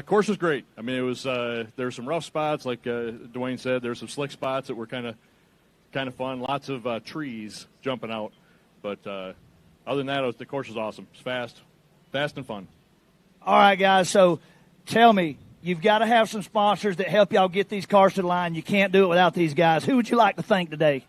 Course was great. I mean, it was there were some rough spots, like Dwayne said. There were some slick spots that were kind of fun. Lots of trees jumping out. But other than that, the course was awesome. It's fast and fun. All right, guys. So tell me, you've got to have some sponsors that help y'all get these cars to the line. You can't do it without these guys. Who would you like to thank today?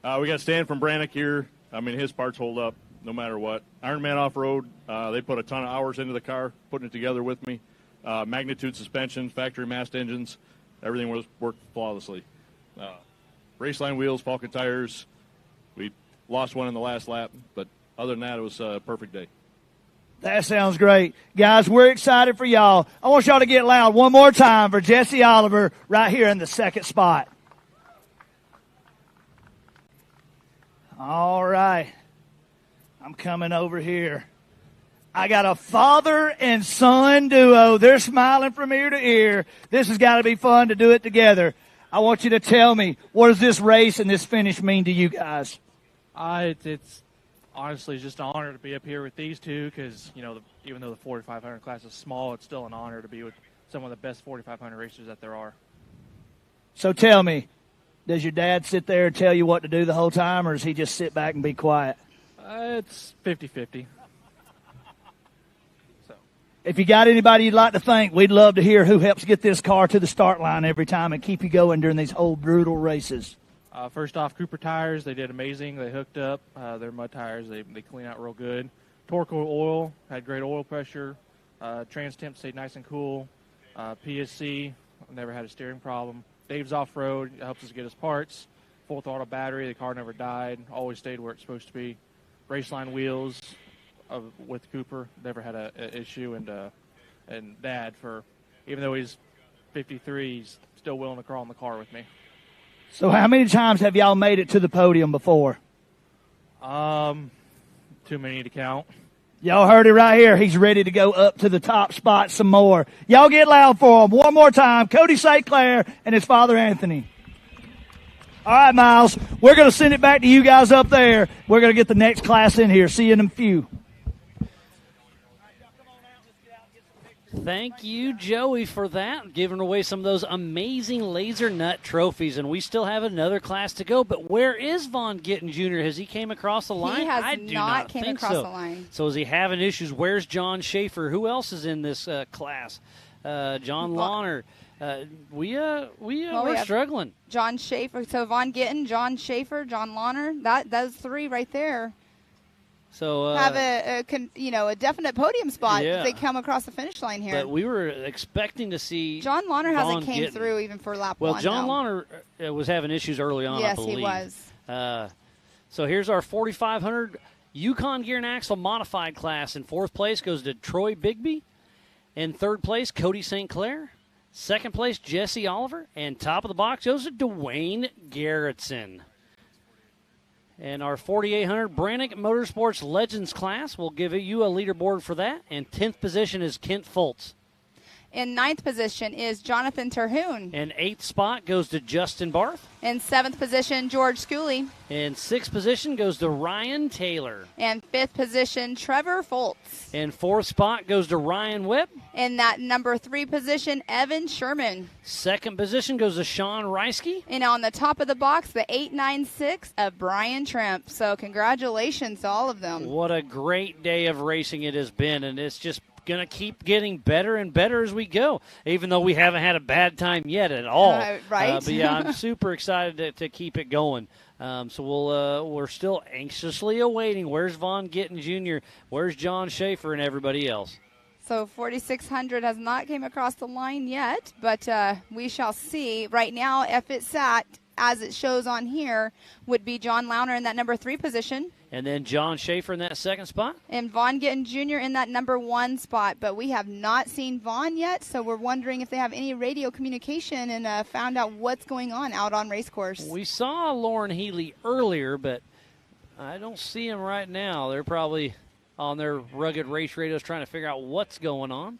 We got Stan from Brannick here. I mean, his parts hold up no matter what. Ironman Off-Road, they put a ton of hours into the car, putting it together with me. Magnitude suspension, factory mast engines, everything worked flawlessly. Raceline Wheels, Falcon Tires. lost one in the last lap. But other than that, it was a perfect day. That sounds great. Guys, we're excited for y'all. I want y'all to get loud one more time for Jesse Oliver right here in the second spot. All right. I'm coming over here. I got a father and son duo. They're smiling from ear to ear. This has got to be fun to do it together. I want you to tell me, what does this race and this finish mean to you guys? It's honestly just an honor to be up here with these two because, even though the 4,500 class is small, it's still an honor to be with some of the best 4,500 racers that there are. So tell me, does your dad sit there and tell you what to do the whole time, or does he just sit back and be quiet? It's 50-50. If you got anybody you'd like to thank, we'd love to hear who helps get this car to the start line every time and keep you going during these whole brutal races. First off, Cooper Tires, they did amazing. They hooked up their mud tires. They clean out real good. Torco Oil had great oil pressure. Trans Temp stayed nice and cool. PSC, never had a steering problem. Dave's Off-Road helps us get us parts. Full throttle battery, the car never died. Always stayed where it's supposed to be. Raceline wheels with Cooper, never had an issue. And Dad, even though he's 53, he's still willing to crawl in the car with me. So how many times have y'all made it to the podium before? Too many to count. Y'all heard it right here. He's ready to go up to the top spot some more. Y'all get loud for him. One more time. Cody St. Clair and his father, Anthony. All right, Miles. We're going to send it back to you guys up there. We're going to get the next class in here. See you in a few. Thank you, Joey, for that, giving away some of those amazing Laser Nut trophies. And we still have another class to go. But where is Vaughn Gittin Jr.? Has he came across the line? He has I do not came think across so. the line. So is he having issues? Where's John Schaefer? Who else is in this class? John Lawner. We're struggling. John Schaefer. So Vaughn Gittin, John Schaefer, John Lawner. Those three right there. So have a definite podium spot yeah. if they come across the finish line here. But we were expecting to see John Lawner hasn't came Gittin. through even for lap well, one. John Lawner was having issues early on, yes, I believe. Yes, he was. So here's our 4,500 Yukon Gear and Axle Modified class. In fourth place goes to Troy Bigby. In third place, Cody St. Clair. Second place, Jesse Oliver. And top of the box goes to Dwayne Garrettson. And our 4,800 Brannick Motorsports Legends class, we'll give you a leaderboard for that. And 10th position is Kent Fultz. In ninth position is Jonathan Terhune. And eighth spot goes to Justin Barth. In seventh position, George Schooley. In sixth position goes to Ryan Taylor. And fifth position, Trevor Fultz. And fourth spot goes to Ryan Webb. In that number 3 position, Evan Sherman. Second position goes to Sean Reisky. And on the top of the box, the 896 of Brian Tremp. So congratulations to all of them. What a great day of racing it has been, and it's just going to keep getting better and better as we go, even though we haven't had a bad time yet at all. Right. But yeah, I'm super excited to keep it going. So we're still anxiously awaiting. Where's Vaughn Gittin Jr.? Where's John Schaefer and everybody else? So 4,600 has not came across the line yet, but we shall see. Right now, if it sat as it shows on here, would be John Lawner in that number 3 position. And then John Schaefer in that second spot. And Vaughn Gittin Jr. in that number 1 spot. But we have not seen Vaughn yet, so we're wondering if they have any radio communication and found out what's going on out on racecourse. We saw Lauren Healy earlier, but I don't see him right now. They're probably on their rugged race radios trying to figure out what's going on.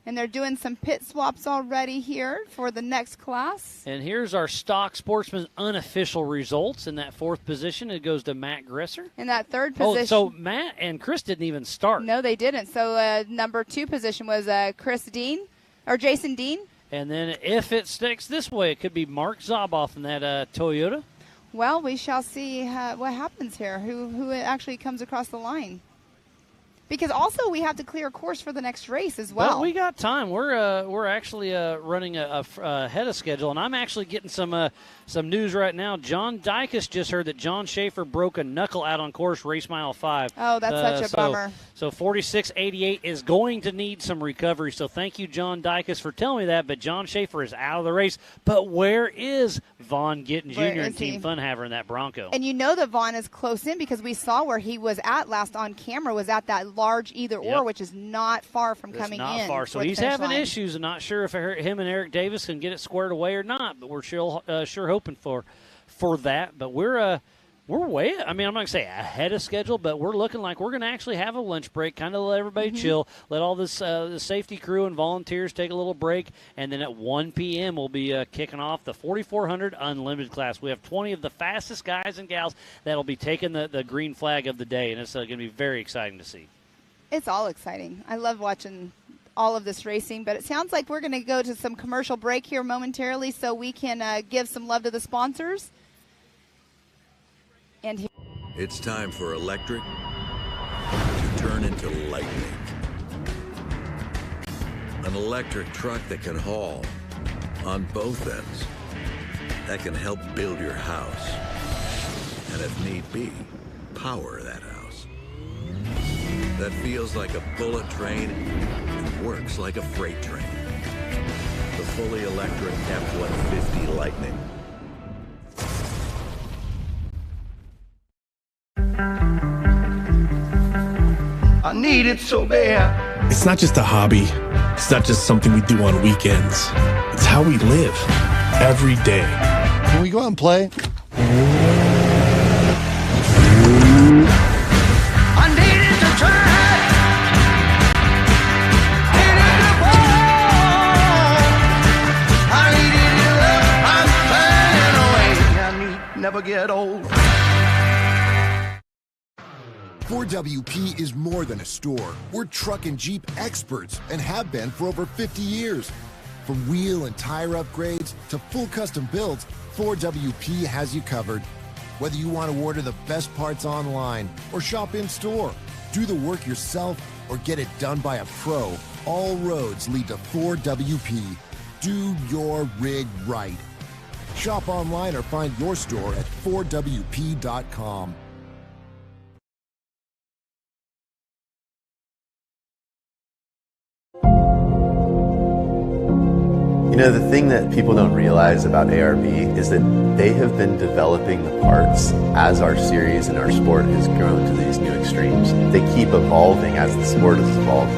And they're doing some pit swaps already here for the next class. And here's our Stock Sportsman unofficial results. In that 4th position, it goes to Matt Gresser. In that 3rd position. Oh, so Matt and Chris didn't even start. No, they didn't. So number 2 position was Jason Dean. And then if it sticks this way, it could be Mark Zaboff in that Toyota. Well, we shall see what happens here, who actually comes across the line. Because also we have to clear a course for the next race as well. Well, we got time. We're actually running ahead of schedule, and I'm actually getting some news right now. John Dykes just heard that John Schaefer broke a knuckle out on course, race mile 5. Oh, that's such a bummer. So 46.88 is going to need some recovery. So thank you, John Dykes, for telling me that. But John Schaefer is out of the race. But where is Vaughn Gittin Jr. and Team Funhaver in that Bronco? And you know that Vaughn is close in because we saw where he was at last on camera, was at that large either-or, which is not far from coming in. Not far. So he's having issues and not sure if him and Eric Davis can get it squared away or not. But we're sure hoping for that. But we're way, I mean, I'm not going to say ahead of schedule, but we're looking like we're going to actually have a lunch break, kind of let everybody chill, let all this the safety crew and volunteers take a little break, and then at 1 p.m. we'll be kicking off the 4,400 Unlimited class. We have 20 of the fastest guys and gals that will be taking the green flag of the day, and it's going to be very exciting to see. It's all exciting. I love watching all of this racing, but it sounds like we're going to go to some commercial break here momentarily so we can give some love to the sponsors. And it's time for electric to turn into lightning. An electric truck that can haul on both ends, that can help build your house, and if need be, power that house. That feels like a bullet train and works like a freight train. The fully electric F-150 Lightning. I need it so bad. It's not just a hobby. It's not just something we do on weekends. It's how we live every day. Can we go out and play? I needed to try. Needed to fall. I needed love. I'm flying away. I need never get old. 4WP is more than a store. We're truck and Jeep experts and have been for over 50 years. From wheel and tire upgrades to full custom builds, 4WP has you covered. Whether you want to order the best parts online or shop in store, do the work yourself or get it done by a pro, all roads lead to 4WP. Do your rig right. Shop online or find your store at 4WP.com. You know, the thing that people don't realize about ARB is that they have been developing the parts as our series and our sport has grown to these new extremes. They keep evolving as the sport has evolved.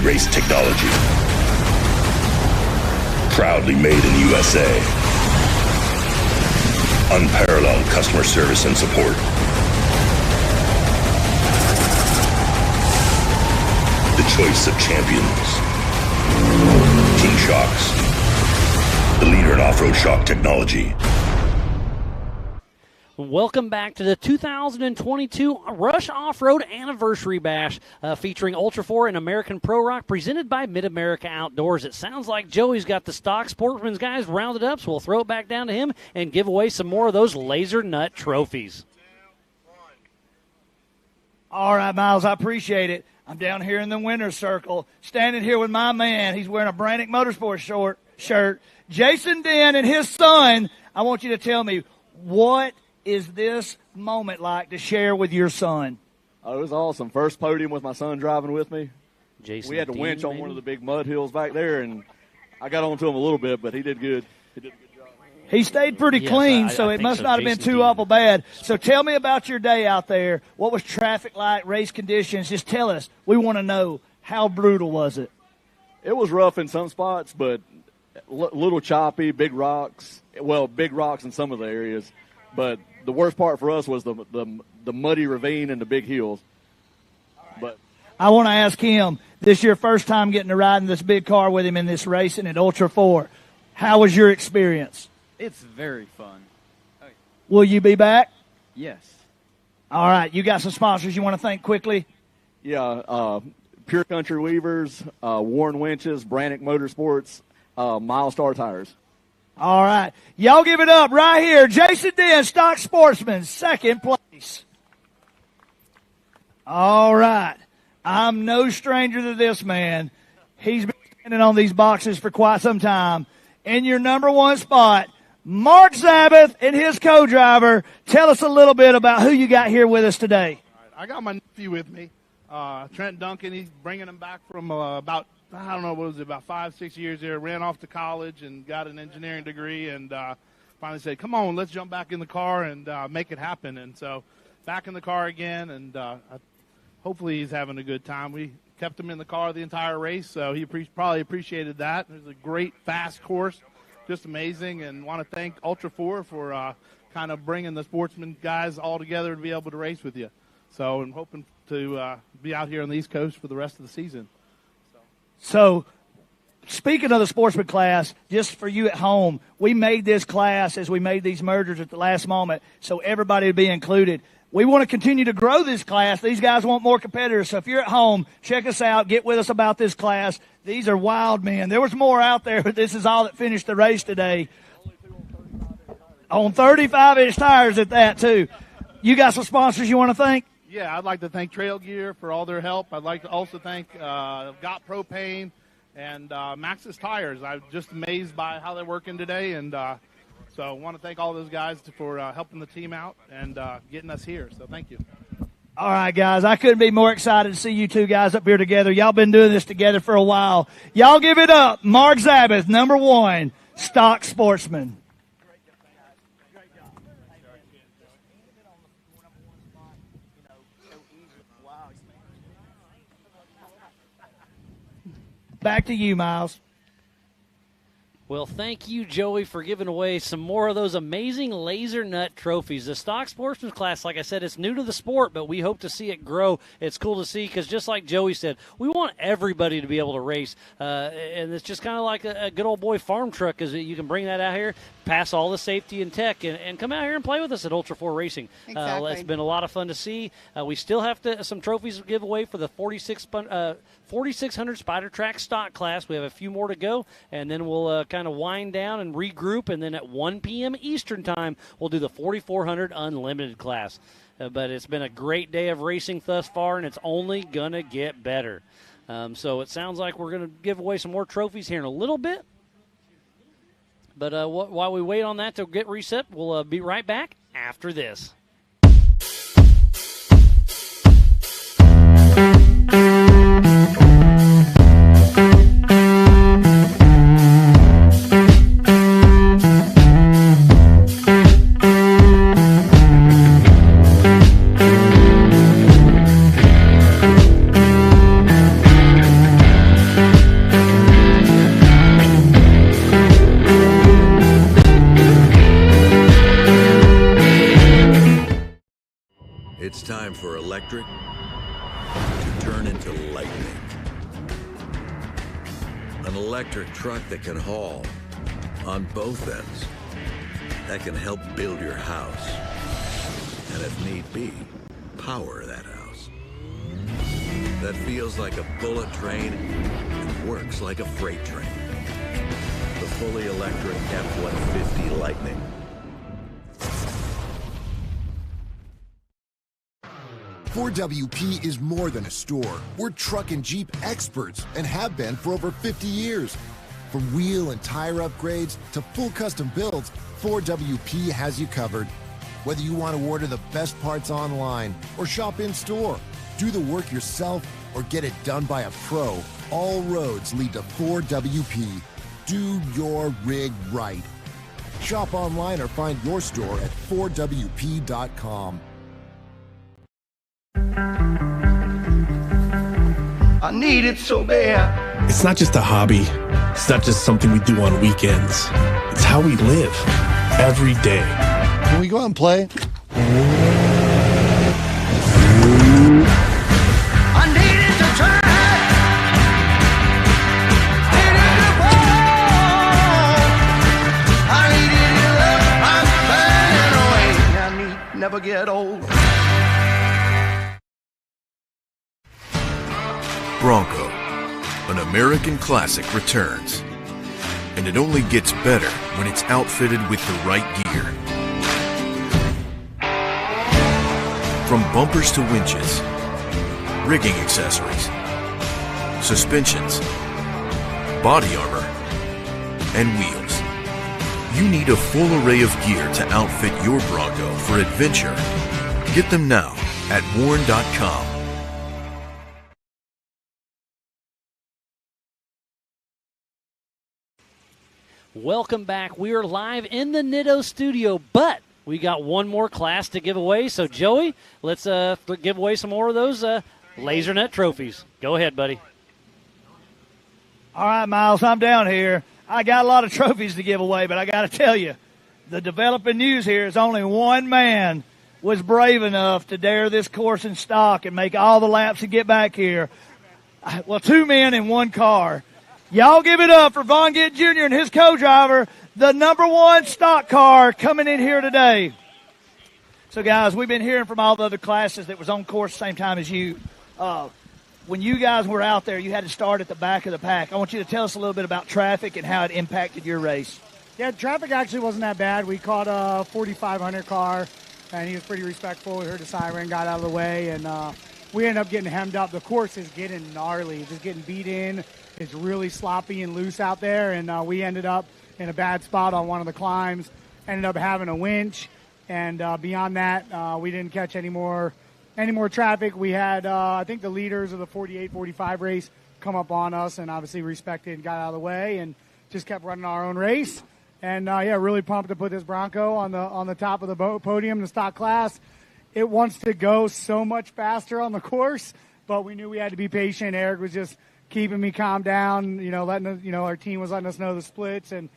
Race technology. Proudly made in the USA. Unparalleled customer service and support. The choice of champions. King Shocks. The leader in off-road shock technology. Welcome back to the 2022 Rush Off-Road Anniversary Bash featuring Ultra 4 and American Pro Rock presented by Mid-America Outdoors. It sounds like Joey's got the stock Sportsman's guys rounded up, so we'll throw it back down to him and give away some more of those Laser Nut trophies. All right, Miles, I appreciate it. I'm down here in the winner's circle, standing here with my man. He's wearing a Brannick Motorsports shirt. Jason Den and his son. I want you to tell me, what is this moment like to share with your son? Oh, it was awesome. First podium with my son driving with me. Jason we had to Dean, winch on maybe? one of the big mud hills back there, and I got onto him a little bit, but he did good. He did a good job. He stayed pretty clean, so it must not have been too awful bad. So tell me about your day out there. What was traffic like, race conditions? Just tell us. We want to know, how brutal was it? It was rough in some spots, but little choppy, big rocks. Well, big rocks in some of the areas, but the worst part for us was the muddy ravine and the big hills. But I want to ask him, this is your first time getting to ride in this big car with him in this racing at Ultra 4. How was your experience? It's very fun. Will you be back? Yes. All right. You got some sponsors you want to thank quickly? Yeah, Pure Country Weavers, Warren Winches, Brannick Motorsports, Milestar Tires. All right. Y'all give it up right here. Jason Den, Stock Sportsman, second place. All right. I'm no stranger to this man. He's been standing on these boxes for quite some time. In your number one spot, Mark Zabeth and his co-driver. Tell us a little bit about who you got here with us today. I got my nephew with me, Trent Duncan. He's bringing him back from about 5-6 years there. Ran off to college and got an engineering degree, and finally said, come on, let's jump back in the car and make it happen. And so back in the car again, and hopefully he's having a good time. We kept him in the car the entire race, so he probably appreciated that. It was a great, fast course, just amazing, and want to thank Ultra 4 for kind of bringing the sportsman guys all together to be able to race with you. So I'm hoping to be out here on the East Coast for the rest of the season. So, speaking of the sportsman class, just for you at home, we made this class as we made these mergers at the last moment, so everybody would be included. We want to continue to grow this class. These guys want more competitors. So if you're at home, check us out. Get with us about this class. These are wild men. There was more out there, but this is all that finished the race today. On 35-inch tires at that, too. You got some sponsors you want to thank? Yeah, I'd like to thank Trail Gear for all their help. I'd like to also thank Got Propane and Maxxis Tires. I'm just amazed by how they're working today, and so I want to thank all those guys for helping the team out and getting us here. So thank you. All right, guys, I couldn't be more excited to see you two guys up here together. Y'all been doing this together for a while. Y'all give it up. Mark Zabeth, number one, Stock Sportsman. Back to you, Miles. Well, thank you, Joey, for giving away some more of those amazing Laser Nut trophies. The Stock Sportsman class, like I said, it's new to the sport, but we hope to see it grow. It's cool to see because just like Joey said, we want everybody to be able to race. And it's just kind of like a good old boy farm truck because you can bring that out here, pass all the safety and tech, and come out here and play with us at Ultra 4 Racing. Exactly. It's been a lot of fun to see. We still have some trophies to give away for the 4600 Spider Track stock class. We have a few more to go, and then we'll kind of wind down and regroup, and then at 1 p.m. Eastern time, we'll do the 4400 Unlimited class. But it's been a great day of racing thus far, and it's only going to get better. So it sounds like we're going to give away some more trophies here in a little bit. But while we wait on that to get reset, we'll be right back after this. It's time for electric to turn into lightning. An electric truck that can haul on both ends, that can help build your house. and if need be, power that house. That feels like a bullet train and works like a freight train. The fully electric F-150 Lightning. Ford WP is more than a store. We're truck and Jeep experts and have been for over 50 years. From wheel and tire upgrades to full custom builds, Ford WP has you covered. Whether you want to order the best parts online or shop in store, do the work yourself or get it done by a pro, all roads lead to Ford WP. Do your rig right. Shop online or find your store at FordWP.com. I need it so bad. It's not just a hobby. It's not just something we do on weekends. It's how we live every day. Can we go out and play? I needed to try. Needed to fall. I needed your love. I'm burning away. I need never get old. Bronco, an American classic, returns. And it only gets better when it's outfitted with the right gear. From bumpers to winches, rigging accessories, suspensions, body armor, and wheels. You need a full array of gear to outfit your Bronco for adventure. Get them now at Warn.com. Welcome back. We are live in the Nitto studio, but we got one more class to give away. So, Joey, let's give away some more of those LaserNet trophies. Go ahead, buddy. All right, Miles, I'm down here. I got a lot of trophies to give away, but I got to tell you, the developing news here is only one man was brave enough to dare this course in stock and make all the laps and get back here. Well, two men in one car. Y'all give it up for Vaughn Gittin Jr. and his co-driver, the #1 stock car coming in here today. So, guys, we've been hearing from all the other classes that was on course the same time as you. When you guys were out there, you had to start at the back of the pack. I want you to tell us a little bit about traffic and how it impacted your race. Yeah, traffic actually wasn't that bad. We caught a 4,500 car, and he was pretty respectful. We heard the siren, got out of the way, and we ended up getting hemmed up. The course is getting gnarly, just getting beat in. It's really sloppy and loose out there, and we ended up in a bad spot on one of the climbs, ended up having a winch, and beyond that, we didn't catch any more traffic. We had, I think, the leaders of the 48-45 race come up on us and obviously respected and got out of the way and just kept running our own race. And, really pumped to put this Bronco on the top of the podium in the stock class. It wants to go so much faster on the course, but we knew we had to be patient. Eric was just keeping me calm down, letting us, our team was letting us know the splits and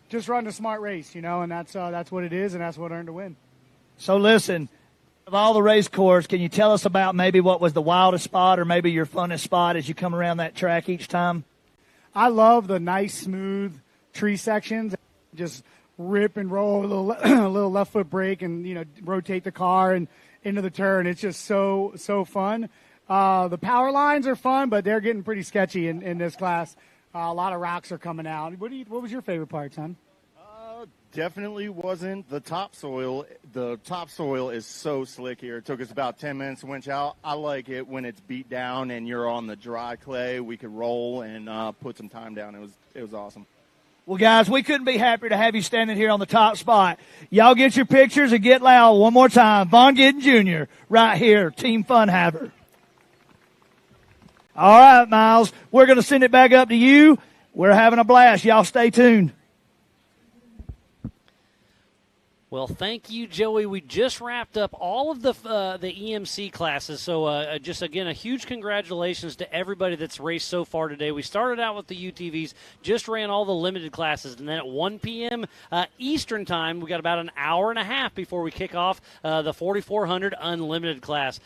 just running a smart race, and that's what it is, and that's what earned a win. So listen, of all the race course, can you tell us about maybe what was the wildest spot or maybe your funnest spot as you come around that track each time? I love the nice, smooth tree sections. Just rip and roll a little left foot brake and, rotate the car and into the turn. It's just so fun. The power lines are fun, but they're getting pretty sketchy in this class. A lot of rocks are coming out. What was your favorite part, son? Definitely wasn't the topsoil. The topsoil is so slick here. It took us about 10 minutes to winch out. I like it when it's beat down and you're on the dry clay. We could roll and put some time down. It was awesome. Well, guys, we couldn't be happier to have you standing here on the top spot. Y'all get your pictures and get loud one more time. Vaughn Gittin Jr. right here, Team Fun Haver. All right, Miles, we're going to send it back up to you. We're having a blast. Y'all stay tuned. Well, thank you, Joey. We just wrapped up all of the EMC classes, so just, again, a huge congratulations to everybody that's raced so far today. We started out with the UTVs, just ran all the limited classes, and then at 1 p.m. Eastern time, we got about an hour and a half before we kick off the 4,400 Unlimited class.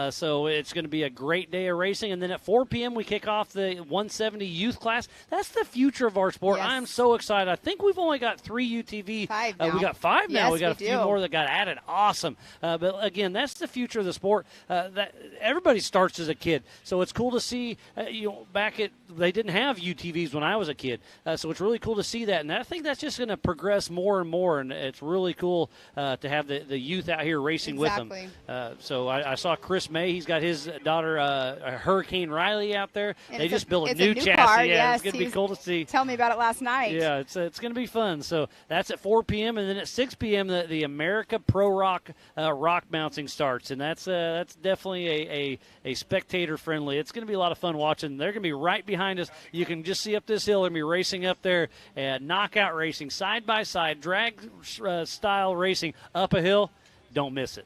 So it's going to be a great day of racing, and then at 4 p.m. we kick off the 170 Youth class. That's the future of our sport. Yes. I'm so excited. I think we've only got 3 UTV. 5 now. We got 5 now. Yes, We got we a few more that got added. Awesome. But again, that's the future of the sport. That everybody starts as a kid, so it's cool to see. They didn't have UTVs when I was a kid, so it's really cool to see that. And I think that's just going to progress more and more. And it's really cool to have the youth out here racing with them. So I saw Chris May. He's got his daughter Hurricane Riley out there. And they just built a new chassis. Car, It's going to be cool to see. Tell me about it last night. Yeah, it's going to be fun. So that's at 4 p.m. and then at 6 p.m. the America Pro Rock rock mounting starts, and that's definitely a spectator friendly. It's going to be a lot of fun watching. They're going to be right behind us. You can just see up this hill. They're going to be racing up there, knockout racing, side by side, drag style racing up a hill. Don't miss it.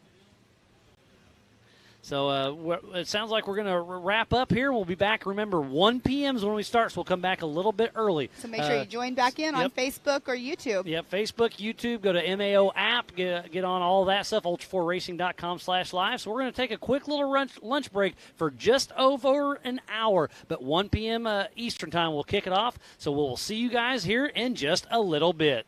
So it sounds like we're going to wrap up here. We'll be back. Remember, 1 p.m. is when we start, so we'll come back a little bit early. So make sure you join back in on Facebook or YouTube. Yep, Facebook, YouTube. Go to MAO app. Get on all that stuff, ultra4racing.com/live. So we're going to take a quick little lunch break for just over an hour. But 1 p.m. Eastern time, we'll kick it off. So we'll see you guys here in just a little bit.